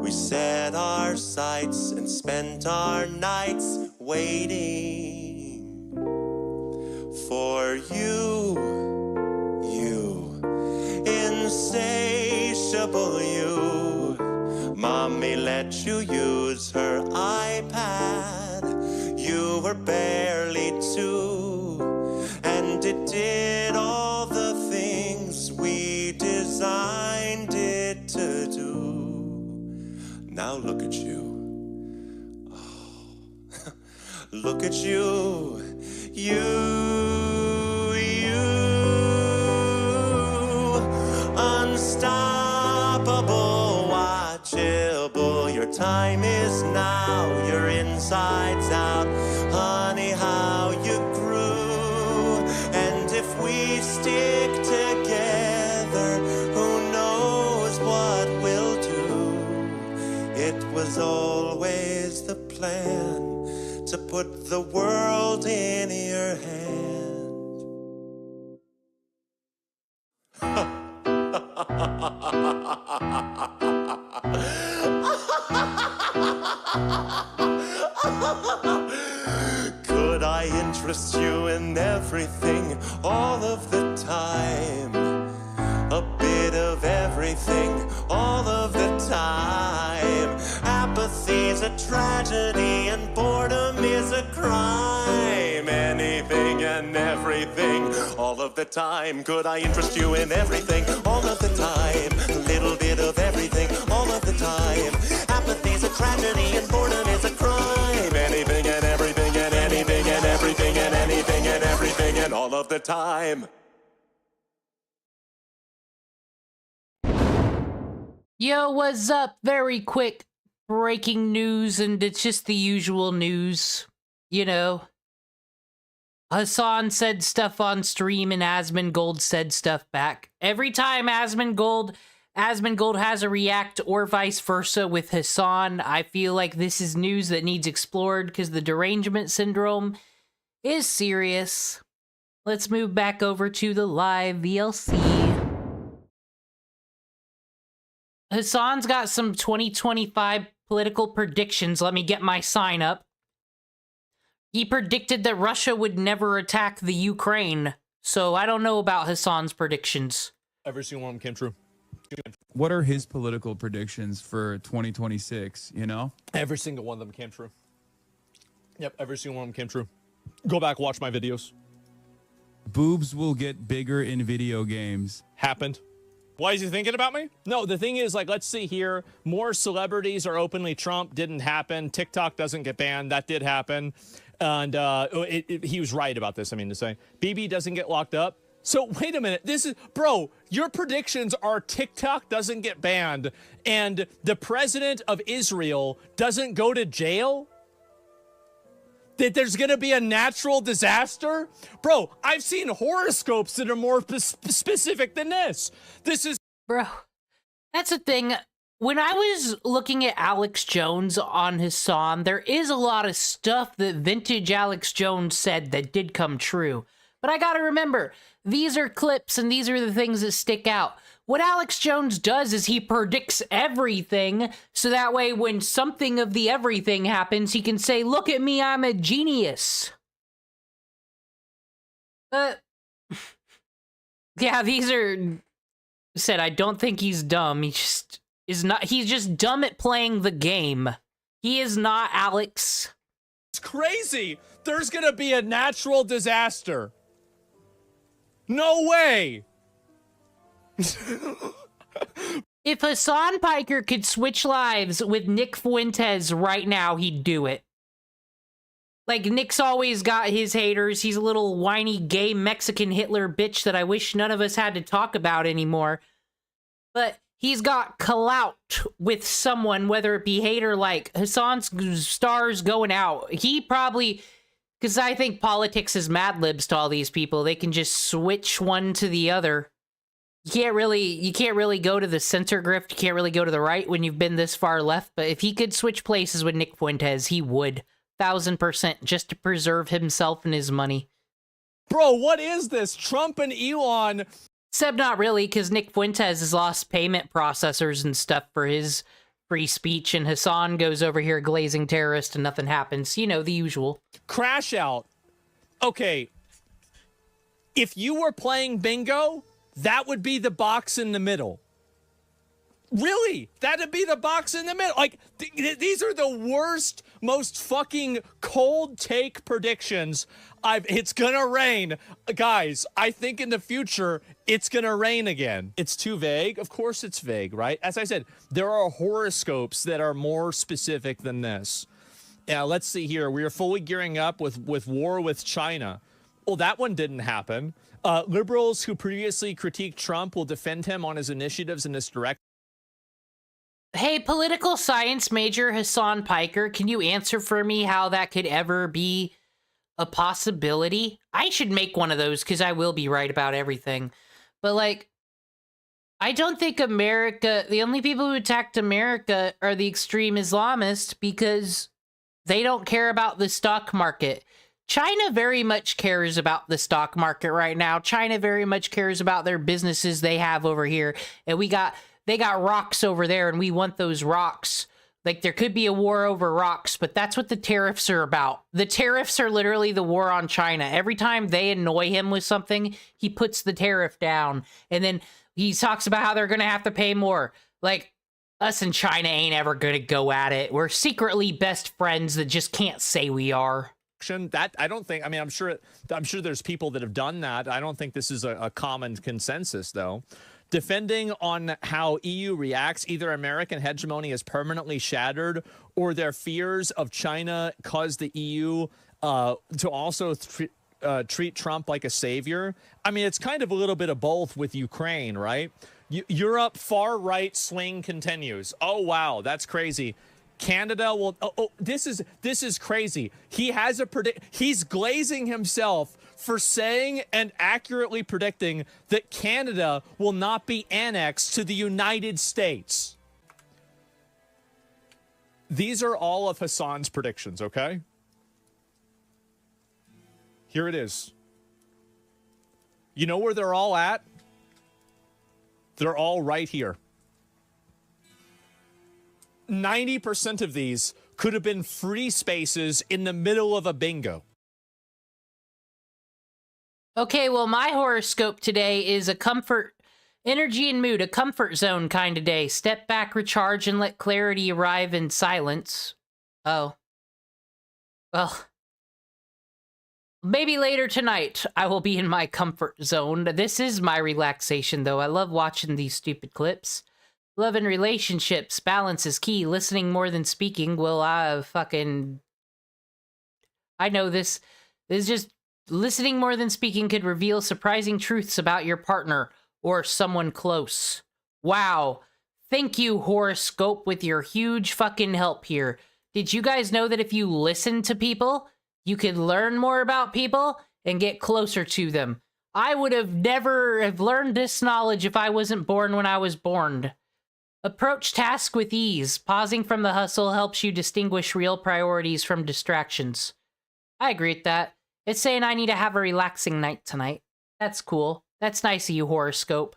We set our sights and spent our nights waiting for you, insatiable you. Mommy let you use her iPad. You were barely 2, and it did all the things we designed it to do. Now look at you. Oh. Look at you. Unstoppable, watchable. Your time is now. Your insides out. Honey, how you grew. And if we stick together, who knows what we'll do. It was always the plan to put the world in your hand. Could I interest you in everything, all of the time? A bit of everything, all of the time. Apathy's a tragedy and boredom is a crime. Anything and everything, all of the time. Could I interest you in everything, all of the time? A little bit of everything, all of the time. Apathy's a tragedy and boredom is a crime. Anything and everything and anything and everything and anything and everything and all of the time. Yo, what's up? Very quick breaking news, and it's just the usual news. You know, Hasan said stuff on stream and Asmongold said stuff back. Every time Asmongold Asmongold has a react or vice versa with Hasan. I feel like this is news that needs explored because the derangement syndrome is serious. Let's move back over to the live VLC. Hasan's got some 2025 political predictions. Let me get my sign up. He predicted that Russia would never attack the Ukraine. So I don't know about Hasan's predictions. Every single one of them came true. What are his political predictions for 2026, you know? Every single one of them came true. Yep, every single one of them came true. Go back, watch my videos. Boobs will get bigger in video games. Happened. Why is he thinking about me? No, the thing is, like, let's see here. More celebrities are openly Trump. Didn't happen. TikTok doesn't get banned. That did happen. And he was right about this, I mean to say. BB doesn't get locked up. So wait a minute, this is, bro, your predictions are TikTok doesn't get banned and the president of Israel doesn't go to jail? That there's gonna be a natural disaster? Bro, I've seen horoscopes that are more specific than this. This is... Bro, that's the thing. When I was looking at Alex Jones on Hasan, there is a lot of stuff that vintage Alex Jones said that did come true. But I gotta remember, these are clips and these are the things that stick out. What Alex Jones does is he predicts everything, so that way when something of the everything happens, he can say, look at me, I'm a genius. Yeah, these are... Said, I don't think he's dumb, he just is not... He's just dumb at playing the game. He is not Alex. It's crazy! There's gonna be a natural disaster. No way! If Hasan Piker could switch lives with Nick Fuentes right now, he'd do it. Like, Nick's always got his haters. He's a little whiny, gay, Mexican Hitler bitch that I wish none of us had to talk about anymore. But he's got clout with someone, whether it be hate or like. Hasan's stars going out. He probably... Because I think politics is Mad Libs to all these people. They can just switch one to the other. You can't really go to the center grift. You can't really go to the right when you've been this far left. But if he could switch places with Nick Fuentes, he would. 1000%, just to preserve himself and his money. Bro, what is this? Trump and Elon... Except not really, because Nick Fuentes has lost payment processors and stuff for his free speech, and Hasan goes over here glazing terrorist and nothing happens. You know, the usual. Crash out. Okay. If you were playing bingo, that would be the box in the middle. Really? That'd be the box in the middle. Like, these are the worst, most fucking cold take predictions. It's gonna rain. Guys, I think in the future, it's gonna rain again. It's too vague? Of course it's vague, right? As I said, there are horoscopes that are more specific than this. Yeah, let's see here. We are fully gearing up with war with China. Well, that one didn't happen. Liberals who previously critiqued Trump will defend him on his initiatives in this direction. Hey, political science major Hasan Piker, can you answer for me how that could ever be a possibility? I should make one of those because I will be right about everything. But, like, I don't think America... The only people who attacked America are the extreme Islamists because they don't care about the stock market. China very much cares about the stock market right now. China very much cares about their businesses they have over here. And they got rocks over there, and we want those rocks. Like, there could be a war over rocks, but that's what the tariffs are about. The tariffs are literally the war on China. Every time they annoy him with something, he puts the tariff down. And then he talks about how they're going to have to pay more. Like, us and China ain't ever going to go at it. We're secretly best friends that just can't say we are. That I don't think, I mean, I'm sure there's people that have done that. I don't think this is a common consensus, though. Defending on how EU reacts, either American hegemony is permanently shattered or their fears of China cause the EU to also treat Trump like a savior. I mean, it's kind of a little bit of both with Ukraine, right? Europe far-right swing continues. Oh, wow, that's crazy. Canada will... this is crazy. He has he's glazing himself for saying and accurately predicting that Canada will not be annexed to the United States. These are all of Hasan's predictions, okay? Here it is. You know where they're all at? They're all right here. 90% of these could have been free spaces in the middle of a bingo. Okay, well, my horoscope today is a comfort, energy and mood, a comfort zone kind of day. Step back, recharge, and let clarity arrive in silence. Oh. Well, maybe later tonight I will be in my comfort zone. This is my relaxation, though. I love watching these stupid clips. Love and relationships, balance is key. Listening more than speaking. Well, I know this. This is just... Listening more than speaking could reveal surprising truths about your partner or someone close. Wow. Thank you, horoscope, with your huge fucking help here. Did you guys know that if you listen to people, you could learn more about people and get closer to them? I would have never have learned this knowledge if I wasn't born when I was born. Approach task with ease. Pausing from the hustle helps you distinguish real priorities from distractions. I agree with that. It's saying I need to have a relaxing night tonight. That's cool. That's nice of you, horoscope.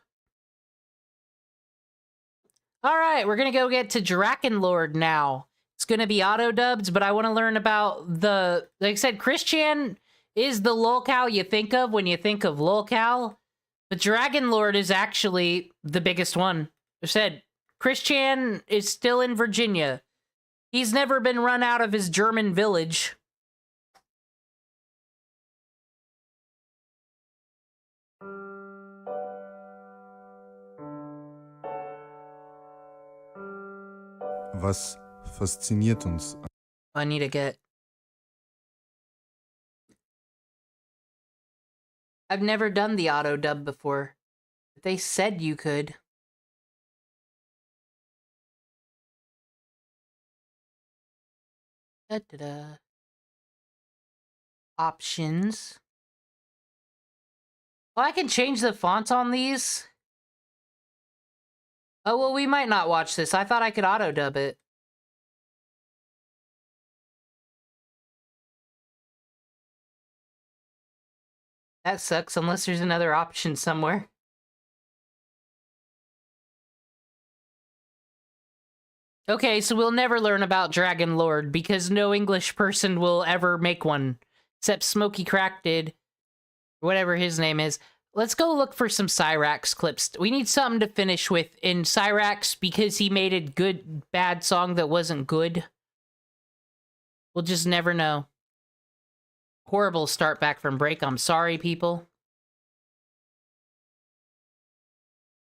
Alright, we're gonna go get to Drakenlord now. It's gonna be auto-dubbed, but I want to learn about the... Like I said, Christian is the lolcow you think of when you think of lolcow. But Drakenlord is actually the biggest one. I said, Christian is still in Virginia. He's never been run out of his German village. Was fasziniert uns? I need to get... I've never done the auto-dub before. They said you could. Da-da-da. Options. Well, I can change the font on these. Oh, well, we might not watch this. I thought I could auto-dub it. That sucks, unless there's another option somewhere. Okay, so we'll never learn about Drakenlord, because no English person will ever make one. Except Smokey Crack did. Whatever his name is. Let's go look for some Cyrax clips. We need something to finish with in Cyrax because he made a bad song that wasn't good. We'll just never know. Horrible start back from break. I'm sorry, people.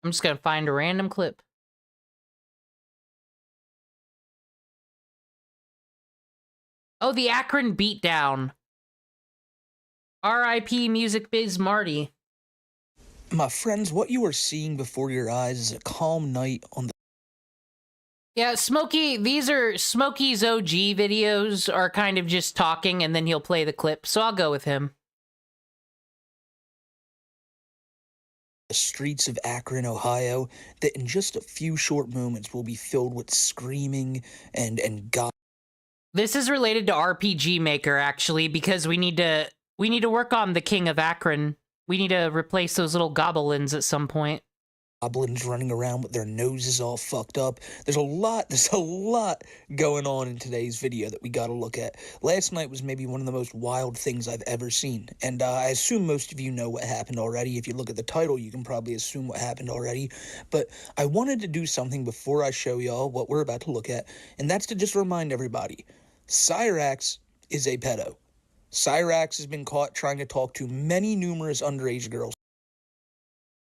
I'm just gonna find a random clip. Oh, the Akron Beatdown. R.I.P. Music Biz Marty. My friends, what you are seeing before your eyes is a calm night on the... Yeah, Smokey, these are Smokey's OG videos are kind of just talking and then he'll play the clip, so I'll go with him. The streets of Akron, Ohio, that in just a few short moments will be filled with screaming and God. This is related to RPG Maker, actually, because we need to work on the King of Akron. We need to replace those little goblins at some point. Goblins running around with their noses all fucked up. There's a lot going on in today's video that we gotta look at. Last night was maybe one of the most wild things I've ever seen. And I assume most of you know what happened already. If you look at the title, you can probably assume what happened already. But I wanted to do something before I show y'all what we're about to look at. And that's to just remind everybody, Cyrax is a pedo. Cyrax has been caught trying to talk to many numerous underage girls.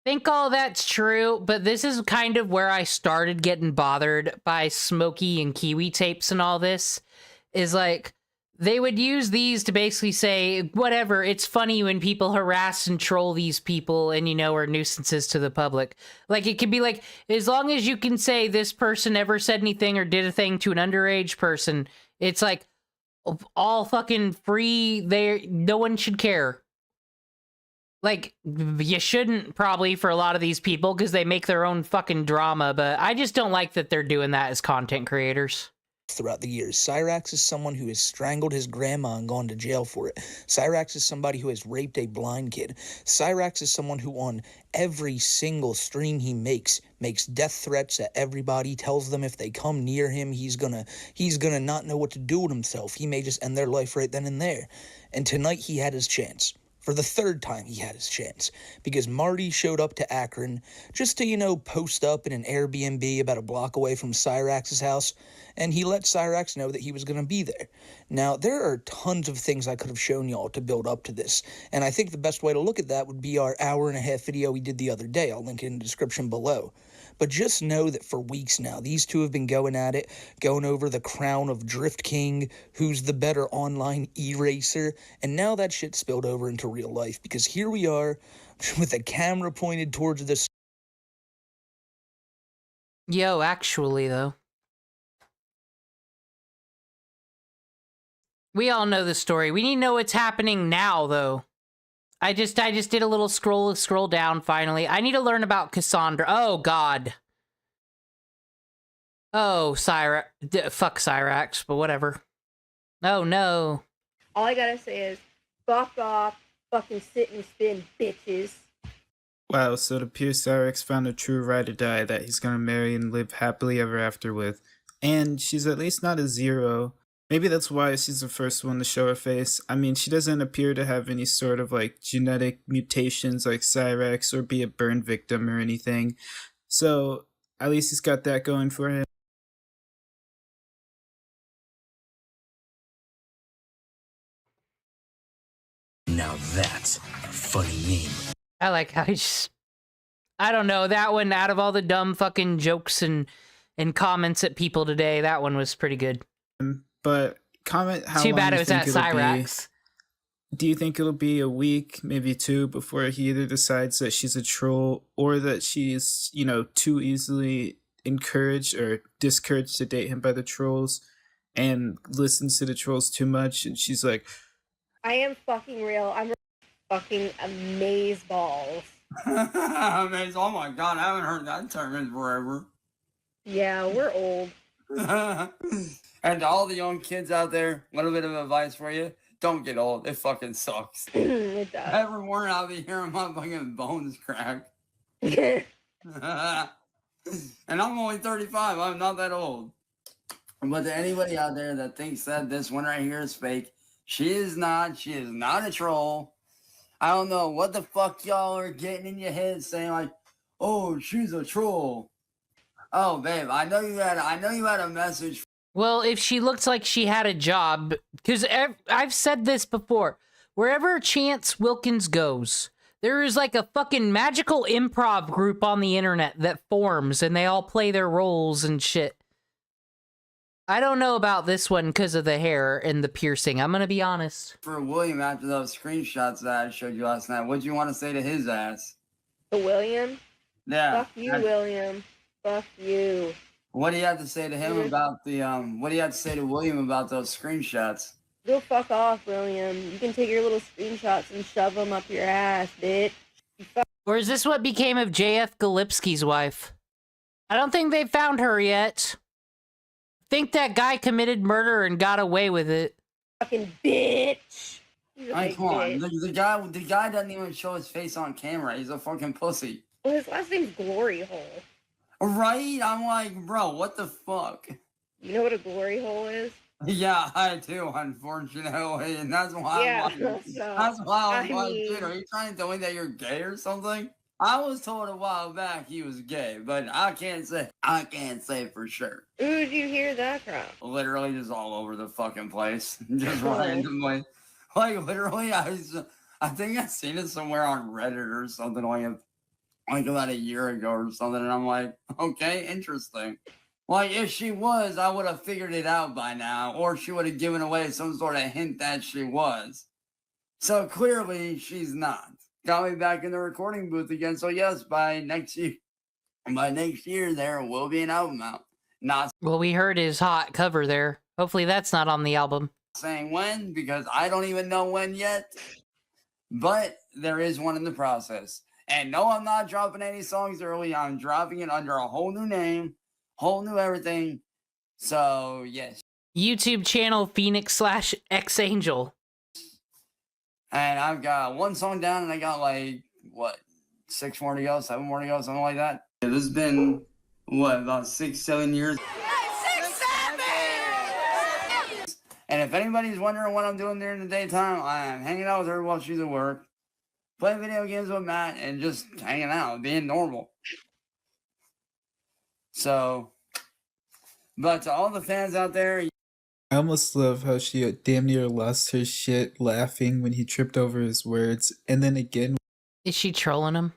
Think all that's true, but this is kind of where I started getting bothered by Smokey and Kiwi tapes and all this. Is like, they would use these to basically say, whatever, it's funny when people harass and troll these people and, you know, are nuisances to the public. Like, it could be like, as long as you can say this person never said anything or did a thing to an underage person, it's like, all fucking free, no one should care. Like, you shouldn't probably for a lot of these people because they make their own fucking drama, but I just don't like that they're doing that as content creators. Throughout the years, Cyrax is someone who has strangled his grandma and gone to jail for it. Cyrax is somebody who has raped a blind kid. Cyrax is someone who on every single stream he makes death threats at everybody, tells them if they come near him, he's gonna not know what to do with himself. He may just end their life right then and there. And tonight he had his chance. For the third time he had his chance, because Marty showed up to Akron just to, you know, post up in an Airbnb about a block away from Cyrax's house, and he let Cyrax know that he was going to be there. Now, there are tons of things I could have shown y'all to build up to this, and I think the best way to look at that would be our hour-and-a-half video we did the other day. I'll link it in the description below. But just know that for weeks now, these two have been going at it, going over the crown of Drift King, who's the better online eraser, and now that shit spilled over into real life, because here we are, with a camera pointed towards this. Yo, actually, though. We all know the story. We need to know what's happening now, though. I just did a little scroll down, finally. I need to learn about Cassandra. Oh, God. Oh, Cyrax. Fuck Cyrax, but whatever. Oh, no. All I gotta say is, fuck off, fucking sit and spin, bitches. Wow, so it appears Cyrax found a true ride or die that he's gonna marry and live happily ever after with. And she's at least not a zero. Maybe that's why she's the first one to show her face. I mean, she doesn't appear to have any sort of, like, genetic mutations like Cyrax or be a burn victim or anything. So, at least he's got that going for him. Now that's a funny name. I like how he just... I don't know, that one, out of all the dumb fucking jokes and comments at people today, that one was pretty good. But comment how Too long bad it you was think at it'll Cyrax. be. Do you think it'll be a week, maybe two, before he either decides that she's a troll or that she's, you know, too easily encouraged or discouraged to date him by the trolls and listens to the trolls too much and she's like, I am fucking real. I'm fucking amazeballs. Amaze, oh my god, I haven't heard that term in forever. Yeah, we're old. And to all the young kids out there, a little bit of advice for you. Don't get old. It fucking sucks. It does. Every morning I'll be hearing my fucking bones crack. And I'm only 35. I'm not that old. But to anybody out there that thinks that this one right here is fake, she is not. She is not a troll. I don't know what the fuck y'all are getting in your head saying like, oh, she's a troll. Oh, babe, I know you had a message. Well, if she looks like she had a job, because I've said this before, wherever Chance Wilkins goes, there is like a fucking magical improv group on the internet that forms, and they all play their roles and shit. I don't know about this one because of the hair and the piercing, I'm gonna be honest. For William, after those screenshots that I showed you last night, what'd you want to say to his ass? To William? Yeah. Fuck you, William. Fuck you. What do you have to say to him about the, what do you have to say to William about those screenshots? Go fuck off, William. You can take your little screenshots and shove them up your ass, bitch. Or is this what became of JF Galipski's wife? I don't think they found her yet. Think that guy committed murder and got away with it. Fucking bitch. Hey, come on. The guy doesn't even show his face on camera. He's a fucking pussy. Well, his last name's Glory Hole. Right? I'm like, bro, what the fuck? You know what a glory hole is? Yeah, I do, unfortunately, and that's why I'm like, that's why I'm like, dude, are you trying to tell me that you're gay or something? I was told a while back he was gay, but I can't say for sure. Who did you hear that from? Literally just all over the fucking place. Just randomly. Like literally I think I seen it somewhere on Reddit or something like about a year ago or something, and I'm like, okay, interesting. Like, if she was, I would have figured it out by now, or she would have given away some sort of hint that she was. So clearly, she's not. Got me back in the recording booth again, so yes, by next year there will be an album out. Not well, we heard his hot cover there. Hopefully that's not on the album. Saying when, because I don't even know when yet. but there is one in the process. And no, I'm not dropping any songs early. I'm dropping it under a whole new name, whole new everything. So, yes. YouTube channel Phoenix/X-Angel. And I've got one song down, and I got like, what, 6 more to go, 7 more to go, something like that. This has been, what, about 6-7 years. 6-7! And if anybody's wondering what I'm doing during the daytime, I am hanging out with her while she's at work, playing video games with Matt, and just hanging out, being normal. So, but to all the fans out there, I almost love how she damn near lost her shit laughing when he tripped over his words, and then again. Is she trolling him?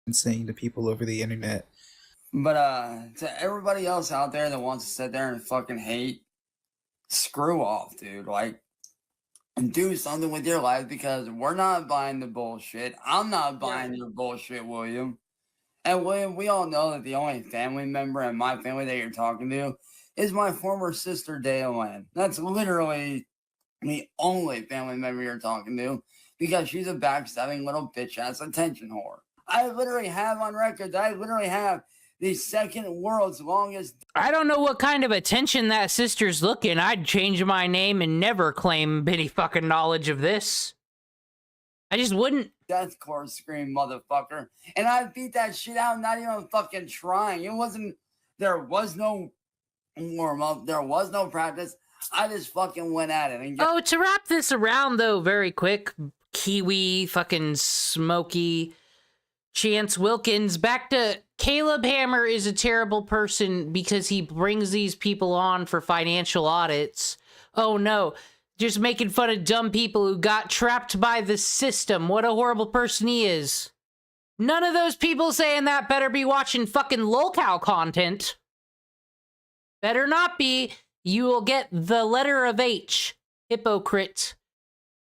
And saying to people over the internet. but to everybody else out there that wants to sit there and fucking hate, screw off, dude. Like, and do something with your life, because we're not buying the bullshit. I'm not buying your bullshit, William. And William, we all know that the only family member in my family that you're talking to is my former sister, Daylin. That's literally the only family member you're talking to, because she's a backstabbing little bitch-ass attention whore. I literally have on record that I literally have the second world's longest... I don't know what kind of attention that sister's looking. I'd change my name and never claim any fucking knowledge of this. I just wouldn't. Deathcore scream, motherfucker. And I beat that shit out, not even fucking trying. It wasn't... There was no warm-up. There was no practice. I just fucking went at it. And Oh, to wrap this around, though, very quick. Kiwi, fucking Smokey, Chance Wilkins. Back to Caleb Hammer is a terrible person because he brings these people on for financial audits. Oh, no. Just making fun of dumb people who got trapped by the system. What a horrible person he is. None of those people saying that better be watching fucking lolcow content. Better not be. You will get the letter of H. Hypocrite.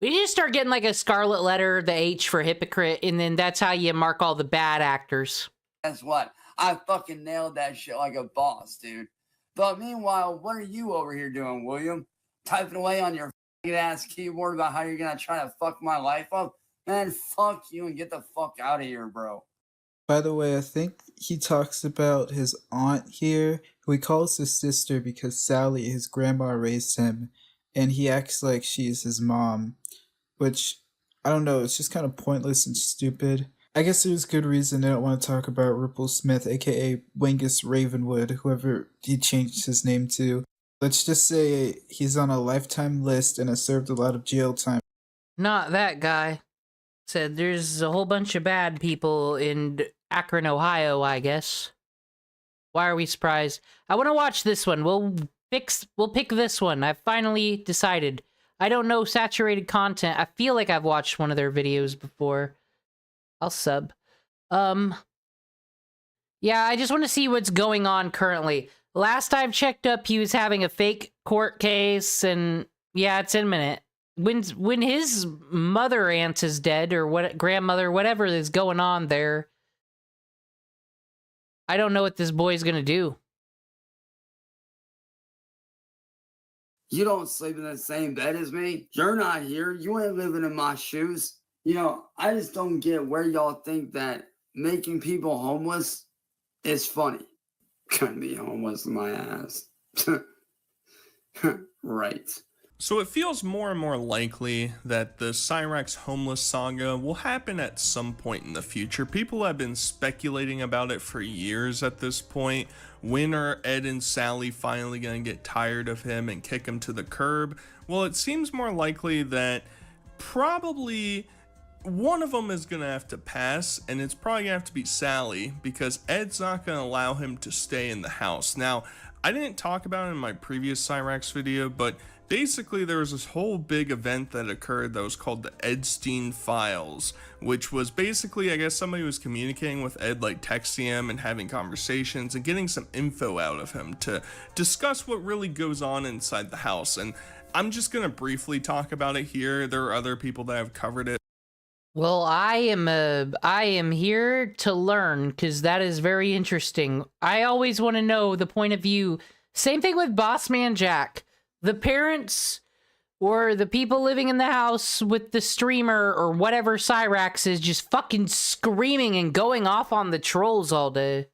We need to start getting like a scarlet letter, the H for hypocrite, and then that's how you mark all the bad actors. guess what? I fucking nailed that shit like a boss, dude. But meanwhile, what are you over here doing, William? Typing away on your ass keyboard about how you're gonna try to fuck my life up? Man, fuck you and get the fuck out of here, bro. By the way, I think he talks about his aunt here, who he calls his sister because Sally, his grandma, raised him, and he acts like she's his mom, which, I don't know, it's just kind of pointless and stupid. I guess there's good reason they don't want to talk about Ripple Smith, aka Wengus Ravenwood, whoever he changed his name to. Let's just say he's on a lifetime list and has served a lot of jail time. Not that guy. Said there's a whole bunch of bad people in Akron, Ohio, I guess. Why are we surprised? I want to watch this one. We'll pick this one. I've finally decided. I don't know saturated content. I feel like I've watched one of their videos before. I'll sub. Yeah, I just want to see what's going on currently. Last I've checked up, he was having a fake court case, and yeah, it's imminent. When his mother aunt is dead, or what, grandmother, whatever is going on there, I don't know what this boy's gonna do. You don't sleep in the same bed as me. You're not here. You ain't living in my shoes. You know, I just don't get where y'all think that making people homeless is funny. Couldn't be homeless in my ass. Right. So it feels more and more likely that the Cyrax homeless saga will happen at some point in the future. People have been speculating about it for years at this point. When are Ed and Sally finally going to get tired of him and kick him to the curb? Well, it seems more likely that probably one of them is going to have to pass, and it's probably going to have to be Sally, because Ed's not going to allow him to stay in the house. Now, I didn't talk about it in my previous Cyrax video, but basically there was this whole big event that occurred that was called the Edstein Files, which was basically, I guess, somebody was communicating with Ed, like texting him and having conversations and getting some info out of him to discuss what really goes on inside the house. And I'm just going to briefly talk about it here. There are other people that have covered it. Well, I am here to learn, because that is very interesting. I always want to know the point of view Same thing with Boss Man Jack. The parents or the people living in the house with the streamer or whatever Cyrax is just fucking screaming and going off on the trolls all day.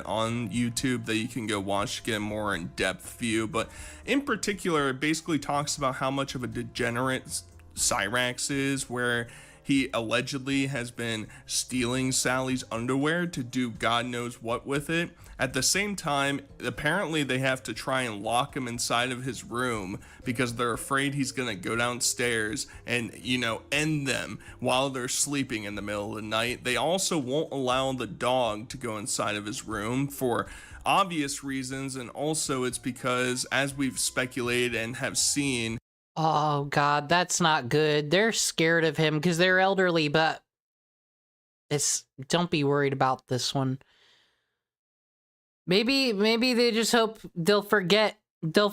On YouTube that you can go watch to get a more in-depth view, but in particular it basically talks about how much of a degenerate Cyrax is, where he allegedly has been stealing Sally's underwear to do God knows what with it. At the same time, apparently they have to try and lock him inside of his room because they're afraid he's gonna go downstairs and, you know, end them while they're sleeping in the middle of the night. They also won't allow the dog to go inside of his room for obvious reasons, and also it's because, as we've speculated and have seen... Oh god, that's not good. They're scared of him because they're elderly, but don't be worried about this one. Maybe they just hope they'll forget to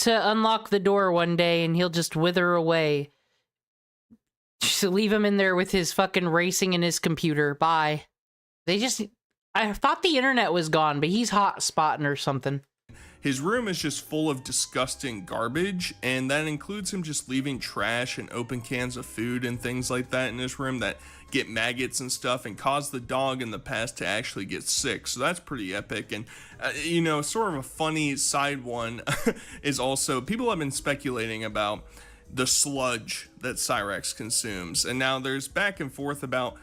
unlock the door one day and he'll just wither away. Just leave him in there with his fucking racing in his computer. Bye. I thought the internet was gone, but he's hot spotting or something. His room is just full of disgusting garbage, and that includes him just leaving trash and open cans of food and things like that in his room that get maggots and stuff and cause the dog in the past to actually get sick. So that's pretty epic. And you know, sort of a funny side one is also, people have been speculating about the sludge that Cyrax consumes, and now there's back and forth about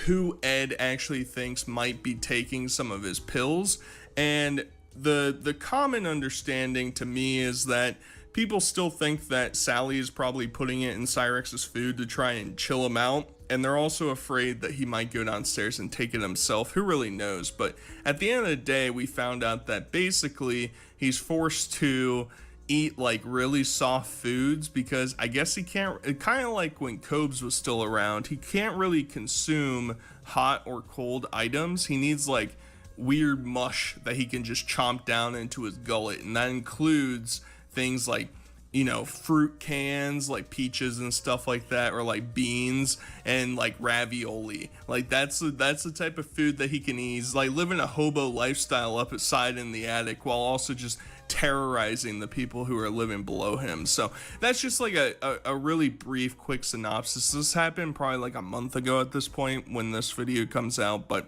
who Ed actually thinks might be taking some of his pills. And the common understanding to me is that people still think that Sally is probably putting it in Cyrax's food to try and chill him out, and they're also afraid that he might go downstairs and take it himself. Who really knows? But at the end of the day, we found out that basically he's forced to eat like really soft foods because I guess he can't, kind of like when Cobes was still around, he can't really consume hot or cold items. He needs like weird mush that he can just chomp down into his gullet, and that includes things like, you know, fruit cans like peaches and stuff like that, or like beans and like ravioli. Like that's the type of food that he can eat. He's like living a hobo lifestyle up inside in the attic while also just terrorizing the people who are living below him. So that's just like a really brief quick synopsis. This happened probably like a month ago at this point when this video comes out, but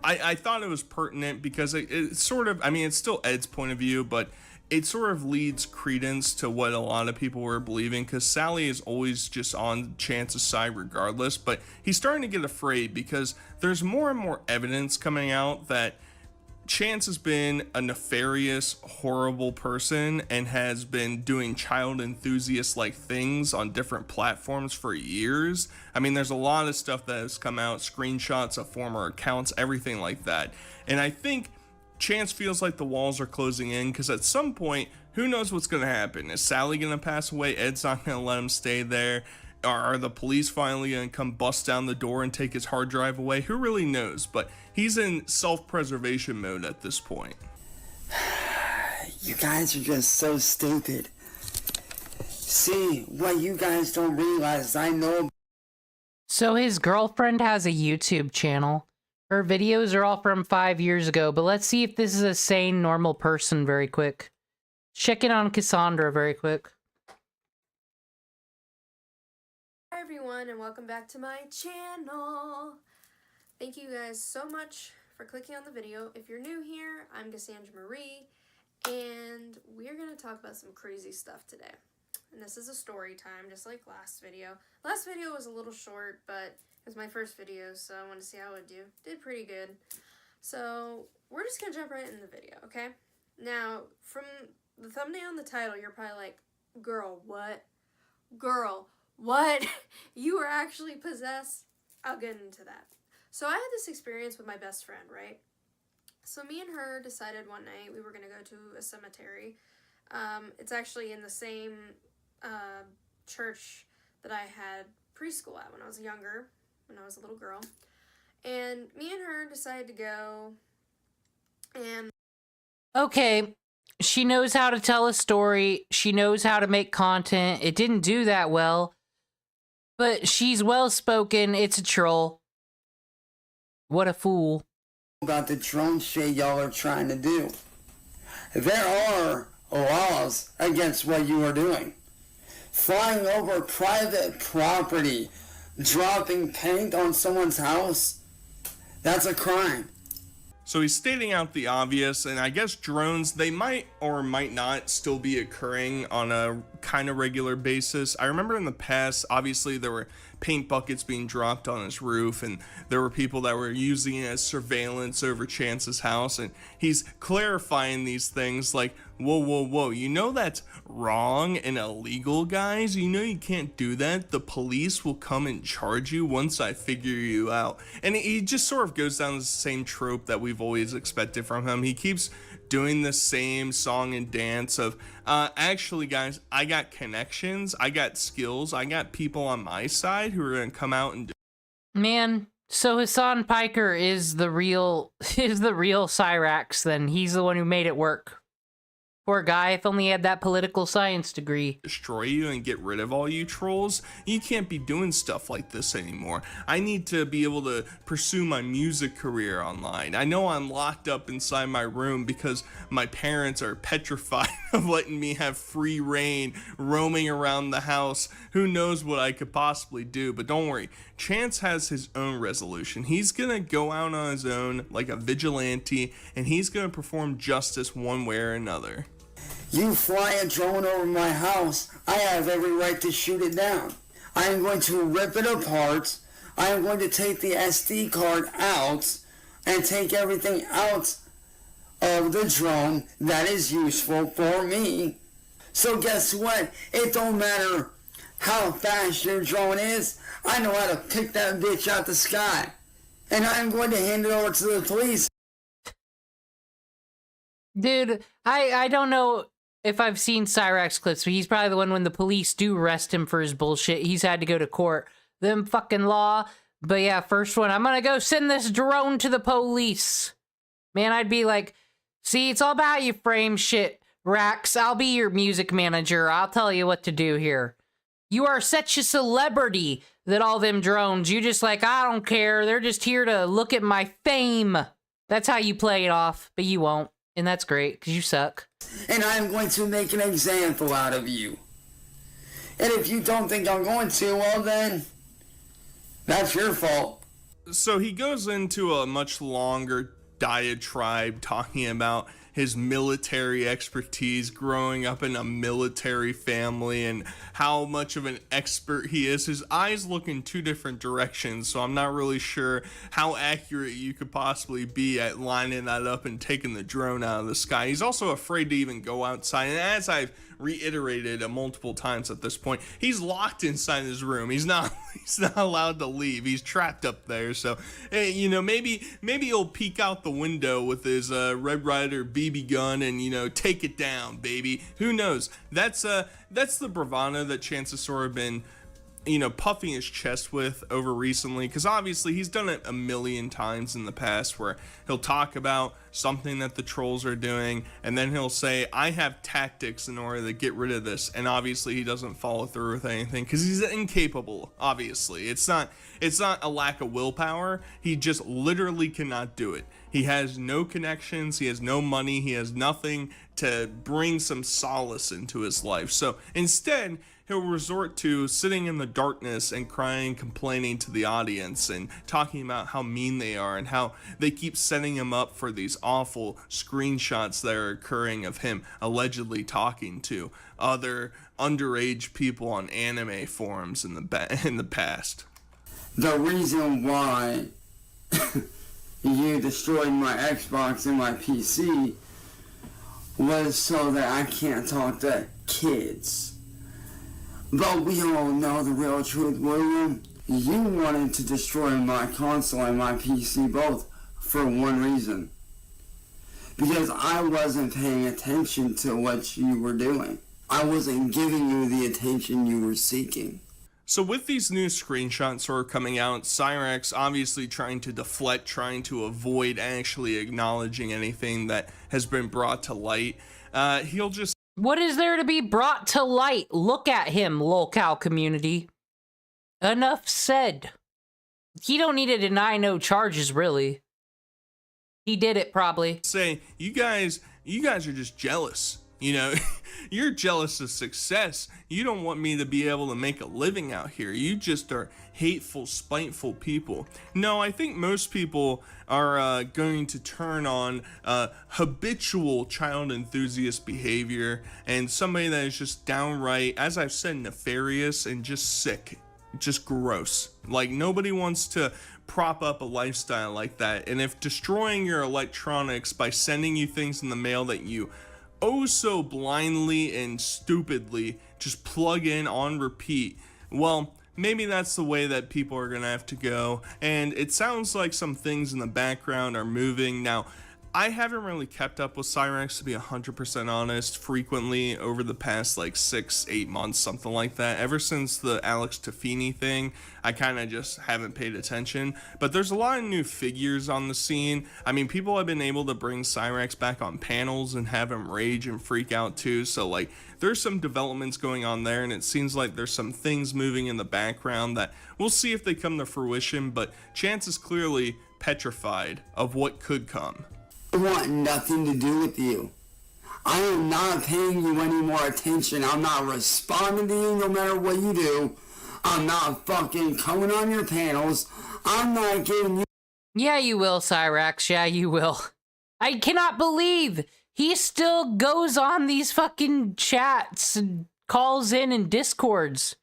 I thought it was pertinent because it sort of, I mean, it's still Ed's point of view, but it sort of leads credence to what a lot of people were believing, because Sally is always just on Chance's side regardless, but he's starting to get afraid because there's more and more evidence coming out that Chance has been a nefarious, horrible person and has been doing child enthusiast-like things on different platforms for years. I mean, there's a lot of stuff that has come out, screenshots of former accounts, everything like that. And I think Chance feels like the walls are closing in because at some point, who knows what's going to happen? Is Sally going to pass away? Ed's not going to let him stay there. Are the police finally going to come bust down the door and take his hard drive away? Who really knows? But he's in self-preservation mode at this point. You guys are just so stupid. See, what you guys don't realize, I know. So his girlfriend has a YouTube channel. Her videos are all from 5 years ago, but let's see if this is a sane, normal person very quick. Check in on Cassandra very quick. Hi everyone, and welcome back to my channel. Thank you guys so much for clicking on the video. If you're new here, I'm Cassandra Marie, and we're going to talk about some crazy stuff today. And this is a story time, just like last video. Last video was a little short, but it was my first video, so I wanted to see how it would do. Did pretty good. So we're just going to jump right in the video, okay? Now, from the thumbnail and the title, you're probably like, girl, what? Girl, what? You were actually possessed? I'll get into that. So I had this experience with my best friend, right? So me and her decided one night we were going to go to a cemetery. It's actually in the same church that I had preschool at when I was younger, when I was a little girl. And me and her decided to go, and... Okay, she knows how to tell a story. She knows how to make content. It didn't do that well. But she's well-spoken. It's a troll. What a fool. About the drone shit y'all are trying to do. there are laws against what you are doing. Flying over private property, dropping paint on someone's house, that's a crime. So he's stating out the obvious, and I guess drones, they might or might not still be occurring on a kind of regular basis. I remember in the past, obviously there were paint buckets being dropped on his roof, and there were people that were using it as surveillance over Chance's house, and he's clarifying these things like, whoa, you know that's wrong and illegal, guys? You know you can't do that. The police will come and charge you once I figure you out. And he just sort of goes down the same trope that we've always expected from him. He keeps doing the same song and dance of, actually guys, I got connections, I got skills, I got people on my side who are gonna come out and do. Man, so Hasan Piker is the real Cyrax, then. He's the one who made it work. Poor guy, if only he had that political science degree. Destroy you and get rid of all you trolls. You can't be doing stuff like this anymore. I need to be able to pursue my music career online. I know I'm locked up inside my room because my parents are petrified of letting me have free reign roaming around the house. Who knows what I could possibly do, but don't worry. Chance has his own resolution. He's gonna go out on his own like a vigilante, and he's gonna perform justice one way or another. You fly a drone over my house, I have every right to shoot it down. I am going to rip it apart. I am going to take the SD card out and take everything out of the drone that is useful for me. So guess what? It don't matter how fast your drone is. I know how to pick that bitch out the sky. And I'm going to hand it over to the police. Dude, I don't know if I've seen Cyrax clips, but he's probably the one when the police do arrest him for his bullshit. He's had to go to court. Them fucking law. But yeah, first one, I'm gonna go send this drone to the police. Man, I'd be like, see, it's all about you frame shit, Rax. I'll be your music manager. I'll tell you what to do here. You are such a celebrity that all them drones, you just like, I don't care. They're just here to look at my fame. That's how you play it off, but you won't. And that's great, because you suck. And I'm going to make an example out of you. And if you don't think I'm going to, well then, that's your fault. So he goes into a much longer diatribe talking about his military expertise, growing up in a military family, and how much of an expert he is. His eyes look in two different directions, so I'm not really sure how accurate you could possibly be at lining that up and taking the drone out of the sky. He's also afraid to even go outside, and as I've reiterated multiple times at this point, he's locked inside his room. He's not allowed to leave. He's trapped up there. So, you know, maybe he'll peek out the window with his Red Ryder BB gun and, you know, take it down, baby. Who knows? That's the bravado that Chance has sort of been, you know, puffing his chest with over recently, because obviously he's done it a million times in the past where he'll talk about something that the trolls are doing, and then he'll say, I have tactics in order to get rid of this, and obviously he doesn't follow through with anything because he's incapable. Obviously it's not a lack of willpower. He just literally cannot do it. He has no connections, he has no money, he has nothing to bring some solace into his life. So instead, he'll resort to sitting in the darkness and crying, complaining to the audience and talking about how mean they are and how they keep setting him up for these awful screenshots that are occurring of him allegedly talking to other underage people on anime forums in the past. The reason why you destroyed my Xbox and my PC was so that I can't talk to kids. But we all know the real truth, William. You wanted to destroy my console and my PC both for one reason. Because I wasn't paying attention to what you were doing. I wasn't giving you the attention you were seeking. So with these new screenshots sort of coming out, Cyrax obviously trying to deflect, trying to avoid actually acknowledging anything that has been brought to light. He'll just... What is there to be brought to light? Look at him, lolcow community. Enough said. He don't need to deny no charges, really. He did it, probably. Say, you guys you guys are just jealous. You know, you're jealous of success. You don't want me to be able to make a living out here. You just are hateful, spiteful people. No, I think most people are going to turn on habitual child enthusiast behavior and somebody that is just downright, as I've said, nefarious and just sick, just gross. Like, nobody wants to prop up a lifestyle like that. And if destroying your electronics by sending you things in the mail that you oh so blindly and stupidly just plug in on repeat, well, maybe that's the way that people are gonna have to go. And it sounds like some things in the background are moving. Now, I haven't really kept up with Cyrax, to be 100% honest, frequently over the past like 6-8 months, something like that. Ever since the Alex Tafini thing, I kind of just haven't paid attention. But there's a lot of new figures on the scene. I mean, people have been able to bring Cyrax back on panels and have him rage and freak out too. So like, there's some developments going on there, and it seems like there's some things moving in the background that we'll see if they come to fruition, but Chance is clearly petrified of what could come. I want nothing to do with you. I am not paying you any more attention. I'm not responding to you no matter what you do. I'm not fucking coming on your panels. I'm not giving you... Yeah, you will, Cyrax. Yeah, you will. I cannot believe he still goes on these fucking chats and calls in and discords.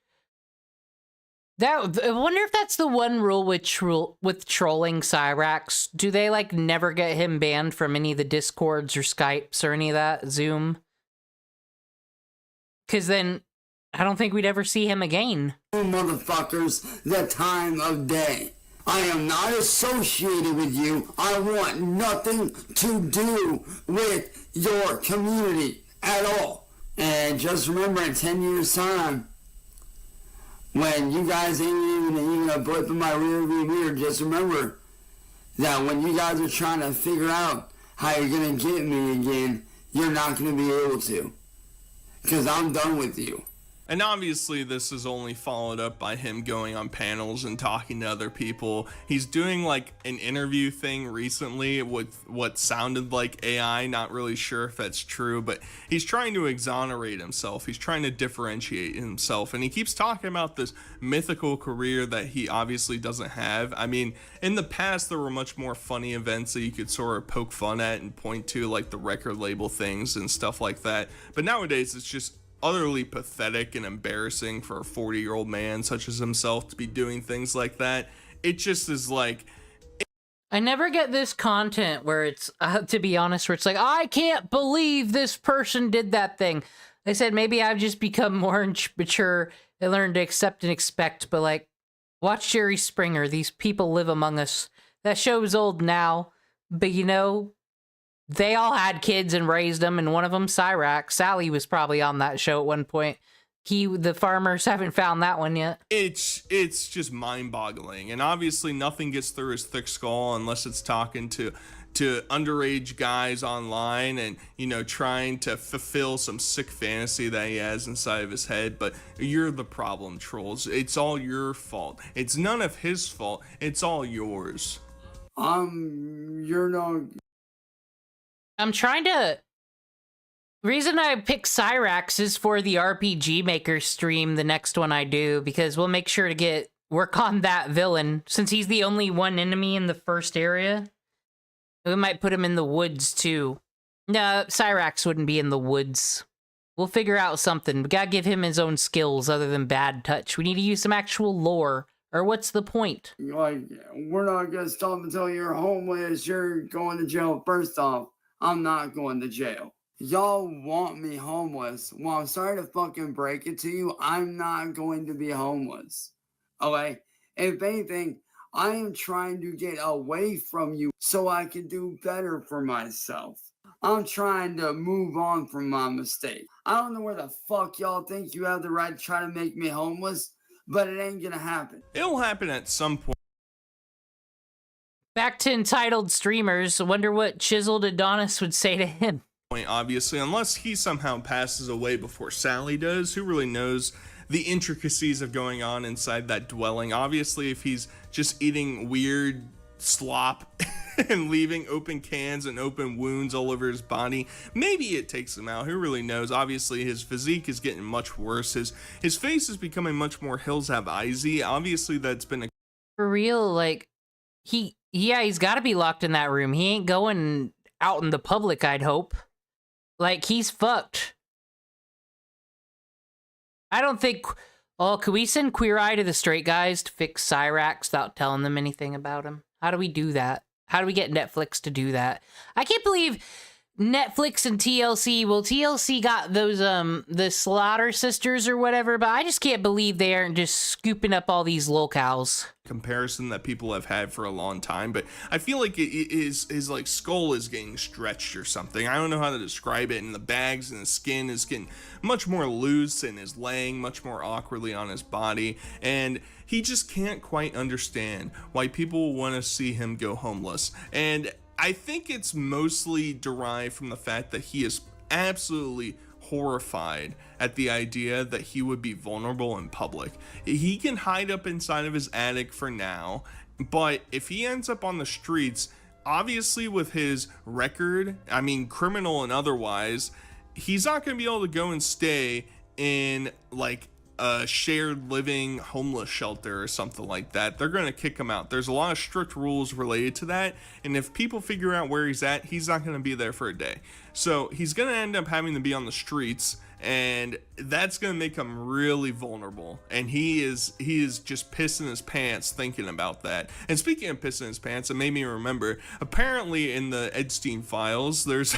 I wonder if that's the one rule with trolling Cyrax. Do they, like, never get him banned from any of the Discords or Skypes or any of that? Zoom? Because then I don't think we'd ever see him again. You motherfuckers, the time of day. I am not associated with you. I want nothing to do with your community at all. And just remember, in 10 years' time, when you guys ain't even a blip in my rearview mirror, just remember that when you guys are trying to figure out how you're going to get me again, you're not going to be able to. Because I'm done with you. And obviously this is only followed up by him going on panels and talking to other people. He's doing like an interview thing recently with what sounded like AI, not really sure if that's true, but he's trying to exonerate himself. He's trying to differentiate himself, and he keeps talking about this mythical career that he obviously doesn't have. I mean, in the past there were much more funny events that you could sort of poke fun at and point to, like the record label things and stuff like that. But nowadays it's just utterly pathetic and embarrassing for a 40-year-old man such as himself to be doing things like that. It just is like... I never get this content where it's, to be honest, where it's like, I can't believe this person did that thing. I said, maybe I've just become more mature and learned to accept and expect, but like, watch Jerry Springer. These people live among us. That show's old now, but you know, they all had kids and raised them, and one of them, Cyrax. Sally was probably on that show at one point. The farmers haven't found that one yet. It's just mind-boggling, and obviously nothing gets through his thick skull unless it's talking to underage guys online and, you know, trying to fulfill some sick fantasy that he has inside of his head. But you're the problem, trolls. It's all your fault. It's none of his fault. It's all yours. You're not... I'm trying to... Reason I pick Cyrax is for the RPG Maker stream, the next one I do, because we'll make sure to work on that villain, since he's the only one enemy in the first area. We might put him in the woods, too. No, Cyrax wouldn't be in the woods. We'll figure out something. We gotta give him his own skills other than bad touch. We need to use some actual lore, or what's the point? Like, we're not gonna stop until you're homeless. You're going to jail. First off, I'm not going to jail. Y'all want me homeless. Well, I'm sorry to fucking break it to you. I'm not going to be homeless. Okay? If anything, I am trying to get away from you so I can do better for myself. I'm trying to move on from my mistake. I don't know where the fuck y'all think you have the right to try to make me homeless, but it ain't gonna happen. It'll happen at some point. Back to entitled streamers. I wonder what Chiseled Adonis would say to him. Obviously, unless he somehow passes away before Sally does. Who really knows the intricacies of going on inside that dwelling? Obviously, if he's just eating weird slop and leaving open cans and open wounds all over his body. Maybe it takes him out. Who really knows? Obviously, his physique is getting much worse. His face is becoming much more Hills Have Eyesy. Obviously, that's been a... For real, like, he's got to be locked in that room. He ain't going out in the public, I'd hope. Like, he's fucked. I don't think... Oh, could we send Queer Eye to the straight guys to fix Cyrax without telling them anything about him? How do we do that? How do we get Netflix to do that? I can't believe Netflix and TLC... Well, TLC got those, the Slaughter Sisters or whatever, but I just can't believe they aren't just scooping up all these lolcows. Comparison that people have had for a long time, but I feel like his like skull is getting stretched or something. I don't know how to describe it, and the bags and the skin is getting much more loose and is laying much more awkwardly on his body, and he just can't quite understand why people want to see him go homeless. And I think it's mostly derived from the fact that he is absolutely horrified at the idea that he would be vulnerable in public. He can hide up inside of his attic for now, but if he ends up on the streets, obviously with his record, I mean criminal and otherwise, he's not going to be able to go and stay in like a shared living homeless shelter or something like that. They're going to kick him out. There's a lot of strict rules related to that, and if people figure out where he's at, he's not going to be there for a day. So he's going to end up having to be on the streets, and that's going to make him really vulnerable, and he is just pissing his pants thinking about that. And speaking of pissing his pants, it made me remember, apparently in the Epstein files, there's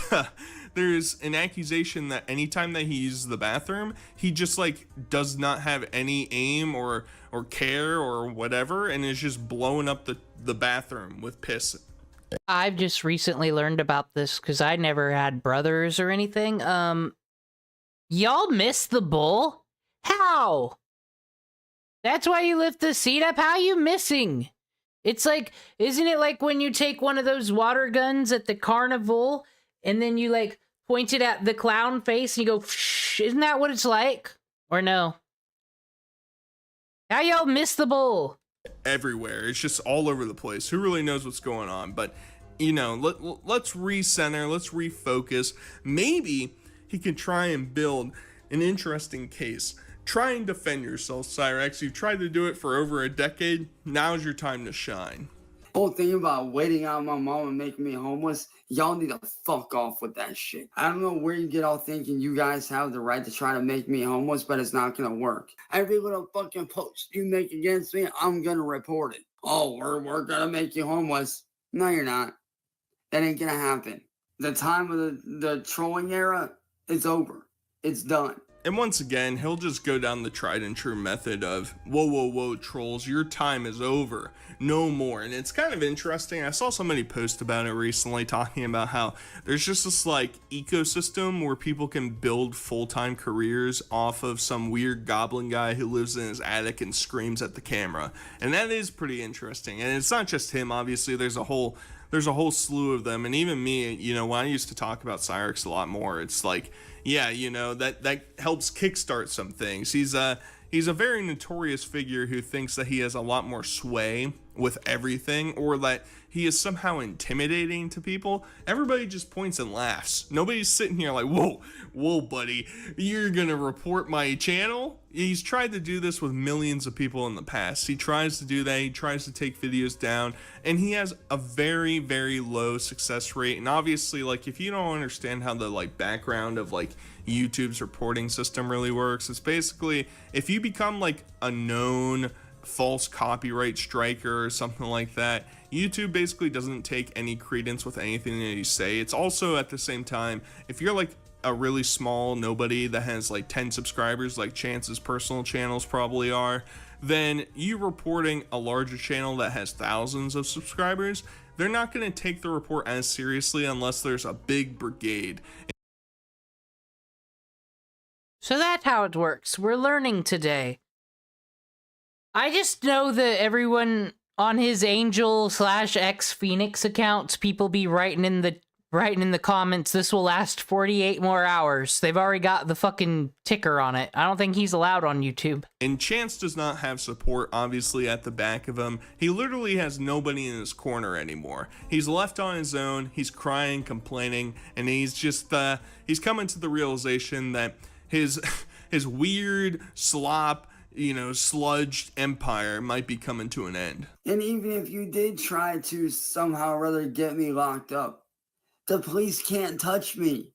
an accusation that anytime that he uses the bathroom, he just like does not have any aim or care or whatever, and is just blowing up the bathroom with piss. I've just recently learned about this because I never had brothers or anything. Y'all missed the bull? How? That's why you lift the seat up? How you missing? It's like, isn't it like when you take one of those water guns at the carnival and then you like point it at the clown face and you go, Psh, isn't that what it's like? Or no? How y'all miss the bull? Everywhere. It's just all over the place. Who really knows what's going on? But, you know, let's recenter, let's refocus. Maybe he can try and build an interesting case. Try and defend yourself, Cyrax. You've tried to do it for over a decade. Now's your time to shine. Whole thing about waiting out my mom and making me homeless, y'all need to fuck off with that shit. I don't know where you get all thinking you guys have the right to try to make me homeless, but it's not gonna work. Every little fucking post you make against me, I'm gonna report it. Oh, we're gonna make you homeless. No, you're not. That ain't gonna happen. The time of the trolling era is over. It's done. And once again, he'll just go down the tried and true method of, whoa, trolls, your time is over. No more. And it's kind of interesting. I saw somebody post about it recently, talking about how there's just this like ecosystem where people can build full-time careers off of some weird goblin guy who lives in his attic and screams at the camera. And that is pretty interesting. And it's not just him, obviously. There's a whole slew of them. And even me, you know, when I used to talk about Cyrax a lot more, it's like, yeah, you know, that helps kickstart some things. He's a very notorious figure who thinks that he has a lot more sway with everything, or that he is somehow intimidating to people. Everybody just points and laughs. Nobody's sitting here like, whoa, buddy, you're gonna report my channel? He's tried to do this with millions of people in the past. He tries to do that. He tries to take videos down, and he has a very, very low success rate. And obviously, like, if you don't understand how the like background of like YouTube's reporting system really works, it's basically if you become like a known false copyright striker or something like that, YouTube basically doesn't take any credence with anything that you say. It's also at the same time, if you're like a really small nobody that has like 10 subscribers, like Chance's personal channels probably are, then you reporting a larger channel that has thousands of subscribers, they're not going to take the report as seriously unless there's a big brigade. So that's how it works. We're learning today. I just know that everyone on his Angel /X Phoenix accounts, people be writing in the writing in the comments, this will last 48 more hours. They've already got the fucking ticker on it. I don't think he's allowed on YouTube. And Chance does not have support, obviously, at the back of him. He literally has nobody in his corner anymore. He's left on his own, he's crying, complaining, and he's just, he's coming to the realization that his weird slop, you know, sludged empire might be coming to an end. And even if you did try to somehow or other get me locked up, the police can't touch me.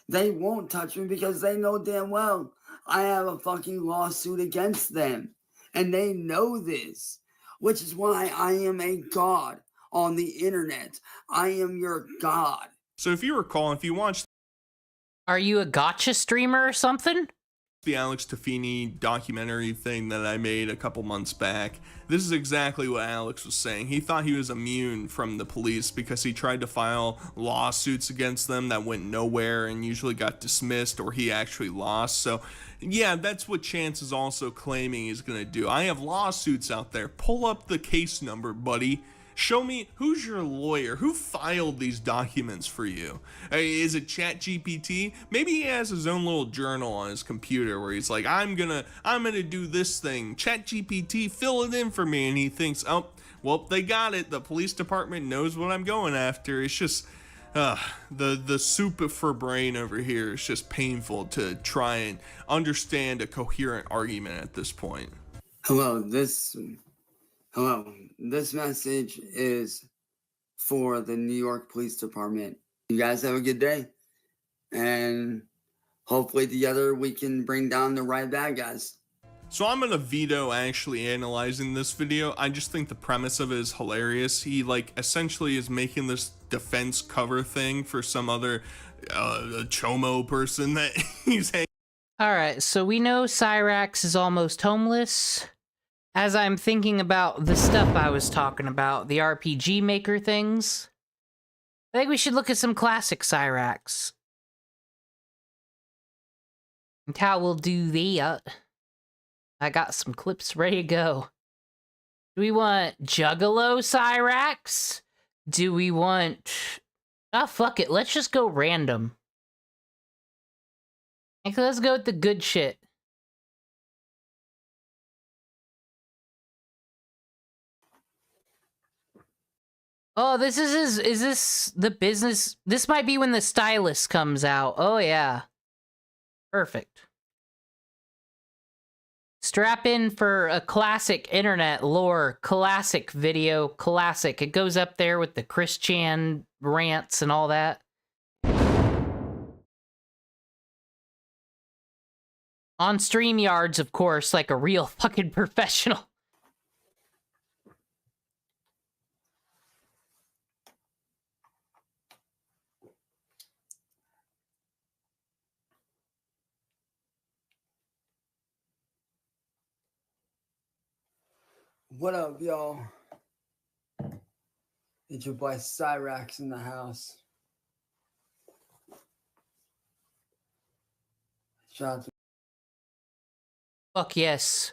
They won't touch me because they know damn well I have a fucking lawsuit against them. And they know this, which is why I am a god on the internet. I am your god. So if you recall, if you watched... Are you a gotcha streamer or something? The Alex Tafini documentary thing that I made a couple months back, this is exactly what Alex was saying. He thought he was immune from the police because he tried to file lawsuits against them that went nowhere and usually got dismissed, or he actually lost. So yeah, that's what Chance is also claiming he's gonna do. I have lawsuits out there. Pull up the case number, buddy. Show me who's your lawyer, who filed these documents for you. Is it ChatGPT? Maybe he has his own little journal on his computer where he's like, I'm gonna do this thing. ChatGPT, fill it in for me. And he thinks, oh, well, they got it. The police department knows what I'm going after. It's just the soup for brain over here is just painful to try and understand a coherent argument at this point. Hello, this message is for the New York Police Department. You guys have a good day, and hopefully together we can bring down the right bad guys. So I'm gonna veto actually analyzing this video. I just think the premise of it is hilarious. He like essentially is making this defense cover thing for some other chomo person that he's hanging. All right, so we know Cyrax is almost homeless. As I'm thinking about the stuff I was talking about, the RPG Maker things, I think we should look at some classic Cyrax. And how we'll do that. I got some clips ready to go. Do we want Juggalo Cyrax? Do we want... Ah, fuck it. Let's just go random. Actually, let's go with the good shit. Oh, this is this the business? This might be when the stylist comes out. Oh, yeah. Perfect. Strap in for a classic internet lore, classic video, classic. It goes up there with the Chris Chan rants and all that. On StreamYards, of course, like a real fucking professional. What up, y'all? It's your boy Cyrax in the house. Shout out to Fuck yes.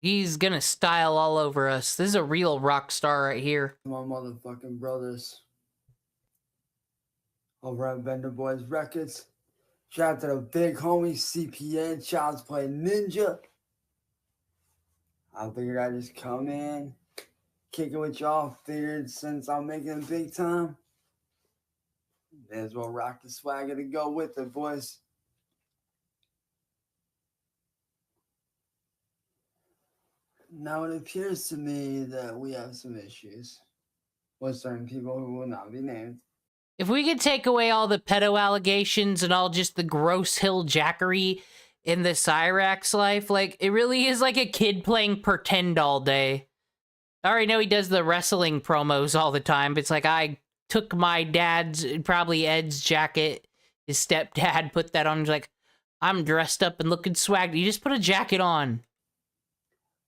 He's gonna style all over us. This is a real rock star right here. my motherfucking brothers over at Vendor Boys Records. Shout out to the big homie CPN, Child's Play Ninja. I figured I'd just come in, kick it with y'all. Figured since I'm making it big time, may as well rock the swagger to go with it, boys. Now it appears to me that we have some issues with certain people who will not be named. If we could take away all the pedo allegations and all just the gross hill jackery in the Cyrax life, like, it really is like a kid playing pretend all day. I already know he does the wrestling promos all the time, but it's like, I took my dad's, probably Ed's jacket, his stepdad put that on, he's like, I'm dressed up and looking swag. You just put a jacket on.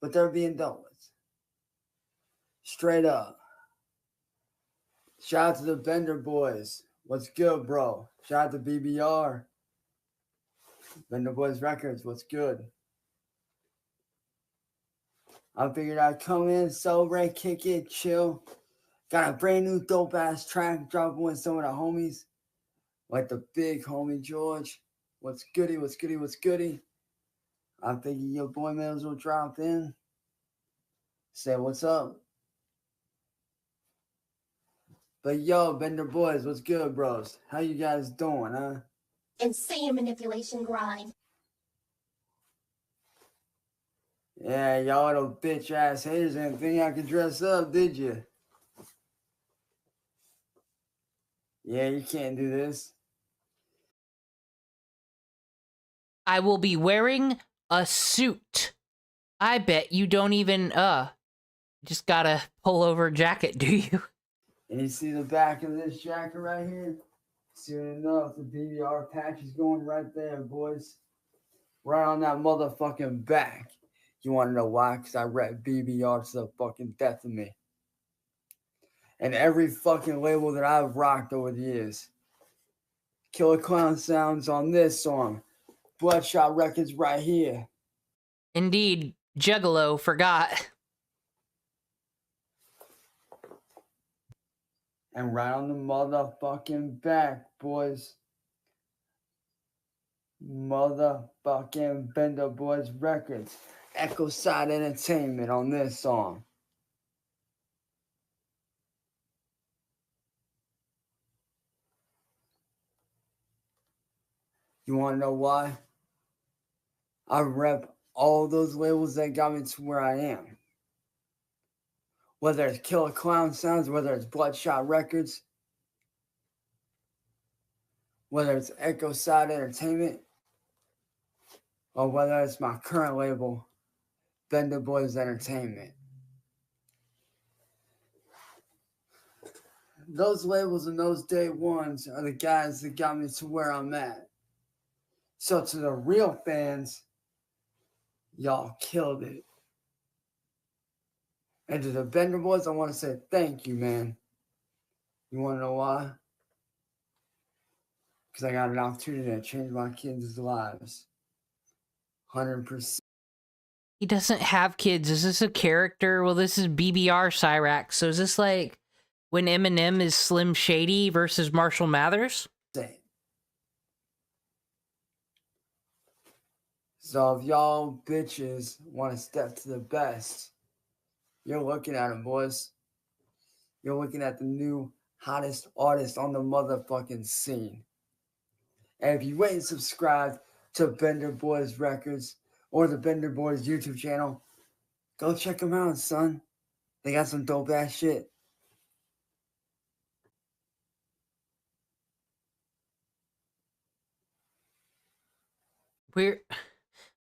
But they're being dealt with. Straight up. Shout out to the Vendor Boys. What's good, bro? Shout out to BBR. Vendor Boys Records, what's good? I figured I'd come in, celebrate, kick it, chill. Got a brand new dope ass track dropping with some of the homies. Like the big homie George. What's goody, what's goody, what's goody? I'm thinking your boy Mills will drop in. Say what's up. But yo, Bender Boys, what's good, bros? How you guys doing, huh? Insane manipulation grind. Yeah, y'all little bitch ass haters didn't think I could dress up, did you? Yeah, you can't do this. I will be wearing a suit. I bet you don't even, just got a pullover jacket, do you? And you see the back of this jacket right here? Soon enough, the BBR patch is going right there, boys. Right on that motherfucking back. You want to know why? Because I rep BBR to the fucking death of me. And every fucking label that I've rocked over the years. Killer Clown Sounds on this song. Bloodshot Records right here. Indeed, Juggalo forgot. And right on the motherfucking back, boys. Motherfucking Bender Boys Records. Echo Side Entertainment on this song. You want to know why? I rep all those labels that got me to where I am. Whether it's Killer Clown Sounds, whether it's Bloodshot Records, whether it's Echo Side Entertainment, or whether it's my current label, Bender Boys Entertainment. Those labels and those day ones are the guys that got me to where I'm at. So to the real fans, y'all killed it. And to the Bender Boys, I want to say thank you, man. You want to know why? Because I got an opportunity to change my kids' lives. 100%. He doesn't have kids. Is this a character? Well, this is BBR Cyrax. So is this like when Eminem is Slim Shady versus Marshall Mathers? So if y'all bitches want to step to the best, you're looking at them, boys. You're looking at the new hottest artist on the motherfucking scene. And if you ain't subscribed to Bender Boys Records or the Bender Boys YouTube channel, go check them out, son. They got some dope ass shit.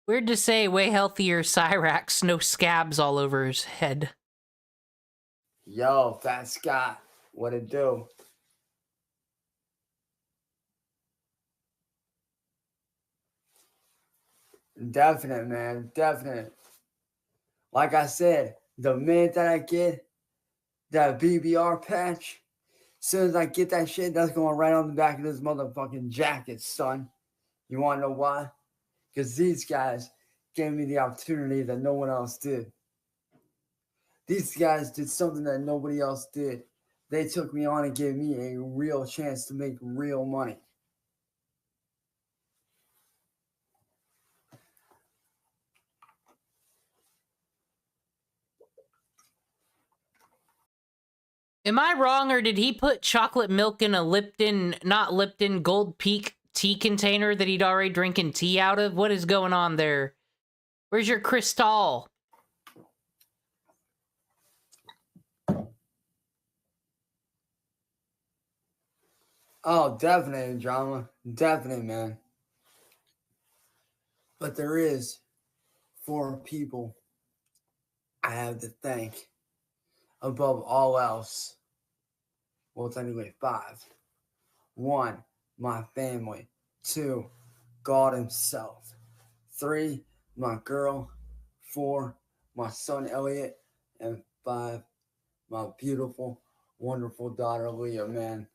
Weird to say, way healthier Cyrax, no scabs all over his head. Yo, Fat Scott, what it do? Definite, man, definite. Like I said, the minute that I get that BBR patch, as soon as I get that shit, that's going right on the back of this motherfucking jacket, son. You want to know why? Because these guys gave me the opportunity that no one else did. These guys did something that nobody else did. They took me on and gave me a real chance to make real money. Am I wrong, or did he put chocolate milk in a Lipton, not Lipton, Gold Peak tea container that he'd already drinking tea out of? What is going on there? Where's your crystal? Oh, definitely drama. Definitely, man. But there is 4 people I have to thank above all else. Well, technically 5. 1, my family. 2, God himself. 3, my girl. 4, my son Elliot. And 5, my beautiful, wonderful daughter Leah, man.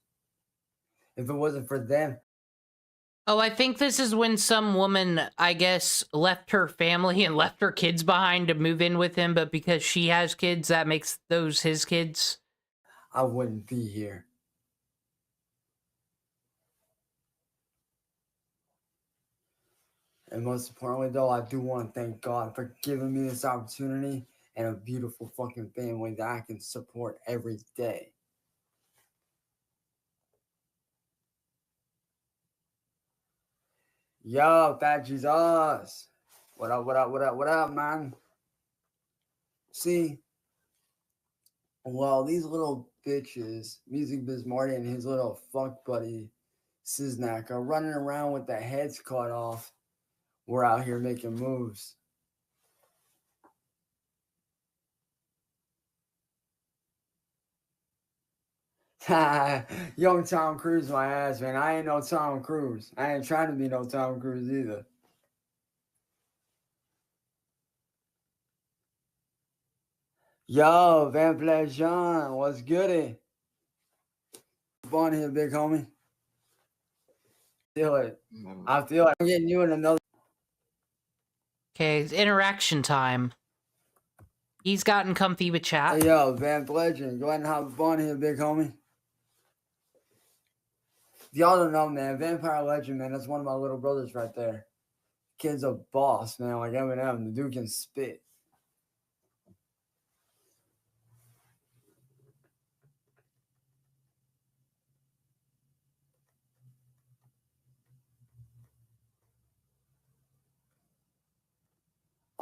If it wasn't for them. Oh, I think this is when some woman, I guess, left her family and left her kids behind to move in with him, but because she has kids, that makes those his kids. I wouldn't be here. And most importantly, though, I do want to thank God for giving me this opportunity and a beautiful fucking family that I can support every day. Yo, Fat Jesus. What up, what up, what up, what up, man? See, well, these little bitches, Music Biz Marty and his little fuck buddy, Siznak, are running around with their heads cut off. We're out here making moves. Young Tom Cruise, my ass, man. I ain't no Tom Cruise. I ain't trying to be no Tom Cruise either. Yo, Van Pleasant, what's goody? On here, big homie. Feel it. I feel like I'm getting you in another. Okay, it's interaction time. He's gotten comfy with chat. Hey, yo, Van Pleasant, go ahead and hop on here, big homie. If y'all don't know, man, Vampire Legend, man, that's one of my little brothers right there. Kid's a boss, man, like Eminem. The dude can spit.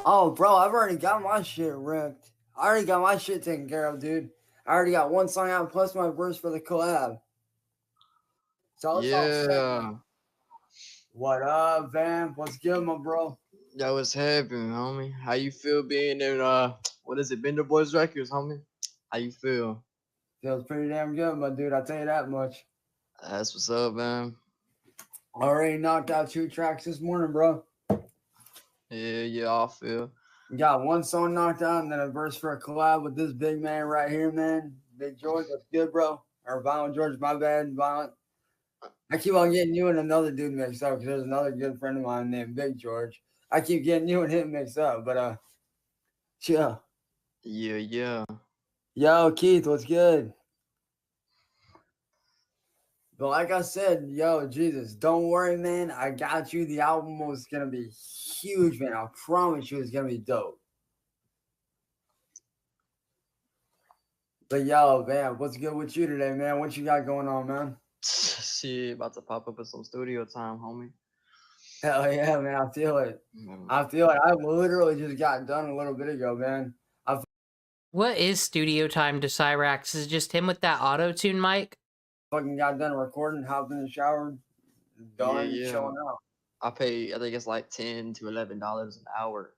Oh, bro, I've already got my shit ripped. I already got my shit taken care of, dude. I already got one song out plus my verse for the collab. So it's all set. What up, Van? What's good, my bro? Yo, what's happening, homie? How you feel being in what is it, Bender Boys Records, homie? How you feel? Feels pretty damn good, my dude. I'll tell you that much. That's what's up, man. Already knocked out 2 tracks this morning, bro. Yeah, I feel. Got one song knocked out and then a verse for a collab with this big man right here, man. Big George, what's good, bro? Or Violent George, my bad, Violent. I keep on getting you and another dude mixed up because there's another good friend of mine named Big George. I keep getting you and him mixed up, but chill. Yeah. Yo, Keith, what's good? But like I said, yo, Jesus, don't worry, man. I got you. The album was gonna be huge, man. I promise you it's gonna be dope. But yo, man, what's good with you today, man? What you got going on, man? Shit, about to pop up with some studio time, homie. Hell yeah, man. I feel it. I feel it. I literally just got done a little bit ago, man. What is studio time to Cyrax? Is it just him with that auto-tune mic? Fucking got done recording, hopped in the shower, done, showing up. I think it's like $10 to $11 an hour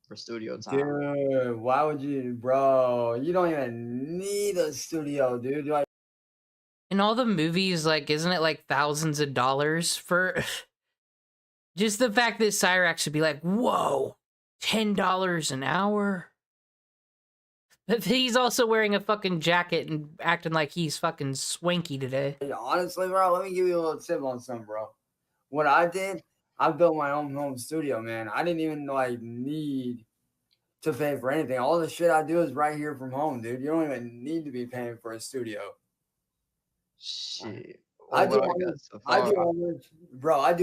for studio time. Dude, why would you, bro? You don't even need a studio, dude. Like, In all the movies, like, isn't it like thousands of dollars for just the fact that Cyrax should be like, whoa, $10 an hour? But he's also wearing a fucking jacket and acting like he's fucking swanky today. honestly, bro, let me give you a little tip on something, bro. What I did, I built my own home studio, man. I didn't even like need to pay for anything. All the shit I do is right here from home, dude. You don't even need to be paying for a studio. Shit. I do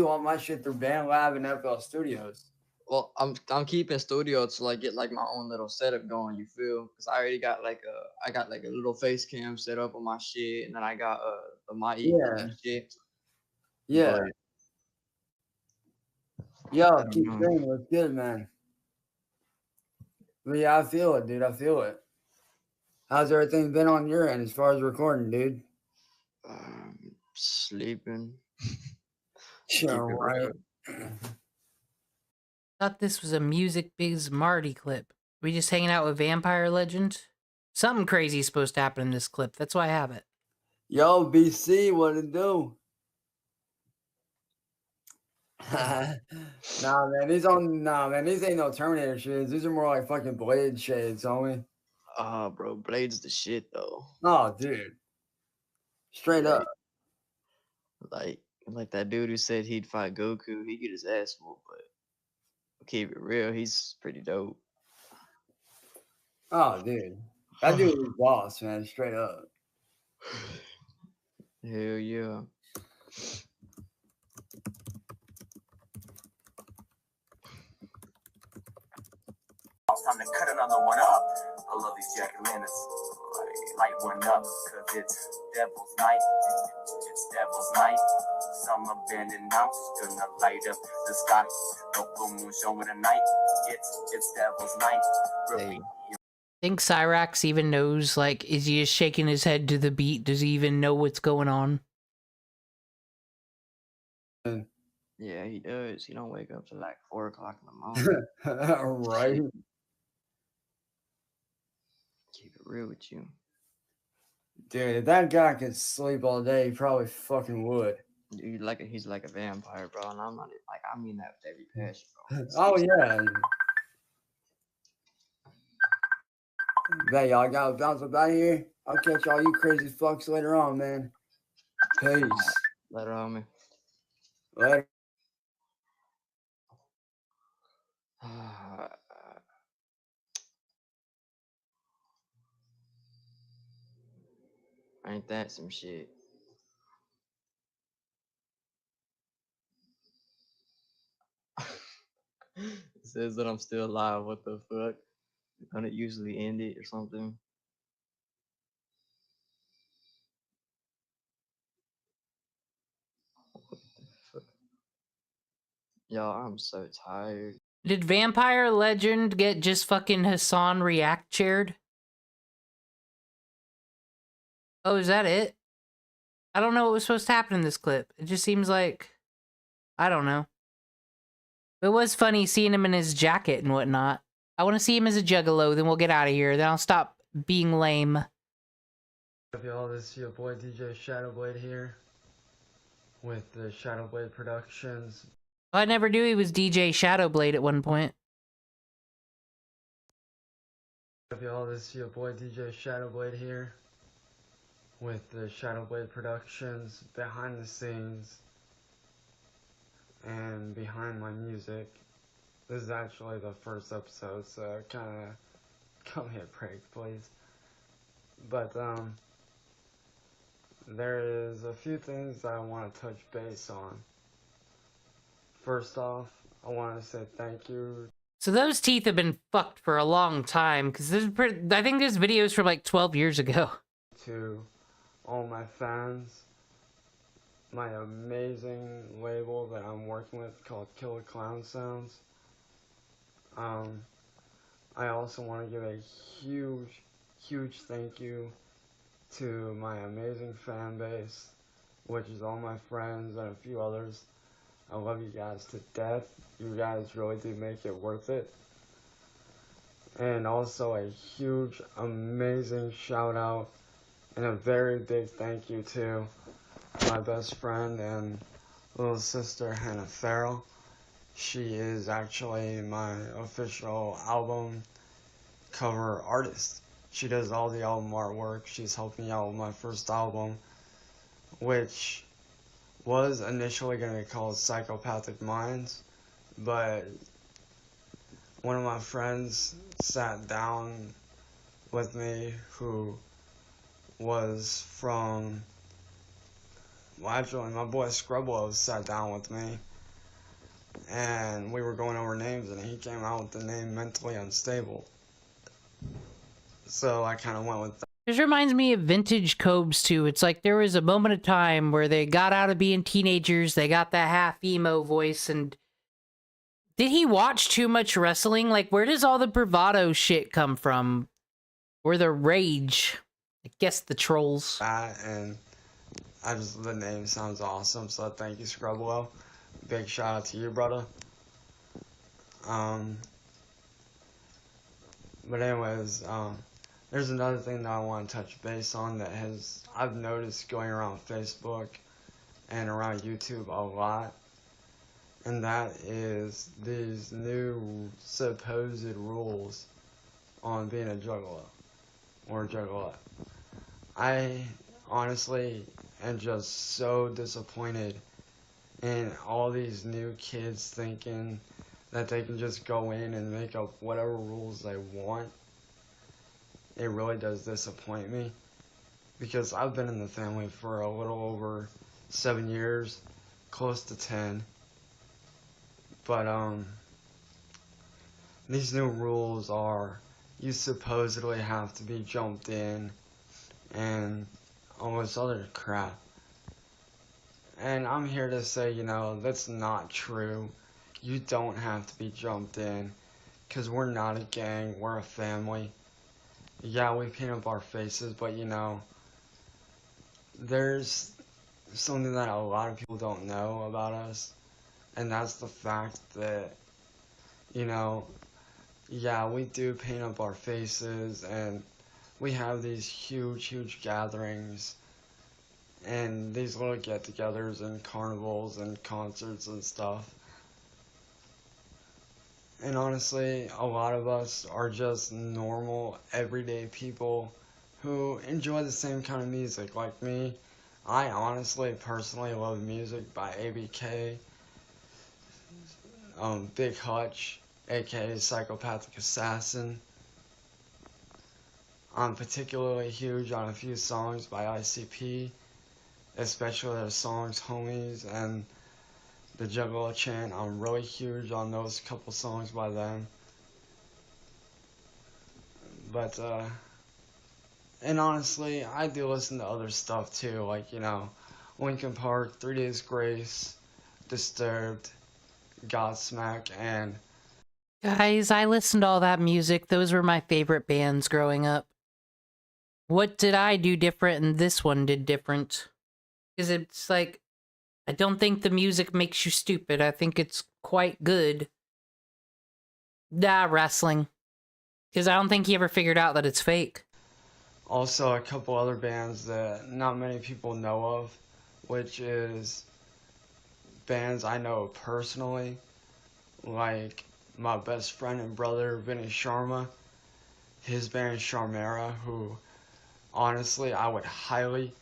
all my shit through BandLab and FL Studios. Well, I'm keeping studio to like get like my own little setup going. You feel? Because I already got like a little face cam set up on my shit, and then I got my and shit. Yeah. But, Yo, keep saying it. It's good, man. But yeah, I feel it, dude. I feel it. How's everything been on your end as far as recording, dude? Sleeping. Sure, right. Thought this was a Music Biz Marty clip. We just hanging out with Vampire Legend? Something crazy is supposed to happen in this clip. That's why I have it. Yo, BC, what it do? Nah, man, these ain't no Terminator shades. These are more like fucking Blade shades, homie. Bro, Blade's the shit though. Oh, dude. Straight up. Like that dude who said he'd fight Goku, he get his ass whooped, but keep it real, he's pretty dope. Oh, dude. That dude is boss, man. Straight up. Hell yeah. Time to cut another one up. I love these jack-o'-lanterns. Light one up, cause it's Devil's Night. It's Devil's Night. Some abandoned mouse gonna light up the sky. No full moon showing a night. It's Devil's Night. Really. Think Cyrax even knows, like, is he just shaking his head to the beat? Does he even know what's going on? Yeah, he does. He don't wake up till like 4 o'clock in the morning. Right. Keep it real with you. Dude, if that guy could sleep all day, he probably fucking would. Dude, he's like a vampire, bro. And I'm not like, I mean that with every passion, bro. Oh yeah. Bet y'all gotta bounce up out of here. I'll catch all you crazy fucks later on, man. Peace. Later on, me. Later. Ain't that some shit? It says that I'm still alive. What the fuck? Don't it usually end it or something? Y'all, I'm so tired. Did Vampire Legend get just fucking Hasan react chaired? Oh, is that it? I don't know what was supposed to happen in this clip. It just seems like... I don't know. It was funny seeing him in his jacket and whatnot. I want to see him as a juggalo, then we'll get out of here. Then I'll stop being lame. Hey y'all, this is your boy DJ Shadowblade here with the Shadowblade Productions. I never knew he was DJ Shadowblade at one point. Hey y'all, this is your boy DJ Shadowblade here with the Shadowblade Productions, behind the scenes and behind my music. This is actually the first episode, so kind of come here, break, please. But there is a few things I want to touch base on. First off, I want to say thank you. So those teeth have been fucked for a long time, because I think this video is from like 12 years ago. To all my fans, my amazing label that I'm working with called Killer Clown Sounds. I also want to give a huge thank you to my amazing fan base, which is all my friends and a few others. I love you guys to death. You guys really do make it worth it. And also a huge, amazing shout out and a very big thank you to my best friend and little sister, Hannah Farrell. She is actually my official album cover artist. She does all the album artwork. She's helped me out with my first album, which was initially going to be called Psychopathic Minds, but one of my friends sat down with me who was from, well, actually my boy Scrubwell sat down with me and we were going over names and he came out with the name Mentally Unstable. So I kind of went with that. This reminds me of vintage Cobes too. It's like there was a moment of time where they got out of being teenagers, they got that half emo voice, and did he watch too much wrestling? Like, where does all the bravado shit come from? Or the rage? I guess the trolls. And the name sounds awesome, so thank you, Scrubwell. Big shout out to you, brother. But anyways, there's another thing that I want to touch base on that I've noticed going around Facebook and around YouTube a lot, and that is these new supposed rules on being a juggalo or juggalette. I honestly am just so disappointed in all these new kids thinking that they can just go in and make up whatever rules they want. It really does disappoint me. because I've been in the family for a little over 7 years, close to 10. But these new rules are you supposedly have to be jumped in and all this other crap. And I'm here to say, you know, that's not true. You don't have to be jumped in, because we're not a gang, we're a family. Yeah, we paint up our faces, but you know, there's something that a lot of people don't know about us, and that's the fact that, you know, yeah, we do paint up our faces, and we have these huge gatherings, and these little get-togethers and carnivals and concerts and stuff. And honestly, a lot of us are just normal, everyday people who enjoy the same kind of music. Like me, I honestly, personally love music by ABK, Big Hutch, aka Psychopathic Assassin. I'm particularly huge on a few songs by ICP, especially their songs Homies and the Juggalo Chant. I'm really huge on those couple songs by them. But, and honestly, I do listen to other stuff too, like, you know, Linkin Park, 3 Days Grace, Disturbed, Godsmack, and... Guys, I listened to all that music. Those were my favorite bands growing up. What did I do different and this one did different? Because it's like, I don't think the music makes you stupid. I think it's quite good. Wrestling. Because I don't think he ever figured out that it's fake. Also, a couple other bands that not many people know of, which is bands I know personally, like my best friend and brother, Vinny Sharma, his band Sharmera, who honestly I would highly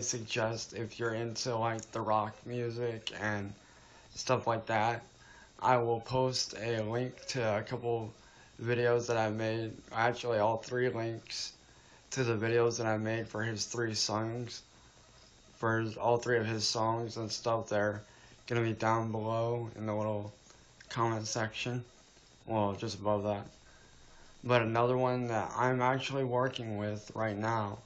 suggest if you're into like the rock music and stuff like that. I will post a link to a couple videos that I made, actually all 3 links to the videos that I made for his 3 songs, for all 3 of his songs and stuff. They're gonna be down below in the little comment section, well, just above that. But another one that I'm actually working with right now,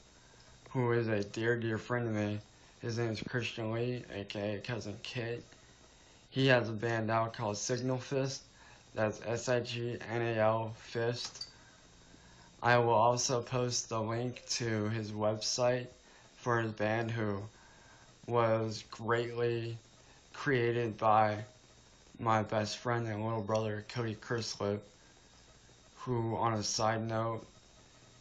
who is a dear friend of me, his name is Christian Lee, aka Cousin Kit. He has a band out called Signal Fist, that's SIGNAL Fist. I will also post the link to his website for his band, who was greatly created by my best friend and little brother, Cody Crislip, who, on a side note,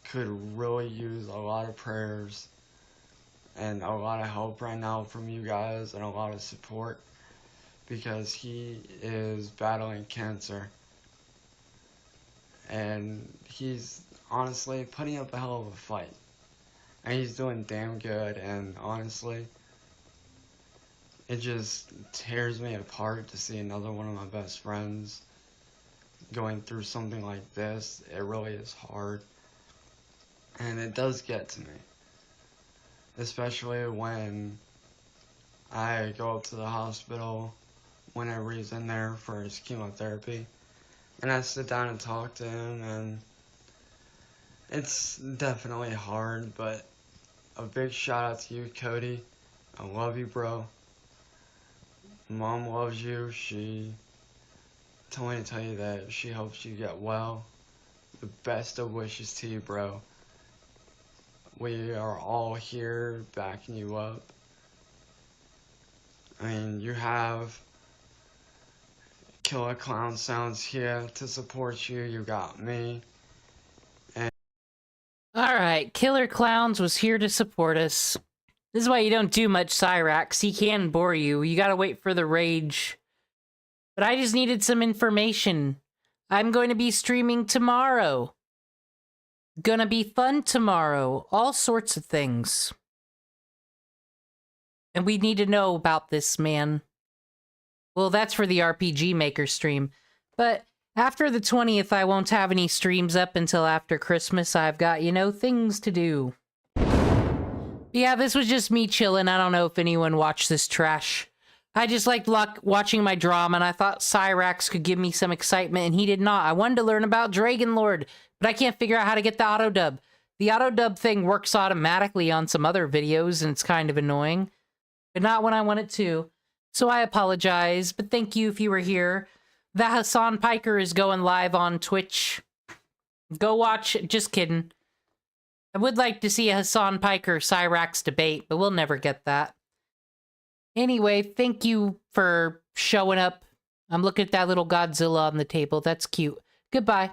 could really use a lot of prayers and a lot of help right now from you guys and a lot of support, because he is battling cancer. And he's honestly putting up a hell of a fight. And he's doing damn good, and honestly, it just tears me apart to see another one of my best friends going through something like this. It really is hard. And it does get to me. Especially when I go up to the hospital whenever he's in there for his chemotherapy. And I sit down and talk to him, and it's definitely hard, but a big shout out to you, Cody. I love you, bro. Mom loves you. She told me to tell you that she hopes you get well. The best of wishes to you, bro. We are all here backing you up. I mean, you have Killer Clown Sounds here to support you. You got me. And Alright, Killer Clowns was here to support us. This is why you don't do much Cyrax. He can bore you. You gotta wait for the rage. But I just needed some information. I'm going to be streaming tomorrow. Gonna be fun tomorrow. All sorts of things. And we need to know about this, man. Well, that's for the RPG Maker stream. But after the 20th, I won't have any streams up until after Christmas. I've got, you know, things to do. Yeah, this was just me chilling. I don't know if anyone watched this trash. I just liked watching my drama, and I thought Cyrax could give me some excitement, and he did not. I wanted to learn about Dragonlord, but I can't figure out how to get the auto-dub. The auto-dub thing works automatically on some other videos, and it's kind of annoying, but not when I want it to. So I apologize, but thank you if you were here. The Hasan Piker is going live on Twitch. Go watch. Just kidding. I would like to see a Hasan Piker Cyrax debate, but we'll never get that. Anyway, thank you for showing up. I'm looking at that little Godzilla on the table. That's cute. Goodbye.